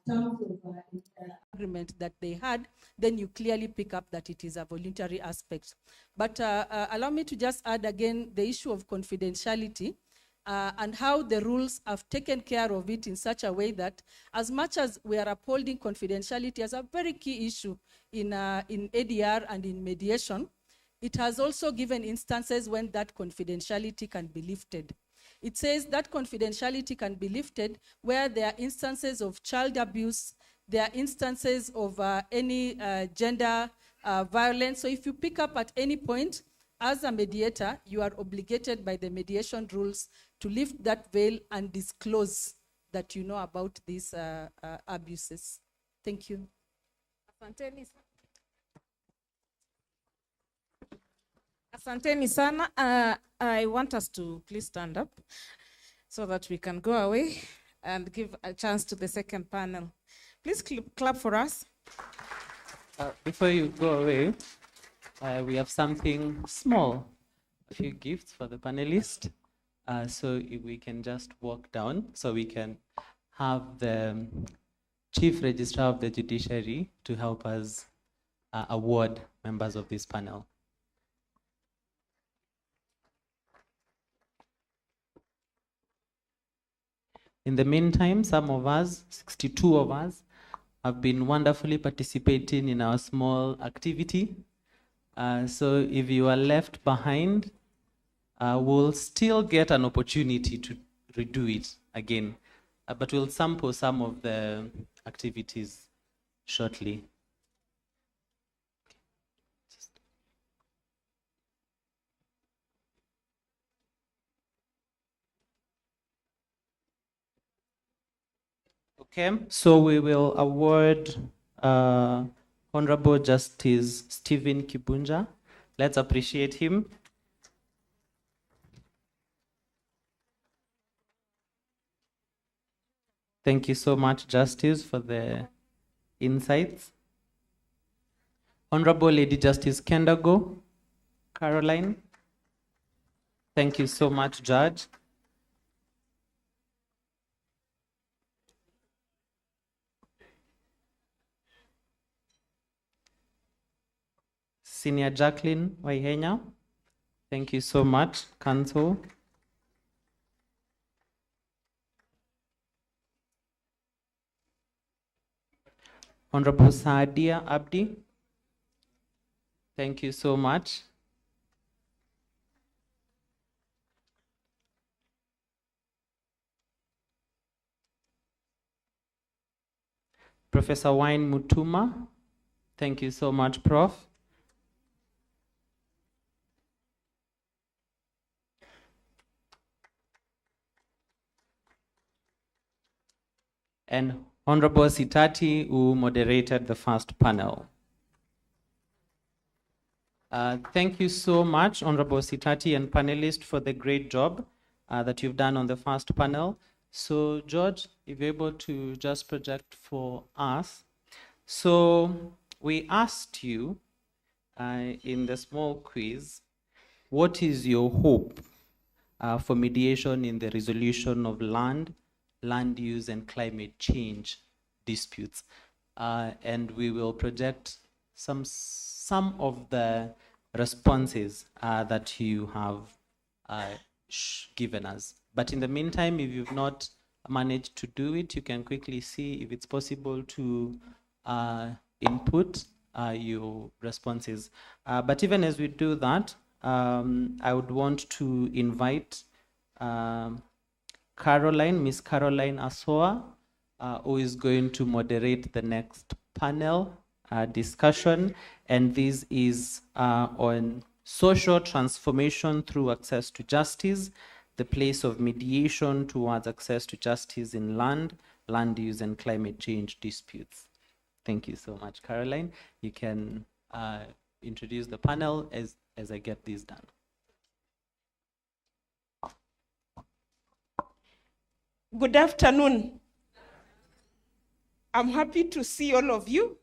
terms of agreement that they had, then you clearly pick up that it is a voluntary aspect. But allow me to just add again the issue of confidentiality and how the rules have taken care of it in such a way that as much as we are upholding confidentiality as a very key issue in ADR and in mediation, it has also given instances when that confidentiality can be lifted. It says that confidentiality can be lifted where there are instances of child abuse, there are instances of any gender violence. So if you pick up at any point, as a mediator, you are obligated by the mediation rules to lift that veil and disclose that you know about these abuses. Thank you. Asanteni sana. I want us to please stand up so that we can go away and give a chance to the second panel. Please clap for us. Before you go away, we have something small, a few gifts for the panelists. So if we can just walk down so we can have the Chief Registrar of the Judiciary to help us award members of this panel. In the meantime, some of us, 62 of us, have been wonderfully participating in our small activity. So if you are left behind, we'll still get an opportunity to redo it again. But we'll sample some of the activities shortly. Okay, so we will award Honorable Justice Stephen Kibunja. Let's appreciate him. Thank you so much, Justice, for the insights. Honorable Lady Justice Kendago, Caroline. Thank you so much, Judge. Senior Jacqueline Waihenya. Thank you so much, Counsel. Honorable Saadia Abdi. Thank you so much. Professor Wine Mutuma. Thank you so much, Prof. And Honorable Sitati, who moderated the first panel. Thank you so much, Honorable Sitati and panelists, for the great job that you've done on the first panel. So, George, if you're able to just project for us. So, we asked you in the small quiz, what is your hope for mediation in the resolution of land use, and climate change disputes? And we will project some of the responses that you have given us. But in the meantime, if you've not managed to do it, you can quickly see if it's possible to input your responses. But even as we do that, I would want to invite Miss Caroline Asoa, who is going to moderate the next panel discussion. And this is on social transformation through access to justice, the place of mediation towards access to justice in land use, and climate change disputes. Thank you so much, Caroline. You can introduce the panel as I get this done. Good afternoon. I'm happy to see all of you.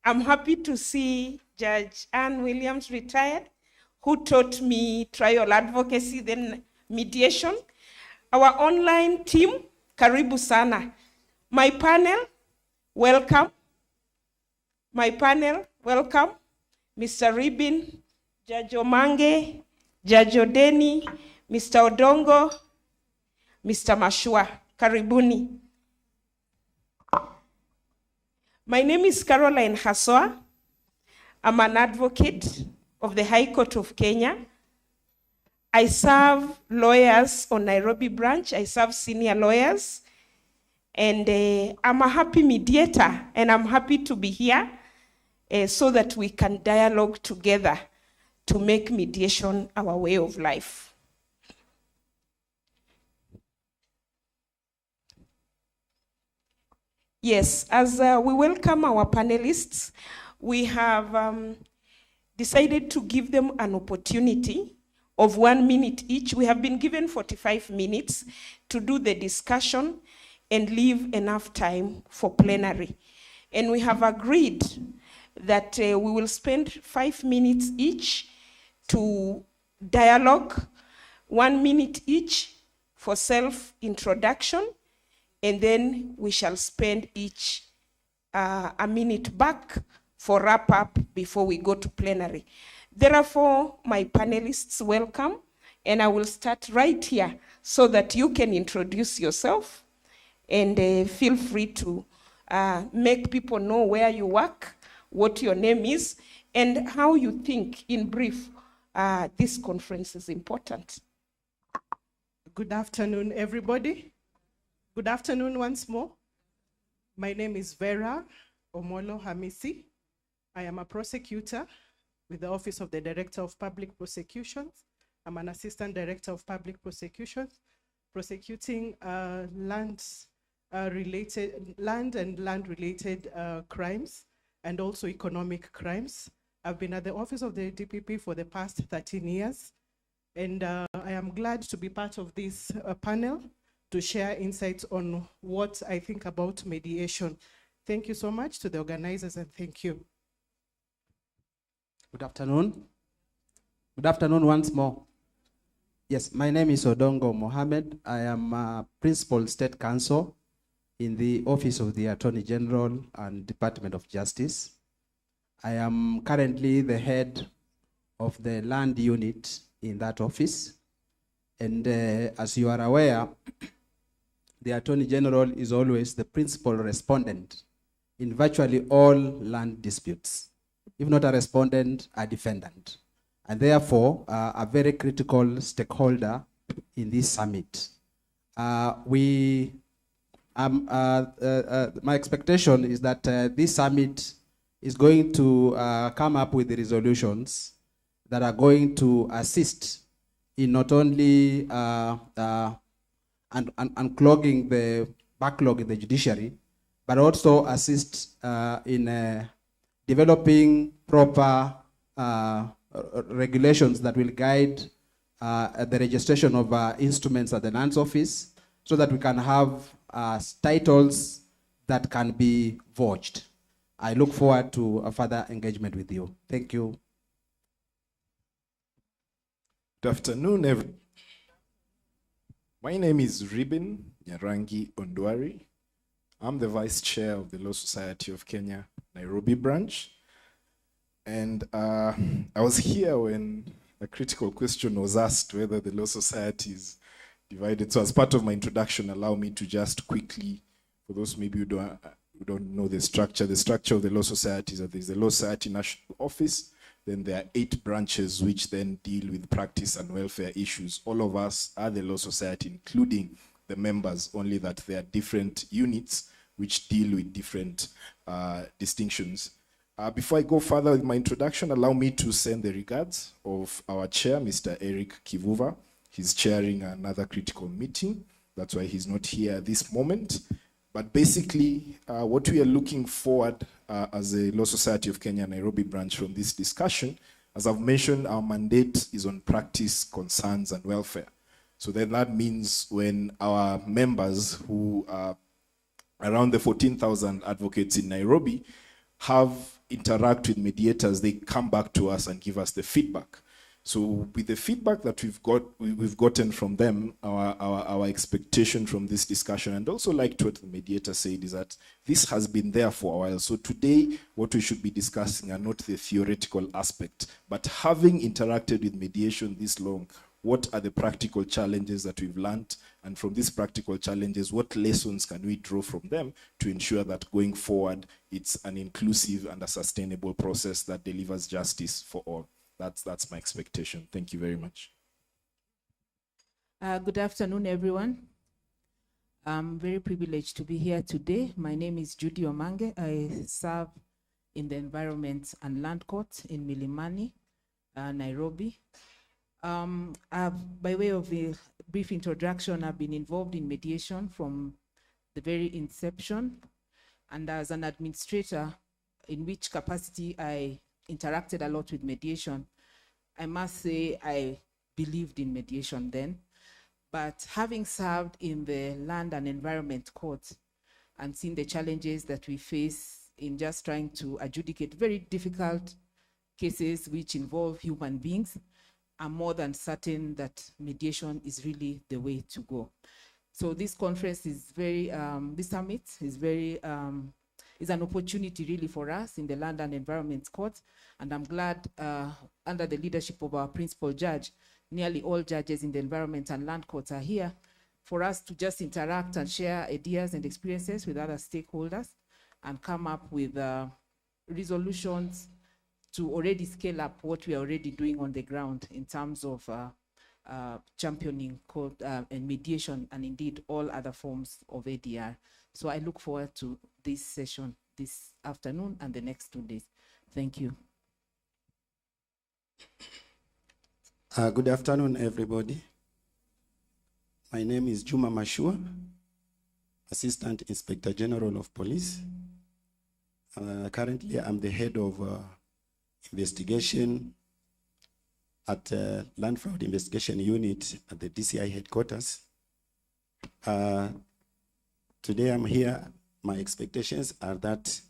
I'm happy to see Judge Ann Williams, retired, who taught me trial advocacy, then mediation. Our online team, karibu sana. My panel, welcome. My panel, welcome. Mr. Ribin, Judge Omange, Judge Odeni, Mr. Odongo, Mr. Mashua. Karibuni. My name is Caroline Hassoa. I'm an advocate of the High Court of Kenya. I serve lawyers on Nairobi branch. I serve senior lawyers. And I'm a happy mediator, and I'm happy to be here so that we can dialogue together to make mediation our way of life. Yes, as we welcome our panelists, we have decided to give them an opportunity of 1 minute each. We have been given 45 minutes to do the discussion and leave enough time for plenary. And we have agreed that we will spend 5 minutes each to dialogue, 1 minute each for self-introduction, and then we shall spend each a minute back for wrap-up before we go to plenary. Therefore, my panelists, welcome, and I will start right here so that you can introduce yourself and feel free to make people know where you work, what your name is, and how you think, in brief, this conference is important. Good afternoon, everybody. Good afternoon once more. My name is Vera Omolo Hamisi. I am a prosecutor with the Office of the Director of Public Prosecutions. I'm an Assistant Director of Public Prosecutions, prosecuting land and land-related crimes and also economic crimes. I've been at the Office of the DPP for the past 13 years, and I am glad to be part of this panel to share insights on what I think about mediation. Thank you so much to the organizers, and thank you. Good afternoon. Good afternoon once more. Yes, my name is Odongo Mohammed. I am a Principal State Counsel in the Office of the Attorney General and Department of Justice. I am currently the head of the land unit in that office. And as you are aware, the Attorney General is always the principal respondent in virtually all land disputes. If not a respondent, a defendant. And therefore, a very critical stakeholder in this summit. My expectation is that this summit is going to come up with the resolutions that are going to assist in not only unclogging the backlog in the judiciary, but also assist in developing proper regulations that will guide the registration of instruments at the Lands Office so that we can have titles that can be vouched. I look forward to a further engagement with you. Thank you. Good afternoon, everyone. My name is Ribin Nyarangi Ondwari. I'm the Vice Chair of the Law Society of Kenya, Nairobi branch. And I was here when a critical question was asked whether the Law Society is divided. So as part of my introduction, allow me to just quickly, for those maybe who don't know the structure of the Law Society is that there's the Law Society National Office, then there are 8 branches which then deal with practice and welfare issues. All of us are the Law Society, including the members, only that there are different units which deal with different distinctions. Before I go further with my introduction, allow me to send the regards of our chair, Mr. Eric Kivuva. He's chairing another critical meeting. That's why he's not here at this moment. But basically, what we are looking forward as a Law Society of Kenya Nairobi branch from this discussion, as I've mentioned, our mandate is on practice, concerns, and welfare. So then that means when our members, who are around the 14,000 advocates in Nairobi, interact with mediators, they come back to us and give us the feedback. So with the feedback that we've gotten from them, our expectation from this discussion, and also like what the mediator said, is that this has been there for a while. So today, what we should be discussing are not the theoretical aspect, but having interacted with mediation this long, what are the practical challenges that we've learned? And from these practical challenges, what lessons can we draw from them to ensure that going forward, it's an inclusive and a sustainable process that delivers justice for all? That's my expectation. Thank you very much. Good afternoon, everyone. I'm very privileged to be here today. My name is Judy Omange. I serve in the Environment and Land Court in Milimani, Nairobi. By way of a brief introduction, I've been involved in mediation from the very inception, and as an administrator, in which capacity I interacted a lot with mediation. I must say I believed in mediation then, but having served in the Land and Environment Court and seen the challenges that we face in just trying to adjudicate very difficult cases which involve human beings, I'm more than certain that mediation is really the way to go. So this conference is very, this summit is very, is an opportunity really for us in the Land and Environment Court. And I'm glad under the leadership of our principal judge, nearly all judges in the Environment and Land Courts are here for us to just interact and share ideas and experiences with other stakeholders and come up with resolutions to already scale up what we are already doing on the ground in terms of championing court and mediation, and indeed all other forms of ADR. So I look forward to this session this afternoon and the next 2 days. Thank you. Good afternoon, everybody. My name is Juma Mashua, Assistant Inspector General of Police. Currently, I'm the head of investigation at Land Fraud Investigation Unit at the DCI headquarters. Today I'm here. My expectations are that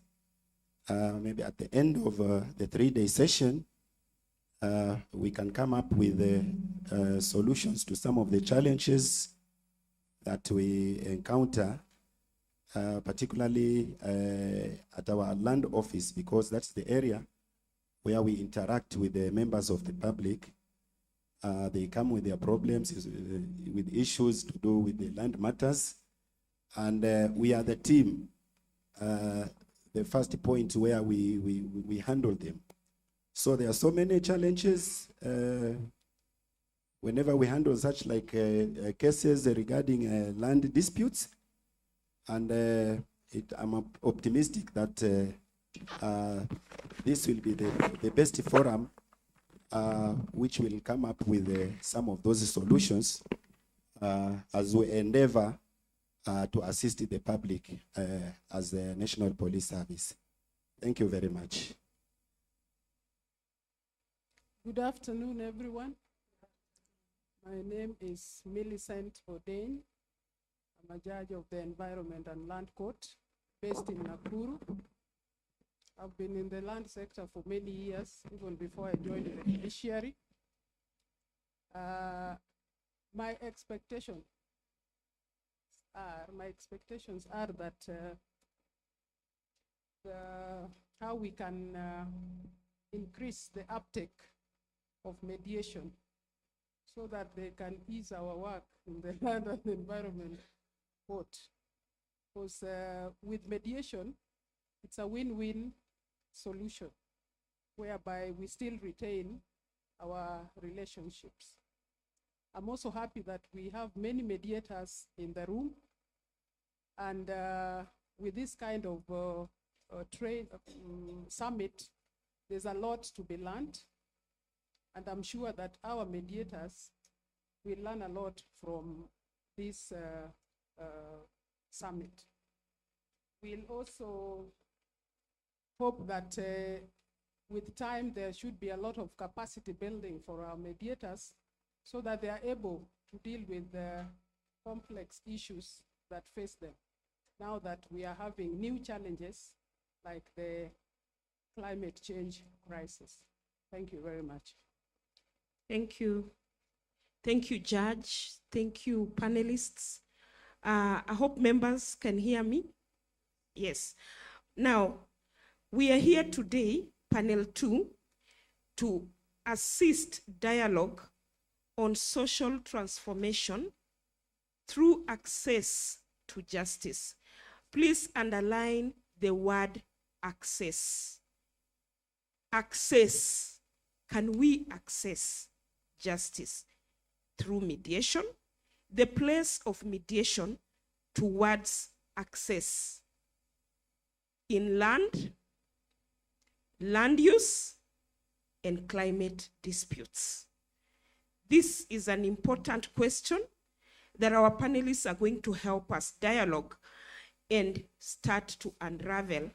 maybe at the end of the 3-day session, we can come up with solutions to some of the challenges that we encounter, particularly at our land office, because that's the area where we interact with the members of the public. They come with their problems, with issues to do with the land matters. And we are the team, the first point where we handle them. So there are so many challenges whenever we handle such like cases regarding land disputes. And I'm optimistic that this will be the best forum which will come up with some of those solutions as we endeavor to assist the public as the National Police Service. Thank you very much. Good afternoon, everyone. My name is Millicent Odein. I'm a judge of the Environment and Land Court based in Nakuru. I've been in the land sector for many years, even before I joined the judiciary. My expectations are that how we can increase the uptake of mediation so that they can ease our work in the Land and Environment Court. Because with mediation, it's a win-win solution whereby we still retain our relationships. I'm also happy that we have many mediators in the room, and with this kind of summit, there's a lot to be learned, and I'm sure that our mediators will learn a lot from this summit. We'll also hope that with time there should be a lot of capacity building for our mediators so that they are able to deal with the complex issues that face them now that we are having new challenges like the climate change crisis. Thank you very much. Thank you. Thank you, Judge. Thank you, panelists. I hope members can hear me. Yes. Now, we are here today, panel 2, to assist dialogue on social transformation through access to justice. Please underline the word access. Access. Can we access justice through mediation? The place of mediation towards access in land use, and climate disputes. This is an important question that our panelists are going to help us dialogue and start to unravel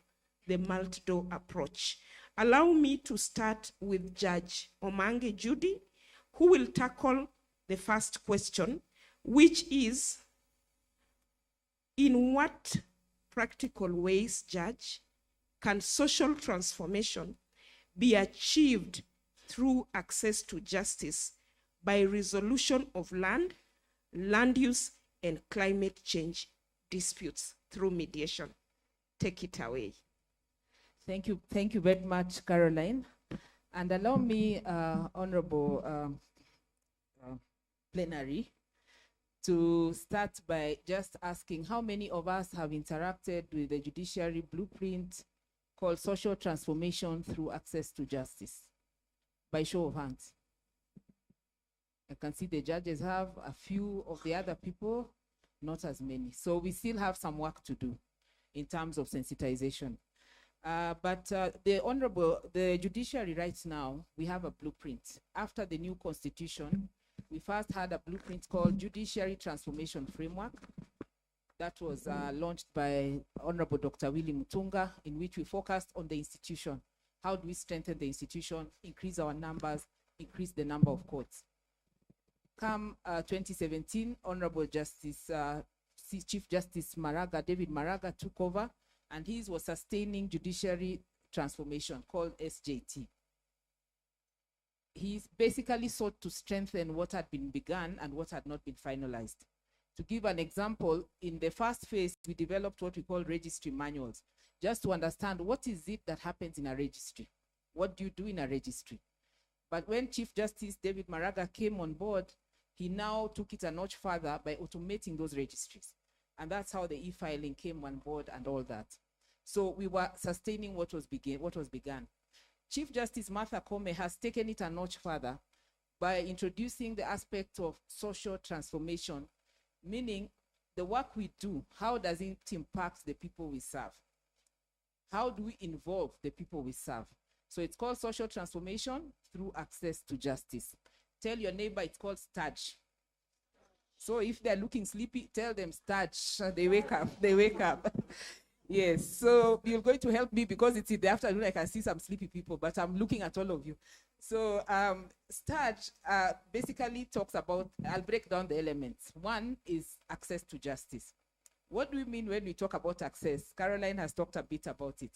the multi-door approach. Allow me to start with Judge Omange Judy, who will tackle the first question, which is, in what practical ways, Judge, can social transformation be achieved through access to justice by resolution of land use, and climate change disputes through mediation? Take it away. Thank you very much, Caroline. And allow me, Honorable Plenary, to start by just asking how many of us have interacted with the judiciary blueprint called Social Transformation Through Access to Justice? By show of hands. I can see the judges have, a few of the other people, not as many. So we still have some work to do in terms of sensitization. But the judiciary right now, we have a blueprint. After the new constitution, we first had a blueprint called Judiciary Transformation Framework that was launched by Honorable Dr. Willie Mutunga, in which we focused on the institution. How do we strengthen the institution, increase our numbers, increase the number of courts? Come 2017, Honorable Justice, Chief Justice Maraga, David Maraga, took over, and his was sustaining judiciary transformation called SJT. He basically sought to strengthen what had been begun and what had not been finalized. To give an example, in the first phase, we developed what we call registry manuals, just to understand what is it that happens in a registry. What do you do in a registry? But when Chief Justice David Maraga came on board, he now took it a notch further by automating those registries. And that's how the e-filing came on board and all that. So we were sustaining what was begun. Chief Justice Martha Koome has taken it a notch further by introducing the aspect of social transformation, meaning the work we do, how does it impact the people we serve? How do we involve the people we serve? So it's called social transformation through access to justice. Tell your neighbor it's called STAJ. So if they're looking sleepy, tell them STAJ. They wake up, they wake up. Yes, so you're going to help me because it's in the afternoon. I can see some sleepy people, but I'm looking at all of you. So STAJ basically talks about, I'll break down the elements. One is access to justice. What do we mean when we talk about access? Caroline has talked a bit about it.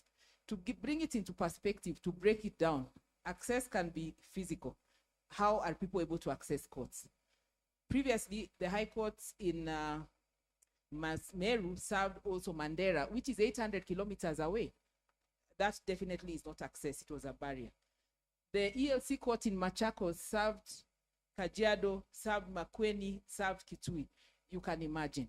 To bring it into perspective, to break it down, access can be physical. How are people able to access courts? Previously, the high courts in Meru served also Mandera, which is 800 kilometers away. That definitely is not access, it was a barrier. The ELC court in Machakos served Kajiado, served Makueni, served Kitui. You can imagine,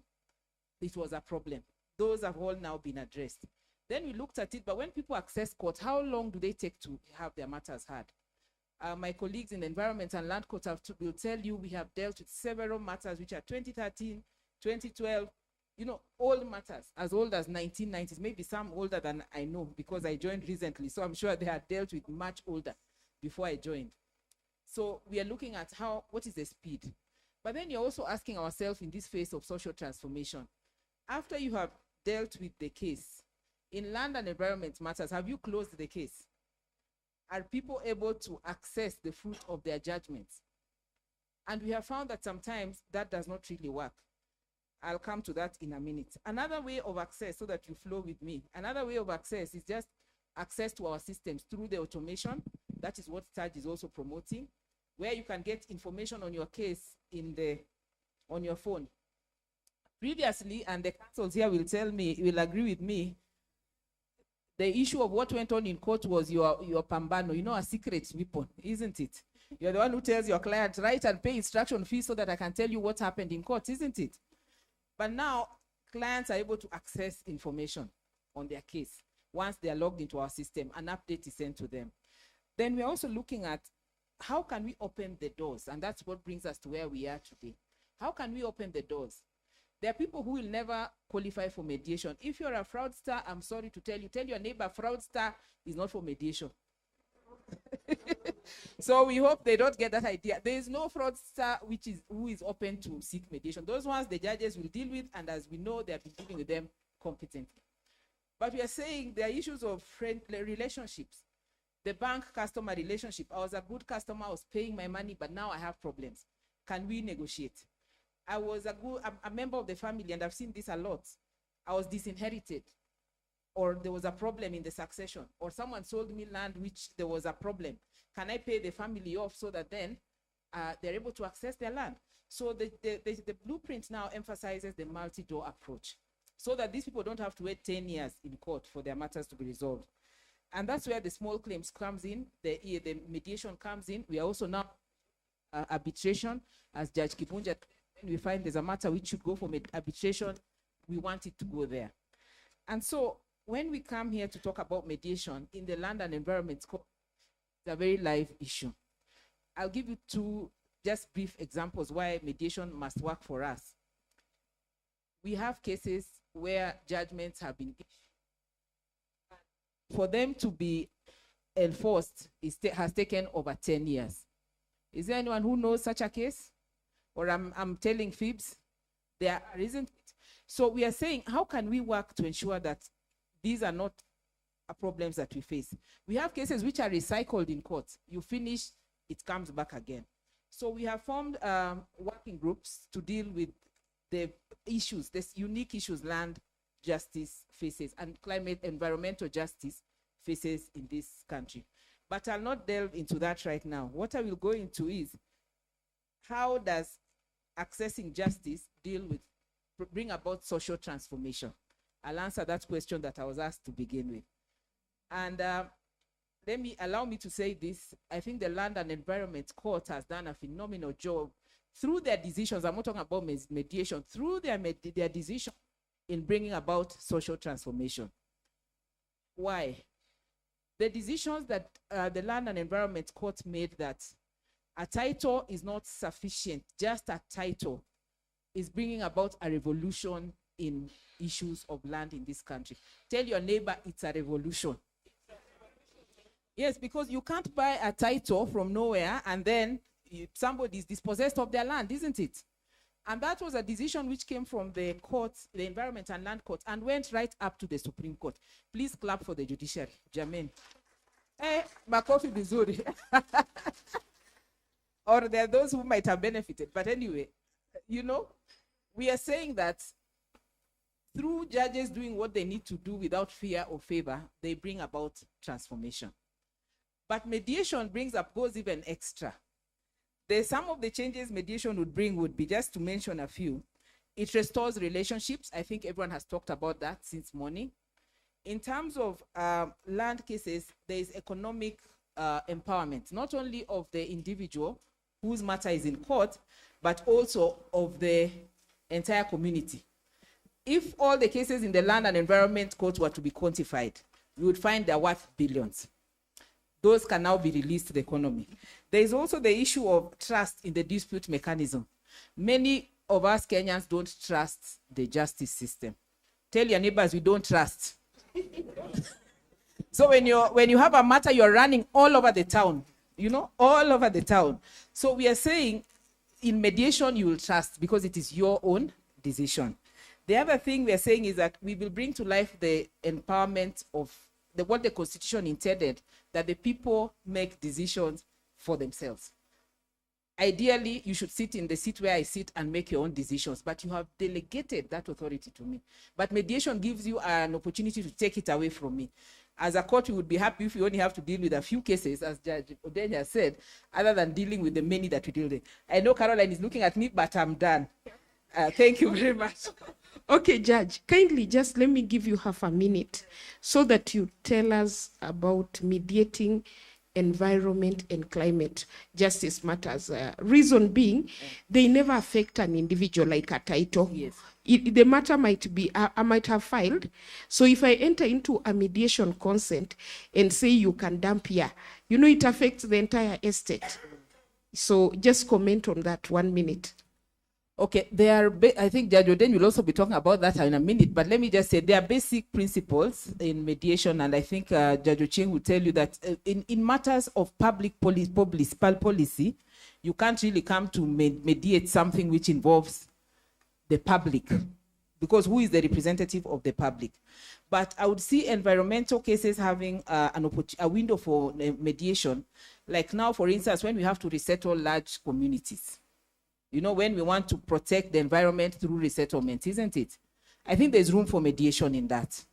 it was a problem. Those have all now been addressed. Then we looked at it, but when people access court, how long do they take to have their matters heard? My colleagues in the Environment and Land Court will tell you we have dealt with several matters which are 2013, 2012, you know, old matters, as old as 1990s, maybe some older than I know because I joined recently. So I'm sure they had dealt with much older before I joined. So we are looking at what is the speed? But then you're also asking ourselves in this phase of social transformation, after you have dealt with the case, in land and environment matters, have you closed the case? Are people able to access the fruit of their judgments? And we have found that sometimes that does not really work. I'll come to that in a minute. Another way of access, so that you flow with me, another way of access is just access to our systems through the automation. That is what STAJ is also promoting. where you can get information on your case on your phone. Previously, and the councils here will agree with me, the issue of what went on in court was your pambano, a secret weapon, isn't it? You're the one who tells your client, write and pay instruction fees so that I can tell you what happened in court, isn't it? But now, clients are able to access information on their case once they are logged into our system. An update is sent to them. Then we're also looking at how can we open the doors? And that's what brings us to where we are today. How can we open the doors? There are people who will never qualify for mediation. If you're a fraudster, I'm sorry to tell your neighbor, fraudster is not for mediation. So we hope they don't get that idea. There is no fraudster who is open to seek mediation. Those ones the judges will deal with, and as we know, they have been dealing with them competently. But we are saying there are issues of friendly relationships. The bank-customer relationship. I was a good customer, I was paying my money, but now I have problems. Can we negotiate? I was a member of the family, and I've seen this a lot. I was disinherited, or there was a problem in the succession, or someone sold me land which there was a problem. Can I pay the family off so that then they're able to access their land? So the blueprint now emphasizes the multi-door approach, so that these people don't have to wait 10 years in court for their matters to be resolved. And that's where the small claims comes in, the mediation comes in. We are also now arbitration, as Judge Kibunja, when we find there's a matter which should go for arbitration, we want it to go there. And so when we come here to talk about mediation in the Land and Environment Court, it's a very live issue. I'll give you two just brief examples why mediation must work for us. We have cases where judgments have been issued. For them to be enforced, has taken over 10 years. Is there anyone who knows such a case? Or I'm telling fibs? There isn't. So we are saying, how can we work to ensure that these are not problems that we face? We have cases which are recycled in court. You finish, it comes back again. So we have formed working groups to deal with the issues, these unique issues land justice faces and climate environmental justice faces in this country. But I'll not delve into that right now. What I will go into is, how does accessing justice bring about social transformation? I'll answer that question that I was asked to begin with. And allow me to say this. I think the Land and Environment Court has done a phenomenal job through their decisions. I'm not talking about mediation, through their decision in bringing about social transformation. Why? The decisions that the Land and Environment Court made, that a title is not sufficient, just a title is bringing about a revolution in issues of land in this country. Tell your neighbor it's a revolution. Yes, because you can't buy a title from nowhere and then somebody is dispossessed of their land, isn't it? And that was a decision which came from the courts, the Environment and Land Court, and went right up to the Supreme Court. Please clap for the judiciary, Jermaine. Makofi vizuri. Or there are those who might have benefited. But anyway, we are saying that through judges doing what they need to do without fear or favor, they bring about transformation. But mediation goes even extra. Some of the changes mediation would bring would be, just to mention a few, it restores relationships. I think everyone has talked about that since morning. In terms of land cases, there is economic empowerment, not only of the individual whose matter is in court, but also of the entire community. If all the cases in the Land and Environment Court were to be quantified, you would find they're worth billions. Those can now be released to the economy. There is also the issue of trust in the dispute mechanism. Many of us Kenyans don't trust the justice system. Tell your neighbors we don't trust. So when you have a matter, you're running all over the town, all over the town. So we are saying in mediation, you will trust because it is your own decision. The other thing we are saying is that we will bring to life the empowerment of what the Constitution intended, that the people make decisions for themselves. Ideally, you should sit in the seat where I sit and make your own decisions, but you have delegated that authority to me. But mediation gives you an opportunity to take it away from me. As a court, we would be happy if we only have to deal with a few cases, as Judge Odenya said, other than dealing with the many that we deal with. I know Caroline is looking at me, but I'm done. Thank you very much. Okay, Judge, kindly just let me give you half a minute so that you tell us about mediating environment and climate justice matters. Reason being, they never affect an individual like a title. Yes. The matter might be, I might have filed. So if I enter into a mediation consent and say you can dump here, you know, it affects the entire estate. So just comment on that 1 minute. Okay, I think Judge Oden will also be talking about that in a minute, but let me just say there are basic principles in mediation, and I think Judge Ocheng will tell you that in matters of public policy, you can't really come to mediate something which involves the public, because who is the representative of the public? But I would see environmental cases having a window for mediation, like now, for instance, when we have to resettle large communities. You know, when we want to protect the environment through resettlement, isn't it? I think there's room for mediation in that.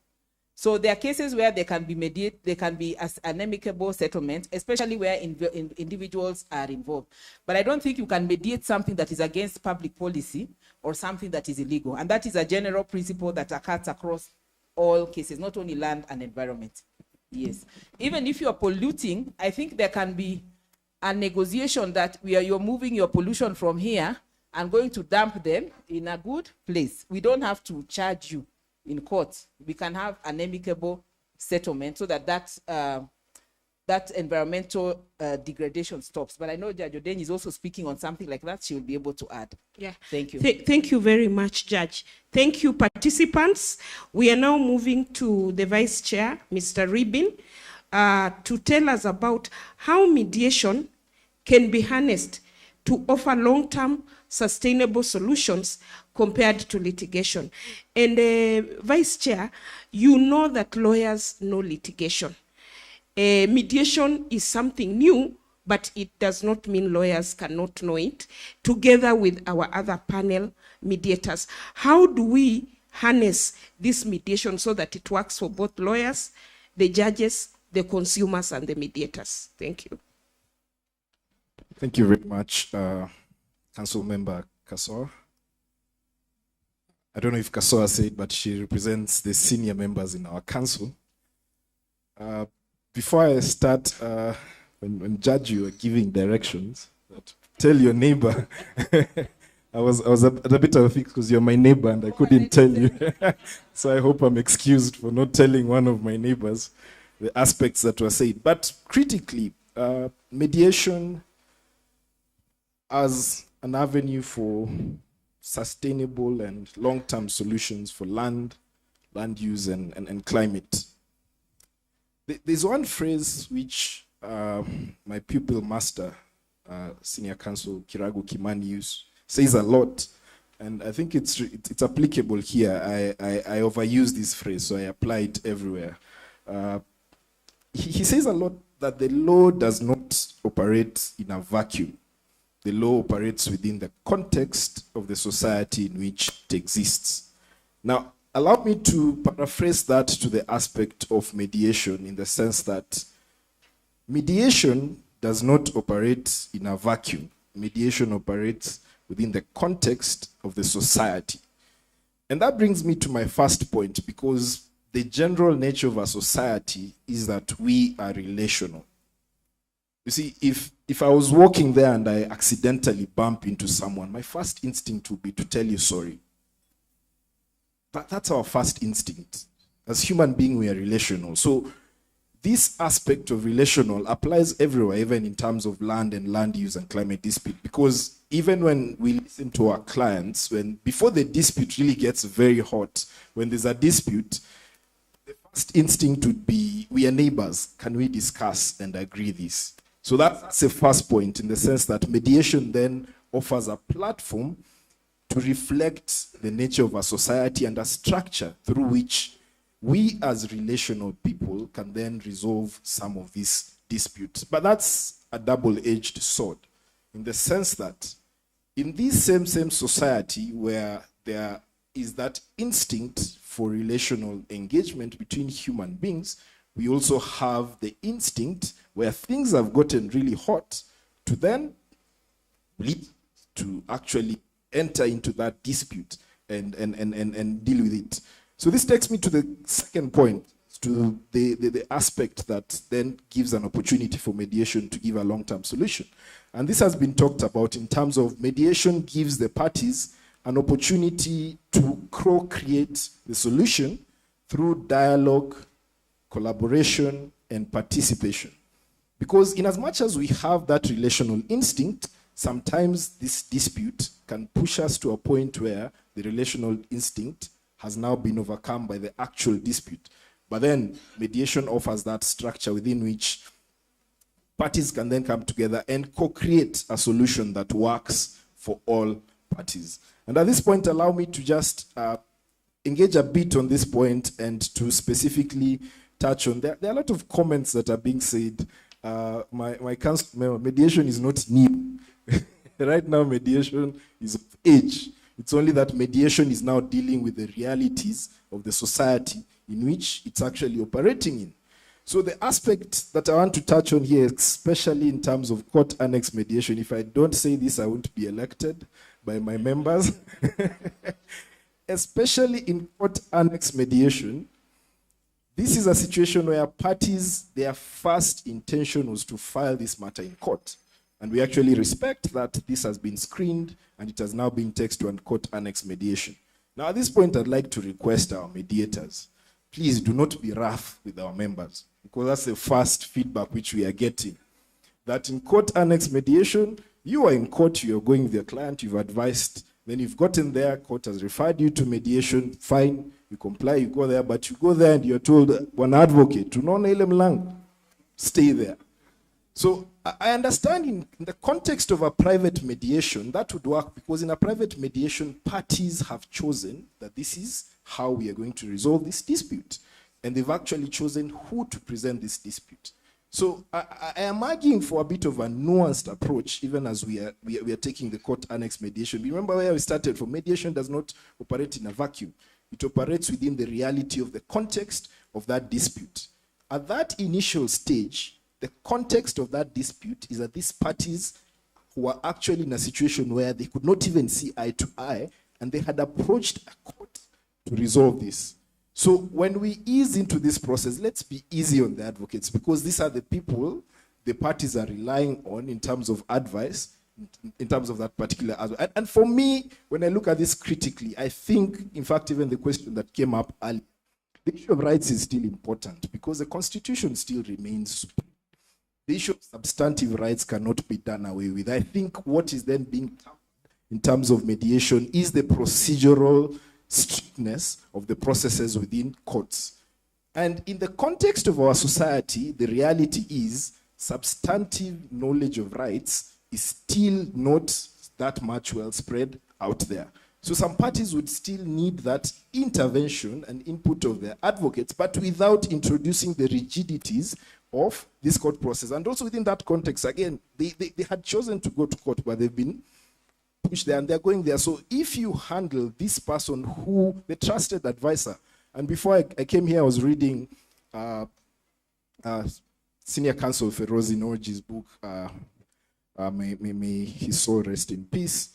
So there are cases where they can be as an amicable settlement, especially where individuals are involved. But I don't think you can mediate something that is against public policy or something that is illegal. And that is a general principle that occurs across all cases, not only land and environment. Yes. Even if you're polluting, I think there can be a negotiation that you're moving your pollution from here and going to dump them in a good place. We don't have to charge you in court. We can have an amicable settlement so that that environmental degradation stops. But I know Judge Oden is also speaking on something like that. She will be able to add. Yeah. Thank you. Thank you very much, Judge. Thank you, participants. We are now moving to the Vice Chair, Mr. Ribin, to tell us about how mediation can be harnessed to offer long-term sustainable solutions compared to litigation. And Vice Chair, you know that lawyers know litigation. Mediation is something new, but it does not mean lawyers cannot know it, together with our other panel mediators. How do we harness this mediation so that it works for both lawyers, the judges, the consumers, and the mediators? Thank you. Thank you very much, Council Member Kasor. I don't know if Kasor said, but she represents the senior members in our council. Before I start, when Judge, you were giving directions, that tell your neighbor. I was at a bit of a fix because you're my neighbor and I couldn't tell you. So I hope I'm excused for not telling one of my neighbors the aspects that were said. But critically, mediation as an avenue for sustainable and long-term solutions for land use, and climate. There's one phrase which my pupil master, Senior Counsel Kiragu Kimani, says a lot, and I think it's applicable here. I overuse this phrase, so I apply it everywhere. He says a lot that the law does not operate in a vacuum. The law operates within the context of the society in which it exists. Now, allow me to paraphrase that to the aspect of mediation, in the sense that mediation does not operate in a vacuum. Mediation operates within the context of the society. And that brings me to my first point, because the general nature of a society is that we are relational. You see, if I was walking there and I accidentally bump into someone, my first instinct would be to tell you sorry. That's our first instinct. As human beings, we are relational. So this aspect of relational applies everywhere, even in terms of land and land use and climate dispute. Because even when we listen to our clients, before the dispute really gets very hot, when there's a dispute, the first instinct would be, we are neighbors. Can we discuss and agree this? So that's the first point, in the sense that mediation then offers a platform to reflect the nature of our society and a structure through which we as relational people can then resolve some of these disputes. But that's a double-edged sword, in the sense that in this same society where there is that instinct for relational engagement between human beings, we also have the instinct where things have gotten really hot to then lead to actually enter into that dispute and deal with it. So this takes me to the second point, to the aspect that then gives an opportunity for mediation to give a long-term solution. And this has been talked about in terms of mediation gives the parties an opportunity to co-create the solution through dialogue, collaboration, and participation. Because in as much as we have that relational instinct, sometimes this dispute can push us to a point where the relational instinct has now been overcome by the actual dispute. But then mediation offers that structure within which parties can then come together and co-create a solution that works for all parties. And at this point, allow me to just engage a bit on this point and to specifically touch on, there are a lot of comments that are being said. My council member, mediation is not new. Right now, mediation is of age. It's only that mediation is now dealing with the realities of the society in which it's actually operating in. So the aspect that I want to touch on here, especially in terms of court annex mediation, if I don't say this, I won't be elected by my members. Especially in court annex mediation, this is a situation where parties, their first intention was to file this matter in court. And we actually respect that this has been screened and it has now been taken to a court annex mediation. Now at this point, I'd like to request our mediators, please do not be rough with our members, because that's the first feedback which we are getting. That in court annex mediation, you are in court, you're going with your client, you've advised, then you've gotten there, court has referred you to mediation, fine, you comply, you go there, but you go there and you're told, one advocate, to non lang, stay there. So I understand in the context of a private mediation, that would work, because in a private mediation, parties have chosen that this is how we are going to resolve this dispute. And they've actually chosen who to present this dispute. So I am arguing for a bit of a nuanced approach, even as we are taking the court annex mediation. Remember where we started from. Mediation does not operate in a vacuum. It operates within the reality of the context of that dispute. At that initial stage, the context of that dispute is that these parties who are actually in a situation where they could not even see eye to eye, and they had approached a court to resolve this. So when we ease into this process, let's be easy on the advocates, because these are the people the parties are relying on in terms of advice, in terms of that particular advice. And for me, when I look at this critically, I think, in fact, even the question that came up earlier, the issue of rights is still important, because the Constitution still remains supreme. The issue of substantive rights cannot be done away with. I think what is then being done in terms of mediation is the procedural strictness of the processes within courts. And in the context of our society, the reality is substantive knowledge of rights is still not that much well spread out there. So some parties would still need that intervention and input of their advocates, but without introducing the rigidities of this court process. And also within that context, again, they had chosen to go to court, but they've been pushed there and they're going there. So if you handle this person who, the trusted advisor, and before I came here, I was reading Senior Counsel Ferozi Norji's book, may his soul rest in peace,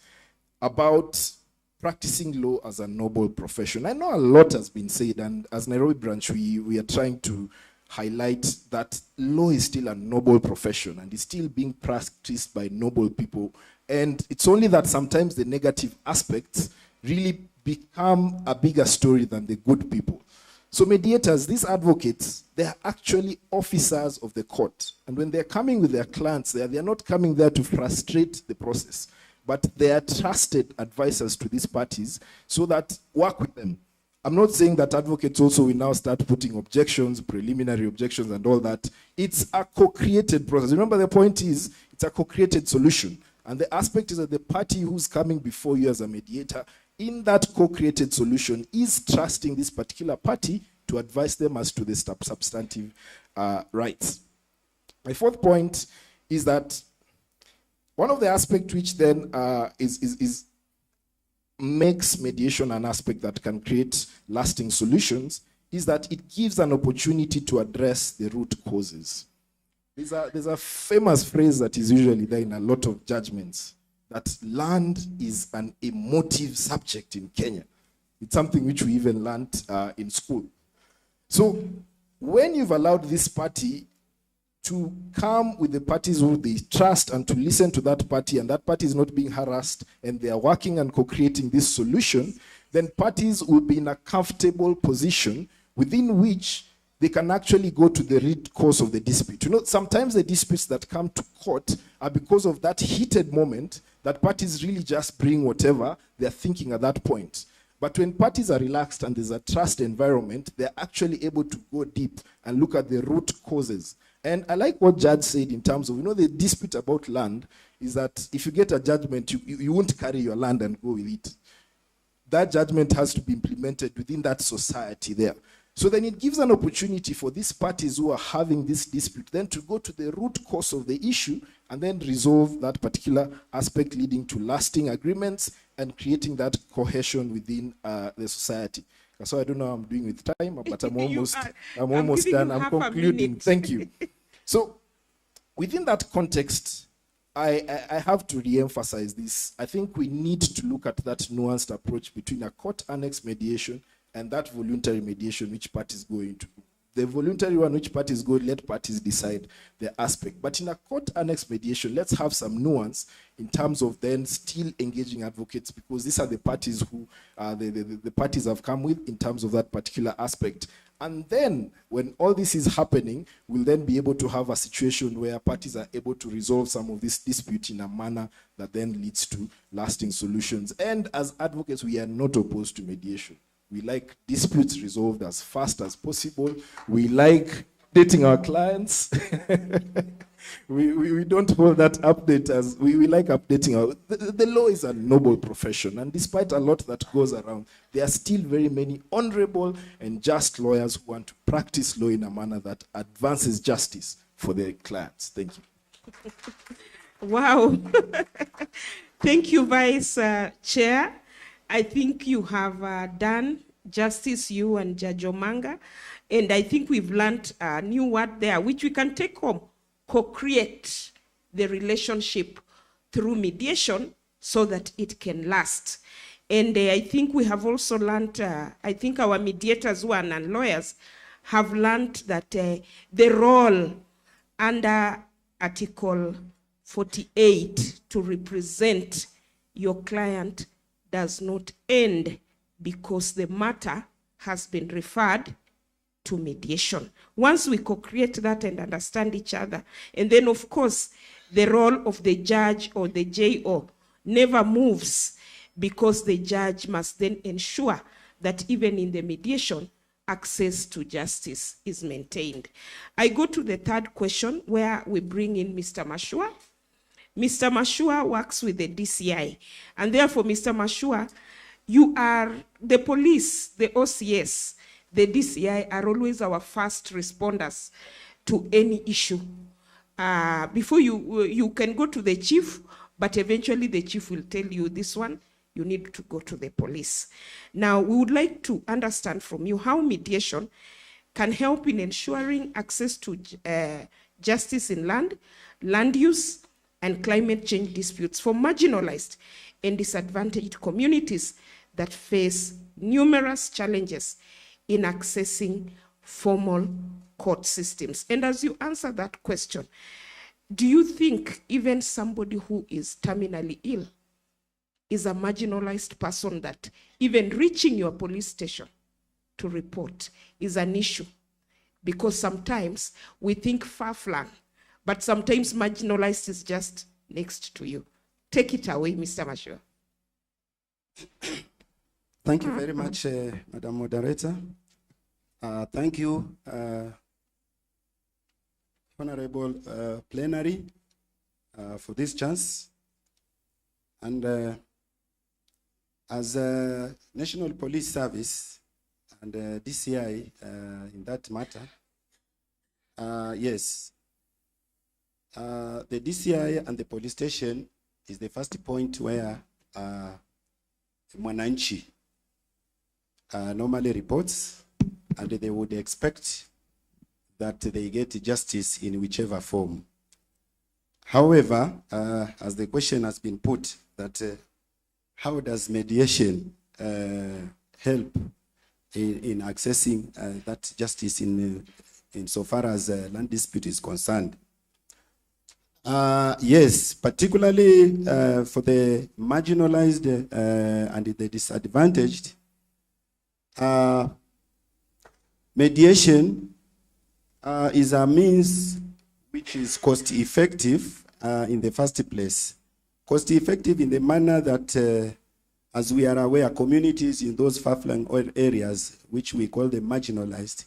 about practicing law as a noble profession. I know a lot has been said, and as Nairobi branch, we are trying to highlight that law is still a noble profession and is still being practiced by noble people. And it's only that sometimes the negative aspects really become a bigger story than the good people. So mediators, these advocates, they are actually officers of the court. And when they're coming with their clients there, they're not coming there to frustrate the process, but they are trusted advisors to these parties so that work with them. I'm not saying that advocates also will now start putting objections, preliminary objections and all that. It's a co-created process. Remember, the point is, it's a co-created solution. And the aspect is that the party who's coming before you as a mediator in that co-created solution is trusting this particular party to advise them as to the substantive rights. My fourth point is that one of the aspects which then makes mediation an aspect that can create lasting solutions is that it gives an opportunity to address the root causes. There's a famous phrase that is usually there in a lot of judgments, that land is an emotive subject in Kenya. It's something which we even learned in school. So when you've allowed this party to come with the parties who they trust and to listen to that party, and that party is not being harassed, and they are working and co-creating this solution, then parties will be in a comfortable position within which they can actually go to the root cause of the dispute. You know, sometimes the disputes that come to court are because of that heated moment that parties really just bring whatever they're thinking at that point. But when parties are relaxed and there's a trust environment, they're actually able to go deep and look at the root causes. And I like what Judge said in terms of, you know, the dispute about land is that if you get a judgment, you won't carry your land and go with it. That judgment has to be implemented within that society there. So then it gives an opportunity for these parties who are having this dispute then to go to the root cause of the issue and then resolve that particular aspect, leading to lasting agreements and creating that cohesion within the society. So I don't know how I'm doing with time, but I'm almost done. I'm concluding. Thank you. So within that context, I have to re-emphasize this. I think we need to look at that nuanced approach between a court annex mediation and that voluntary mediation which parties go into. The voluntary one, which parties go, let parties decide their aspect. But in a court annex mediation, let's have some nuance in terms of then still engaging advocates, because these are the parties who the parties have come with in terms of that particular aspect. And then when all this is happening, we'll then be able to have a situation where parties are able to resolve some of this dispute in a manner that then leads to lasting solutions. And as advocates, we are not opposed to mediation. We like disputes resolved as fast as possible. We like dating our clients. we don't hold that update as, we like updating our, the law is a noble profession, and despite a lot that goes around, there are still very many honorable and just lawyers who want to practice law in a manner that advances justice for their clients. Thank you. Wow. Thank you, Vice Chair. I think you have done justice, you and Judge Omanga, and I think we've learned a new word there, which we can take home: co-create the relationship through mediation so that it can last. And I think we have also learned, I think our mediators who are non-lawyers have learned that the role under Article 48 to represent your client does not end because the matter has been referred to mediation. Once we co-create that and understand each other, and then of course the role of the judge or the JO never moves, because the judge must then ensure that even in the mediation, access to justice is maintained. I go to the third question, where we bring in Mr. Mashua. Mr. Mashua works with the DCI, and therefore, Mr. Mashua, you are the police, the OCS, the DCI are always our first responders to any issue. Before you can go to the chief, but eventually the chief will tell you, this one, you need to go to the police. Now, we would like to understand from you how mediation can help in ensuring access to justice in land use, and climate change disputes for marginalized and disadvantaged communities that face numerous challenges in accessing formal court systems. And as you answer that question, do you think even somebody who is terminally ill is a marginalized person, that even reaching your police station to report is an issue? Because sometimes we think far-flung, but sometimes marginalized is just next to you. Take it away, Mr. Mashua. Thank you very much, Madam Moderator. Thank you, Honorable Plenary, for this chance. And as a National Police Service and DCI in that matter, yes, the DCI and the police station is the first point where mwananchi normally reports and they would expect that they get justice in whichever form. However, as the question has been put, that how does mediation help in accessing that justice in so far as land dispute is concerned? Yes, particularly for the marginalized and the disadvantaged, mediation is a means which is cost effective in the first place. Cost effective in the manner that, as we are aware, communities in those far-flung areas, which we call the marginalized,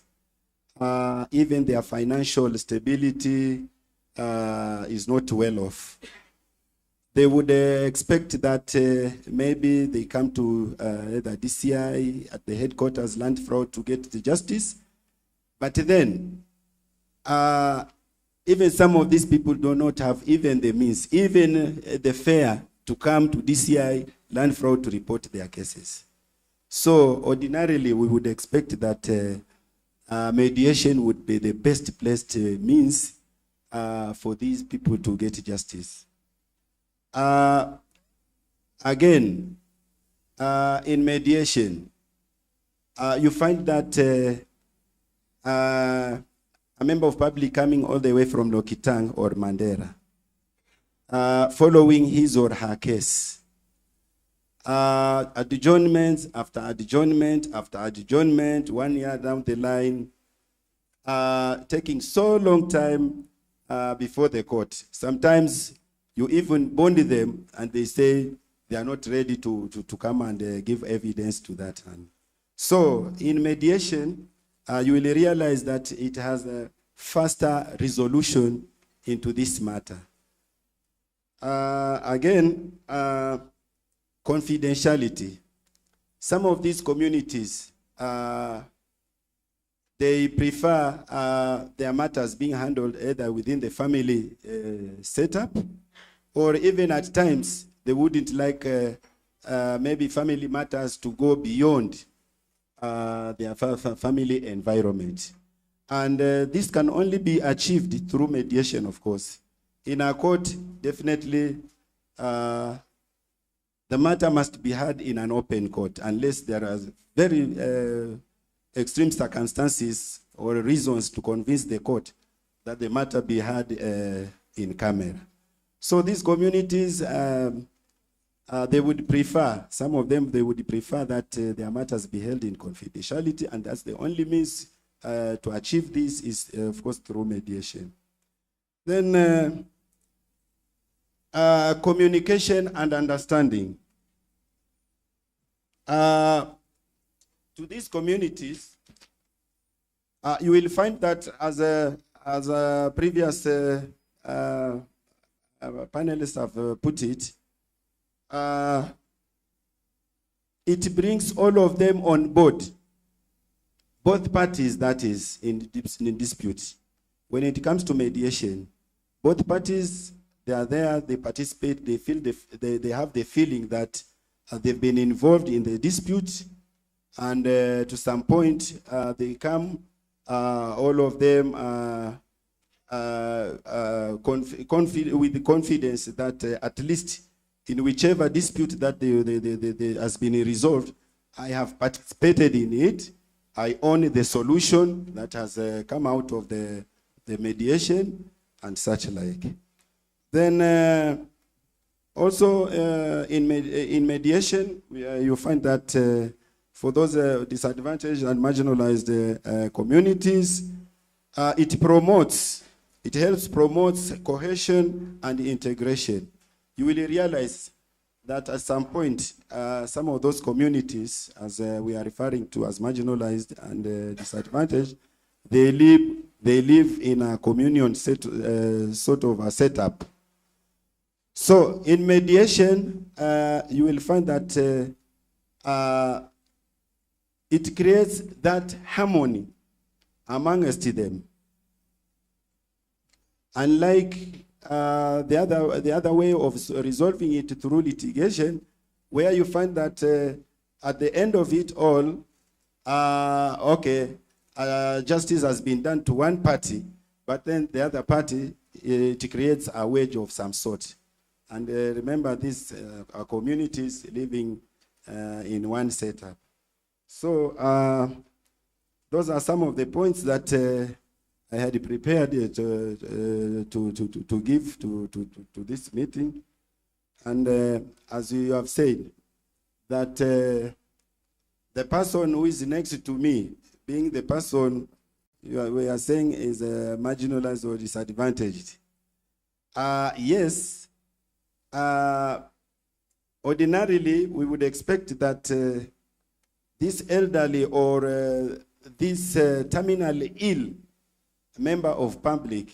even their financial stability is not well off. They would expect that maybe they come to the DCI at the headquarters land fraud to get the justice, but then even some of these people do not have even the means, even the fare to come to DCI land fraud to report their cases. So ordinarily we would expect that mediation would be the best placed means for these people to get justice. Again, in mediation, you find that a member of public coming all the way from Lokitang or Mandera, following his or her case, adjournment after adjournment after adjournment, 1 year down the line, taking so long time before the court. Sometimes you even bond them and they say they are not ready to come and give evidence to that. And so in mediation, you will realize that it has a faster resolution into this matter. Again, confidentiality. Some of these communities, they prefer their matters being handled either within the family setup, or even at times they wouldn't like maybe family matters to go beyond their family environment. And this can only be achieved through mediation, of course. In a court, definitely the matter must be heard in an open court unless there are very extreme circumstances or reasons to convince the court that the matter be heard in camera. So these communities, they would prefer, some of them, they would prefer that their matters be held in confidentiality, and that's the only means to achieve this is, of course, through mediation. Then communication and understanding. To these communities, you will find that as a previous panelists have put it, it brings all of them on board, both parties, that is, in dispute. When it comes to mediation, both parties, they are there, they participate, they feel they have the feeling that they've been involved in the dispute, and to some point they come, all of them with the confidence that at least in whichever dispute that has been resolved, I have participated in it. I own the solution that has come out of the mediation and such like. Then also in mediation, you find that for those disadvantaged and marginalized communities, it helps promote cohesion and integration. You will realize that at some point, some of those communities, as we are referring to as marginalized and disadvantaged, they live in a communion sort of a setup. So in mediation, you will find that it creates that harmony amongst them. Unlike the other way of resolving it through litigation, where you find that at the end of it all, okay, justice has been done to one party, but then the other party, it creates a wedge of some sort. And remember, these are communities living in one setup. So those are some of the points that I had prepared to give to this meeting. And as you have said, that the person who is next to me, being the person we are saying is marginalized or disadvantaged. Yes, ordinarily we would expect that this elderly or this terminally ill member of public,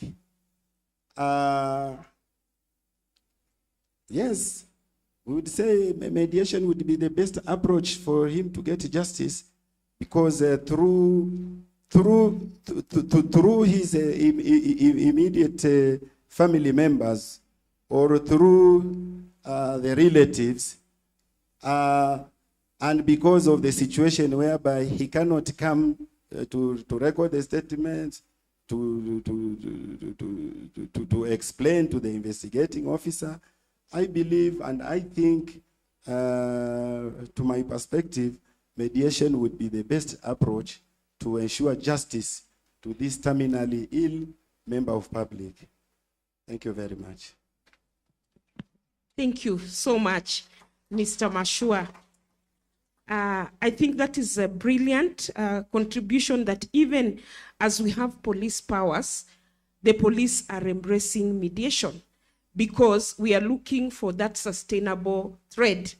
yes, we would say mediation would be the best approach for him to get justice, because through his immediate family members or through the relatives, and because of the situation whereby he cannot come to record the statements, to explain to the investigating officer, I believe and I think, to my perspective, mediation would be the best approach to ensure justice to this terminally ill member of public. Thank you very much. Thank you so much, Mr. Mashua. I think that is a brilliant contribution, that even as we have police powers, the police are embracing mediation, because we are looking for that sustainable thread.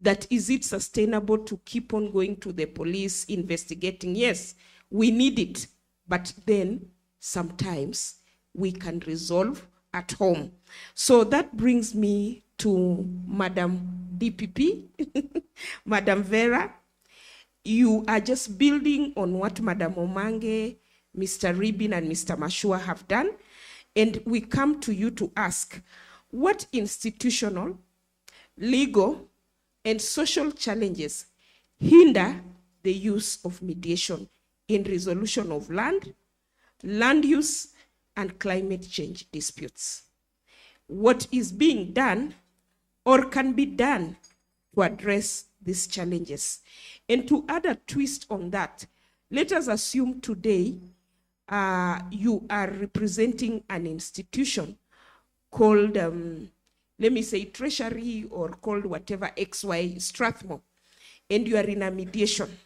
That is it sustainable to keep on going to the police investigating? Yes, we need it, but then sometimes we can resolve at home. So that brings me to Madam DPP, Madam Vera. You are just building on what Madam Omange, Mr. Ribin, and Mr. Mashua have done, and we come to you to ask, what institutional, legal, and social challenges hinder the use of mediation in resolution of land use, and climate change disputes? What is being done or can be done to address these challenges? And to add a twist on that, let us assume today you are representing an institution called, let me say Treasury, or called whatever, XY Strathmore, and you are in a mediation.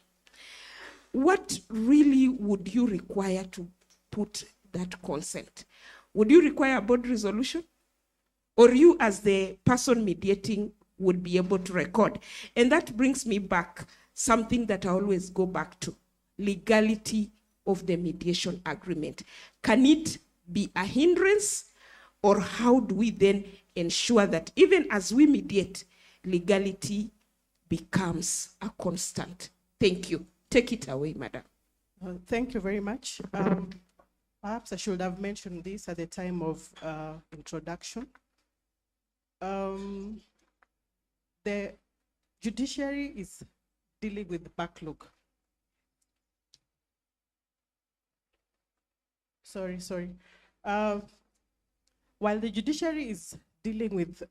What really would you require to put that consent? Would you require a board resolution? Or you as the person mediating would be able to record? And that brings me back, something that I always go back to, legality of the mediation agreement. Can it be a hindrance? Or how do we then ensure that even as we mediate, legality becomes a constant? Thank you. Take it away, Madam. Thank you very much. Perhaps I should have mentioned this at the time of introduction. The judiciary is dealing with the backlog. Sorry. While the judiciary is dealing with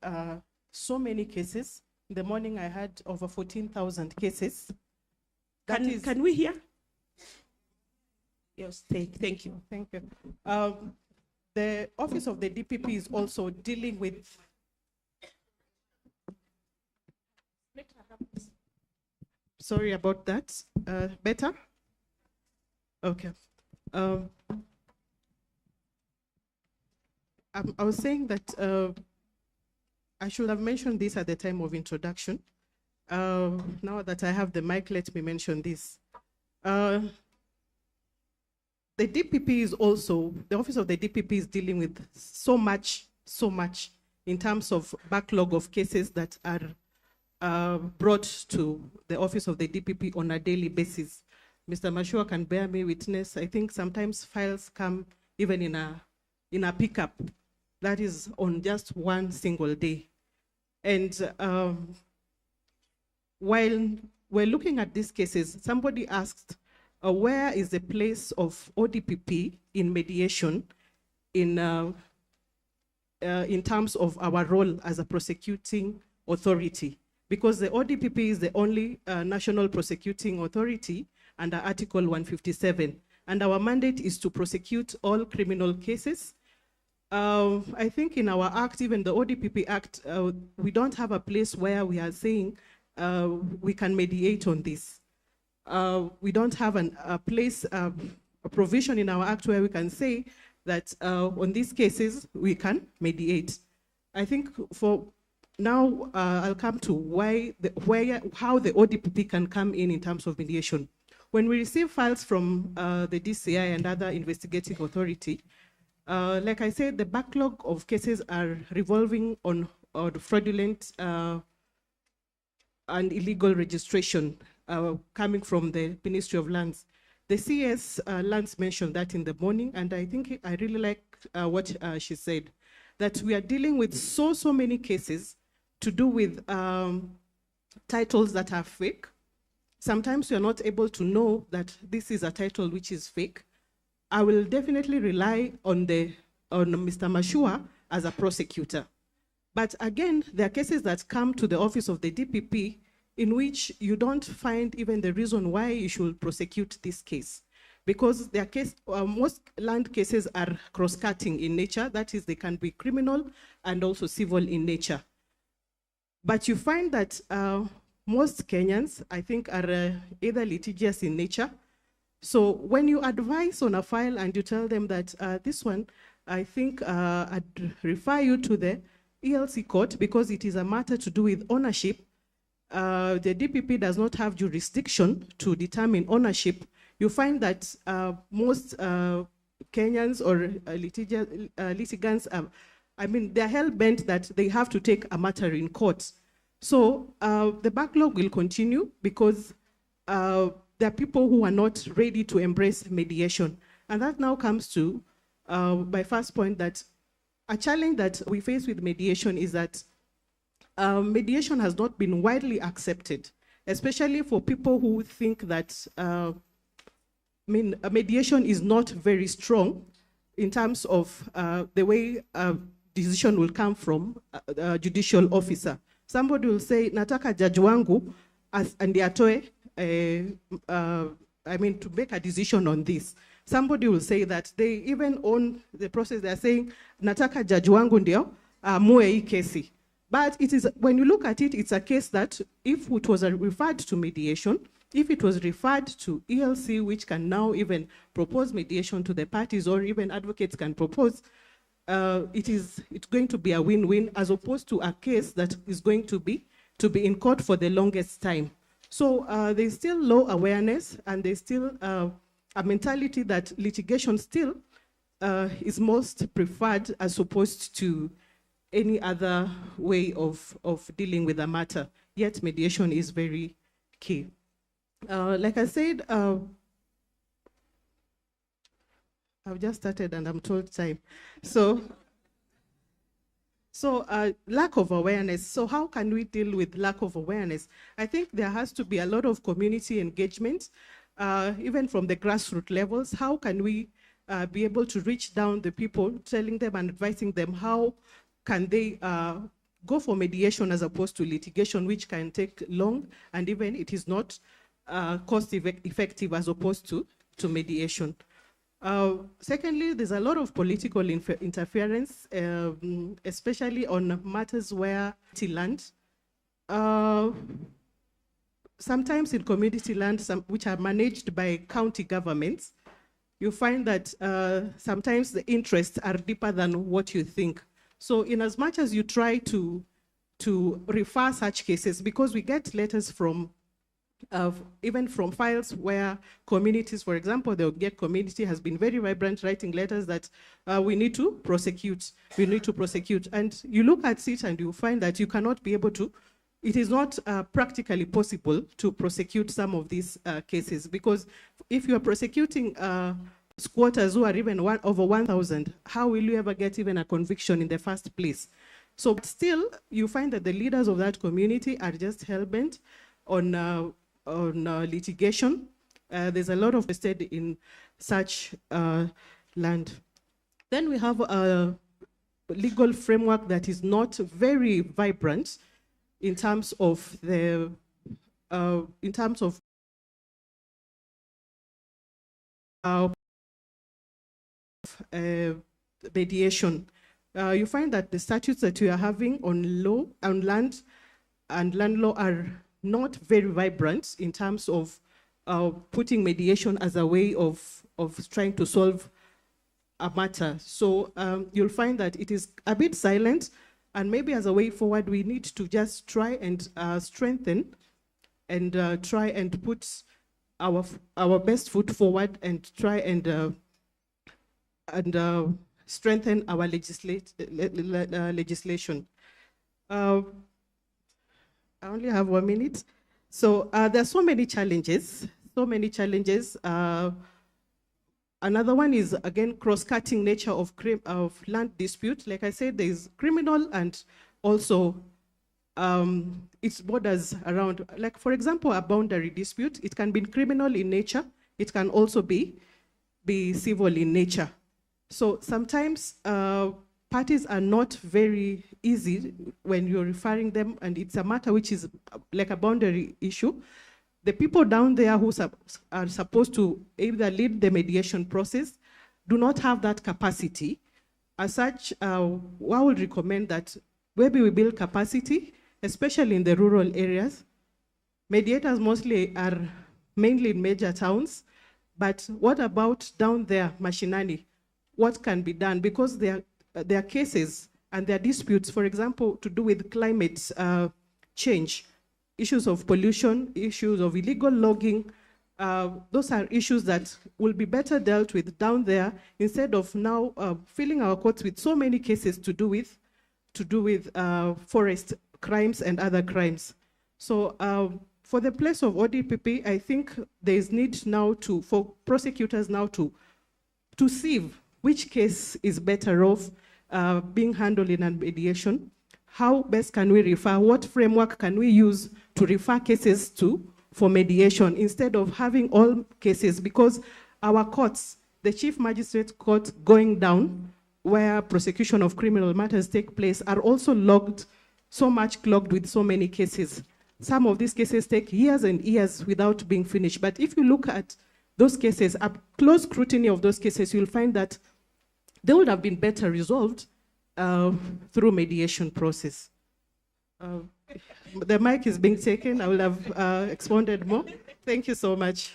so many cases, in the morning I had over 14,000 cases. Can we hear? Yes, thank you. Thank you. The office of the DPP is also dealing with sorry about that. Better? Okay. I was saying that I should have mentioned this at the time of introduction. Now that I have the mic, let me mention this. The DPP is also, the office of the DPP is dealing with so much in terms of backlog of cases that are brought to the office of the DPP on a daily basis. Mr. Mashua can bear me witness. I think sometimes files come even in a pickup. That is on just one single day. And while we're looking at these cases, somebody asked, where is the place of ODPP in mediation in terms of our role as a prosecuting authority? Because the ODPP is the only national prosecuting authority under Article 157, and our mandate is to prosecute all criminal cases. I think in our act, even the ODPP Act, we don't have a place where we are saying we can mediate on this. We don't have a place, a provision in our act where we can say that on these cases we can mediate. I think for now, I'll come to how the ODPP can come in terms of mediation. When we receive files from the DCI and other investigating authority, like I said, the backlog of cases are revolving on fraudulent and illegal registration coming from the Ministry of Lands. The CS Lands mentioned that in the morning, and I think I really like what she said, that we are dealing with so many cases to do with titles that are fake. Sometimes we are not able to know that this is a title which is fake. I will definitely rely on Mr. Mashua as a prosecutor. But again, there are cases that come to the office of the DPP in which you don't find even the reason why you should prosecute this case. Because their most land cases are cross-cutting in nature. That is, they can be criminal and also civil in nature. But you find that most Kenyans, I think, are either litigious in nature. So when you advise on a file and you tell them that this one, I think I'd refer you to the ELC court because it is a matter to do with ownership. The DPP does not have jurisdiction to determine ownership. You find that most Kenyans or litigants, I mean, they're hell-bent that they have to take a matter in court. So the backlog will continue because there are people who are not ready to embrace mediation. And that now comes to my first point, that a challenge that we face with mediation is that mediation has not been widely accepted, especially for people who think that mediation is not very strong in terms of the way decision will come from a judicial officer. Somebody will say, nataka jaji wangu atoe, to make a decision on this. Somebody will say that they even own the process. They're saying, nataka jaji wangu ndio amue hii kesi. But it is, when you look at it, it's a case that if it was referred to mediation, if it was referred to ELC, which can now even propose mediation to the parties, or even advocates can propose, it's going to be a win-win, as opposed to a case that is going to be in court for the longest time. So there's still low awareness, and there's still a mentality that litigation still is most preferred as opposed to any other way of dealing with a matter. Yet mediation is very key. Like I said, I've just started and I'm told time. So lack of awareness. So how can we deal with lack of awareness? I think there has to be a lot of community engagement, even from the grassroots levels. How can we be able to reach down the people, telling them and advising them how can they go for mediation as opposed to litigation, which can take long, and even it is not cost effective as opposed to mediation. Secondly, there's a lot of political interference, especially on matters where land. Sometimes in community land, which are managed by county governments, you find that sometimes the interests are deeper than what you think. So in as much as you try to refer such cases, because we get letters from even from files where communities, for example, the Ogek community has been very vibrant, writing letters that we need to prosecute, And you look at it and you find that you cannot be able to, it is not practically possible to prosecute some of these cases, because if you are prosecuting squatters who are even over 1,000, how will you ever get even a conviction in the first place? So still, you find that the leaders of that community are just hell-bent on litigation. There's a lot of vested in such land. Then we have a legal framework that is not very vibrant in terms of the mediation. You find that the statutes that you are having on law, on land and land law are not very vibrant in terms of putting mediation as a way of trying to solve a matter. So you'll find that it is a bit silent, and maybe as a way forward, we need to just try and strengthen and try and put our best foot forward and try and strengthen our legislation. I only have 1 minute. So there are so many challenges, Another one is, again, cross-cutting nature of land dispute. Like I said, there is criminal and also its borders around. Like, for example, a boundary dispute, it can be criminal in nature. It can also be civil in nature. So sometimes parties are not very easy when you're referring them, and it's a matter which is like a boundary issue. The people down there who are supposed to either lead the mediation process do not have that capacity. As such, I would recommend that maybe we build capacity, especially in the rural areas. Mediators mostly are mainly in major towns, but what about down there, mashinani? What can be done? Because there are cases and there are disputes, for example, to do with climate change, issues of pollution, issues of illegal logging. Those are issues that will be better dealt with down there instead of now filling our courts with so many cases to do with forest crimes and other crimes. So for the place of ODPP, I think there is need now for prosecutors now to sieve which case is better off being handled in a mediation. How best can we refer? What framework can we use to refer cases to for mediation instead of having all cases? Because our courts, the Chief Magistrate Court going down, where prosecution of criminal matters take place, are also clogged with so many cases. Some of these cases take years and years without being finished. But if you look at those cases, a close scrutiny of those cases, you'll find that they would have been better resolved through mediation process. The mic is being taken. I will have expounded more. Thank you so much.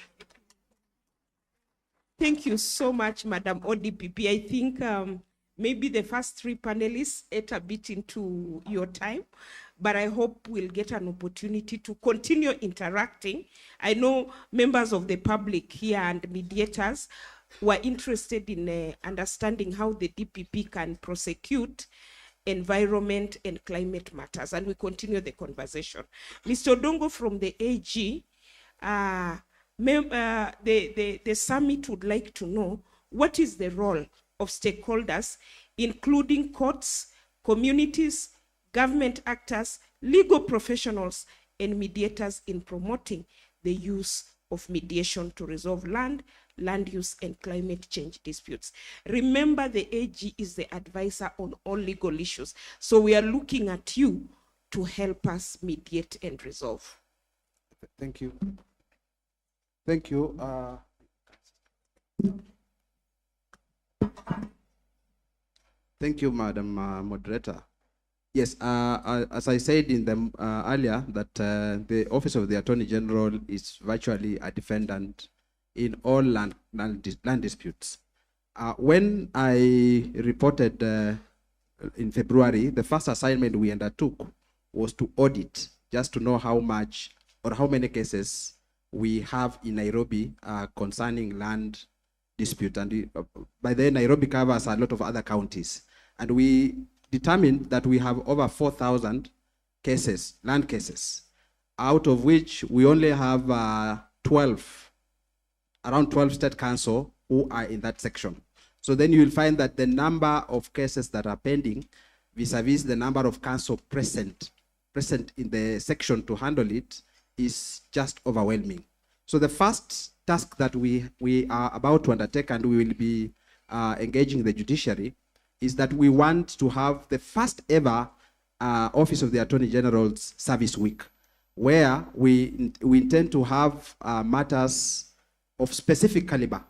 Thank you so much, Madam ODPP. I think maybe the first three panelists ate a bit into your time, but I hope we'll get an opportunity to continue interacting. I know members of the public here and mediators were interested in understanding how the DPP can prosecute environment and climate matters, and we continue the conversation. Mr. Odongo from the AG, the summit would like to know what is the role of stakeholders, including courts, communities, government actors, legal professionals, and mediators in promoting the use of mediation to resolve land use, and climate change disputes. Remember, the AG is the advisor on all legal issues, so we are looking at you to help us mediate and resolve. Thank you. Thank you. Thank you, Madam Moderator. Yes, as I said in the earlier, that the Office of the Attorney General is virtually a defendant in all land disputes. When I reported in February, the first assignment we undertook was to audit, just to know how much or how many cases we have in Nairobi concerning land dispute. And by then, Nairobi covers a lot of other counties. And we determined that we have over 4,000 cases, land cases, out of which we only have around 12 state council who are in that section. So then you will find that the number of cases that are pending vis-a-vis the number of council present in the section to handle it is just overwhelming. So the first task that we are about to undertake, and we will be engaging the judiciary, is that we want to have the first ever Office of the Attorney General's Service Week, where we intend to have matters of specific caliber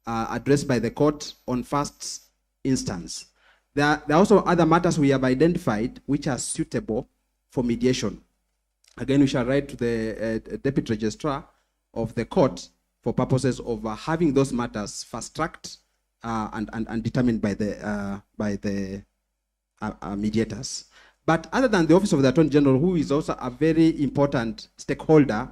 addressed by the court on first instance. There are also other matters we have identified which are suitable for mediation. Again, we shall write to the Deputy Registrar of the court for purposes of having those matters fast-tracked and determined by the mediators. But other than the Office of the Attorney General, who is also a very important stakeholder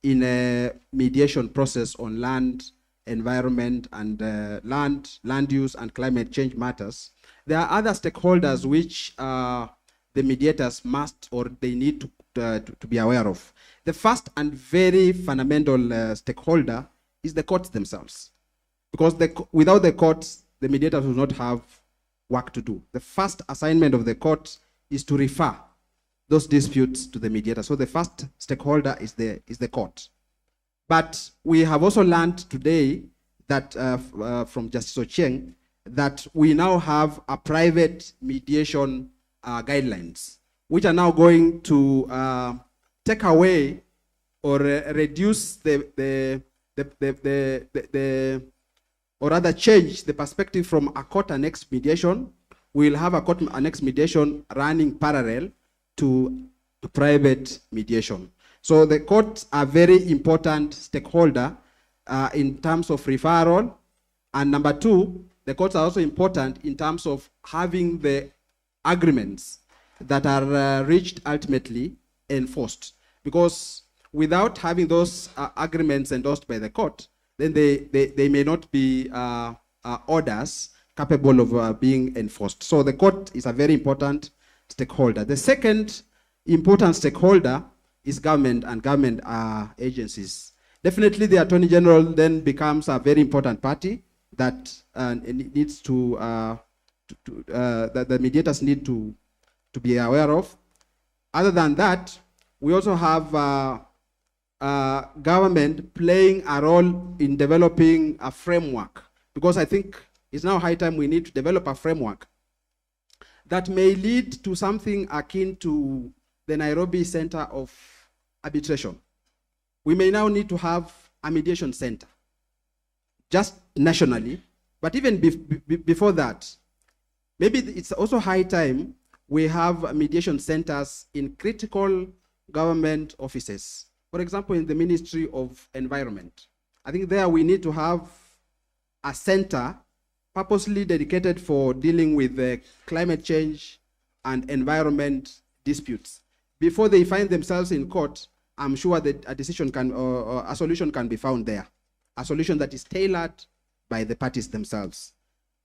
in a mediation process on land, environment, and land use and climate change matters, there are other stakeholders which the mediators must or they need to be aware of. The first and very fundamental stakeholder is the courts themselves. Because without the courts, the mediators will not have work to do. The first assignment of the court is to refer those disputes to the mediator. So the first stakeholder is the court. But we have also learned today that from Justice Ochieng that we now have a private mediation guidelines, which are now going to take away or reduce or rather change the perspective from a court annexed mediation. We'll have a court annexed mediation running parallel to private mediation. So the courts are very important stakeholder in terms of referral. And number two, the courts are also important in terms of having the agreements that are reached ultimately enforced. Because without having those agreements endorsed by the court, then they may not be orders capable of being enforced. So the court is a very important stakeholder. The second important stakeholder is government and government agencies. Definitely the Attorney General then becomes a very important party that needs that the mediators need to be aware of. Other than that, we also have government playing a role in developing a framework, because I think it's now high time we need to develop a framework that may lead to something akin to the Nairobi Center of Arbitration. We may now need to have a mediation center, just nationally, but even before that, maybe it's also high time we have mediation centers in critical government offices. For example, in the Ministry of Environment. I think there we need to have a center purposely dedicated for dealing with climate change and environment disputes. Before they find themselves in court, I'm sure that a decision can, or a solution can be found there. A solution that is tailored by the parties themselves.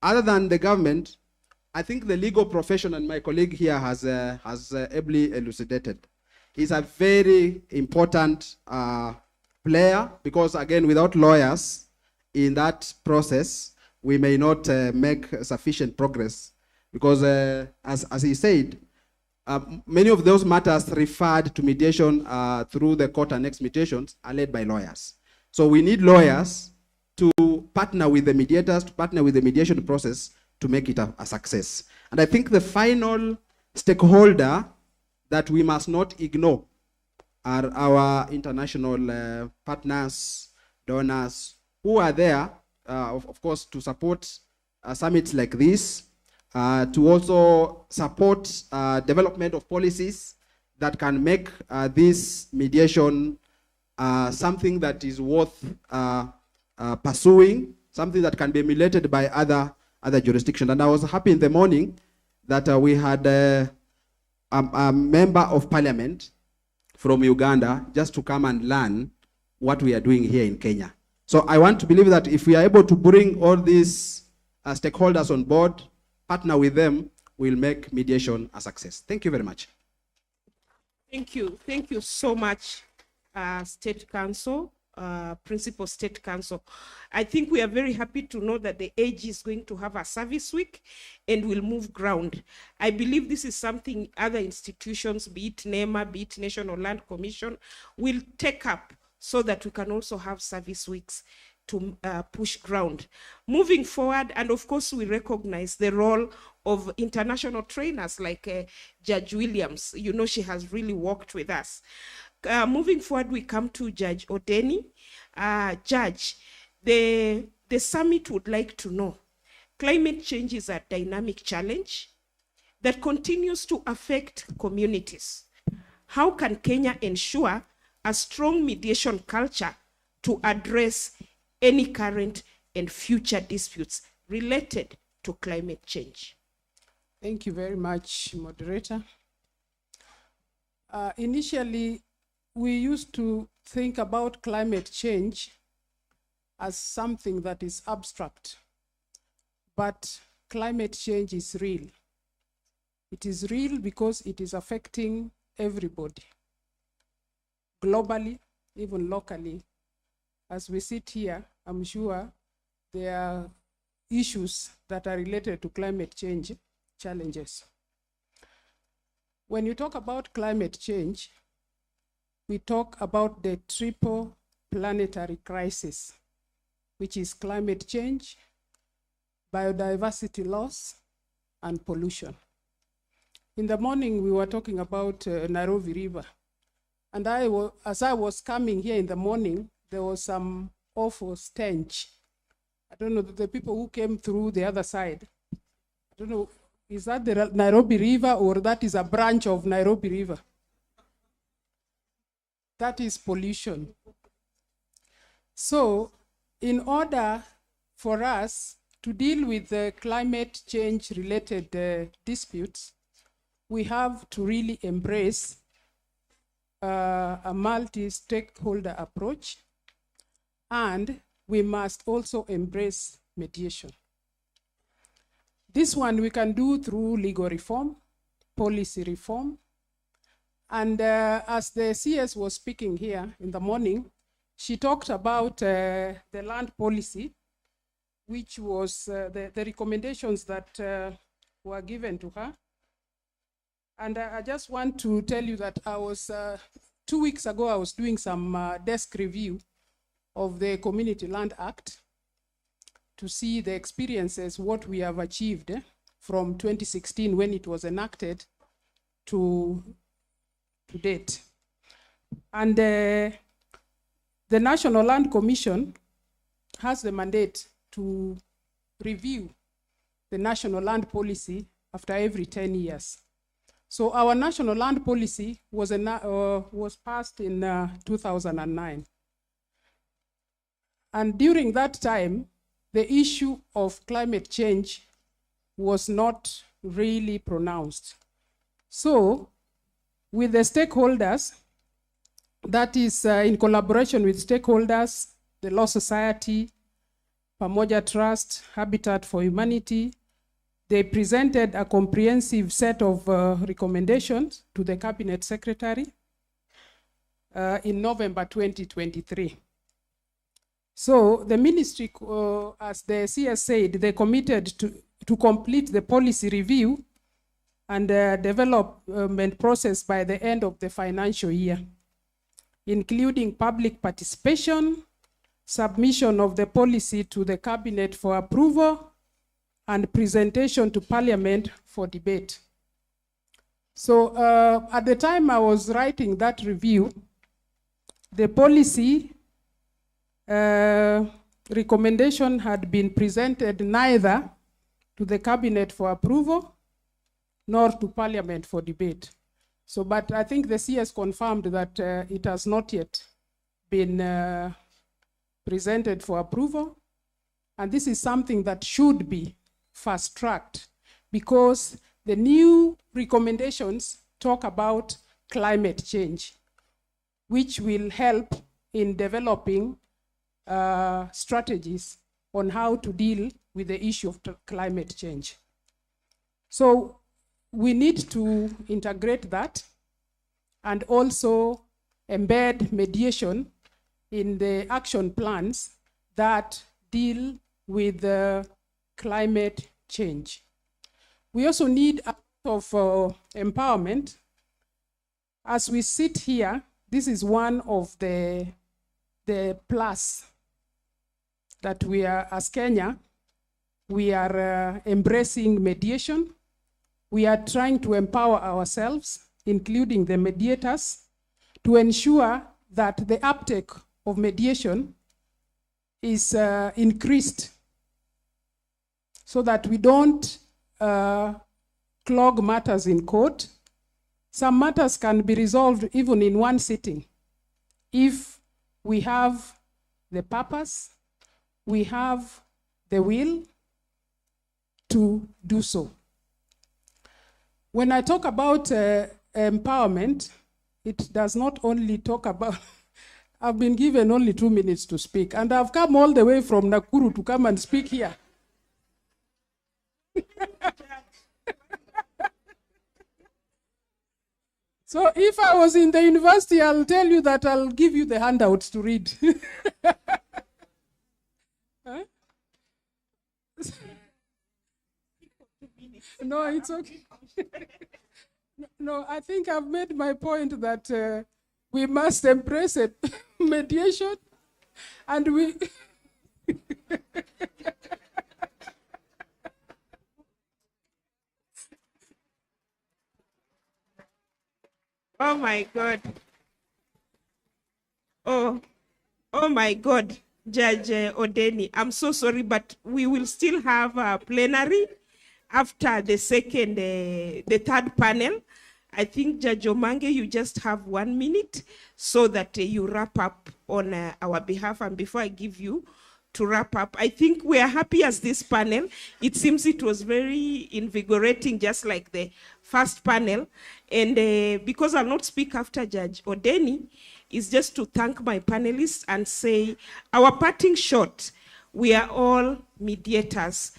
Other than the government, I think the legal profession, and my colleague here has ably elucidated, is a very important player, because again, without lawyers in that process, we may not make sufficient progress, because as he said, many of those matters referred to mediation through the court annexed mediations are led by lawyers. So we need lawyers to partner with the mediators, to partner with the mediation process to make it a success. And I think the final stakeholder that we must not ignore are our international partners, donors, who are there, of course, to support summits like this, to also support development of policies that can make this mediation something that is worth pursuing, something that can be emulated by other jurisdictions. And I was happy in the morning that we had a member of parliament from Uganda just to come and learn what we are doing here in Kenya. So I want to believe that if we are able to bring all these stakeholders on board, partner with them, we'll make mediation a success. Thank you very much. Thank you. Thank you so much, State Council, Principal State Council. I think we are very happy to know that the AG is going to have a service week and will move ground. I believe this is something other institutions, be it NEMA, be it National Land Commission, will take up so that we can also have service weeks to push ground. Moving forward, and of course we recognize the role of international trainers like Judge Williams. You know, she has really worked with us. Moving forward, we come to Judge Odeni. Judge, the summit would like to know, climate change is a dynamic challenge that continues to affect communities. How can Kenya ensure a strong mediation culture to address any current and future disputes related to climate change? Thank you very much, moderator. Initially, we used to think about climate change as something that is abstract, but climate change is real. It is real because it is affecting everybody, globally, even locally. As we sit here, I'm sure there are issues that are related to climate change challenges. When you talk about climate change, we talk about the triple planetary crisis, which is climate change, biodiversity loss, and pollution. In the morning, we were talking about Nairobi River. And as I was coming here in the morning, there was some awful stench. I don't know, the people who came through the other side, I don't know, is that the Nairobi River or that is a branch of Nairobi River? That is pollution. So in order for us to deal with the climate change related disputes, we have to really embrace a multi-stakeholder approach, and we must also embrace mediation. This one we can do through legal reform, policy reform, and as the CS was speaking here in the morning, she talked about the land policy, which was the recommendations that were given to her. And I just want to tell you that I was, 2 weeks ago, I was doing some desk review of the Community Land Act to see the experiences, what we have achieved from 2016 when it was enacted to date. And the National Land Commission has the mandate to review the national land policy after every 10 years. So our national land policy was passed in 2009. And during that time, the issue of climate change was not really pronounced. So with the stakeholders, that is in collaboration with stakeholders, the Law Society, Pamoja Trust, Habitat for Humanity, they presented a comprehensive set of recommendations to the Cabinet Secretary in November 2023. So the ministry, as the CS said, they committed to complete the policy review and development process by the end of the financial year, including public participation, submission of the policy to the Cabinet for approval, and presentation to Parliament for debate. So at the time I was writing that review, the policy recommendation had been presented neither to the Cabinet for approval nor to Parliament for debate. So, but I think the CS confirmed that it has not yet been presented for approval. And this is something that should be fast-tracked because the new recommendations talk about climate change, which will help in developing strategies on how to deal with the issue of climate change. So we need to integrate that and also embed mediation in the action plans that deal with climate change. We also need a lot of empowerment. As we sit here, this is one of the the plus that we are, as Kenya, we are embracing mediation. We are trying to empower ourselves, including the mediators, to ensure that the uptake of mediation is increased so that we don't clog matters in court. Some matters can be resolved even in one sitting if we have the purpose, we have the will to do so. When I talk about empowerment, it does not only talk about, I've been given only 2 minutes to speak, and I've come all the way from Nakuru to come and speak here. So if I was in the university, I'll tell you that I'll give you the handouts to read. Huh? No, it's okay. No, I think I've made my point that we must embrace it. Mediation, and we... Oh my God. Oh my God, Judge Odeni. I'm so sorry, but we will still have a plenary after the third panel. I think Judge Omange, you just have 1 minute so that you wrap up on our behalf. And before I give you to wrap up, I think we are happy as this panel. It seems it was very invigorating, just like the first panel. And because I'll not speak after Judge Odeni, is just to thank my panelists and say our parting shot, we are all mediators,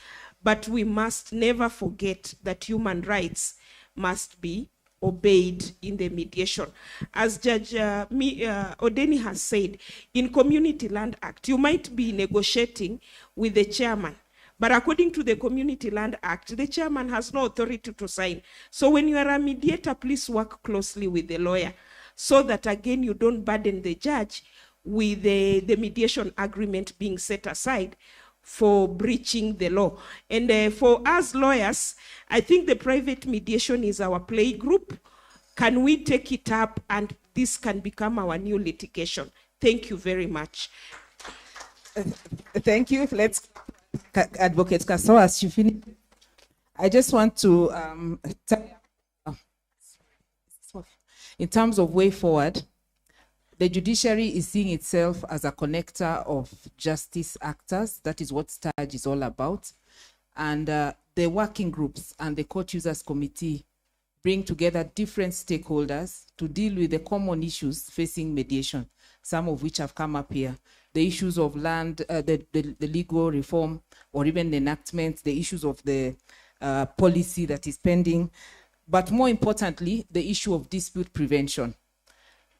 but we must never forget that human rights must be obeyed in the mediation. As Judge Odeni has said, in Community Land Act, you might be negotiating with the chairman, but according to the Community Land Act, the chairman has no authority to sign. So when you are a mediator, please work closely with the lawyer so that, again, you don't burden the judge with the mediation agreement being set aside for breaching the law. And for us lawyers, I think the private mediation is our play group. Can we take it up and this can become our new litigation? Thank you very much. Thank you. Let's, Advocate Kaso, as you finish. I just want to, in terms of way forward, the judiciary is seeing itself as a connector of justice actors. That is what STAJ is all about. And the working groups and the court users committee bring together different stakeholders to deal with the common issues facing mediation, some of which have come up here. The issues of land, the legal reform, or even the enactment, the issues of the policy that is pending, but more importantly, the issue of dispute prevention.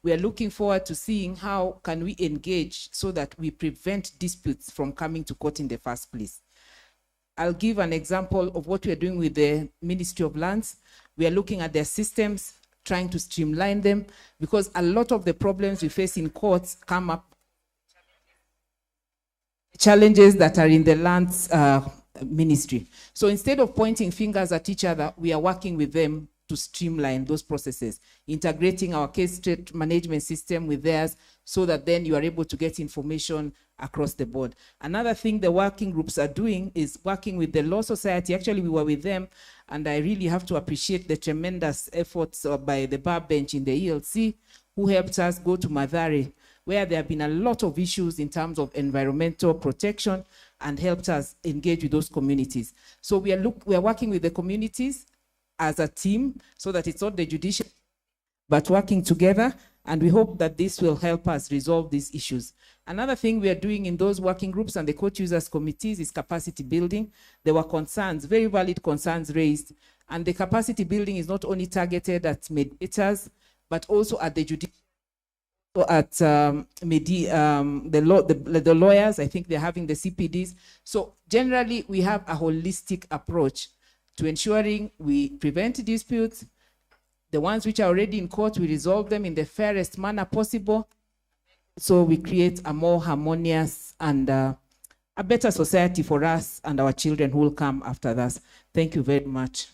We are looking forward to seeing how can we engage so that we prevent disputes from coming to court in the first place. I'll give an example of what we are doing with the Ministry of Lands. We are looking at their systems, trying to streamline them, because a lot of the problems we face in courts come up, challenges that are in the lands ministry. So instead of pointing fingers at each other, we are working with them to streamline those processes, integrating our case state management system with theirs so that then you are able to get information across the board. Another thing the working groups are doing is working with the Law Society. Actually, we were with them, and I really have to appreciate the tremendous efforts by the bar bench in the ELC, who helped us go to Mathare, where there have been a lot of issues in terms of environmental protection, and helped us engage with those communities. So we are working with the communities as a team so that it's not the judicial, but working together, and we hope that this will help us resolve these issues. Another thing we are doing in those working groups and the court users committees is capacity building. There were concerns, very valid concerns raised, and the capacity building is not only targeted at mediators, but also at the judicial, at the lawyers. I think they're having the CPDs. So generally, we have a holistic approach to ensuring we prevent disputes. The ones which are already in court, we resolve them in the fairest manner possible. so we create a more harmonious and a better society for us and our children who will come after us. Thank you very much.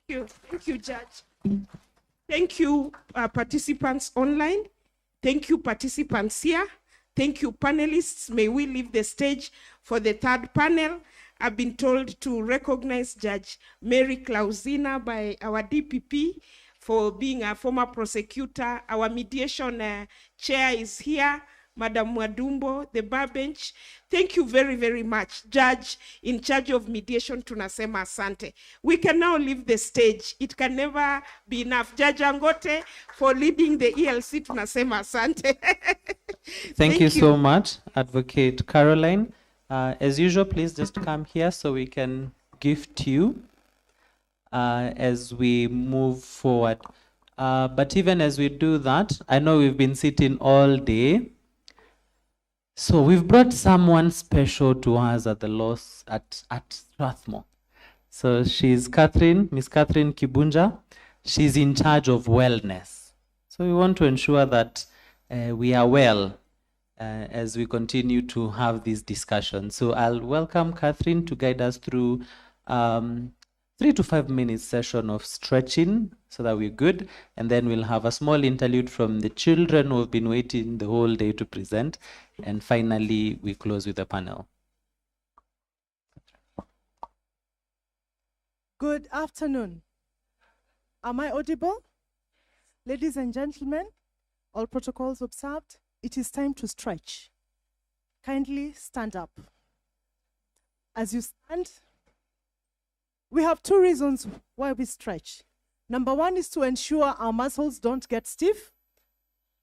Thank you, Judge. Thank you, participants online. Thank you, participants here. Thank you, panelists. May we leave the stage for the third panel. I've been told to recognize Judge Mary Klausina by our DPP for being a former prosecutor. Our mediation chair is here, Madam Mwadumbo, the bar bench. Thank you very, very much. Judge in charge of mediation, tunasema asante. We can now leave the stage. It can never be enough. Judge Angote, for leading the ELC, tunasema asante. Thank you so much, Advocate Caroline. As usual, please just come here so we can gift you as we move forward. But even as we do that, I know we've been sitting all day. So we've brought someone special to us at the law at Strathmore. So she's Miss Catherine Kibunja. She's in charge of wellness. So we want to ensure that we are well as we continue to have these discussions. So I'll welcome Catherine to guide us through 3 to 5 minutes session of stretching so that we're good. And then we'll have a small interlude from the children who have been waiting the whole day to present. And finally, we close with a panel. Good afternoon. Am I audible? Ladies and gentlemen, all protocols observed, it is time to stretch. Kindly stand up. As you stand, we have 2 reasons why we stretch. Number 1 is to ensure our muscles don't get stiff.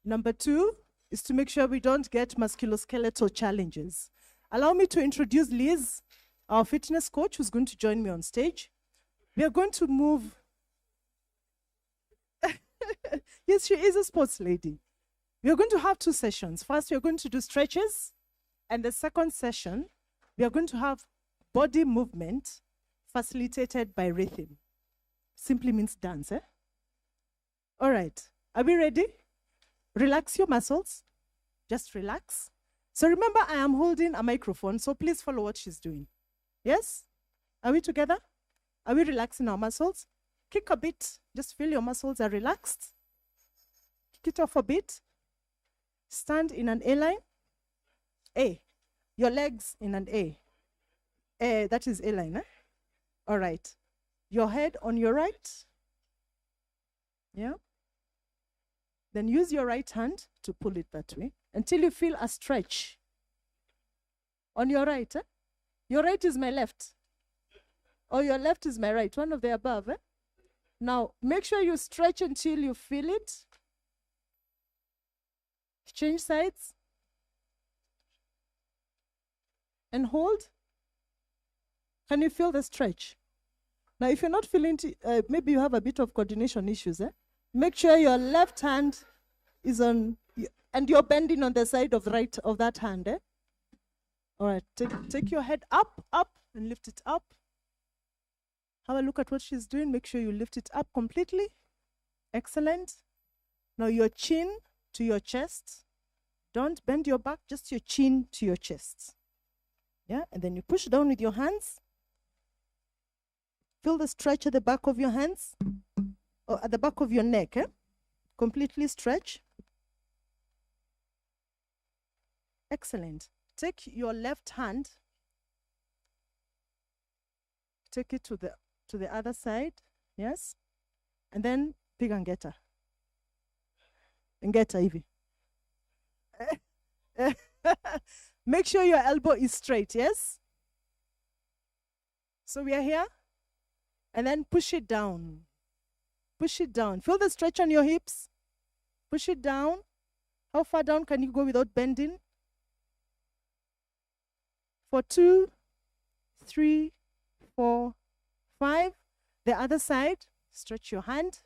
Number 2 is to make sure we don't get musculoskeletal challenges. Allow me to introduce Liz, our fitness coach, who's going to join me on stage. We are going to move. Yes, she is a sports lady. We are going to have 2 sessions. First, we are going to do stretches. And the second session, we are going to have body movement facilitated by rhythm. Simply means dance, eh? All right. Are we ready? Relax your muscles. Just relax. So remember, I am holding a microphone, so please follow what she's doing. Yes? Are we together? Are we relaxing our muscles? Kick a bit. Just feel your muscles are relaxed. Kick it off a bit. Stand in an A line. A. Your legs in an A. A, that is A line, eh? All right. Your head on your right. Yeah. Then use your right hand to pull it that way until you feel a stretch. On your right, eh? Your right is my left. Or your left is my right, one of the above, eh? Now, make sure you stretch until you feel it. Change sides. And hold. Can you feel the stretch? Now, if you're not feeling, maybe you have a bit of coordination issues, eh? Make sure your left hand is on, and you're bending on the side of right of that hand, eh? All right, take your head up, and lift it up. Have a look at what she's doing. Make sure you lift it up completely. Excellent. Now your chin to your chest. Don't bend your back, just your chin to your chest. Yeah, and then you push down with your hands. Feel the stretch at the back of your hands, or at the back of your neck, eh? Completely stretch. Excellent. Take your left hand, take it to the other side, yes? And then piga ngeta. Ngeta hivi. Make sure your elbow is straight, yes? So we are here. And then push it down. Push it down. Feel the stretch on your hips. Push it down. How far down can you go without bending? For 2, 3, 4, 5. The other side. Stretch your hand.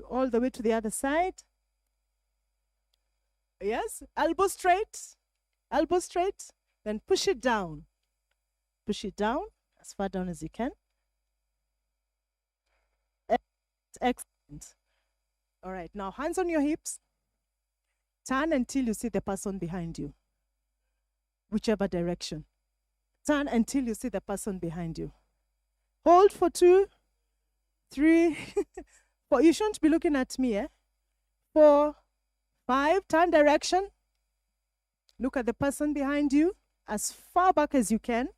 All the way to the other side. Yes. Elbow straight. Elbow straight. Then push it down. Push it down. As far down as you can. Excellent. All right, now hands on your hips. Turn until you see the person behind you, whichever direction. Turn until you see the person behind you. Hold for 2, 3, 4. You shouldn't be looking at me, 4, 5. Turn direction. Look at the person behind you as far back as you can.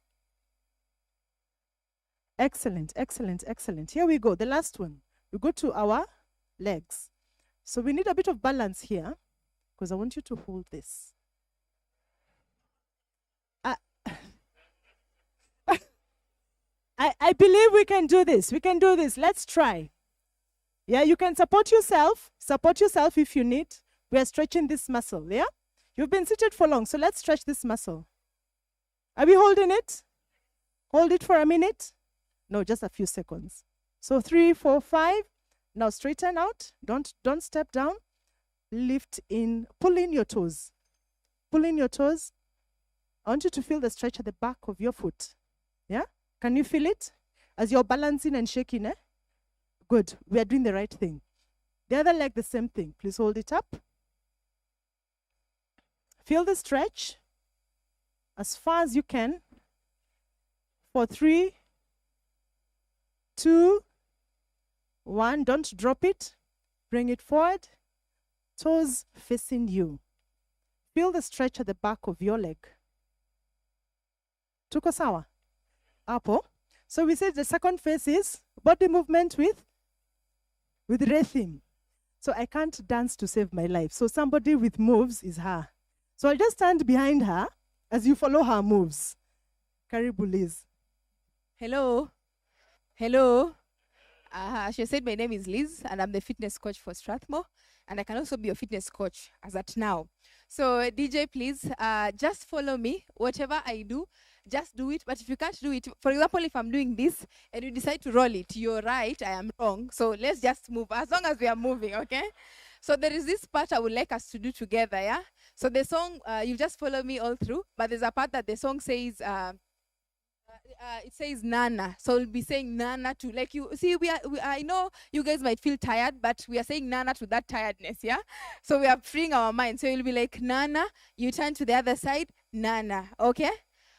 Excellent, excellent, excellent. Here we go. The last one. We go to our legs. So we need a bit of balance here because I want you to hold this. I believe we can do this. We can do this. Let's try. Yeah, you can support yourself. Support yourself if you need. We are stretching this muscle, yeah? You've been seated for long, so let's stretch this muscle. Are we holding it? Hold it for a minute. No, just a few seconds. So 3, 4, 5. Now straighten out. Don't step down. Lift in. Pull in your toes. Pull in your toes. I want you to feel the stretch at the back of your foot. Yeah? Can you feel it? As you're balancing and shaking, Good. We are doing the right thing. The other leg, the same thing. Please hold it up. Feel the stretch as far as you can. For 3, 2, 1. Don't drop it. Bring it forward. Toes facing you. Feel the stretch at the back of your leg. Tuko sawa? Apo. So we said the second phase is body movement with rhythm. So I can't dance to save my life. So somebody with moves is her. So I'll just stand behind her as you follow her moves. Karibu Liz. Hello. Hello. She said my name is Liz and I'm the fitness coach for Strathmore, and I can also be your fitness coach as at now. So DJ, please just follow me. Whatever I do, just do it. But if you can't do it, for example, if I'm doing this and you decide to roll it, you're right, I am wrong. So let's just move as long as we are moving, okay? So there is this part I would like us to do together, yeah? So the song, you just follow me all through, but there's a part that the song says, it says Nana. So we'll be saying Nana to, like, you see, I know you guys might feel tired, but we are saying Nana to that tiredness, yeah? So we are freeing our mind. So you'll be like Nana, you turn to the other side, Nana, okay?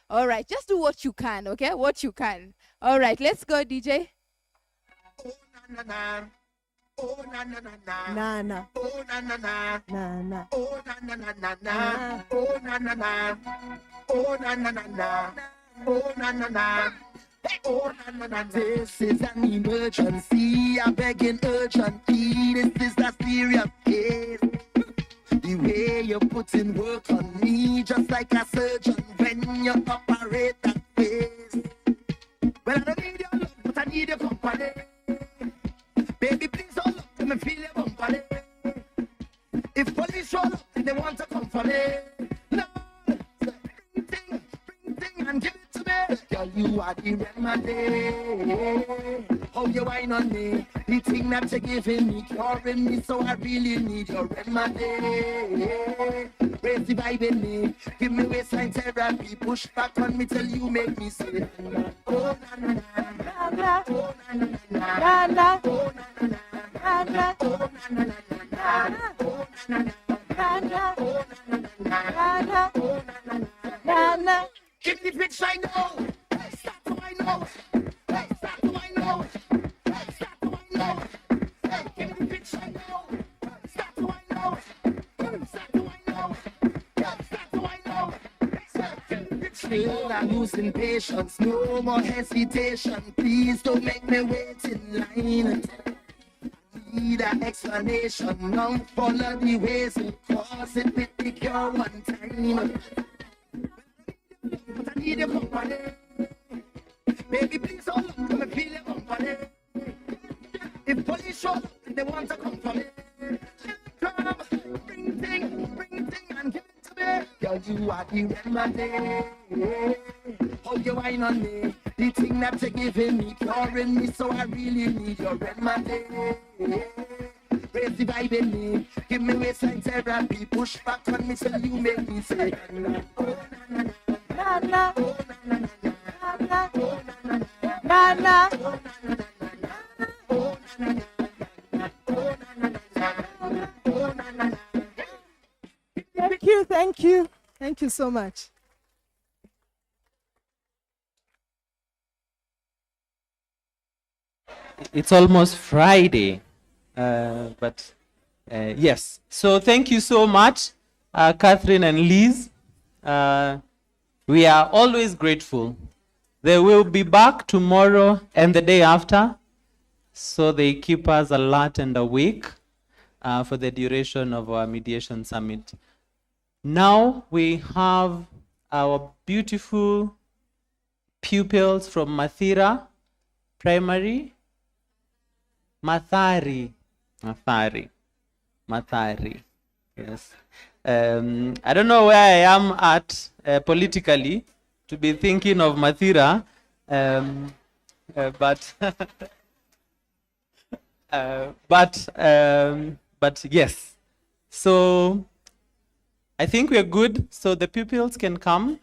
All right, just do what you can, okay? What you can. All right, let's go, DJ. Oh, na, na, na. Oh, na, na, na, na. Nana. Oh, na, na, na. Nana. Oh, na, na, na, na, na. Oh, na, na, na. Oh, na, na, na, na. Oh, na, na, na. Oh, na, na, na. This is an emergency. I'm begging urgently. This is a serious case. The way you put in work on me, just like a surgeon when you operate that face. Well, I don't need your love, but I need your company. Baby, please hold up, let me feel your company. If police show up, then they want to come for me. No, bring thing and give it to me. Girl, you are the remedy. How you whine on me, the thing that you're giving me, curing me, so I really need your remedy. Raise the vibe in me, give me waistline therapy, push back on me till you make me say, oh na na na na, oh na na na na, oh na na na, oh na na na, oh na na na, oh na na na, oh na na. Give me the picture I know, start to I know, start to I know. Still I'm losing patience, no more hesitation. Please don't make me wait in line. Need an explanation. Now follow the ways and cause it with the cure one time. But I need your company. Baby, please hold on, let me feel your company. If police show up, they want to come for me. Come, bring thing and give it to me. Girl, you are the remedy. How you whine on me, the thing that you're giving me, curing me, so I really need your remedy. Raise the vibe in me, give me waistline therapy, push back on me till you make me say, oh na na na, oh na na na, oh na na na, oh na na. Thank you. Thank you so much. It's almost Friday, but yes. So thank you so much, Catherine and Liz. We are always grateful. They will be back tomorrow and the day after, so they keep us alert and awake for the duration of our mediation summit. Now we have our beautiful pupils from Mathira Primary. Mathari. Yes. I don't know where I am at politically to be thinking of Mathira, but yes. So I think we're good. So the pupils can come.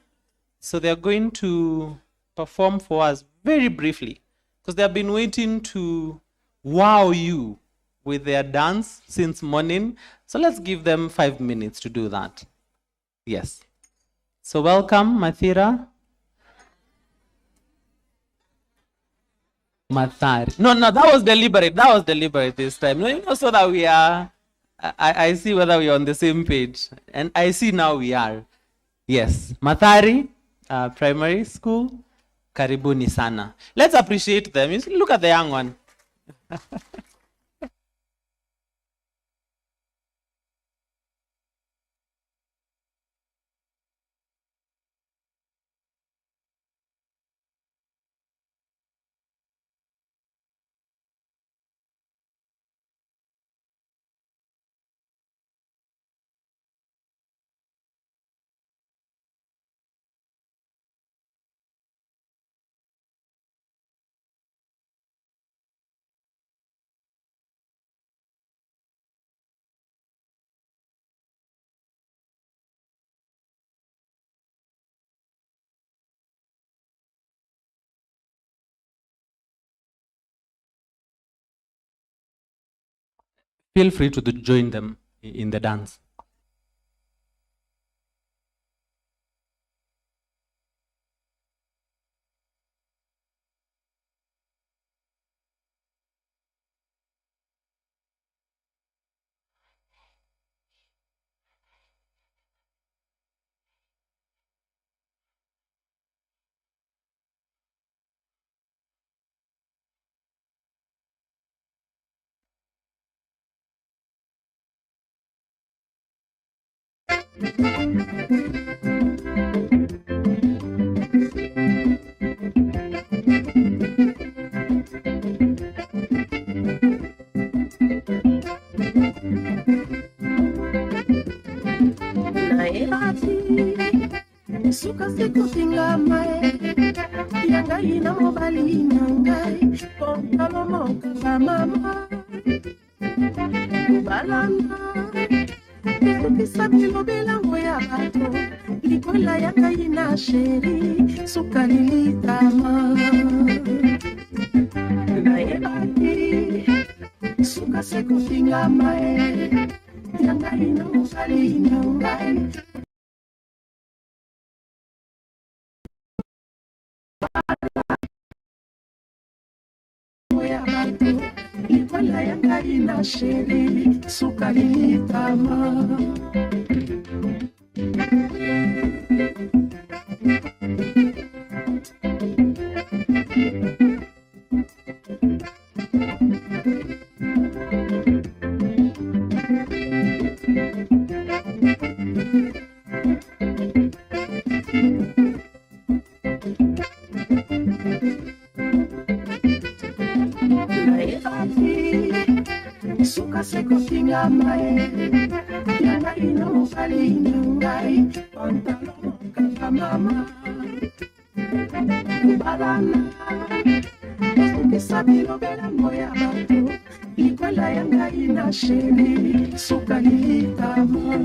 So they're going to perform for us very briefly, because they have been waiting to wow you with their dance since morning. So let's give them 5 minutes to do that. Yes. So welcome, Mathira. Mathari. No, that was deliberate. That was deliberate this time. No, so that we are, I see whether we are on the same page. And I see now we are. Yes. Mathari Primary School. Karibuni sana. Let's appreciate them. Look at the young one. Feel free to join them in the dance. Suka siku singa mae Yanga ina mobali nangai Kontalo moku ba mama Kubalanda Kisuki sabilo bila moya bato Likola yanga ina sheri Suka nilitama Naebati Suka siku singa mae Yanga ina mobali nangai Ikola yanga ina sheri suka nilitama Suka seko kinga mae Yanga ina mobali nangai Pantalo kaka mama Kubalana Kisuki sabilo bela moya bato Ikola yanga ina sheri Suka nilitama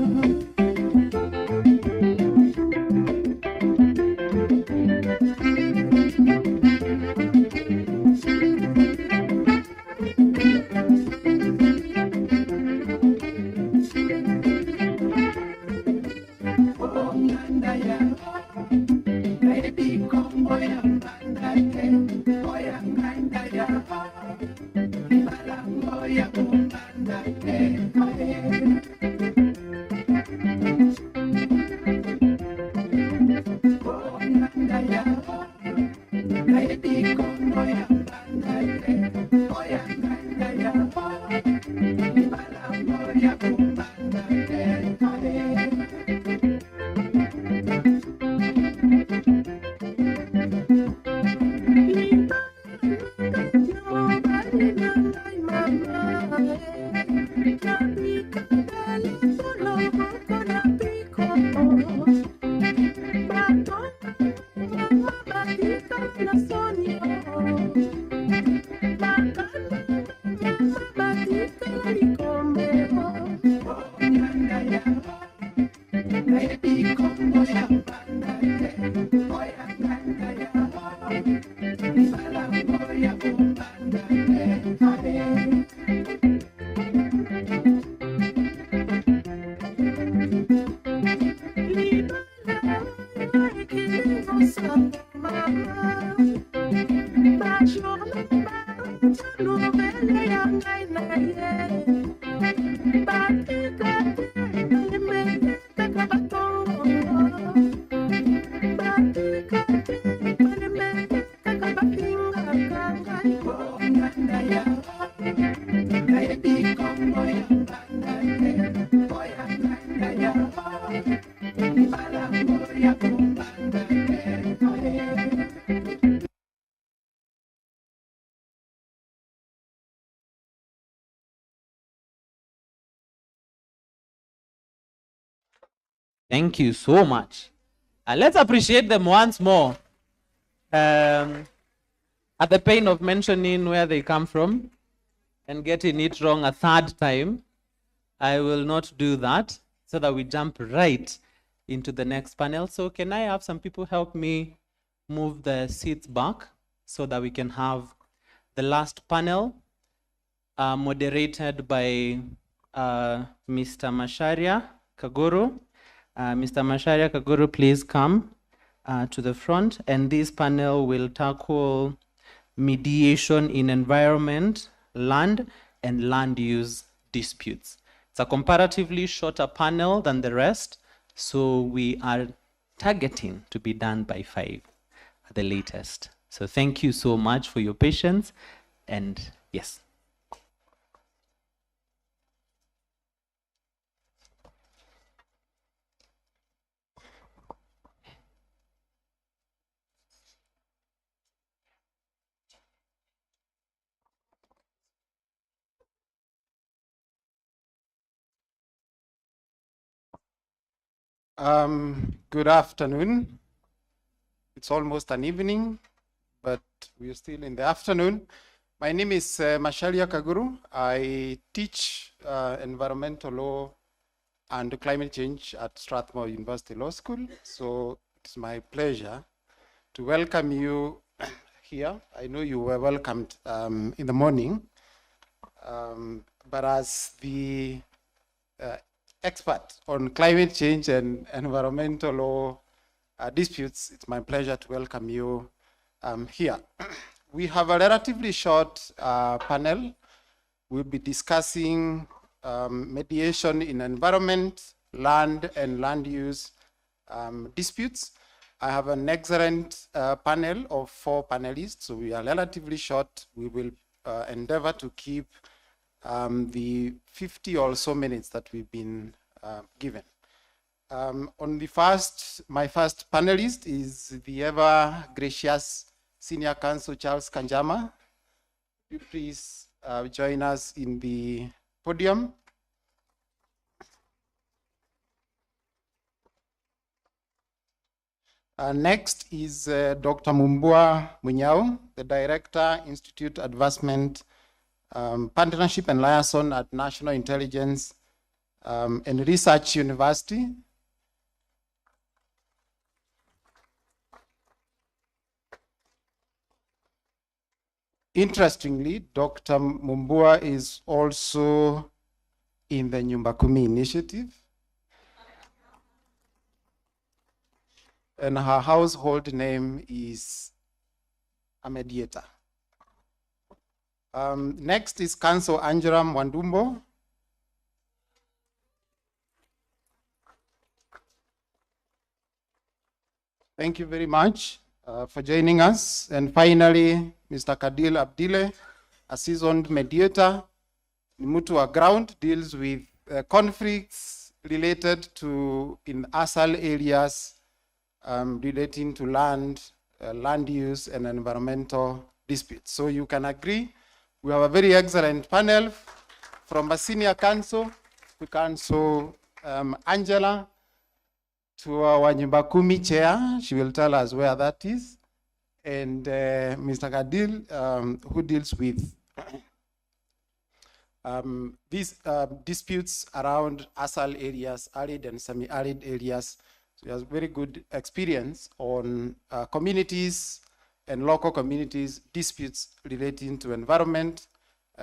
Thank you so much. Let's appreciate them once more. At the pain of mentioning where they come from and getting it wrong a third time, I will not do that, so that we jump right into the next panel. So can I have some people help me move the seats back so that we can have the last panel moderated by Mr. Macharia Kaguru. Mr. Macharia Kaguru, please come to the front. And this panel will tackle mediation in environment, land, and land use disputes. It's a comparatively shorter panel than the rest, so we are targeting to be done by 5 at the latest. So thank you so much for your patience, and yes. Good afternoon. It's almost an evening, but we're still in the afternoon. My name is Macharia Kaguru. I teach environmental law and climate change at Strathmore University Law School. So it's my pleasure to welcome you here. I know you were welcomed in the morning, but as the expert on climate change and environmental law disputes, it's my pleasure to welcome you here. We have a relatively short panel. We'll be discussing mediation in environment, land, and land use disputes. I have an excellent panel of 4 panelists, so we are relatively short. We will endeavor to keep the 50 or so minutes that we've been given. On the my first panelist is the ever gracious Senior Counsel Charles Kanjama. Will you please join us in the podium? Next is Dr. Mumbua Munyao, the Director, Institute Advancement, Partnership and Liaison at National Intelligence and Research University. Interestingly, Dr. Mumbua is also in the Nyumba Kumi initiative. And her household name is a mediator. Next is Counsel Angela Mwandumbo. Thank you very much for joining us. And finally, Mr. Kadil Abdile, a seasoned mediator. Mtu wa ground, deals with conflicts related to in ASAL areas relating to land, land use and environmental disputes. So you can agree, we have a very excellent panel from a senior counsel, Angela, to our Nyumba Kumi chair. She will tell us where that is. And Mr. Kadil, who deals with these disputes around ASAL areas, arid and semi-arid areas. So he has very good experience on communities and local communities disputes relating to environment,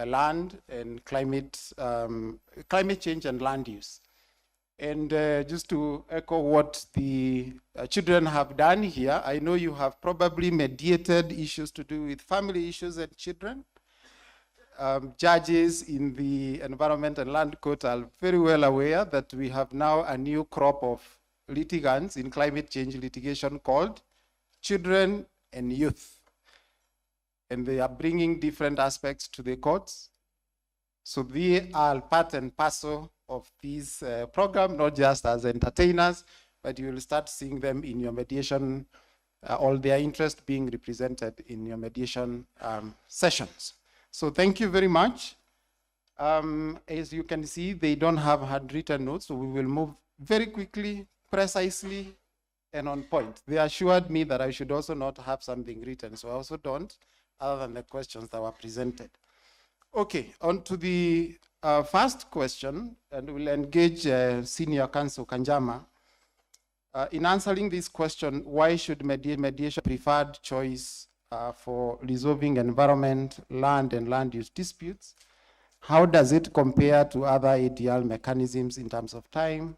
land, and climate change and land use. And just to echo what the children have done here, I know you have probably mediated issues to do with family issues and children. Judges in the Environment and Land Court are very well aware that we have now a new crop of litigants in climate change litigation called children and youth. And they are bringing different aspects to the courts. So they are part and parcel of this program, not just as entertainers, but you will start seeing them in your mediation, all their interest being represented in your mediation sessions. So thank you very much. As you can see, they don't have handwritten notes, so we will move very quickly, precisely, and on point. They assured me that I should also not have something written, so I also don't, other than the questions that were presented. Okay, on to the first question, and we'll engage Senior Counsel Kanjama. In answering this question, why should mediation preferred choice for resolving environment, land, and land use disputes? How does it compare to other ADL mechanisms in terms of time,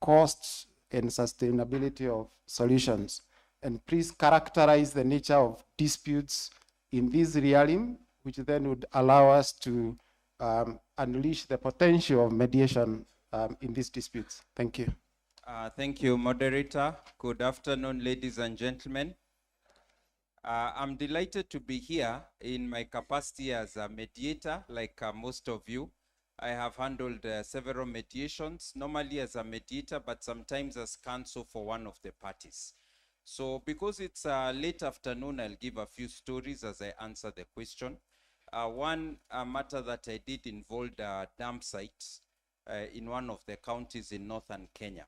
cost, and sustainability of solutions? And please characterize the nature of disputes in this realm, which then would allow us to unleash the potential of mediation in these disputes. Thank you. Thank you, moderator. Good afternoon, ladies and gentlemen. I'm delighted to be here in my capacity as a mediator, like most of you. I have handled several mediations, normally as a mediator, but sometimes as counsel for one of the parties. So because it's late afternoon, I'll give a few stories as I answer the question. One matter that I did involved a dam site in one of the counties in northern Kenya.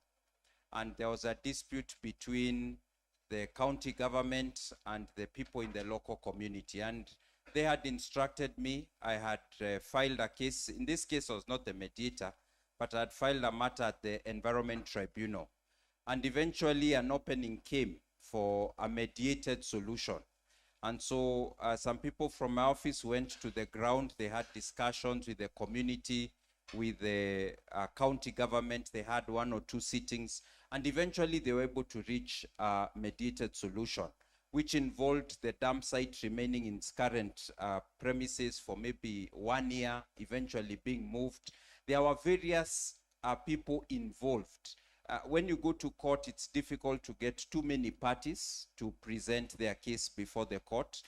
And there was a dispute between the county government and the people in the local community. And they had instructed me, I had filed a case. In this case, I was not the mediator, but I had filed a matter at the Environment Tribunal. And eventually an opening came for a mediated solution. And so some people from my office went to the ground. They had discussions with the community, with the county government. They had 1 or 2 sittings. And eventually they were able to reach a mediated solution, which involved the dam site remaining in its current premises for maybe 1 year, eventually being moved. There were various people involved. When you go to court, it's difficult to get too many parties to present their case before the court.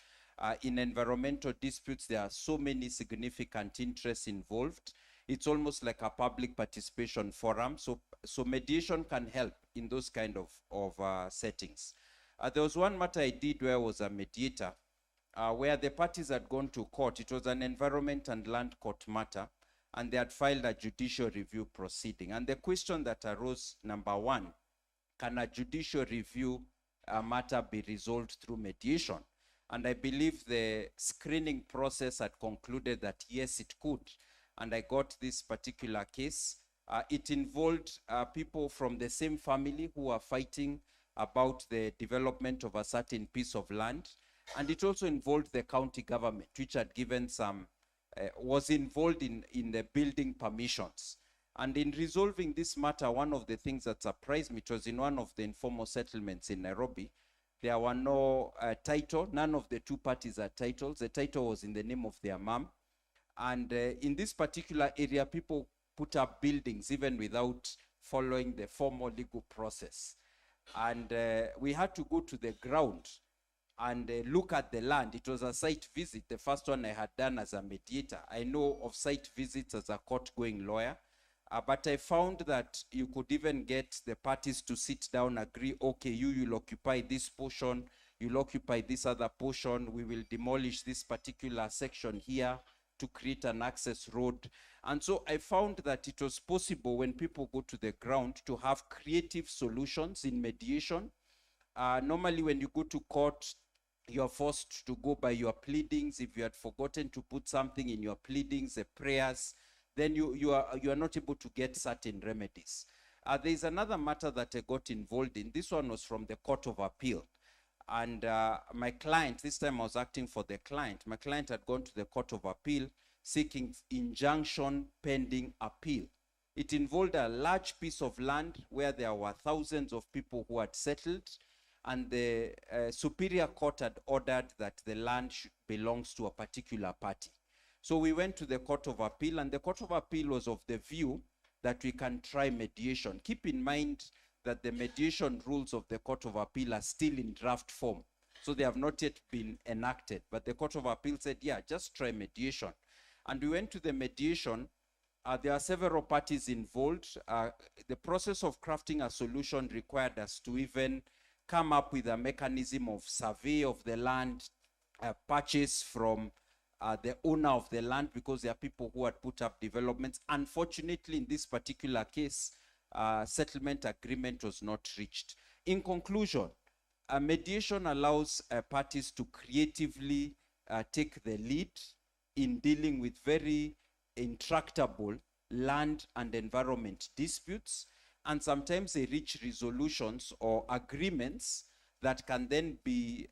In environmental disputes, there are so many significant interests involved. It's almost like a public participation forum. So mediation can help in those kind of settings. There was one matter I did where I was a mediator, where the parties had gone to court. It was an environment and land court matter, and they had filed a judicial review proceeding. And the question that arose, number one, can a judicial review matter be resolved through mediation? And I believe the screening process had concluded that yes, it could. And I got this particular case. It involved people from the same family who are fighting about the development of a certain piece of land. And it also involved the county government, which had given some, was involved in the building permissions. And in resolving this matter, one of the things that surprised me, it was in one of the informal settlements in Nairobi. There were no title. None of the 2 parties had titles. The title was in the name of their mom. And in this particular area, people put up buildings even without following the formal legal process. And we had to go to the ground and look at the land. It was a site visit, the first one I had done as a mediator. I know of site visits as a court-going lawyer, but I found that you could even get the parties to sit down, agree, okay, you'll occupy this portion, you'll occupy this other portion, we will demolish this particular section here to create an access road. And so I found that it was possible when people go to the ground to have creative solutions in mediation. Normally when you go to court, you're forced to go by your pleadings. If you had forgotten to put something in your pleadings, the prayers, then you are not able to get certain remedies. There's another matter that I got involved in. This one was from the Court of Appeal. And my client, this time I was acting for the client, my client had gone to the Court of Appeal seeking injunction pending appeal. It involved a large piece of land where there were thousands of people who had settled, and the Superior Court had ordered that the land belongs to a particular party. So we went to the Court of Appeal, and the Court of Appeal was of the view that we can try mediation. Keep in mind that the mediation rules of the Court of Appeal are still in draft form. So they have not yet been enacted. But the Court of Appeal said, yeah, just try mediation. And we went to the mediation. There are several parties involved. The process of crafting a solution required us to even come up with a mechanism of survey of the land, purchase from the owner of the land, because there are people who had put up developments. Unfortunately, in this particular case, settlement agreement was not reached. In conclusion, mediation allows parties to creatively take the lead in dealing with very intractable land and environment disputes, and sometimes they reach resolutions or agreements that can then be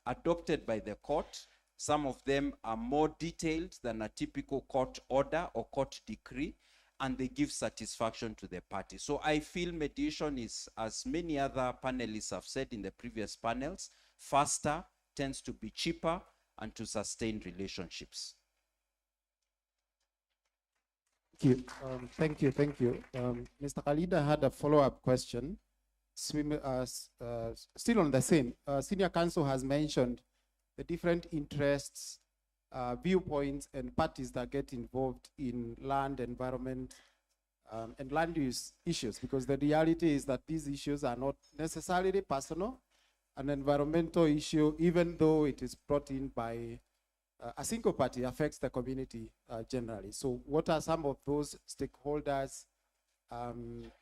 adopted by the court. Some of them are more detailed than a typical court order or court decree, and they give satisfaction to the party. So I feel mediation is, as many other panelists have said in the previous panels, faster, tends to be cheaper, and to sustain relationships. Thank you. Mr. Khalid had a follow-up question. Still on the same. Senior counsel has mentioned the different interests, viewpoints, and parties that get involved in land, environment, and land use issues, because the reality is that these issues are not necessarily personal. An environmental issue, even though it is brought in by a single party, affects the community generally. So what are some of those stakeholders in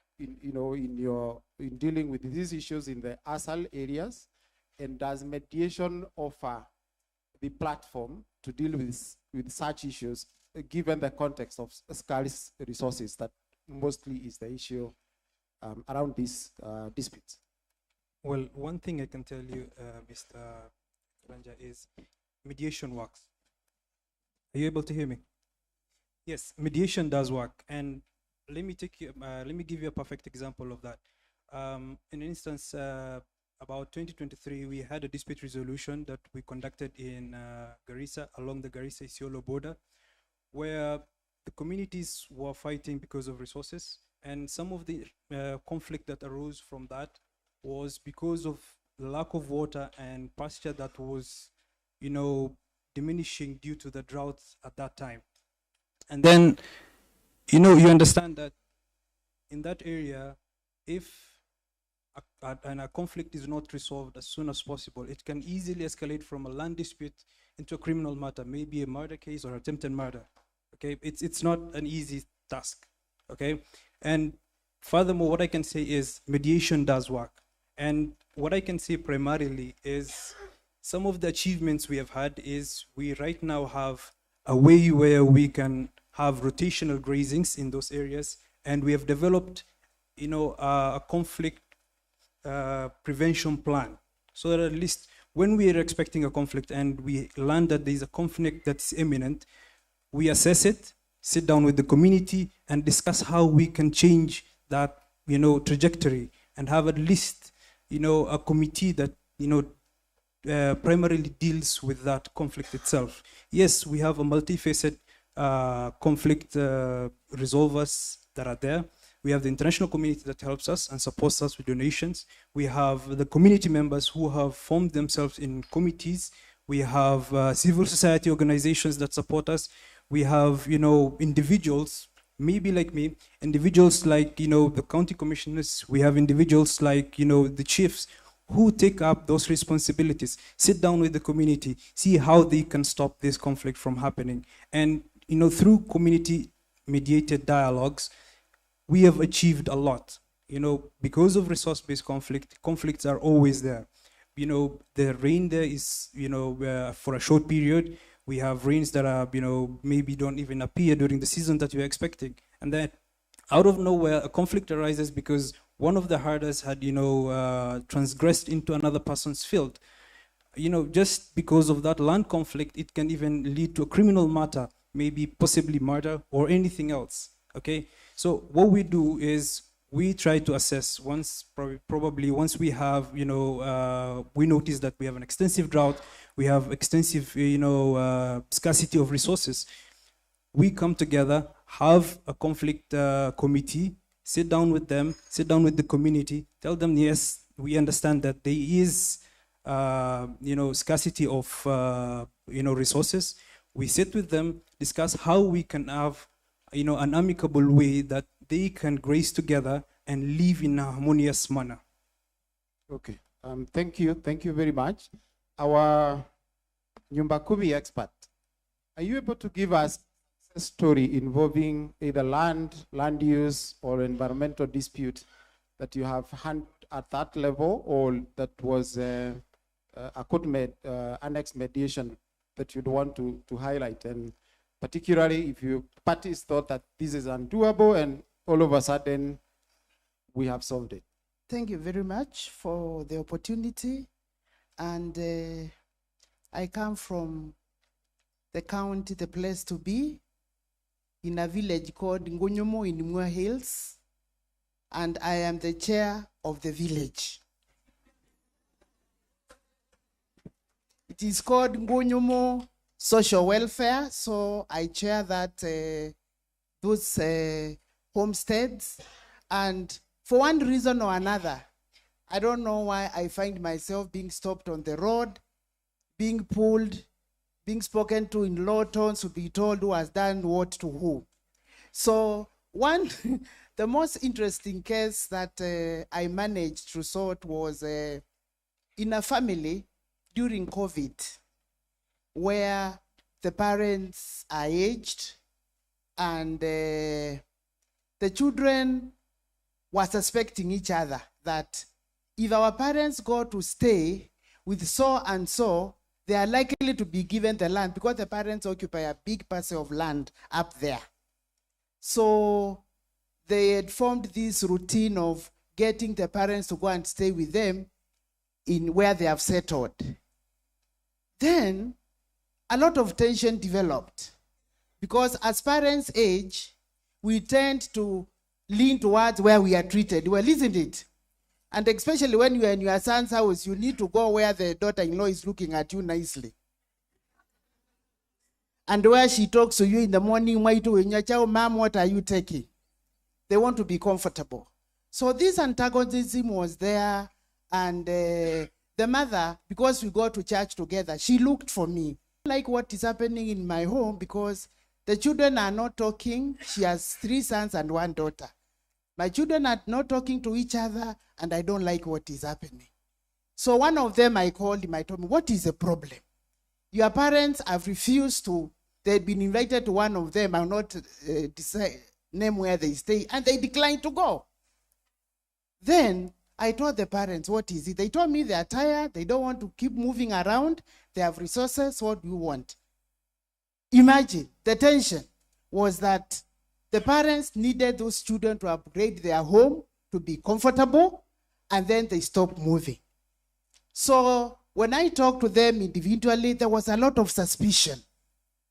dealing with these issues in the ASAL areas? And does mediation offer the platform to deal with such issues, given the context of scarce resources that mostly is the issue around these disputes? Well, one thing I can tell you, Mr. Ranja, is mediation works. Are you able to hear me? Yes, mediation does work, and let me give you a perfect example of that. In an instance, about 2023, we had a dispute resolution that we conducted in Garissa, along the Garissa-Isiolo border, where the communities were fighting because of resources, and some of the conflict that arose from that was because of the lack of water and pasture that was, diminishing due to the droughts at that time. And then, you understand that in that area, if a conflict is not resolved as soon as possible, it can easily escalate from a land dispute into a criminal matter, maybe a murder case or attempted murder. Okay, it's not an easy task. Okay, and furthermore, what I can say is mediation does work. And what I can say primarily is some of the achievements we have had is we right now have a way where we can have rotational grazings in those areas, and we have developed, a conflict prevention plan, so that at least when we are expecting a conflict and we learn that there is a conflict that's imminent, we assess it, sit down with the community, and discuss how we can change that, trajectory, and have at least, a committee that, primarily deals with that conflict itself. Yes, we have a multifaceted conflict resolvers that are there, We have the international community that helps us and supports us with donations. We have the community members who have formed themselves in committees. We have civil society organizations that support us. We have, individuals, maybe like me, individuals like, the county commissioners. We have individuals like, the chiefs who take up those responsibilities, sit down with the community, see how they can stop this conflict from happening. And, through community mediated dialogues, we have achieved a lot. Because of resource-based conflicts are always there. The rain there is, for a short period. We have rains that are, maybe don't even appear during the season that you're expecting. And then out of nowhere, a conflict arises because one of the herders had, transgressed into another person's field. Just because of that land conflict, it can even lead to a criminal matter, maybe possibly murder or anything else, okay? So what we do is we try to assess probably once we have, we notice that we have an extensive drought, we have extensive, scarcity of resources. We come together, have a conflict committee, sit down with them, sit down with the community, tell them, yes, we understand that there is, scarcity of, resources. We sit with them, discuss how we can have, an amicable way that they can grace together and live in a harmonious manner. Okay, thank you very much. Our Nyumba Kumi expert, are you able to give us a story involving either land use, or environmental dispute that you have had at that level, or that was a annex mediation that you'd want to highlight, and particularly if your parties thought that this is undoable and all of a sudden we have solved it? Thank you very much for the opportunity. And I come from the county, the place to be, in a village called Ngonyomo in Mua Hills, and I am the chair of the village. It is called Ngonyomo Social Welfare, so I chair that those homesteads. And for one reason or another, I don't know why I find myself being stopped on the road, being pulled, being spoken to in low tones to be told who has done what to who. So the most interesting case that I managed to sort was in a family during COVID, where the parents are aged and the children were suspecting each other that if our parents go to stay with so and so, they are likely to be given the land because the parents occupy a big parcel of land up there. So they had formed this routine of getting the parents to go and stay with them in where they have settled. Then a lot of tension developed because as parents age, we tend to lean towards where we are treated well, isn't it? And especially when you are in your son's house, you need to go where the daughter-in-law is looking at you nicely. And where she talks to you in the morning, Mom, what are you taking? They want to be comfortable. So this antagonism was there, and the mother, because we go to church together, she looked for me. Like what is happening in my home because the children are not talking. She has 3 sons and 1 daughter. My children are not talking to each other, and I don't like what is happening. So one of them I called him, I told him, what is the problem? Your parents have refused to, they'd been invited to one of them, I'll not name where they stay, and they declined to go. Then I told the parents, what is it? They told me they are tired, they don't want to keep moving around, they have resources, what do you want? Imagine, the tension was that the parents needed those children to upgrade their home to be comfortable, and then they stopped moving. So when I talked to them individually, there was a lot of suspicion.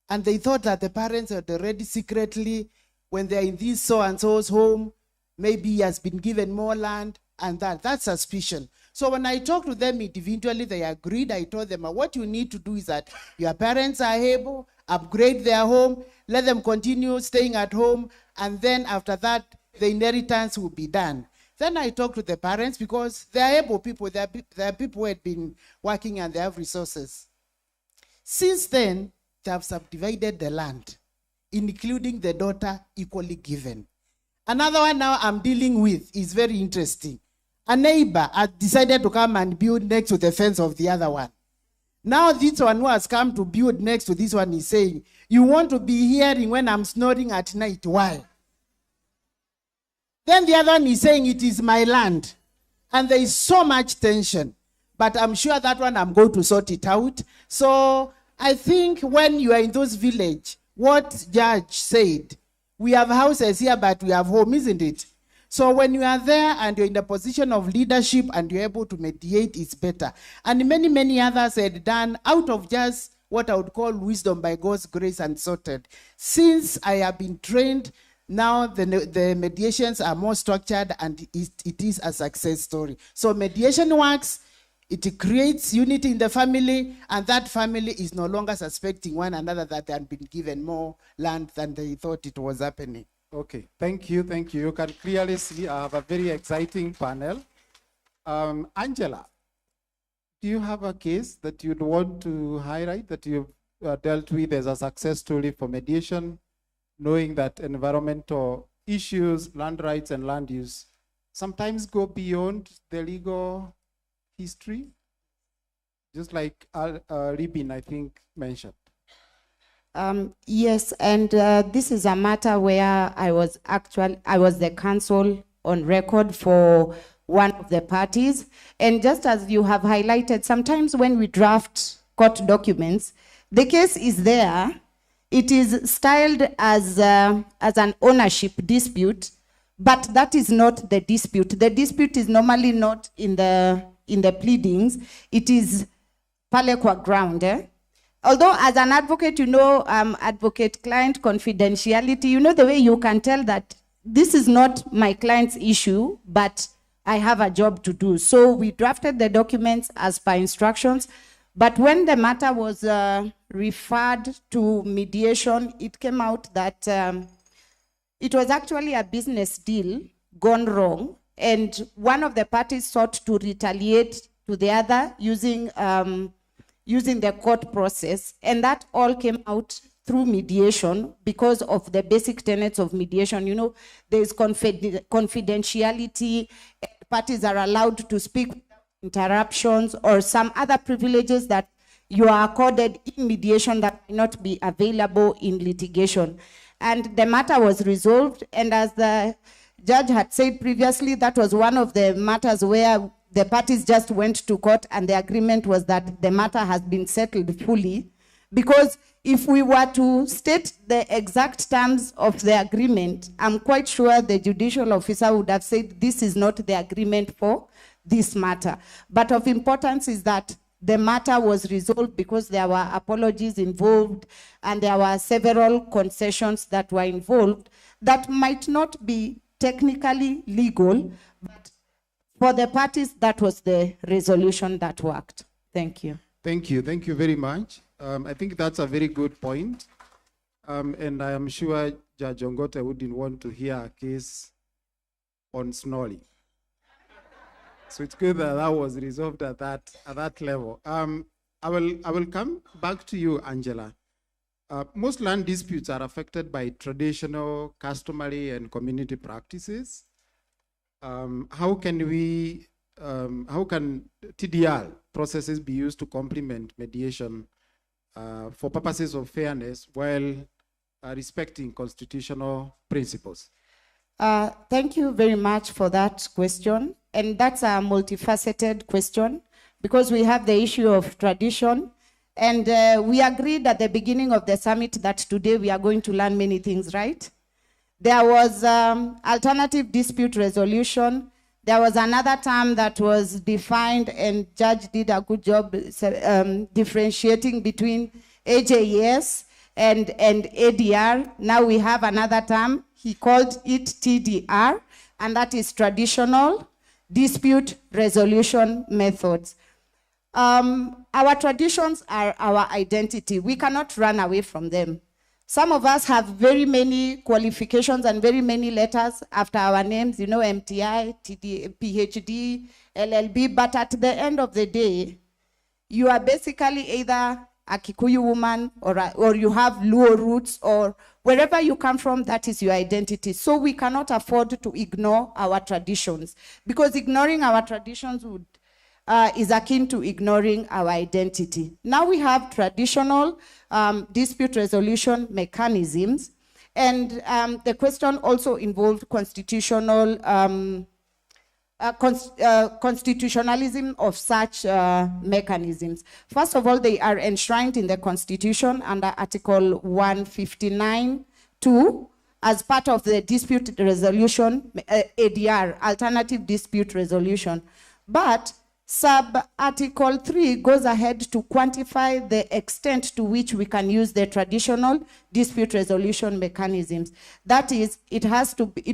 And they thought that the parents had already secretly, when they're in this so-and-so's home, maybe he has been given more land, and that's suspicion. So when I talked to them individually, they agreed. I told them, what you need to do is that your parents are able, upgrade their home, let them continue staying at home, and then after that, the inheritance will be done. Then I talked to the parents because they are able people, they are people who had been working and they have resources. Since then, they have subdivided the land, including the daughter equally given. Another one now I'm dealing with is very interesting. A neighbor has decided to come and build next to the fence of the other one. Now this one who has come to build next to this one is saying, you want to be hearing when I'm snoring at night, why? Then the other one is saying, it is my land. And there is so much tension. But I'm sure that one I'm going to sort it out. So I think when you are in those villages, what Judge said, we have houses here, but we have home, isn't it? So when you are there and you're in the position of leadership and you're able to mediate, it's better. And many, many others had done out of just what I would call wisdom by God's grace and sorted. Since I have been trained, now the mediations are more structured and it is a success story. So mediation works, it creates unity in the family, and that family is no longer suspecting one another that they had been given more land than they thought it was happening. Okay, thank you, thank you. You can clearly see I have a very exciting panel. Angela, do you have a case that you'd want to highlight that you've dealt with as a success story for mediation, knowing that environmental issues, land rights and land use sometimes go beyond the legal history, just like Ribin, I think, mentioned? Yes, and this is a matter where I was the counsel on record for one of the parties. And just as you have highlighted, sometimes when we draft court documents, the case is there. It is styled as an ownership dispute, but that is not the dispute. The dispute is normally not in the pleadings. It is pale kwa ground. Although as an advocate, you know, advocate-client confidentiality, you know the way you can tell that this is not my client's issue, but I have a job to do. So we drafted the documents as per instructions. But when the matter was referred to mediation, it came out that it was actually a business deal gone wrong. And one of the parties sought to retaliate to the other using the court process. And that all came out through mediation because of the basic tenets of mediation. You know, there's confidentiality, parties are allowed to speak without interruptions or some other privileges that you are accorded in mediation that may not be available in litigation. And the matter was resolved, and as the judge had said previously, that was one of the matters where the parties just went to court and the agreement was that the matter has been settled fully. Because if we were to state the exact terms of the agreement, I'm quite sure the judicial officer would have said this is not the agreement for this matter. But of importance is that the matter was resolved because there were apologies involved and there were several concessions that were involved that might not be technically legal, but for the parties, that was the resolution that worked. Thank you. Thank you. Thank you very much. I think that's a very good point. And I am sure Judge Ongote wouldn't want to hear a case on snoring. So it's good that that was resolved at that level. I will come back to you, Angela. Most land disputes are affected by traditional, customary, and community practices. How can TDR processes be used to complement mediation for purposes of fairness while respecting constitutional principles? Thank you very much for that question. And that's a multifaceted question because we have the issue of tradition. And we agreed at the beginning of the summit that today we are going to learn many things, right? There was alternative dispute resolution. There was another term that was defined, and Judge did a good job differentiating between AJES and ADR. Now we have another term. He called it TDR, and that is traditional dispute resolution methods. Our traditions are our identity. We cannot run away from them. Some of us have very many qualifications and very many letters after our names, you know, MTI, TD, PhD, LLB, but at the end of the day, you are basically either a Kikuyu woman or you have Luo roots, or wherever you come from, that is your identity. So we cannot afford to ignore our traditions, because ignoring our traditions would is akin to ignoring our identity. Now we have traditional dispute resolution mechanisms, and the question also involved constitutional constitutionalism of such mechanisms. First of all, they are enshrined in the Constitution under Article 159(2) as part of the dispute resolution, ADR, alternative dispute resolution. But Sub-Article 3 goes ahead to quantify the extent to which we can use the traditional dispute resolution mechanisms. That is, it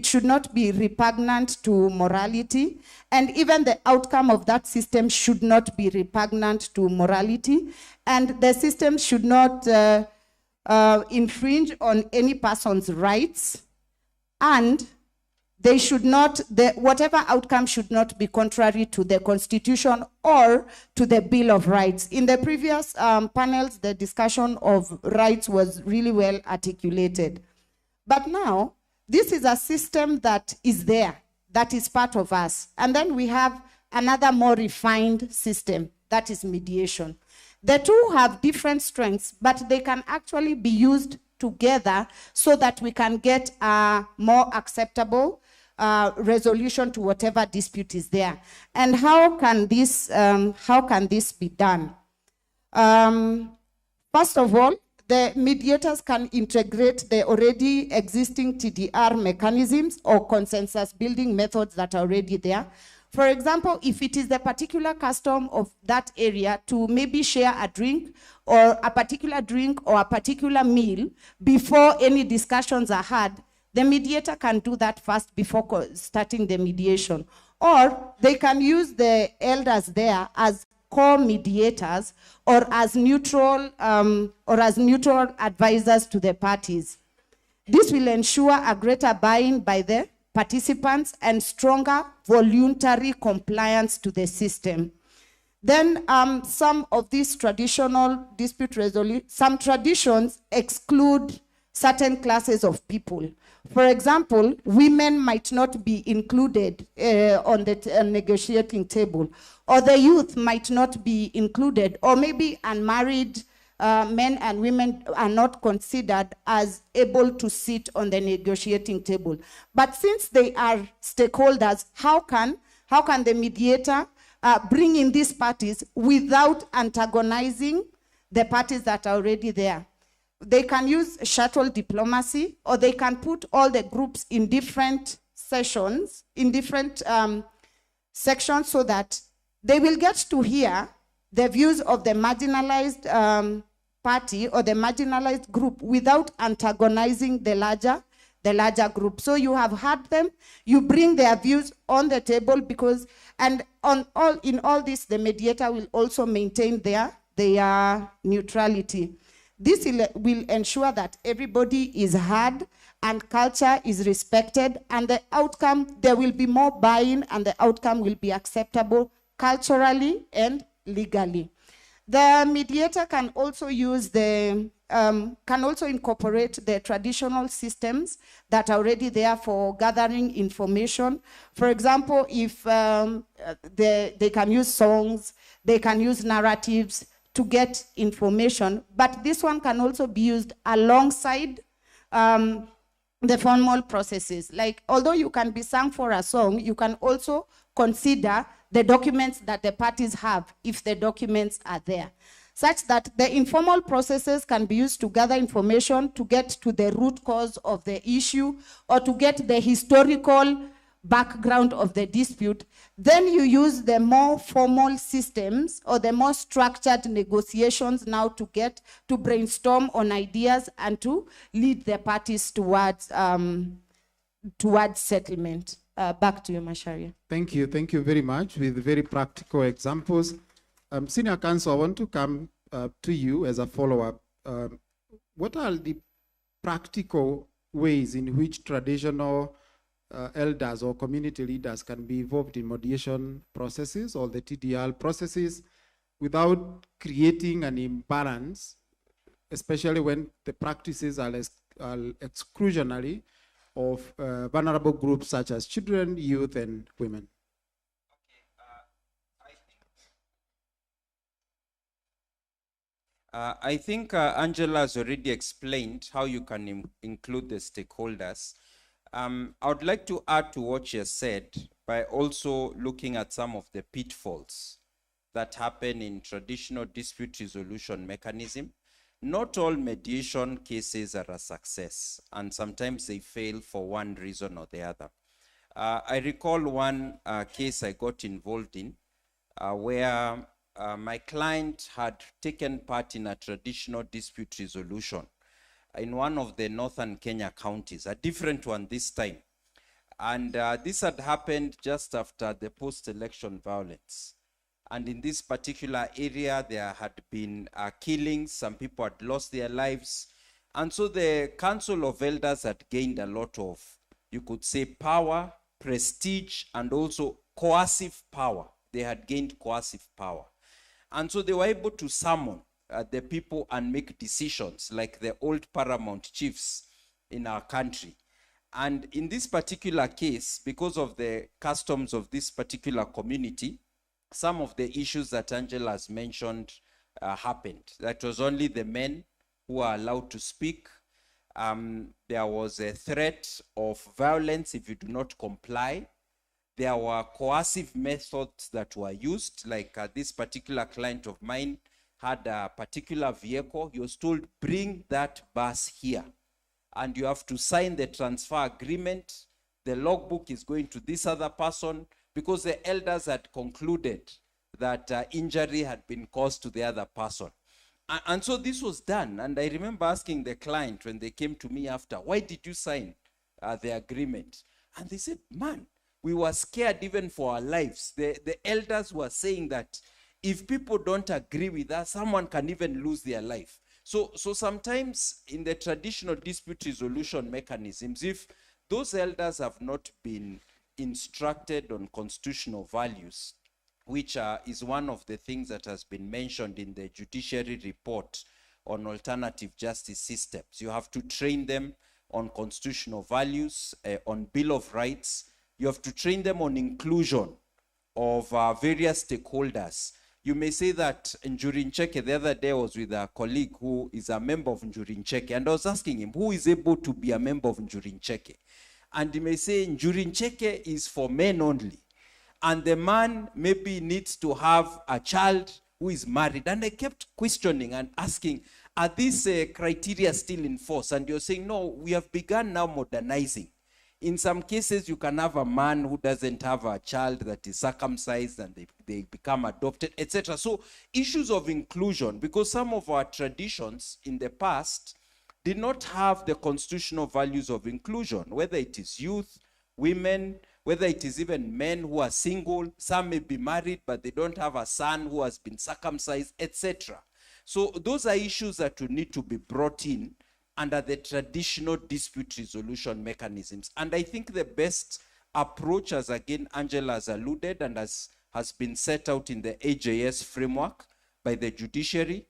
should not be repugnant to morality, and even the outcome of that system should not be repugnant to morality, and the system should not infringe on any person's rights, and they should not, whatever outcome should not be contrary to the Constitution or to the Bill of Rights. In the previous panels, the discussion of rights was really well articulated. But now, this is a system that is there, that is part of us. And then we have another more refined system, that is mediation. The two have different strengths, but they can actually be used together so that we can get a more acceptable resolution to whatever dispute is there. And how can this be done? First of all, the mediators can integrate the already existing TDR mechanisms or consensus building methods that are already there. For example, if it is the particular custom of that area to maybe share a drink or a particular meal before any discussions are had, the mediator can do that first before starting the mediation. Or they can use the elders there as co-mediators or as neutral advisors to the parties. This will ensure a greater buy-in by the participants and stronger voluntary compliance to the system. Then some of these traditional dispute resolution, some traditions exclude certain classes of people. For example, women might not be included on the negotiating table, or the youth might not be included, or maybe unmarried men and women are not considered as able to sit on the negotiating table. But since they are stakeholders, how can the mediator bring in these parties without antagonizing the parties that are already there? They can use shuttle diplomacy, or they can put all the groups in different sessions, in different sections, so that they will get to hear the views of the marginalized party or the marginalized group without antagonizing the larger group. So you have heard them, you bring their views on the table, because, and in all this, the mediator will also maintain their neutrality. This will ensure that everybody is heard and culture is respected, and the outcome, there will be more buy-in, and the outcome will be acceptable culturally and legally. The mediator can also incorporate the traditional systems that are already there for gathering information. For example, if they can use songs, they can use narratives to get information, but this one can also be used alongside the formal processes. Like, although you can be sung for a song, you can also consider the documents that the parties have, if the documents are there, such that the informal processes can be used to gather information, to get to the root cause of the issue, or to get the historical background of the dispute. Then you use the more formal systems or the more structured negotiations now to get to brainstorm on ideas and to lead the parties towards settlement. Back to you, Macharia. Thank you very much, with very practical examples. Senior Counsel, I want to come to you as a follow-up. What are the practical ways in which traditional elders or community leaders can be involved in mediation processes or the TDR processes without creating an imbalance, especially when the practices are exclusionary of vulnerable groups such as children, youth, and women. I think Angela has already explained how you can include the stakeholders. I would like to add to what she has said by also looking at some of the pitfalls that happen in traditional dispute resolution mechanism. Not all mediation cases are a success, and sometimes they fail for one reason or the other. I recall one case I got involved in where my client had taken part in a traditional dispute resolution in one of the northern Kenya counties, a different one this time. And this had happened just after the post-election violence. And in this particular area, there had been killings, some people had lost their lives. And so the Council of Elders had gained a lot of, you could say, power, prestige, and also coercive power. They had gained coercive power. And so they were able to summon the people and make decisions like the old paramount chiefs in our country. And in this particular case, because of the customs of this particular community, some of the issues that Angela has mentioned happened. That was only the men who were allowed to speak. There was a threat of violence if you do not comply. There were coercive methods that were used, like this particular client of mine had a particular vehicle. He was told, bring that bus here, and you have to sign the transfer agreement. The logbook is going to this other person, because the elders had concluded that injury had been caused to the other person. And so this was done. And I remember asking the client when they came to me after, why did you sign the agreement? And they said, man, we were scared even for our lives. The elders were saying that if people don't agree with us, someone can even lose their life. So sometimes in the traditional dispute resolution mechanisms, if those elders have not been instructed on constitutional values, which is one of the things that has been mentioned in the judiciary report on alternative justice systems. You have to train them on constitutional values, on Bill of Rights. You have to train them on inclusion of various stakeholders. You may say that Njuri Ncheke, the other day I was with a colleague who is a member of Njuri Ncheke, and I was asking him, who is able to be a member of Njuri Ncheke? And he may say, Njuri Ncheke is for men only. And the man maybe needs to have a child who is married. And I kept questioning and asking, are these criteria still in force? And you're saying, no, we have begun now modernizing. In some cases, you can have a man who doesn't have a child that is circumcised and they become adopted, etc. So issues of inclusion, because some of our traditions in the past did not have the constitutional values of inclusion, whether it is youth, women, whether it is even men who are single. Some may be married, but they don't have a son who has been circumcised, etc. So those are issues that will need to be brought in under the traditional dispute resolution mechanisms. And I think the best approach, as again Angela has alluded and has been set out in the AJS framework by the judiciary,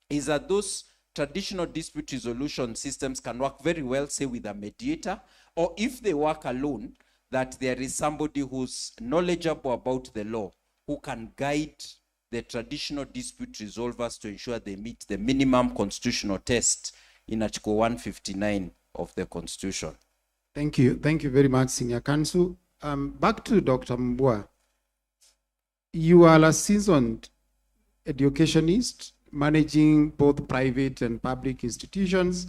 is that those traditional dispute resolution systems can work very well, say, with a mediator, or if they work alone, that there is somebody who's knowledgeable about the law who can guide the traditional dispute resolvers to ensure they meet the minimum constitutional test in Article 159 of the Constitution. Thank you. Thank you very much, Senior Counsel. Back to Dr. Mbua. You are a seasoned educationist, managing both private and public institutions.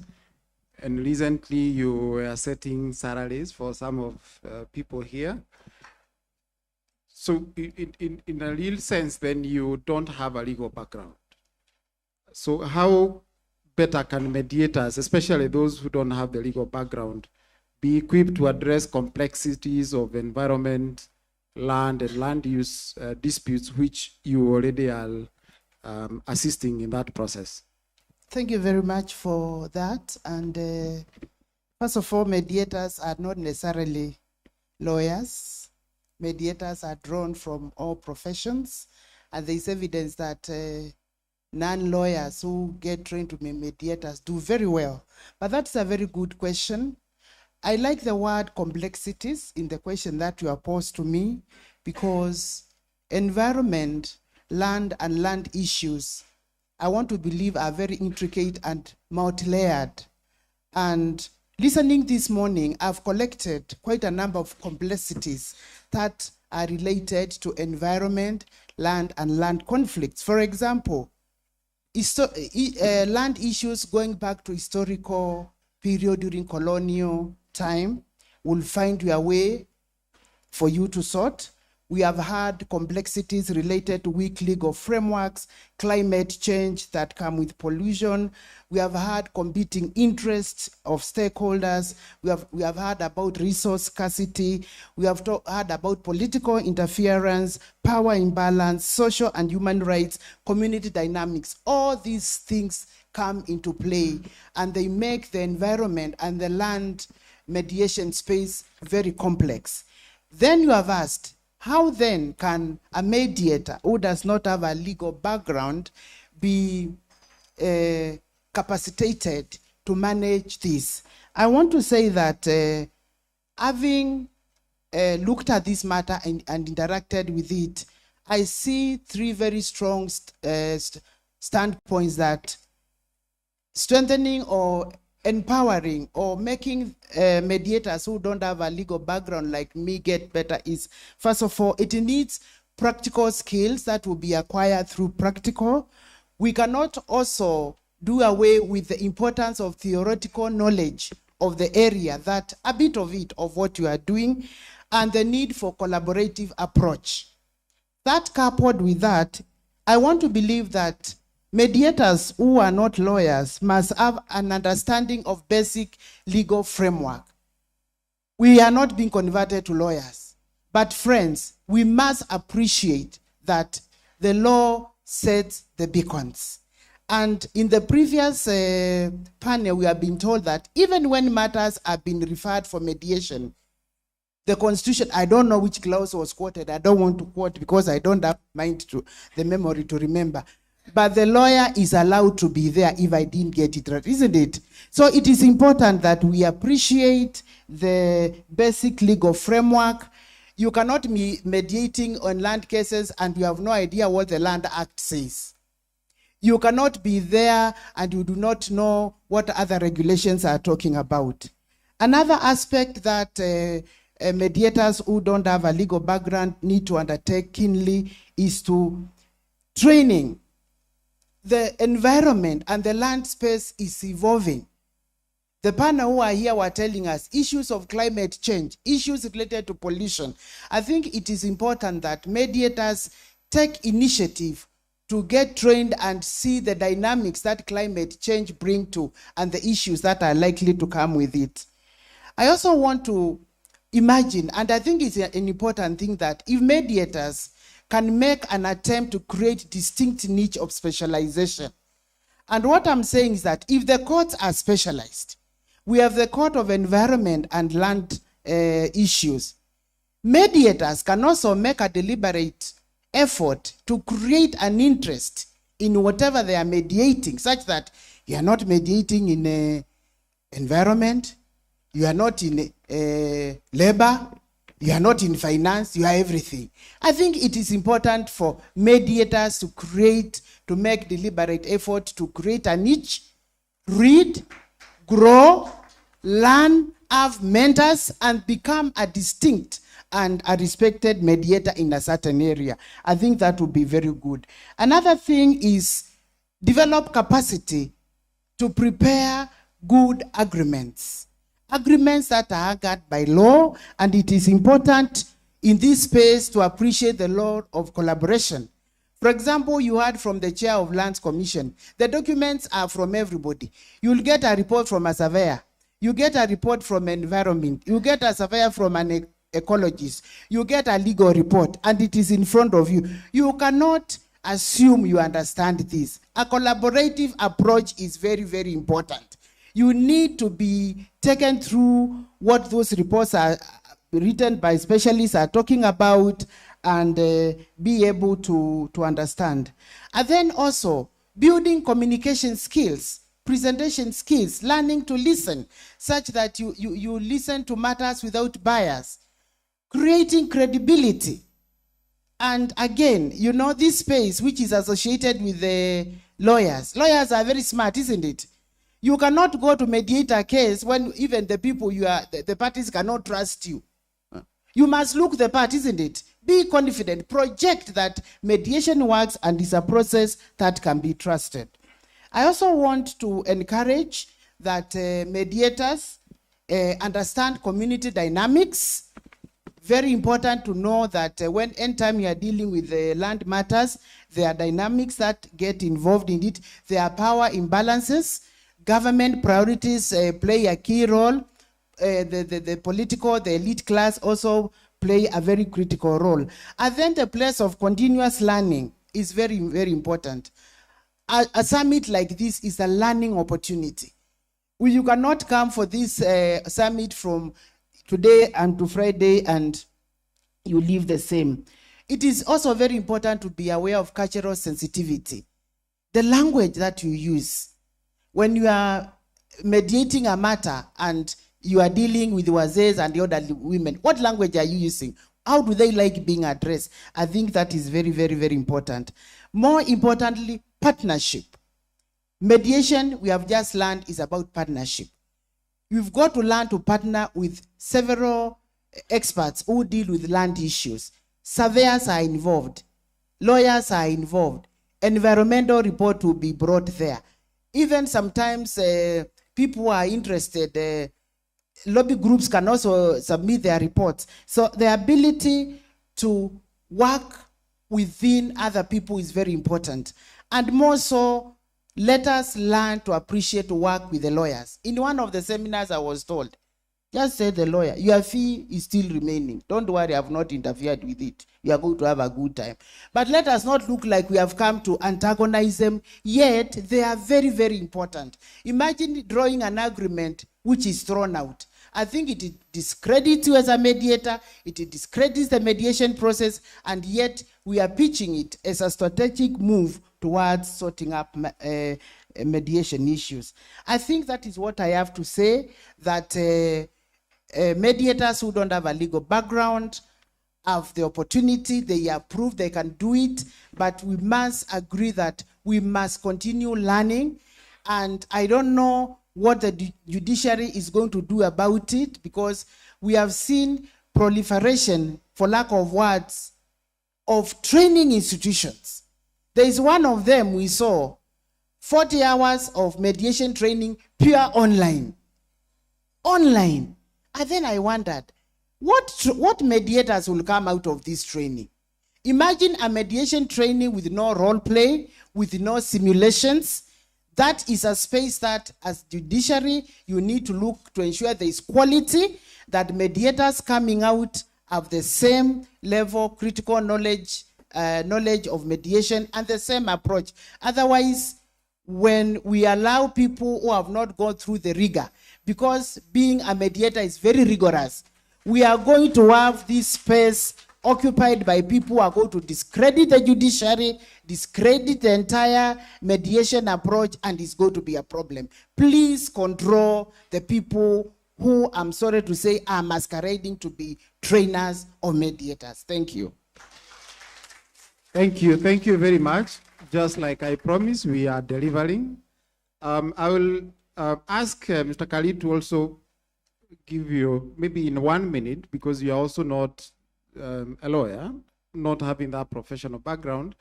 And recently you were setting salaries for some of people here. So in a real sense, then you don't have a legal background. So how better can mediators, especially those who don't have the legal background, be equipped to address complexities of environment, land, and land use disputes, which you already are assisting in that process? Thank you very much for that. And first of all, mediators are not necessarily lawyers. Mediators are drawn from all professions, and there's evidence that non-lawyers who get trained to be mediators do very well. But that's a very good question. I like the word complexities in the question that you are posed to me, because environment, land, and land issues, I want to believe, are very intricate and multi-layered. And listening this morning, I've collected quite a number of complexities that are related to environment, land, and land conflicts. For example, land issues going back to historical period during colonial time will find your way for you to sort. We have had complexities related to weak legal frameworks, climate change that come with pollution. We have had competing interests of stakeholders. We have heard about resource scarcity. We have heard about political interference, power imbalance, social and human rights, community dynamics. All these things come into play, and they make the environment and the land mediation space very complex. Then you have asked, how then can a mediator who does not have a legal background be capacitated to manage this? I want to say that having looked at this matter and interacted with it, I see three very strong standpoints that strengthening or empowering or making mediators who don't have a legal background like me get better is, first of all, it needs practical skills that will be acquired through practical. We cannot also do away with the importance of theoretical knowledge of the area, that a bit of it, of what you are doing, and the need for collaborative approach. That coupled with that, I want to believe that mediators who are not lawyers must have an understanding of basic legal framework. We are not being converted to lawyers, but friends, we must appreciate that the law sets the beacons. And in the previous panel, we have been told that even when matters have been referred for mediation, the Constitution, I don't know which clause was quoted, I don't want to quote because I don't have the memory to remember. But the lawyer is allowed to be there if I didn't get it right, isn't it? So it is important that we appreciate the basic legal framework. You cannot be mediating on land cases and you have no idea what the Land Act says. You cannot be there and you do not know what other regulations are talking about. Another aspect that mediators who don't have a legal background need to undertake keenly is to training. The environment and the land space is evolving. The panel who are here were telling us issues of climate change, issues related to pollution. I think it is important that mediators take initiative to get trained and see the dynamics that climate change brings to and the issues that are likely to come with it. I also want to imagine, and I think it's an important thing, that if mediators can make an attempt to create distinct niche of specialization. And what I'm saying is that if the courts are specialized, we have the Court of Environment and Land issues. Mediators can also make a deliberate effort to create an interest in whatever they are mediating, such that you are not mediating in environment, you are not in labor, you are not in finance, you are everything. I think it is important for mediators to make deliberate effort to create a niche, read, grow, learn, have mentors, and become a distinct and a respected mediator in a certain area. I think that would be very good. Another thing is develop capacity to prepare good agreements. Agreements that are anchored by law, and it is important in this space to appreciate the law of collaboration. For example, you heard from the chair of Lands Commission. The documents are from everybody. You'll get a report from a surveyor. You get a report from environment. You get a surveyor from an ecologist. You get a legal report, and it is in front of you. You cannot assume you understand this. A collaborative approach is very, very important. You need to be taken through what those reports are written by specialists are talking about and be able to understand. And then also building communication skills, presentation skills, learning to listen such that you listen to matters without bias, creating credibility. And again, you know, this space which is associated with the lawyers. Lawyers are very smart, isn't it? You cannot go to mediate a case when even the people the parties cannot trust you. You must look the part, isn't it? Be confident, project that mediation works and is a process that can be trusted. I also want to encourage that mediators understand community dynamics. Very important to know that anytime you are dealing with land matters, there are dynamics that get involved in it. There are power imbalances. Government priorities play a key role. The political, the elite class also play a very critical role. And then the place of continuous learning is very, very important. A summit like this is a learning opportunity. You cannot come for this summit from today and to Friday and you leave the same. It is also very important to be aware of cultural sensitivity. The language that you use. When you are mediating a matter and you are dealing with wazees and the elderly women, what language are you using? How do they like being addressed? I think that is very, very, very important. More importantly, partnership. Mediation, we have just learned, is about partnership. You've got to learn to partner with several experts who deal with land issues. Surveyors are involved. Lawyers are involved. Environmental report will be brought there. Even sometimes people who are interested, lobby groups can also submit their reports. So the ability to work within other people is very important. And more so, let us learn to appreciate work with the lawyers. In one of the seminars I was told, just say the lawyer, your fee is still remaining. Don't worry, I have not interfered with it. You are going to have a good time. But let us not look like we have come to antagonize them, yet they are very, very important. Imagine drawing an agreement which is thrown out. I think it discredits you as a mediator, it discredits the mediation process, and yet we are pitching it as a strategic move towards sorting up mediation issues. I think that is what I have to say, that mediators who don't have a legal background have the opportunity, they are proved they can do it, but we must agree that we must continue learning. And I don't know what the judiciary is going to do about it, because we have seen proliferation, for lack of words, of training institutions. There is one of them we saw, 40 hours of mediation training, pure online. Online. And then I wondered, what mediators will come out of this training? Imagine a mediation training with no role play, with no simulations. That is a space that, as judiciary, you need to look to ensure there is quality, that mediators coming out have the same level, critical knowledge of mediation and the same approach. Otherwise, when we allow people who have not gone through the rigor, because being a mediator is very rigorous, we are going to have this space occupied by people who are going to discredit the judiciary, discredit the entire mediation approach, and it's going to be a problem. Please control the people who, I'm sorry to say, are masquerading to be trainers or mediators. Thank you. Thank you. Thank you very much. Just like I promised, we are delivering. I will ask Mr. Khalid to also give you, maybe in 1 minute, because you are also not a lawyer, not having that professional background,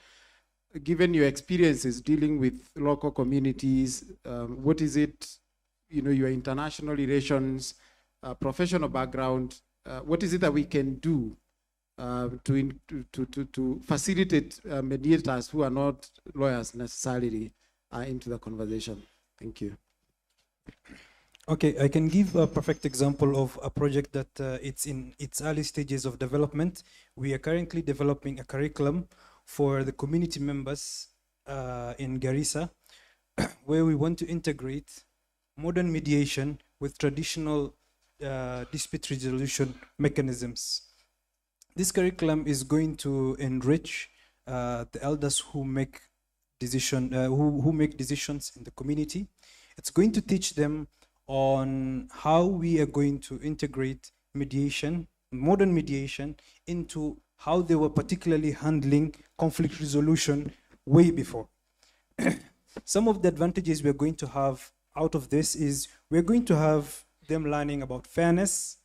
given your experiences dealing with local communities, what is it, your international relations, professional background, what is it that we can do to facilitate mediators who are not lawyers necessarily into the conversation? Thank you. Okay, I can give a perfect example of a project that it's in its early stages of development. We are currently developing a curriculum for the community members in Garissa, where we want to integrate modern mediation with traditional dispute resolution mechanisms. This curriculum is going to enrich the elders who make decisions in the community. It's going to teach them on how we are going to integrate mediation, modern mediation, into how they were particularly handling conflict resolution way before. Some of the advantages we're going to have out of this is we're going to have them learning about fairness,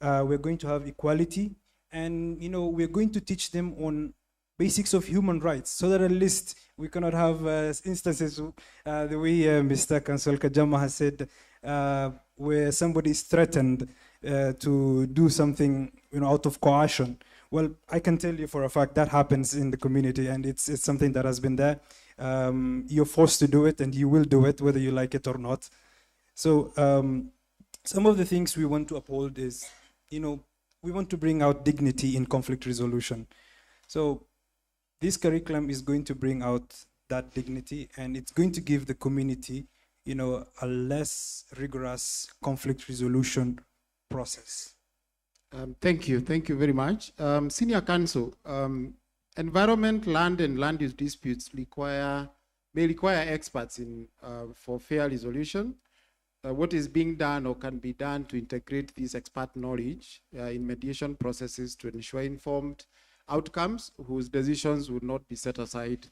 we're going to have equality, and we're going to teach them on basics of human rights, so that at least we cannot have instances the way Mr. Council Kajama has said, where somebody is threatened to do something out of coercion. Well, I can tell you for a fact that happens in the community, and it's something that has been there. You're forced to do it, and you will do it whether you like it or not. So some of the things we want to uphold is, we want to bring out dignity in conflict resolution. So this curriculum is going to bring out that dignity, and it's going to give the community, a less rigorous conflict resolution process. Thank you very much. Senior Counsel, environment, land, and land use disputes may require experts for fair resolution. What is being done or can be done to integrate this expert knowledge in mediation processes to ensure informed outcomes whose decisions would not be set aside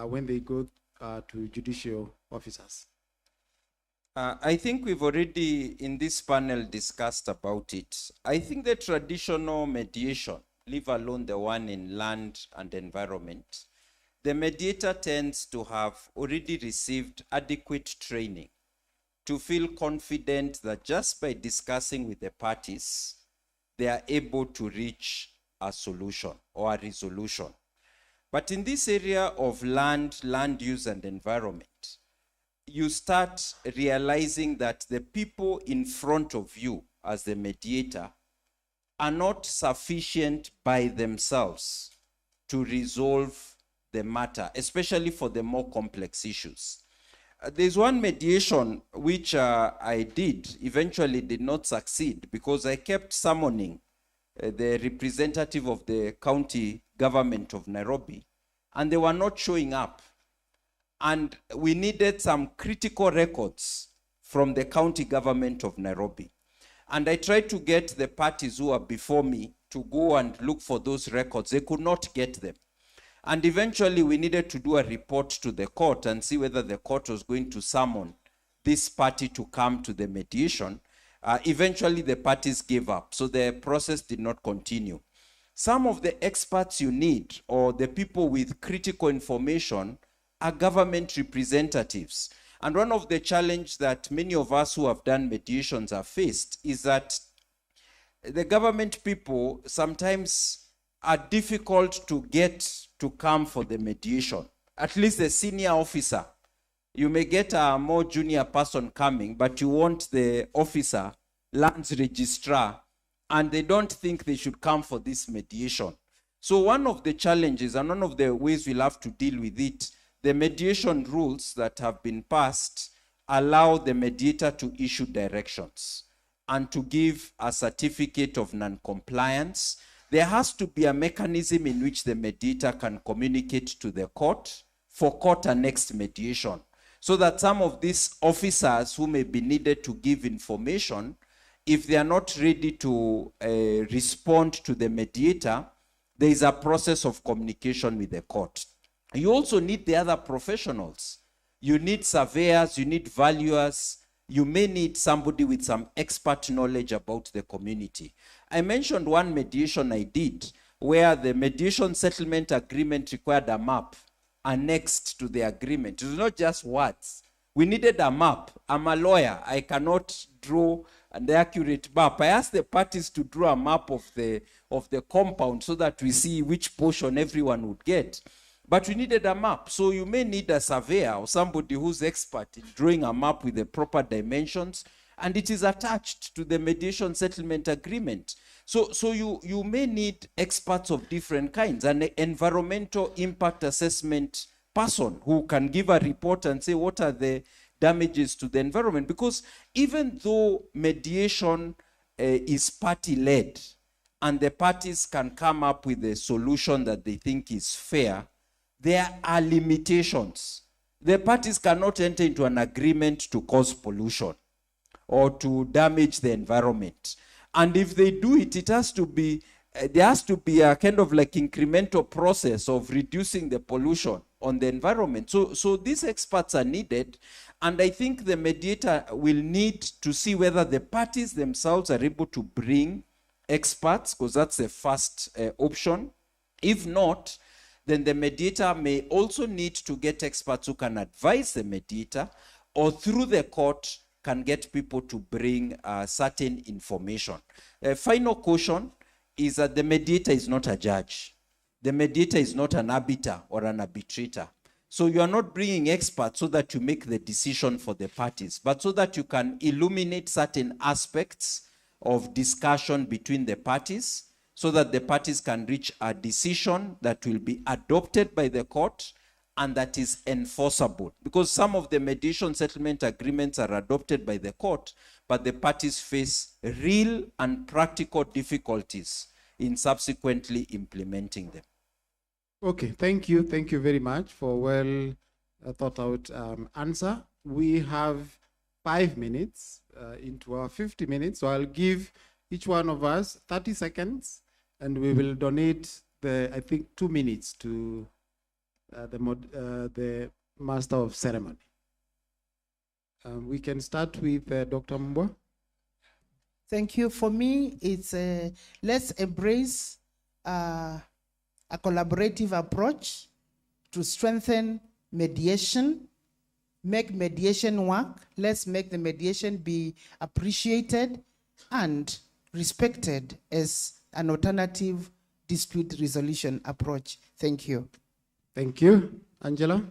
when they go to judicial officers? I think we've already in this panel discussed about it. I think the traditional mediation, leave alone the one in land and environment, the mediator tends to have already received adequate training to feel confident that just by discussing with the parties, they are able to reach a solution or a resolution. But in this area of land use and environment, you start realizing that the people in front of you as the mediator are not sufficient by themselves to resolve the matter, especially for the more complex issues. There's one mediation which I eventually did not succeed because I kept summoning the representative of the county government of Nairobi, and they were not showing up. And we needed some critical records from the county government of Nairobi. And I tried to get the parties who are before me to go and look for those records. They could not get them. And eventually we needed to do a report to the court and see whether the court was going to summon this party to come to the mediation. Eventually the parties gave up, so the process did not continue. Some of the experts you need, or the people with critical information, are government representatives. And one of the challenges that many of us who have done mediations have faced is that the government people sometimes are difficult to get to come for the mediation. At least the senior officer. You may get a more junior person coming, but you want the officer, lands registrar, and they don't think they should come for this mediation. So one of the challenges and one of the ways we'll have to deal with it, the mediation rules that have been passed allow the mediator to issue directions and to give a certificate of non-compliance. There has to be a mechanism in which the mediator can communicate to the court for court annexed mediation, so that some of these officers who may be needed to give information, if they are not ready to respond to the mediator, there is a process of communication with the court. You also need the other professionals. You need surveyors, you need valuers, you may need somebody with some expert knowledge about the community. I mentioned one mediation I did where the mediation settlement agreement required a map annexed to the agreement. It was not just words. We needed a map. I'm a lawyer. I cannot draw the accurate map. I asked the parties to draw a map of the compound so that we see which portion everyone would get. But we needed a map. So you may need a surveyor or somebody who's expert in drawing a map with the proper dimensions, and it is attached to the mediation settlement agreement. So you may need experts of different kinds, an environmental impact assessment person who can give a report and say what are the damages to the environment. Because even though mediation is party-led and the parties can come up with a solution that they think is fair, there are limitations. The parties cannot enter into an agreement to cause pollution or to damage the environment. And if they do it, it has to be, there has to be a kind of like incremental process of reducing the pollution on the environment. So these experts are needed. And I think the mediator will need to see whether the parties themselves are able to bring experts, because that's the first option. If not, then the mediator may also need to get experts who can advise the mediator, or through the court can get people to bring certain information. Final caution is that the mediator is not a judge. The mediator is not an arbiter or an arbitrator. So you are not bringing experts so that you make the decision for the parties, but so that you can illuminate certain aspects of discussion between the parties, so that the parties can reach a decision that will be adopted by the court and that is enforceable. Because some of the mediation settlement agreements are adopted by the court, but the parties face real and practical difficulties in subsequently implementing them. Okay, thank you. Thank you very much for well thought out answer. We have 5 minutes into our 50 minutes. So I'll give each one of us 30 seconds and we will donate I think 2 minutes to the Master of Ceremony. We can start with Dr. Mbwa. Thank you. For me, it's let's embrace a collaborative approach to strengthen mediation, make mediation work. Let's make the mediation be appreciated and respected as an alternative dispute resolution approach. Thank you. Thank you. Angela?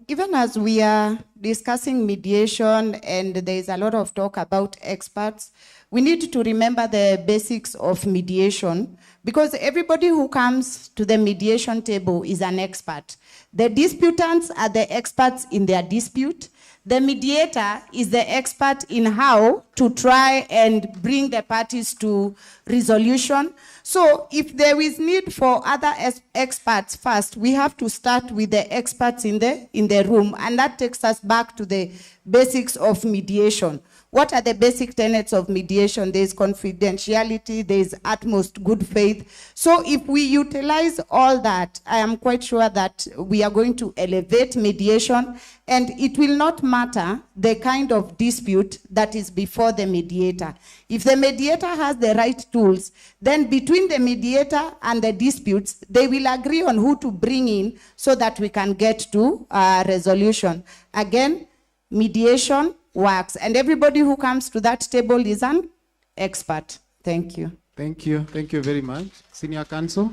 Even as we are discussing mediation and there's a lot of talk about experts, we need to remember the basics of mediation, because everybody who comes to the mediation table is an expert. The disputants are the experts in their dispute. The mediator is the expert in how to try and bring the parties to resolution. So if there is need for other experts first, we have to start with the experts in the room. And that takes us back to the basics of mediation. What are the basic tenets of mediation? There is confidentiality, there is utmost good faith. So if we utilize all that, I am quite sure that we are going to elevate mediation, and it will not matter the kind of dispute that is before the mediator. If the mediator has the right tools, then between the mediator and the disputes, they will agree on who to bring in so that we can get to a resolution. Again, mediation works, and everybody who comes to that table is an expert. Thank you. Thank you. Thank you very much. Senior Counsel?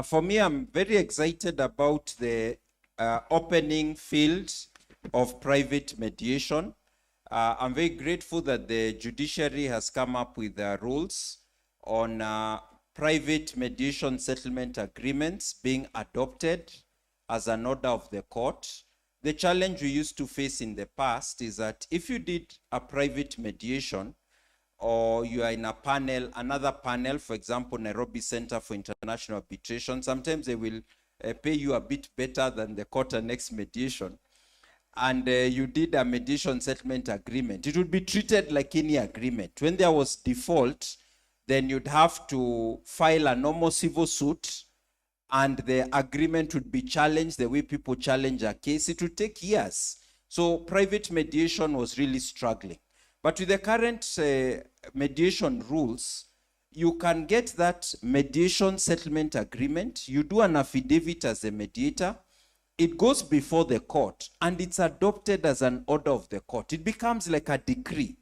For me, I'm very excited about the opening field of private mediation. I'm very grateful that the judiciary has come up with rules on private mediation settlement agreements being adopted as an order of the court. The challenge we used to face in the past is that if you did a private mediation, or you are in a panel, another panel, for example, Nairobi Center for International Arbitration, sometimes they will pay you a bit better than the court annexed mediation, and you did a mediation settlement agreement, it would be treated like any agreement. When there was default, then you'd have to file a normal civil suit, and the agreement would be challenged the way people challenge a case. It would take years. So private mediation was really struggling. But with the current mediation rules, you can get that mediation settlement agreement. You do an affidavit as a mediator. It goes before the court, and it's adopted as an order of the court. It becomes like a decree.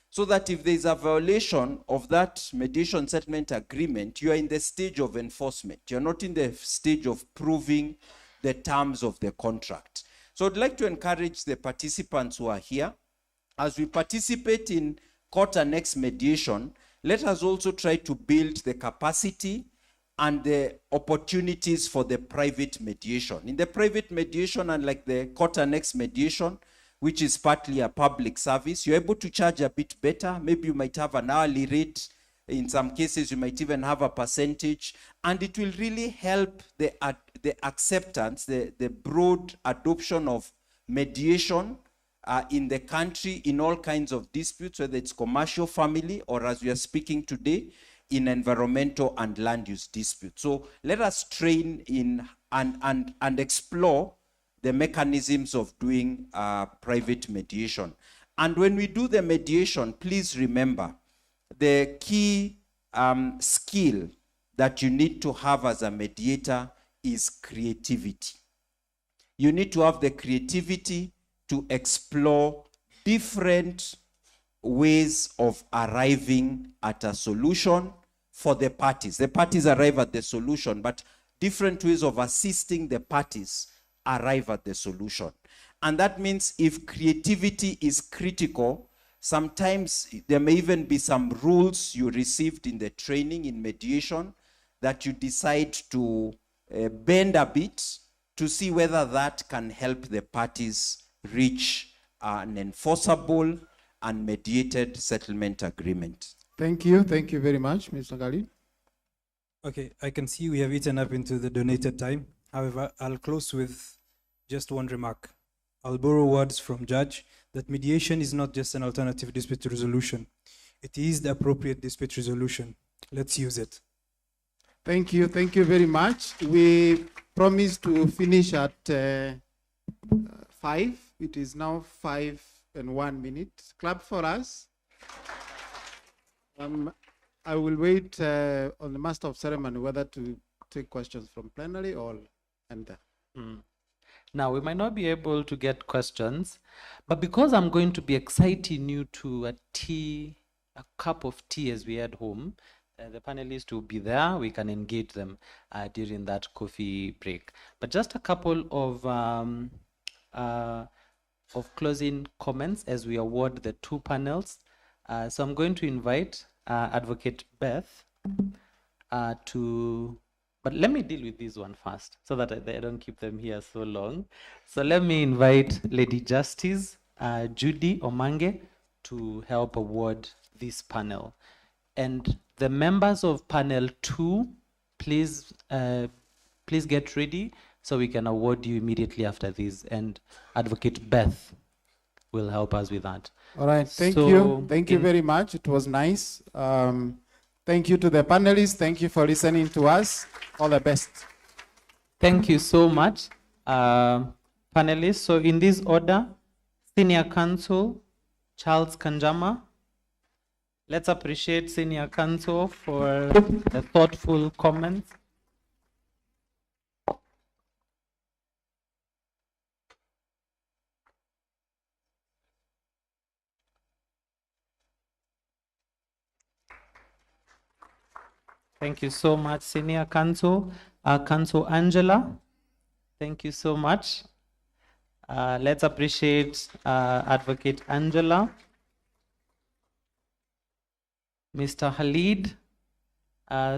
So that if there's a violation of that mediation settlement agreement, you are in the stage of enforcement. You're not in the stage of proving the terms of the contract. So I'd like to encourage the participants who are here, as we participate in court annexed mediation, let us also try to build the capacity and the opportunities for the private mediation. In the private mediation, unlike the court annex mediation, which is partly a public service, you're able to charge a bit better. Maybe you might have an hourly rate. In some cases, you might even have a percentage, and it will really help the acceptance, the broad adoption of mediation in the country in all kinds of disputes, whether it's commercial, family, or as we are speaking today, in environmental and land use disputes. So let us train in and explore the mechanisms of doing private mediation. And when we do the mediation, please remember, the key skill that you need to have as a mediator is creativity. You need to have the creativity to explore different ways of arriving at a solution for the parties. The parties arrive at the solution, but different ways of assisting the parties arrive at the solution. And that means if creativity is critical, sometimes there may even be some rules you received in the training in mediation that you decide to bend a bit to see whether that can help the parties reach an enforceable and mediated settlement agreement. Thank you. Thank you very much, Mr. Khalid. Okay, I can see we have eaten up into the donated time. However, I'll close with just one remark. I'll borrow words from Judge that mediation is not just an alternative dispute resolution. It is the appropriate dispute resolution. Let's use it. Thank you. Thank you very much. We promised to finish at 5. It is now 5:01. Clap for us. I will wait on the Master of Ceremony whether to take questions from plenary or enter. Now, we might not be able to get questions, but because I'm going to be exciting you to a cup of tea as we head home, the panelists will be there. We can engage them during that coffee break. But just a couple of closing comments as we award the 2 panels. So I'm going to invite Advocate Beth but let me deal with this one first so that I don't keep them here so long. So let me invite Lady Justice Judy Omange to help award this panel. And the members of panel 2, please get ready so we can award you immediately after this. And Advocate Beth will help us with that. All right, thank you. Thank you very much. It was nice. Thank you to the panelists. Thank you for listening to us. All the best. Thank you so much, panelists. So in this order, Senior Counsel Charles Kanjama. Let's appreciate Senior Counsel for the thoughtful comments. Thank you so much, Senior Counsel. Counsel Angela, thank you so much. Let's appreciate Advocate Angela. Mr. Khalid,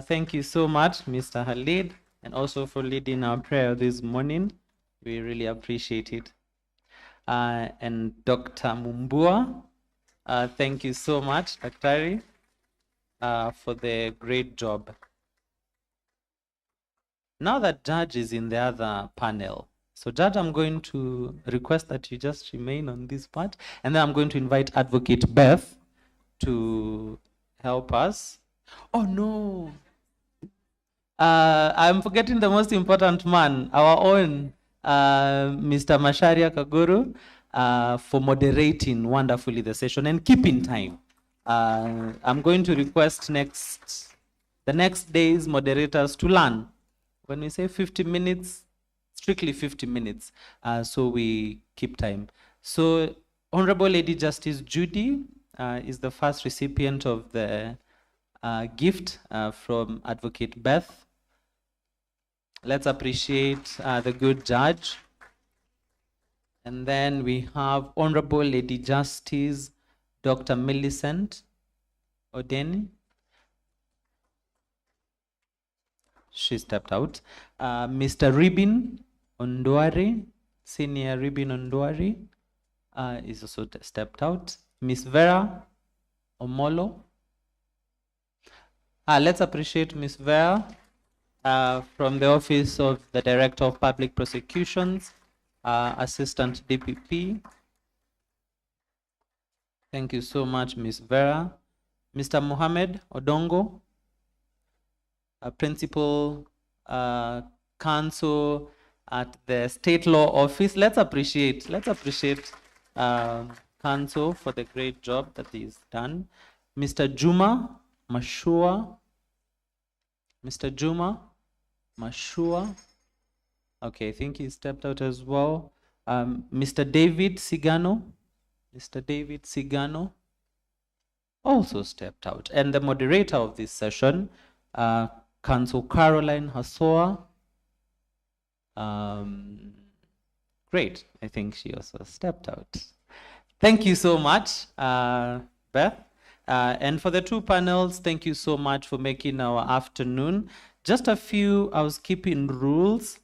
thank you so much, Mr. Khalid, and also for leading our prayer this morning. We really appreciate it. And Dr. Mumbua, thank you so much, Daktari, for the great job. Now that Judge is in the other panel, so Judge, I'm going to request that you just remain on this part, and then I'm going to invite Advocate Beth to help us. Oh no, I'm forgetting the most important man, our own Mr. Masharia Kaguru, for moderating wonderfully the session and keeping time. I'm going to request the next day's moderators to learn. When we say 50 minutes, strictly 50 minutes, so we keep time. So Honorable Lady Justice Judy is the first recipient of the gift from Advocate Beth. Let's appreciate the good judge. And then we have Honorable Lady Justice Dr. Millicent Odeni. She stepped out. Mr. Ribin Ondwari, Senior Ribin Ondwari, is also stepped out. Miss Vera Omolo. Let's appreciate Miss Vera from the Office of the Director of Public Prosecutions, Assistant DPP. Thank you so much, Miss Vera. Mr. Mohammed Odongo, Principal Counsel at the State Law Office. Let's appreciate Counsel for the great job that he's done. Mr. Juma Mashua. Mr. Juma Mashua. Okay, I think he stepped out as well. Mr. David Sigano. Mr. David Sigano also stepped out. And the moderator of this session, Counsel Caroline Hasoa. Great, I think she also stepped out. Thank you so much, Beth. And for the two panels, thank you so much for making our afternoon. Just a few housekeeping rules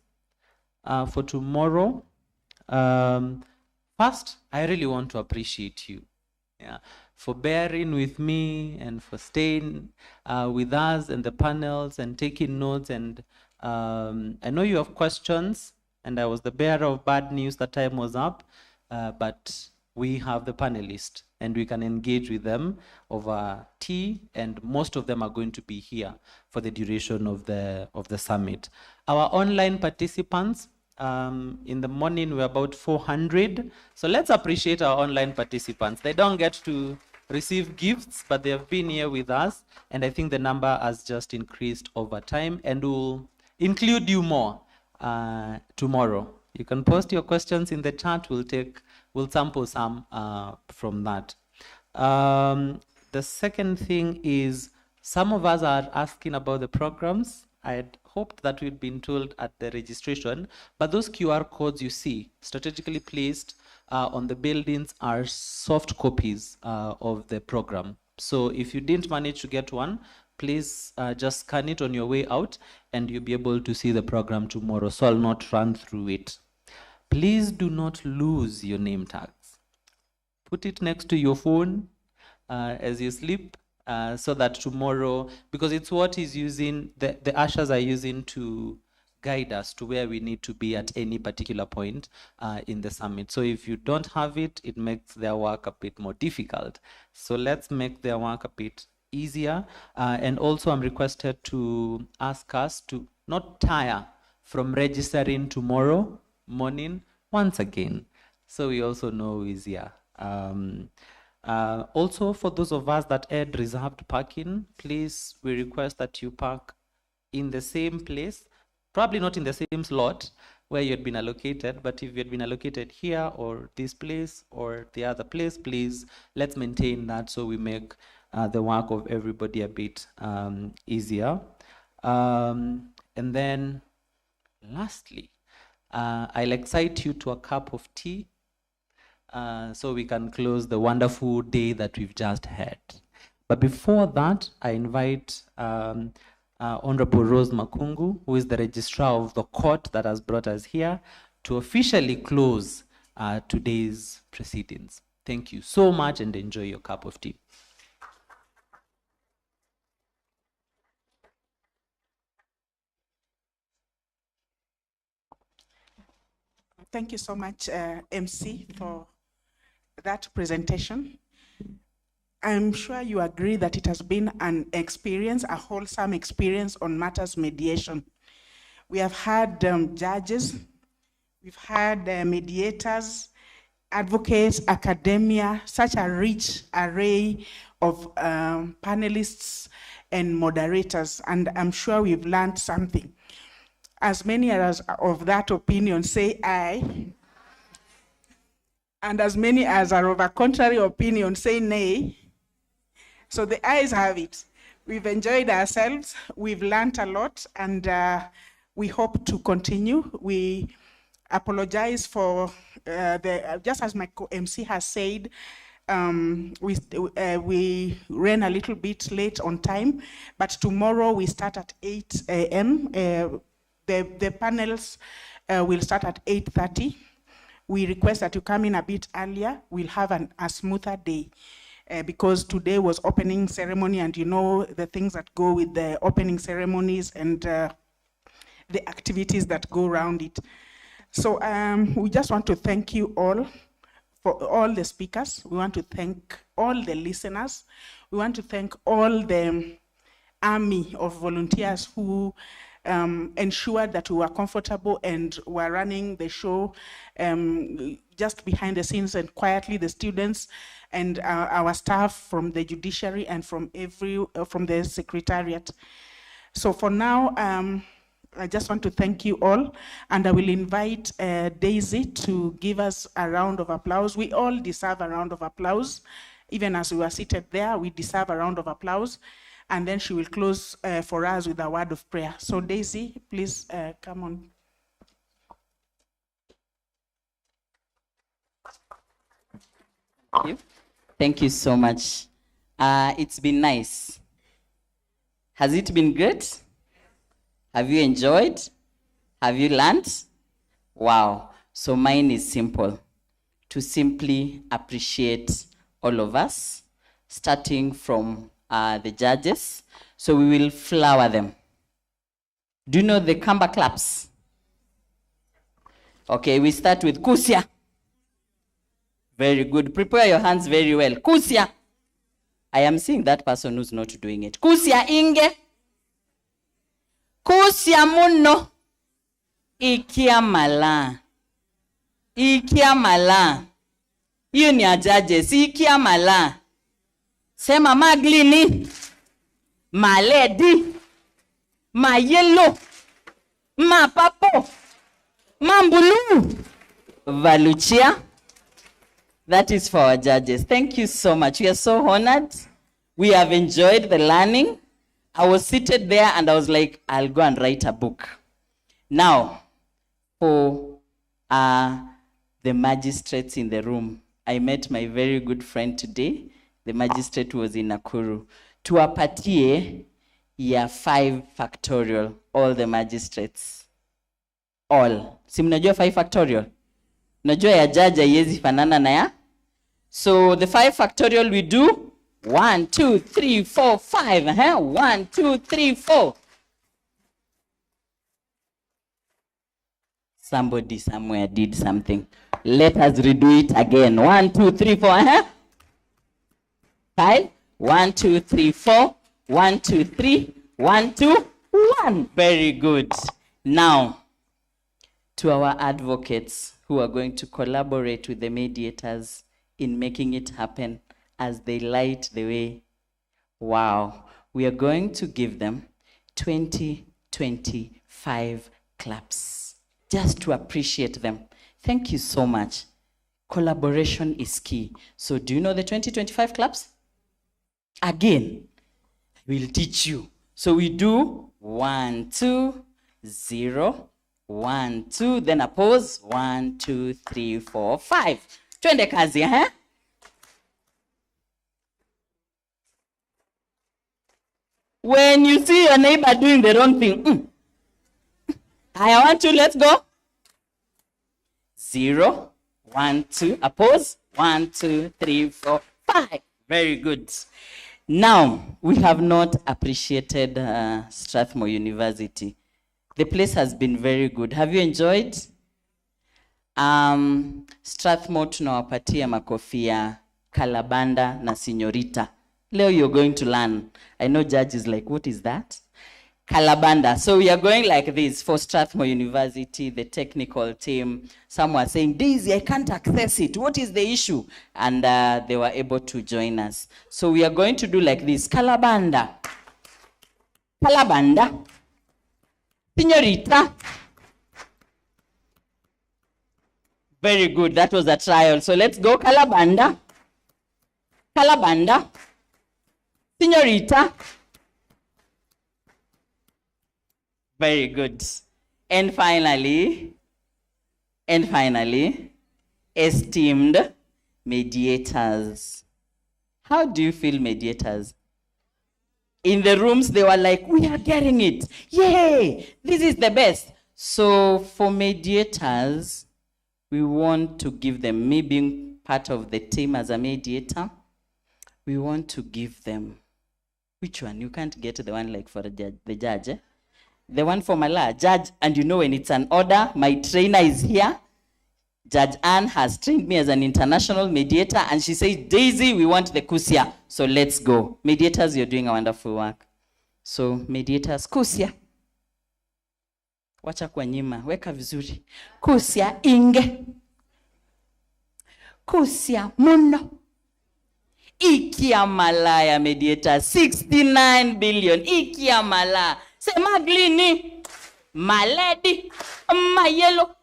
for tomorrow. First, I really want to appreciate you for bearing with me and for staying with us and the panels and taking notes. And I know you have questions, and I was the bearer of bad news that time was up, but we have the panelists and we can engage with them over tea, and most of them are going to be here for the duration of the summit. Our online participants, in the morning we're about 400, so let's appreciate our online participants. They don't get to receive gifts, but they have been here with us, and I think the number has just increased over time, and we'll include you more tomorrow. You can post your questions in the chat. We'll sample some from that. The second thing is, some of us are asking about the programs. I had hoped that we'd been told at the registration, but those QR codes you see strategically placed on the buildings are soft copies of the program. So if you didn't manage to get one, please just scan it on your way out and you'll be able to see the program tomorrow, so I'll not run through it. Please do not lose your name tags. Put it next to your phone as you sleep, so that tomorrow, because it's what is using, the ushers are using to guide us to where we need to be at any particular point in the summit. So if you don't have it, it makes their work a bit more difficult. So let's make their work a bit easier. And also I'm requested to ask us to not tire from registering tomorrow morning once again, so we also know who is here. Also, for those of us that had reserved parking, please, we request that you park in the same place, probably not in the same slot where you had been allocated, but if you had been allocated here or this place or the other place, please, let's maintain that so we make the work of everybody a bit easier. And then lastly, I'll excite you to a cup of tea so we can close the wonderful day that we've just had. But before that, I invite Honorable Rose Makungu, who is the registrar of the court that has brought us here, to officially close today's proceedings. Thank you so much and enjoy your cup of tea. Thank you so much, MC, for that presentation. I'm sure you agree that it has been an experience, a wholesome experience on matters mediation. We have had judges, we've had mediators, advocates, academia, such a rich array of panelists and moderators, and I'm sure we've learned something. As many as of that opinion say aye, and as many as are of a contrary opinion say nay. So the ayes have it. We've enjoyed ourselves, we've learned a lot, and we hope to continue. We apologize for, just as my MC has said, We ran a little bit late on time, but tomorrow we start at 8 a.m. The panels will start at 8:30. We request that you come in a bit earlier. We'll have a smoother day because today was opening ceremony, and you know the things that go with the opening ceremonies and the activities that go around it. So we just want to thank you all, for all the speakers. We want to thank all the listeners. We want to thank all the army of volunteers who ensured that we were comfortable and were running the show just behind the scenes and quietly, the students and our staff from the judiciary and from the secretariat. So for now, I just want to thank you all, and I will invite Daisy to give us a round of applause. We all deserve a round of applause. Even as we were seated there, we deserve a round of applause. And then she will close for us with a word of prayer. So Daisy, please come on. Thank you. Thank you so much. It's been nice. Has it been great? Have you enjoyed? Have you learned? Wow. So mine is simple. To simply appreciate all of us, starting from the judges. So we will flower them. Do you know the Kamba claps? Okay, we start with Kusia. Very good. Prepare your hands very well. Kusia. I am seeing that person who's not doing it. Kusia inge. Kusia muno. Ikia mala. Ikia mala. Hiyo ni ya judges. Ikia mala. Sema maglini. Maledi. Ma yellow. Ma papo. Mambulu. Valuchia. That is for our judges. Thank you so much. We are so honored. We have enjoyed the learning. I was seated there and I was like, I'll go and write a book. Now, for the magistrates in the room, I met my very good friend today. The magistrate was in Nakuru. Tuwapatie ya 5 factorial, all the magistrates. All. Si mnajua 5 factorial? Najua ya judge haiwezi fanana na ya. So the 5 factorial we do 1, 2, 3, 4, 5. 1, 2, 3, 4. Somebody somewhere did something. Let us redo it again. 1, 2, 3, 4. 5. 1, 2, 3, 4. 1, 2, 3. 1, 2, 1. Very good. Now, to our advocates who are going to collaborate with the mediators in making it happen as they light the way. Wow. We are going to give them 2025 claps just to appreciate them. Thank you so much. Collaboration is key. So do you know the 2025 claps? Again, we'll teach you. So we do 1, 2, 0, 1, 2, then a pause. 1, 2, 3, 4, 5. Twende kazi, eh? When you see your neighbor doing the wrong thing, I want you, let's go. 0, 1, 2, a pause. 1, 2, 3, 4, 5. Very good. Now, we have not appreciated Strathmore University. The place has been very good. Have you enjoyed? Strathmore tunawapatia makofi ya Kalabanda na Signorita. Leo you're going to learn. I know judge is like, what is that? Kalabanda. So we are going like this for Strathmore University, the technical team. Some were saying, Daisy, I can't access it. What is the issue? And they were able to join us. So we are going to do like this. Kalabanda. Kalabanda. Signorita. Very good. That was a trial. So let's go. Kalabanda. Kalabanda. Signorita. Very good. And finally, esteemed Mediators. How do you feel, mediators? In the rooms, they were like, we are getting it. Yay, this is the best. So for mediators, we want to give them, me being part of the team as a mediator, we want to give them, which one? You can't get the one like for the judge. Eh? The one for my law, judge, and you know when it's an order, my trainer is here. Judge Anne has trained me as an international mediator, and she says, Daisy, we want the kusia, so let's go. Mediators, you're doing a wonderful work. So mediators, kusia. Wacha kwa nyima, weka vizuri. Kusia inge. Kusia muno. Ikia malaya mediator, 69 billion. Ikia mala. Sema glini. Maledi. Ma yellow.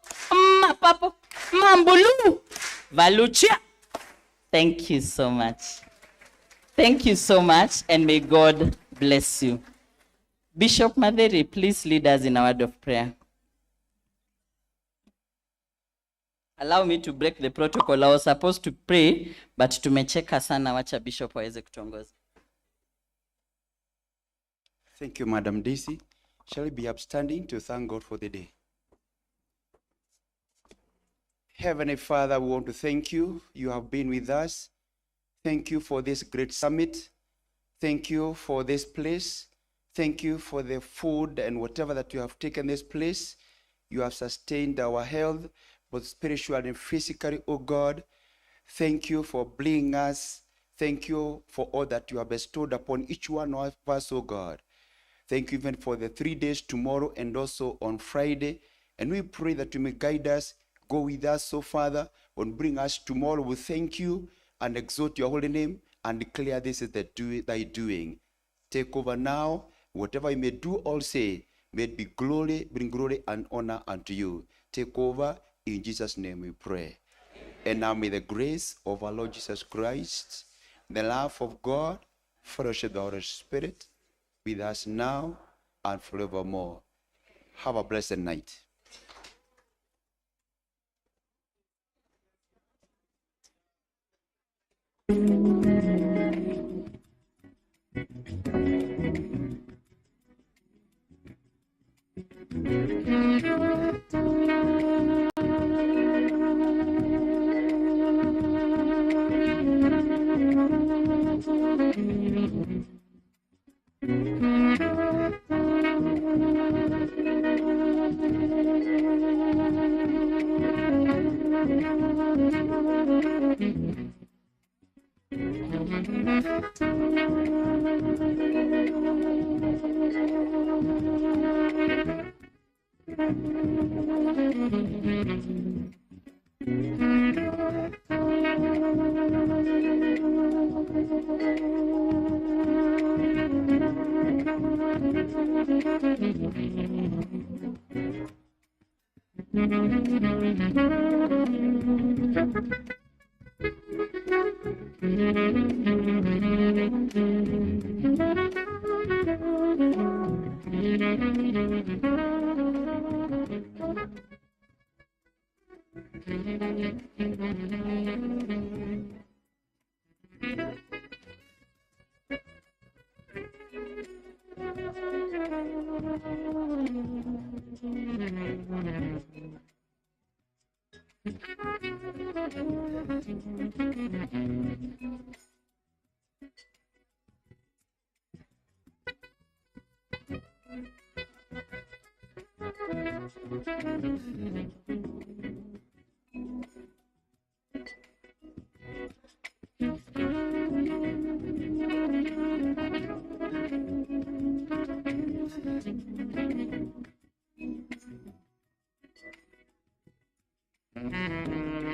Ma papo. Mambulu. Valucha. Thank you so much. Thank you so much, and may God bless you. Bishop Maderi, please lead us in a word of prayer. Allow me to break the protocol. I was supposed to pray, but tumecheka sana, wacha Bishop waweze kutongoza. Thank you, Madam Daisy. Shall we be upstanding to thank God for the day? Heavenly Father, we want to thank you. You have been with us. Thank you for this great summit. Thank you for this place. Thank you for the food and whatever that you have taken this place. You have sustained our health, both spiritually and physically, oh God. Thank you for bringing us. Thank you for all that you have bestowed upon each one of us, oh God. Thank you even for the 3 days tomorrow and also on Friday. And we pray that you may guide us. Go with us, so Father, and bring us tomorrow. We thank you and exalt your holy name and declare this is thy doing. Take over now. Whatever you may do or say, may it be glory, bring glory and honor unto you. Take over. In Jesus' name we pray. And now may the grace of our Lord Jesus Christ, the love of God, fellowship of the Holy Spirit, with us now and forevermore. Have a blessed night.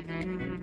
Mm-hmm.